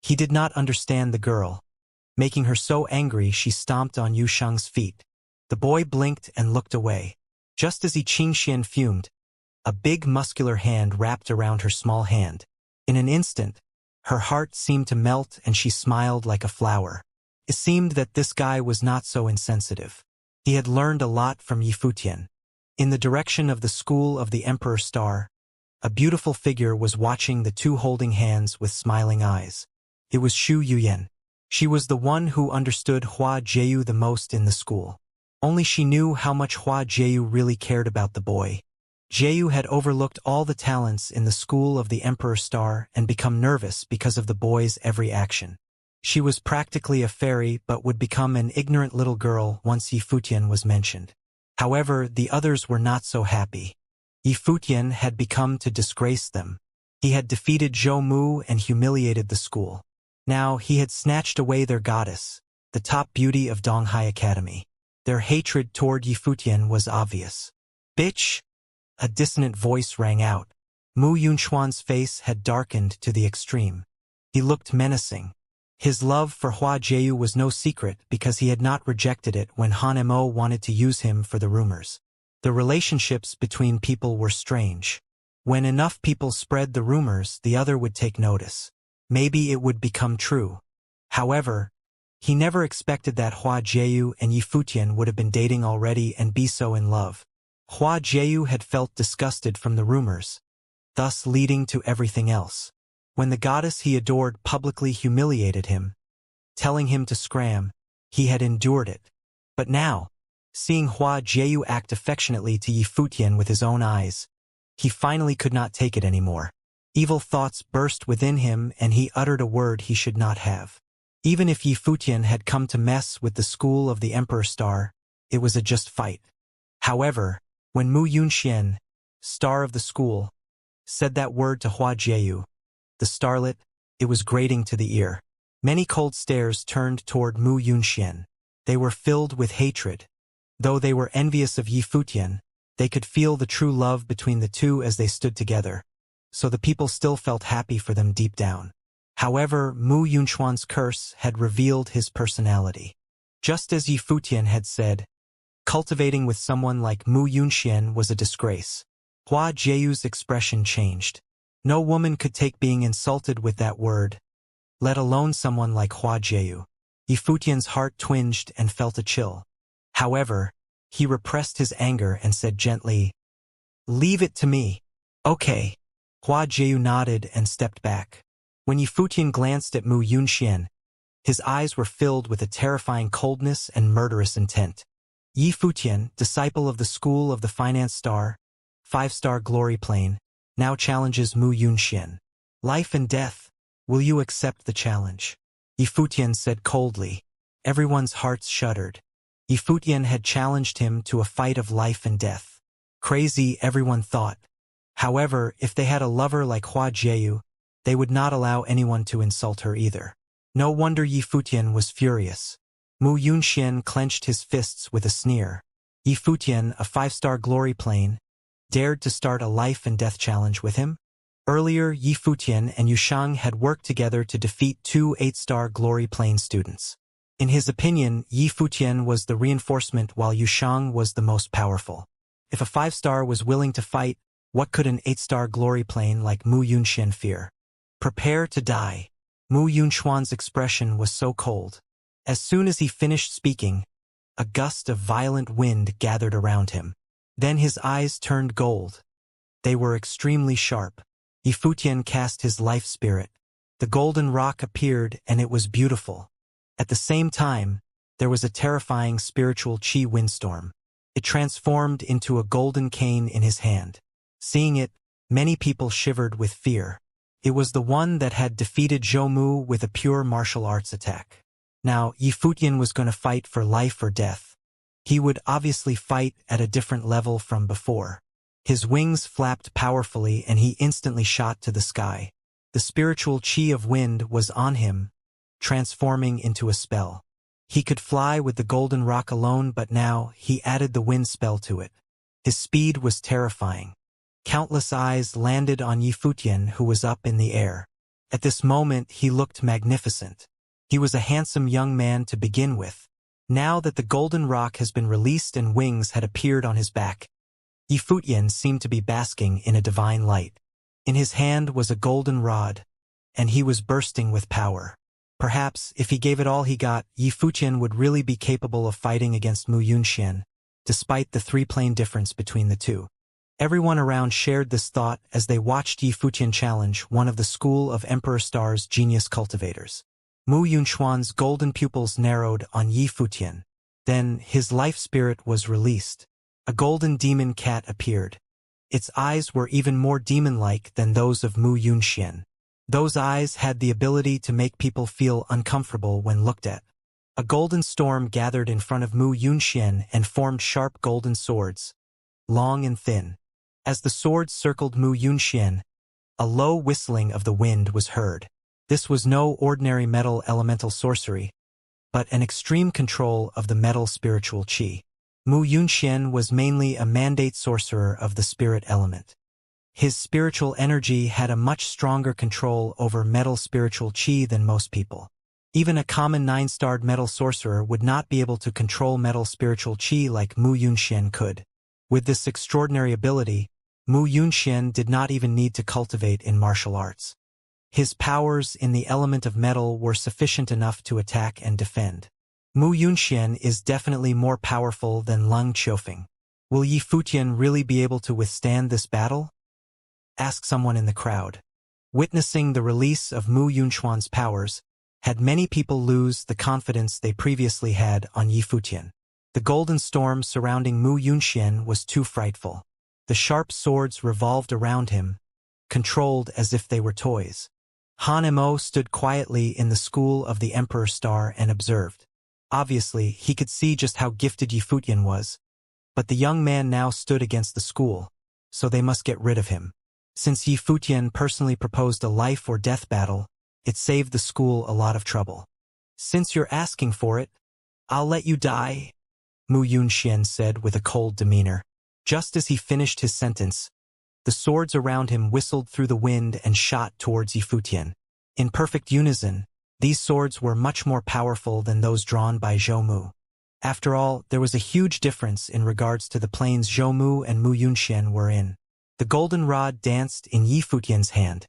He did not understand the girl. Making her so angry, she stomped on Yusheng's feet. The boy blinked and looked away. Just as Xianxia fumed, a big muscular hand wrapped around her small hand. In an instant, her heart seemed to melt and she smiled like a flower. It seemed that this guy was not so insensitive. He had learned a lot from Yifutian. In the direction of the school of the Emperor Star, a beautiful figure was watching the two holding hands with smiling eyes. It was Xu Yuyan. She was the one who understood Hua Jieyu the most in the school. Only she knew how much Hua Jieyu really cared about the boy. Jieyu had overlooked all the talents in the school of the Emperor Star and become nervous because of the boy's every action. She was practically a fairy but would become an ignorant little girl once Yifutian was mentioned. However, the others were not so happy. Yifutian had become to disgrace them. He had defeated Zhou Mu and humiliated the school. Now he had snatched away their goddess, the top beauty of Donghai Academy. Their hatred toward Yifutian was obvious. "Bitch!" A dissonant voice rang out. Mu Yunchuan's face had darkened to the extreme. He looked menacing. His love for Hua Jieyu was no secret because he had not rejected it when Han Mo wanted to use him for the rumors. The relationships between people were strange. When enough people spread the rumors, the other would take notice. Maybe it would become true. However, he never expected that Hua Jieyu and Yifutian would have been dating already and be so in love. Hua Jieyu had felt disgusted from the rumors, thus leading to everything else. When the goddess he adored publicly humiliated him, telling him to scram, he had endured it. But now, seeing Hua Jieyu act affectionately to Yifutian with his own eyes, he finally could not take it anymore. Evil thoughts burst within him and he uttered a word he should not have. Even if Yifutian had come to mess with the school of the Emperor Star, it was a just fight. However, when Mu Yunxian, star of the school, said that word to Hua Jieyu, the starlet, it was grating to the ear. Many cold stares turned toward Mu Yunxian. They were filled with hatred. Though they were envious of Yifutian, they could feel the true love between the two as they stood together. So the people still felt happy for them deep down. However, Mu Yunchuan's curse had revealed his personality. Just as Yifutian had said, cultivating with someone like Mu Yunxian was a disgrace. Hua Jieyu's expression changed. No woman could take being insulted with that word, let alone someone like Hua Jieyu. Yifutian's heart twinged and felt a chill. However, he repressed his anger and said gently, "Leave it to me." "Okay." Hua Jieyu nodded and stepped back. When Yifutian glanced at Mu Yunxian, his eyes were filled with a terrifying coldness and murderous intent. Yi Futian, disciple of the school of the finance star, 5-star glory plane, now challenges Mu Yunxian. Life and death, will you accept the challenge? Yi Futian said coldly. Everyone's hearts shuddered. Yi Futian had challenged him to a fight of life and death. Crazy, everyone thought. However, if they had a lover like Hua Jieyu, they would not allow anyone to insult her either. No wonder Yi Futian was furious. Mu Yunxian clenched his fists with a sneer. Yi Futian, a 5-star glory plane, dared to start a life and death challenge with him? Earlier, Yi Futian and Yushang had worked together to defeat 2 8-star glory plane students. In his opinion, Yi Futian was the reinforcement while Yushang was the most powerful. If a 5-star was willing to fight, what could an 8-star glory plane like Mu Yunxian fear? Prepare to die. Mu Yunxuan's expression was so cold. As soon as he finished speaking, a gust of violent wind gathered around him. Then his eyes turned gold. They were extremely sharp. Yi Futian cast his life spirit. The golden rock appeared and it was beautiful. At the same time, there was a terrifying spiritual chi windstorm. It transformed into a golden cane in his hand. Seeing it, many people shivered with fear. It was the one that had defeated Zhou Mu with a pure martial arts attack. Now, Yi Futian was going to fight for life or death. He would obviously fight at a different level from before. His wings flapped powerfully and he instantly shot to the sky. The spiritual chi of wind was on him, transforming into a spell. He could fly with the golden rock alone, but now he added the wind spell to it. His speed was terrifying. Countless eyes landed on Yi Futian, who was up in the air. At this moment he looked magnificent. He was a handsome young man to begin with. Now that the golden rock has been released and wings had appeared on his back, Yi Futian seemed to be basking in a divine light. In his hand was a golden rod, and he was bursting with power. Perhaps, if he gave it all he got, Yi Futian would really be capable of fighting against Mu Yunxian, despite the 3-plane difference between the two. Everyone around shared this thought as they watched Yi Futian challenge one of the School of Emperor Star's genius cultivators. Mu Yunxuan's golden pupils narrowed on Yi Futian. Then, his life spirit was released. A golden demon cat appeared. Its eyes were even more demon-like than those of Mu Yunxian. Those eyes had the ability to make people feel uncomfortable when looked at. A golden storm gathered in front of Mu Yunxian and formed sharp golden swords, long and thin. As the swords circled Mu Yunxian, a low whistling of the wind was heard. This was no ordinary metal elemental sorcery, but an extreme control of the metal spiritual chi. Mu Yunxian was mainly a mandate sorcerer of the spirit element. His spiritual energy had a much stronger control over metal spiritual chi than most people. Even a common 9-starred metal sorcerer would not be able to control metal spiritual chi like Mu Yunxian could. With this extraordinary ability, Mu Yunxian did not even need to cultivate in martial arts. His powers in the element of metal were sufficient enough to attack and defend. Mu Yunxian is definitely more powerful than Leng Qiufeng. Will Yi Futian really be able to withstand this battle? Asked someone in the crowd. Witnessing the release of Mu Yunxuan's powers had many people lose the confidence they previously had on Yi Futian. The golden storm surrounding Mu Yunxian was too frightful. The sharp swords revolved around him, controlled as if they were toys. Han Mo stood quietly in the school of the Emperor Star and observed. Obviously, he could see just how gifted Yi Futian was, but the young man now stood against the school, so they must get rid of him. Since Yi Futian personally proposed a life or death battle, it saved the school a lot of trouble. Since you're asking for it, I'll let you die, Mu Yunxian said with a cold demeanor. Just as he finished his sentence, the swords around him whistled through the wind and shot towards Yi Futian. In perfect unison, these swords were much more powerful than those drawn by Zhou Mu. After all, there was a huge difference in regards to the planes Zhou Mu and Mu Yunxian were in. The golden rod danced in Yi Futian's hand.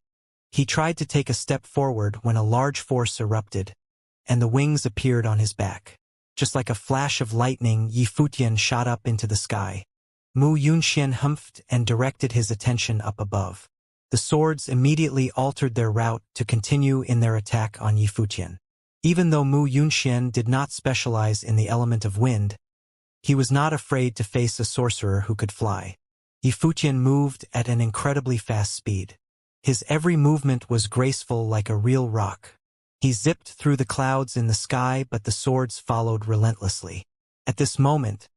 He tried to take a step forward when a large force erupted, and the wings appeared on his back. Just like a flash of lightning, Yi Futian shot up into the sky. Mu Yunxian humphed and directed his attention up above. The swords immediately altered their route to continue in their attack on Yi Futian. Even though Mu Yunxian did not specialize in the element of wind, He was not afraid to face a sorcerer who could fly. Yi Futian moved at an incredibly fast speed. His every movement was graceful like a real rock. He zipped through the clouds in the sky, but the swords followed relentlessly. At this moment,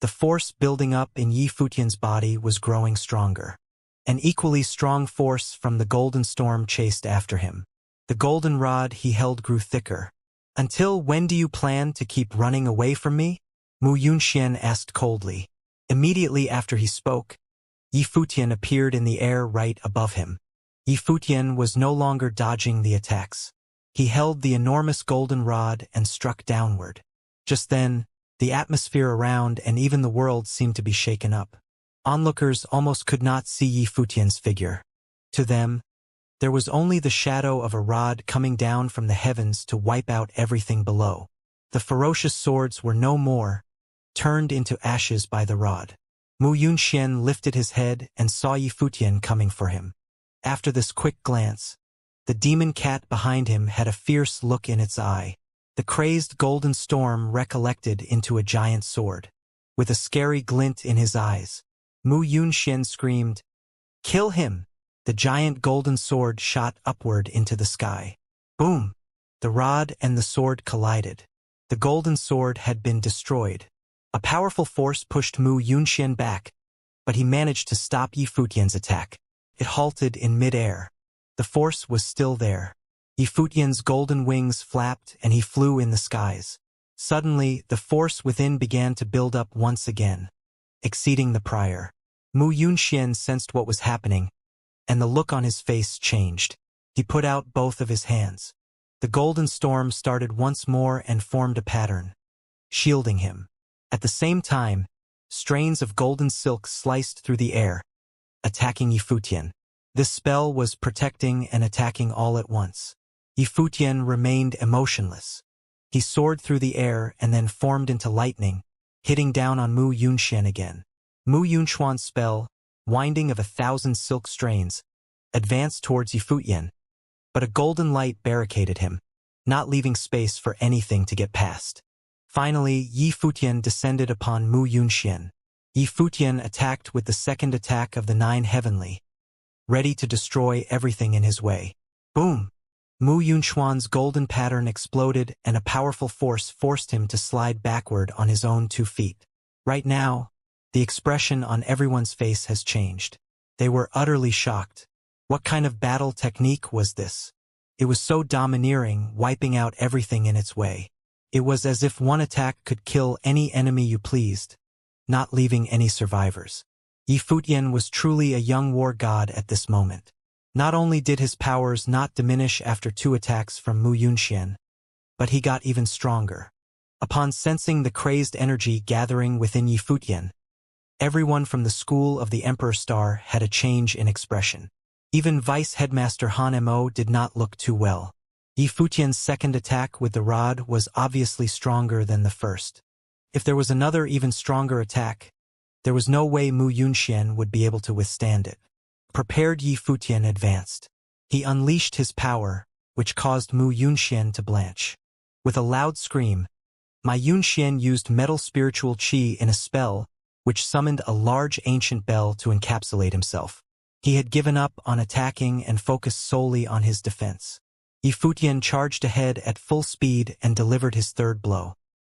the force building up in Yi Futian's body was growing stronger. An equally strong force from the golden storm chased after him. The golden rod he held grew thicker. "Until when do you plan to keep running away from me?" Mu Yunxian asked coldly. Immediately after he spoke, Yi Futian appeared in the air right above him. Yi Futian was no longer dodging the attacks. He held the enormous golden rod and struck downward. Just then, the atmosphere around and even the world seemed to be shaken up. Onlookers almost could not see Yi Futian's figure. To them, there was only the shadow of a rod coming down from the heavens to wipe out everything below. The ferocious swords were no more, turned into ashes by the rod. Mu Yunxian lifted his head and saw Yi Futian coming for him. After this quick glance, the demon cat behind him had a fierce look in its eye. The crazed golden storm recollected into a giant sword. With a scary glint in his eyes, Mu Yunxian screamed, "Kill him!" The giant golden sword shot upward into the sky. Boom! The rod and the sword collided. The golden sword had been destroyed. A powerful force pushed Mu Yunxian back, but he managed to stop Yi Futian's attack. It halted in mid-air. The force was still there. Yi Futian's golden wings flapped and he flew in the skies. Suddenly, the force within began to build up once again, exceeding the prior. Mu Yunxian sensed what was happening, and the look on his face changed. He put out both of his hands. The golden storm started once more and formed a pattern, shielding him. At the same time, strains of golden silk sliced through the air, attacking Yi Futian. This spell was protecting and attacking all at once. Yi Futian remained emotionless. He soared through the air and then formed into lightning, hitting down on Mu Yunxian again. Mu Yunxian's spell, winding of 1,000 silk strains, advanced towards Yi Futian, but a golden light barricaded him, not leaving space for anything to get past. Finally, Yi Futian descended upon Mu Yunxian. Yi Futian attacked with the second attack of the 9 heavenly, ready to destroy everything in his way. Boom! Mu Yunxian's golden pattern exploded and a powerful force forced him to slide backward on his own 2 feet. Right now, the expression on everyone's face has changed. They were utterly shocked. What kind of battle technique was this? It was so domineering, wiping out everything in its way. It was as if one attack could kill any enemy you pleased, not leaving any survivors. Yi Futian was truly a young war god at this moment. Not only did his powers not diminish after 2 attacks from Mu Yunxian, but he got even stronger. Upon sensing the crazed energy gathering within Yi Futian, everyone from the school of the Emperor Star had a change in expression. Even Vice Headmaster Han Mo did not look too well. Yi Futian's second attack with the rod was obviously stronger than the first. If there was another even stronger attack, there was no way Mu Yunxian would be able to withstand it. Prepared, Yi Futian advanced. He unleashed his power, which caused Mu Yunxian to blanch. With a loud scream, Mu Yunxian used metal spiritual qi in a spell, which summoned a large ancient bell to encapsulate himself. He had given up on attacking and focused solely on his defense. Yi Futian charged ahead at full speed and delivered his third blow.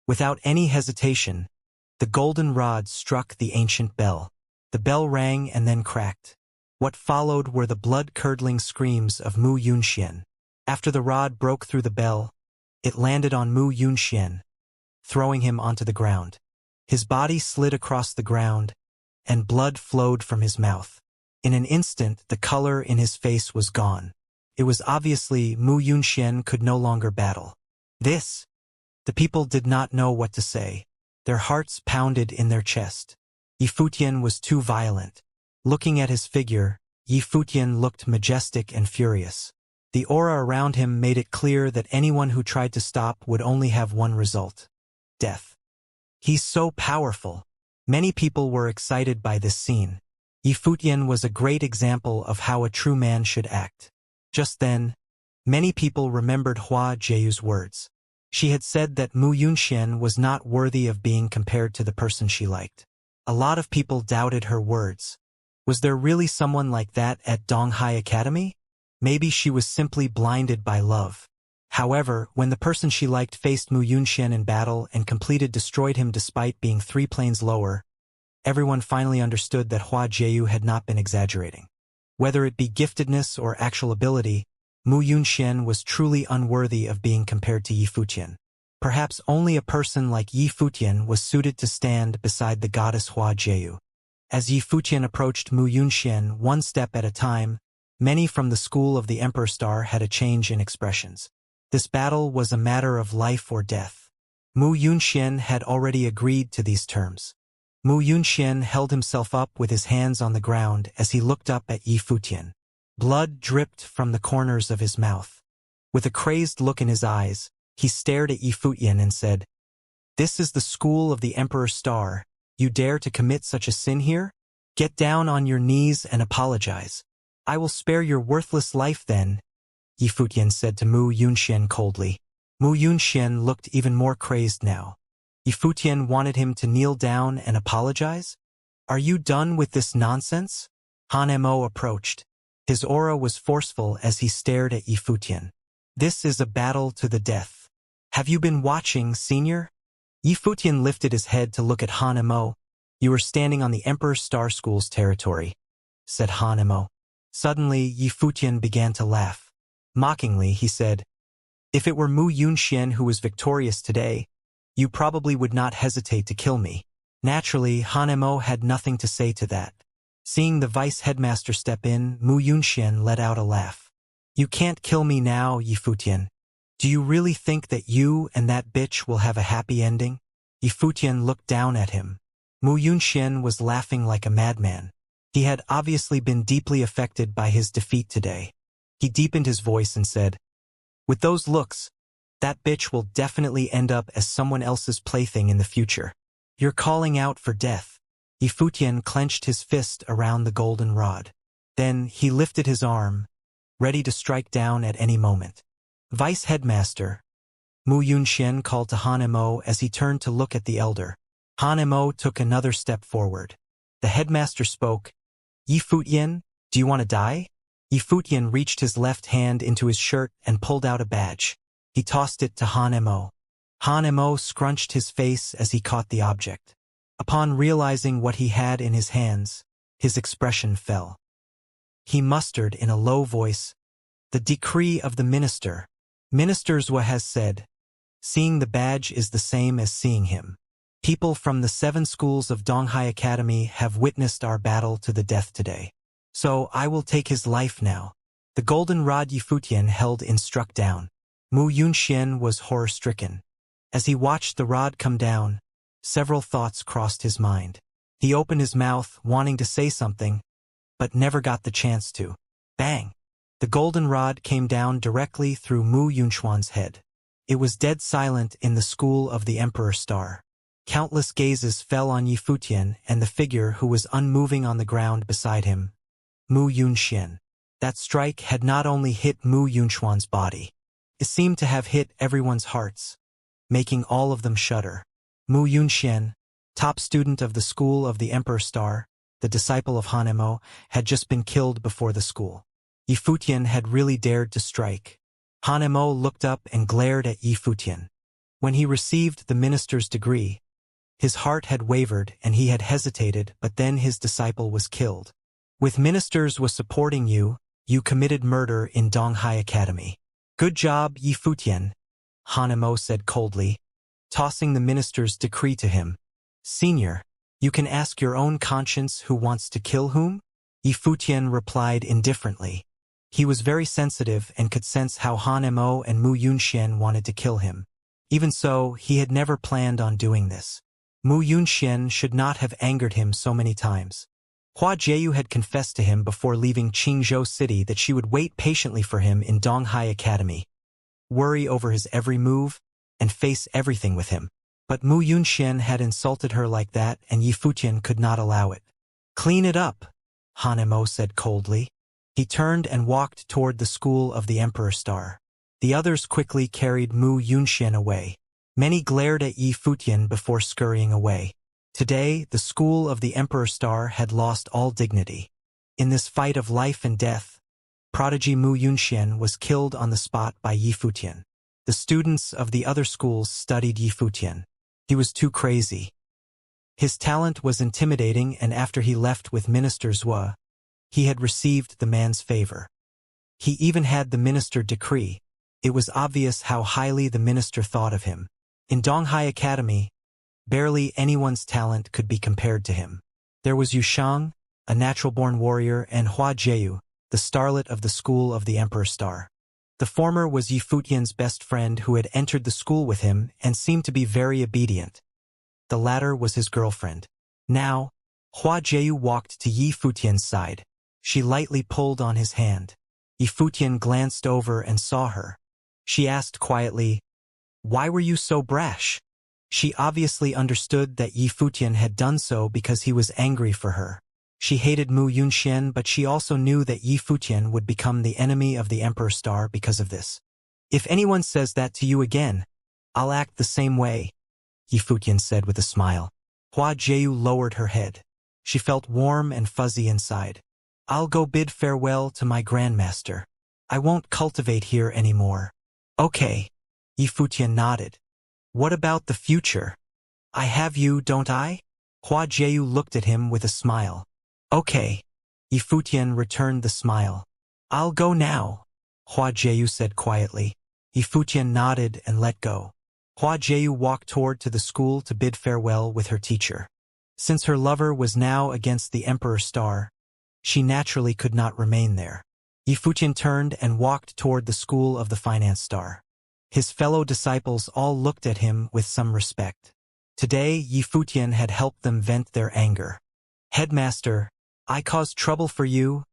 Without any hesitation, the golden rod struck the ancient bell. The bell rang and then cracked. What followed were the blood-curdling screams of Mu Yunxian. After the rod broke through the bell, it landed on Mu Yunxian, throwing him onto the ground. His body slid across the ground, and blood flowed from his mouth. In an instant, the color in his face was gone. It was obviously Mu Yunxian could no longer battle. This? The people did not know what to say. Their hearts pounded in their chest. Yi Futian was too violent. Looking at his figure, Yi Futian looked majestic and furious. The aura around him made it clear that anyone who tried to stop would only have one result: death. He's so powerful. Many people were excited by this scene. Yi Futian was a great example of how a true man should act. Just then, many people remembered Hua Jieyu's words. She had said that Mu Yunxian was not worthy of being compared to the person she liked. A lot of people doubted her words. Was there really someone like that at Donghai Academy? Maybe she was simply blinded by love. However, when the person she liked faced Mu Yunxian in battle and destroyed him despite being 3 planes lower, everyone finally understood that Hua Jieyu had not been exaggerating. Whether it be giftedness or actual ability, Mu Yunxian was truly unworthy of being compared to Yi Futian. Perhaps only a person like Yi Futian was suited to stand beside the goddess Hua Jieyu. As Yi Futian approached Mu Yunxian one step at a time, many from the school of the Emperor Star had a change in expressions. This battle was a matter of life or death. Mu Yunxian had already agreed to these terms. Mu Yunxian held himself up with his hands on the ground as he looked up at Yi Futian. Blood dripped from the corners of his mouth. With a crazed look in his eyes, he stared at Yi Futian and said, "This is the school of the Emperor Star. You dare to commit such a sin here? Get down on your knees and apologize. I will spare your worthless life then," Yi Futian said to Mu Yunxian coldly. Mu Yunxian looked even more crazed now. Yi Futian wanted him to kneel down and apologize? "Are you done with this nonsense?" Han Mo approached. His aura was forceful as he stared at Yi Futian. "This is a battle to the death. Have you been watching, senior?" Yi Futian lifted his head to look at Han Mo. "You are standing on the Emperor Star School's territory," said Han Mo. Suddenly, Yi Futian began to laugh. Mockingly, he said, "If it were Mu Yunxian who was victorious today, you probably would not hesitate to kill me." Naturally, Han Mo had nothing to say to that. Seeing the vice-headmaster step in, Mu Yunxian let out a laugh. "You can't kill me now, Yi Futian. Do you really think that you and that bitch will have a happy ending?" Yi Futian looked down at him. Mu Yunxian was laughing like a madman. He had obviously been deeply affected by his defeat today. He deepened his voice and said, "With those looks, that bitch will definitely end up as someone else's plaything in the future. You're calling out for death." Yi Futian clenched his fist around the golden rod. Then he lifted his arm, ready to strike down at any moment. "Vice-headmaster," Mu Yunxian called to Han Mo as he turned to look at the elder. Han Mo took another step forward. The headmaster spoke. "Yi Futian, do you want to die?" Yi Futian reached his left hand into his shirt and pulled out a badge. He tossed it to Han Mo. Han Mo scrunched his face as he caught the object. Upon realizing what he had in his hands, his expression fell. He mustered in a low voice, "The decree of the minister. Minister Zhua has said, seeing the badge is the same as seeing him. People from the 7 schools of Donghai Academy have witnessed our battle to the death today. So I will take his life now." The golden rod Yi Futian held in struck down. Mu Yunxian was horror-stricken. As he watched the rod come down, several thoughts crossed his mind. He opened his mouth, wanting to say something, but never got the chance to. Bang! The golden rod came down directly through Mu Yunxuan's head. It was dead silent in the school of the Emperor Star. Countless gazes fell on Yi Futian and the figure who was unmoving on the ground beside him, Mu Yunxian. That strike had not only hit Mu Yunxuan's body. It seemed to have hit everyone's hearts, making all of them shudder. Mu Yunxian, top student of the school of the Emperor Star, the disciple of Han Mo, had just been killed before the school. Yi Futian had really dared to strike. Han Mo looked up and glared at Yi Futian. When he received the minister's degree, his heart had wavered and he had hesitated, but then his disciple was killed. With ministers was supporting you, you committed murder in Donghai Academy. Good job, Yi Futian, Han Mo said coldly, tossing the minister's decree to him. Senior, you can ask your own conscience who wants to kill whom? Yi Futian replied indifferently. He was very sensitive and could sense how Han Mo and Mu Yunxian wanted to kill him. Even so, he had never planned on doing this. Mu Yunxian should not have angered him so many times. Hua Jieyu had confessed to him before leaving Qingzhou City that she would wait patiently for him in Donghai Academy, worry over his every move, and face everything with him. But Mu Yunxian had insulted her like that and Yi Futian could not allow it. Clean it up, Han Mo said coldly. He turned and walked toward the school of the Emperor Star. The others quickly carried Mu Yunxian away. Many glared at Yi Futian before scurrying away. Today, the school of the Emperor Star had lost all dignity. In this fight of life and death, prodigy Mu Yunxian was killed on the spot by Yi Futian. The students of the other schools studied Yi Futian. He was too crazy. His talent was intimidating, and after he left with Minister Zhua, he had received the man's favor. He even had the minister decree. It was obvious how highly the minister thought of him. In Donghai Academy, barely anyone's talent could be compared to him. There was Yu Shang, a natural-born warrior, and Hua Jieyu, the starlet of the school of the Emperor Star. The former was Yi Futian's best friend who had entered the school with him and seemed to be very obedient. The latter was his girlfriend. Now, Hua Jieyu walked to Yi Futian's side. She lightly pulled on his hand. Yi Futian glanced over and saw her. She asked quietly, "Why were you so brash?" She obviously understood that Yi Futian had done so because he was angry for her. She hated Mu Yunxian, but she also knew that Yi Futian would become the enemy of the Emperor Star because of this. "If anyone says that to you again, I'll act the same way," Yi Futian said with a smile. Hua Jieyu lowered her head. She felt warm and fuzzy inside. "I'll go bid farewell to my grandmaster. I won't cultivate here anymore." "Okay." Yi Futian nodded. "What about the future? I have you, don't I?" Hua Jieyu looked at him with a smile. "Okay." Yi Futian returned the smile. "I'll go now," Hua Jieyu said quietly. Yi Futian nodded and let go. Hua Jieyu walked toward to the school to bid farewell with her teacher. Since her lover was now against the Emperor Star, she naturally could not remain there. Yi Futian turned and walked toward the school of the Finance Star. His fellow disciples all looked at him with some respect. Today, Yi Futian had helped them vent their anger. "Headmaster, I caused trouble for you,"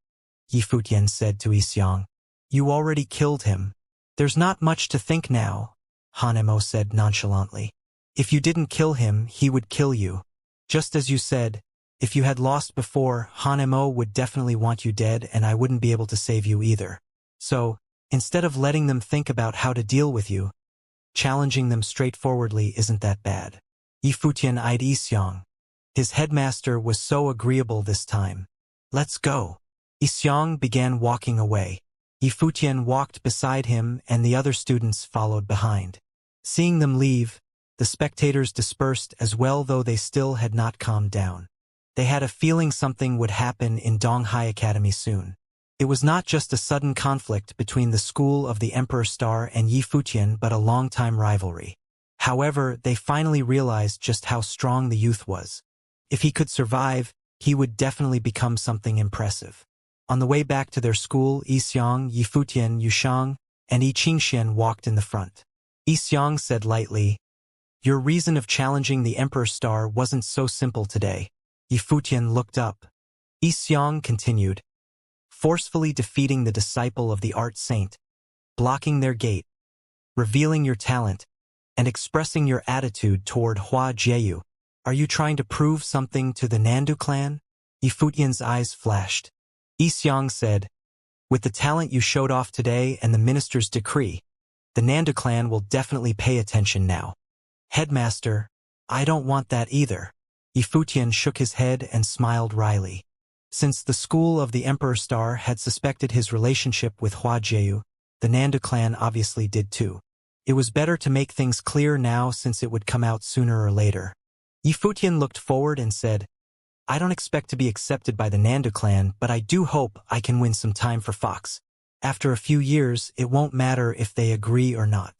Yi Futian said to Xiang. "You already killed him. There's not much to think now," Hanemo said nonchalantly. "If you didn't kill him, he would kill you. Just as you said, if you had lost before, Hanemo would definitely want you dead and I wouldn't be able to save you either. So, instead of letting them think about how to deal with you, challenging them straightforwardly isn't that bad." Yi Futian eyed Xiang. His headmaster was so agreeable this time. "Let's go." Xiang began walking away. Yi Futian walked beside him and the other students followed behind. Seeing them leave, the spectators dispersed as well, though they still had not calmed down. They had a feeling something would happen in Donghai Academy soon. It was not just a sudden conflict between the school of the Emperor Star and Yi Futian, but a long-time rivalry. However, they finally realized just how strong the youth was. If he could survive, he would definitely become something impressive. On the way back to their school, Xiang, Yi Futian, Yu Shang, and Yi Qingxian walked in the front. Xiang said lightly, "Your reason of challenging the Emperor Star wasn't so simple today." Yi Futian looked up. Xiang continued, "Forcefully defeating the disciple of the Art Saint, blocking their gate, revealing your talent, and expressing your attitude toward Hua Jieyu. Are you trying to prove something to the Nandu clan?" Yi Futian's eyes flashed. Xiang said, "With the talent you showed off today and the minister's decree, the Nandu clan will definitely pay attention now." "Headmaster, I don't want that either." Yi Futian shook his head and smiled wryly. Since the school of the Emperor Star had suspected his relationship with Hua Jieyu, the Nandu clan obviously did too. It was better to make things clear now since it would come out sooner or later. Yi Futian looked forward and said, "I don't expect to be accepted by the Nandu clan, but I do hope I can win some time for Fox. After a few years, it won't matter if they agree or not."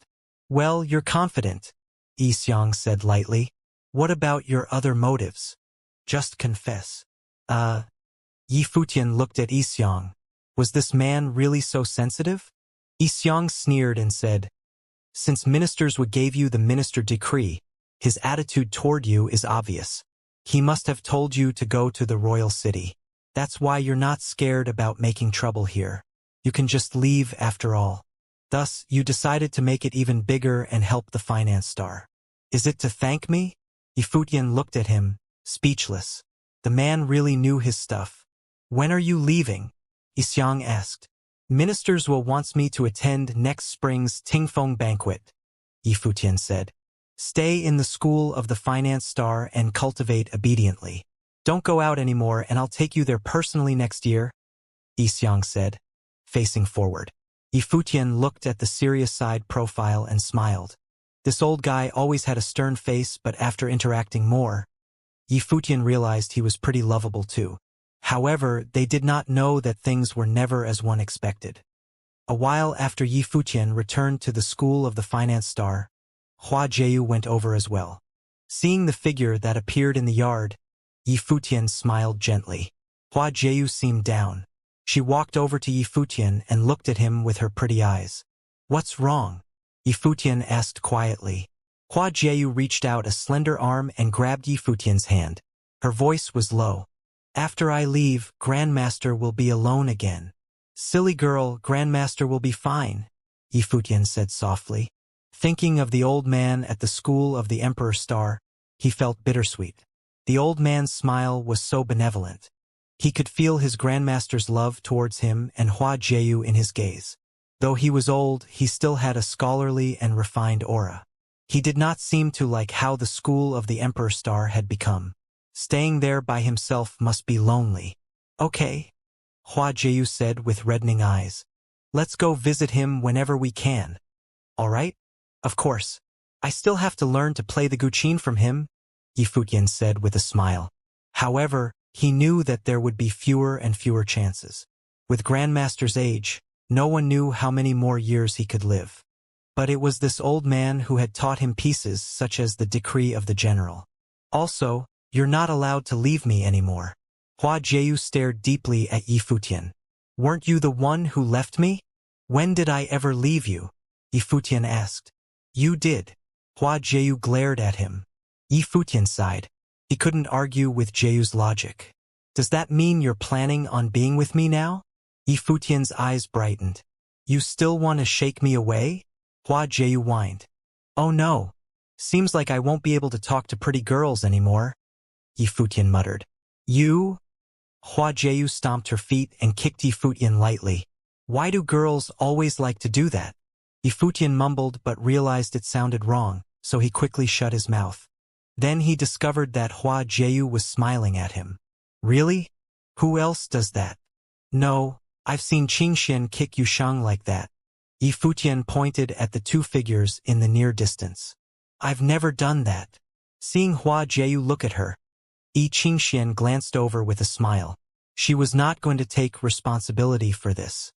"Well, you're confident," Xiang said lightly. "What about your other motives? Just confess." Yi Futian looked at Xiang. Was this man really so sensitive? Xiang sneered and said, "Since ministers would gave you the minister decree, his attitude toward you is obvious. He must have told you to go to the royal city. That's why you're not scared about making trouble here. You can just leave after all. Thus, you decided to make it even bigger and help the Finance Star. Is it to thank me?" Yi Futian looked at him, speechless. The man really knew his stuff. "When are you leaving?" Xiang asked. Ministers will want me to attend next spring's Tingfeng banquet, Yifutian said. Stay in the school of the finance star and cultivate obediently. Don't go out anymore and I'll take you there personally next year, Xiang said, facing forward. Yifutian looked at the serious side profile and smiled. This old guy always had a stern face, but after interacting more, Yifutian realized he was pretty lovable too. However, they did not know that things were never as one expected. A while after Yifutian returned to the school of the finance star, Hua Jieyu went over as well. Seeing the figure that appeared in the yard, Yifutian smiled gently. Hua Jieyu seemed down. She walked over to Yifutian and looked at him with her pretty eyes. What's wrong? Yifutian asked quietly. Hua Jieyu reached out a slender arm and grabbed Yifutian's hand. Her voice was low. After I leave, Grandmaster will be alone again. Silly girl, Grandmaster will be fine, Yifutian said softly. Thinking of the old man at the school of the Emperor Star, he felt bittersweet. The old man's smile was so benevolent. He could feel his Grandmaster's love towards him and Hua Jieyu in his gaze. Though he was old, he still had a scholarly and refined aura. He did not seem to like how the school of the Emperor Star had become. Staying there by himself must be lonely. Okay, Hua Jieyu said with reddening eyes. Let's go visit him whenever we can. All right? Of course. I still have to learn to play the guqin from him, Yifutian said with a smile. However, he knew that there would be fewer and fewer chances. With Grandmaster's age, no one knew how many more years he could live. But it was this old man who had taught him pieces such as the decree of the general. Also, you're not allowed to leave me anymore. Hua Jieyu stared deeply at Yifutian. Weren't you the one who left me? When did I ever leave you? Yifutian asked. You did. Hua Jieyu glared at him. Yifutian sighed. He couldn't argue with Jieyu's logic. Does that mean you're planning on being with me now? Yifutian's eyes brightened. You still want to shake me away? Hua Jieyu whined. Oh no. Seems like I won't be able to talk to pretty girls anymore, Yifutian muttered. You? Hua Jieyu stomped her feet and kicked Yifutian lightly. Why do girls always like to do that? Yifutian mumbled but realized it sounded wrong, so he quickly shut his mouth. Then he discovered that Hua Jieyu was smiling at him. Really? Who else does that? No, I've seen Xianxia kick Yusheng like that. Yifutian pointed at the two figures in the near distance. I've never done that. Seeing Hua Jieyu look at her, Xianxia glanced over with a smile. She was not going to take responsibility for this.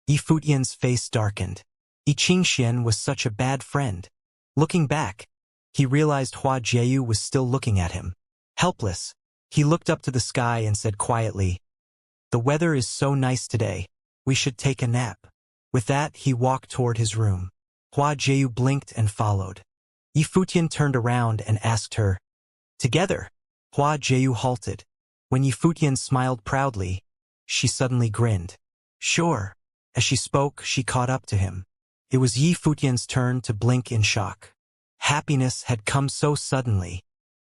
Yifutian's face darkened. Xianxia was such a bad friend. Looking back, he realized Hua Jieyu was still looking at him. Helpless, he looked up to the sky and said quietly, The weather is so nice today. We should take a nap. With that, he walked toward his room. Hua Jieyu blinked and followed. Yifutian turned around and asked her, Together? Hua Jieyu halted. When Yifutian smiled proudly, she suddenly grinned. Sure. As she spoke, she caught up to him. It was Yifutian's turn to blink in shock. Happiness had come so suddenly.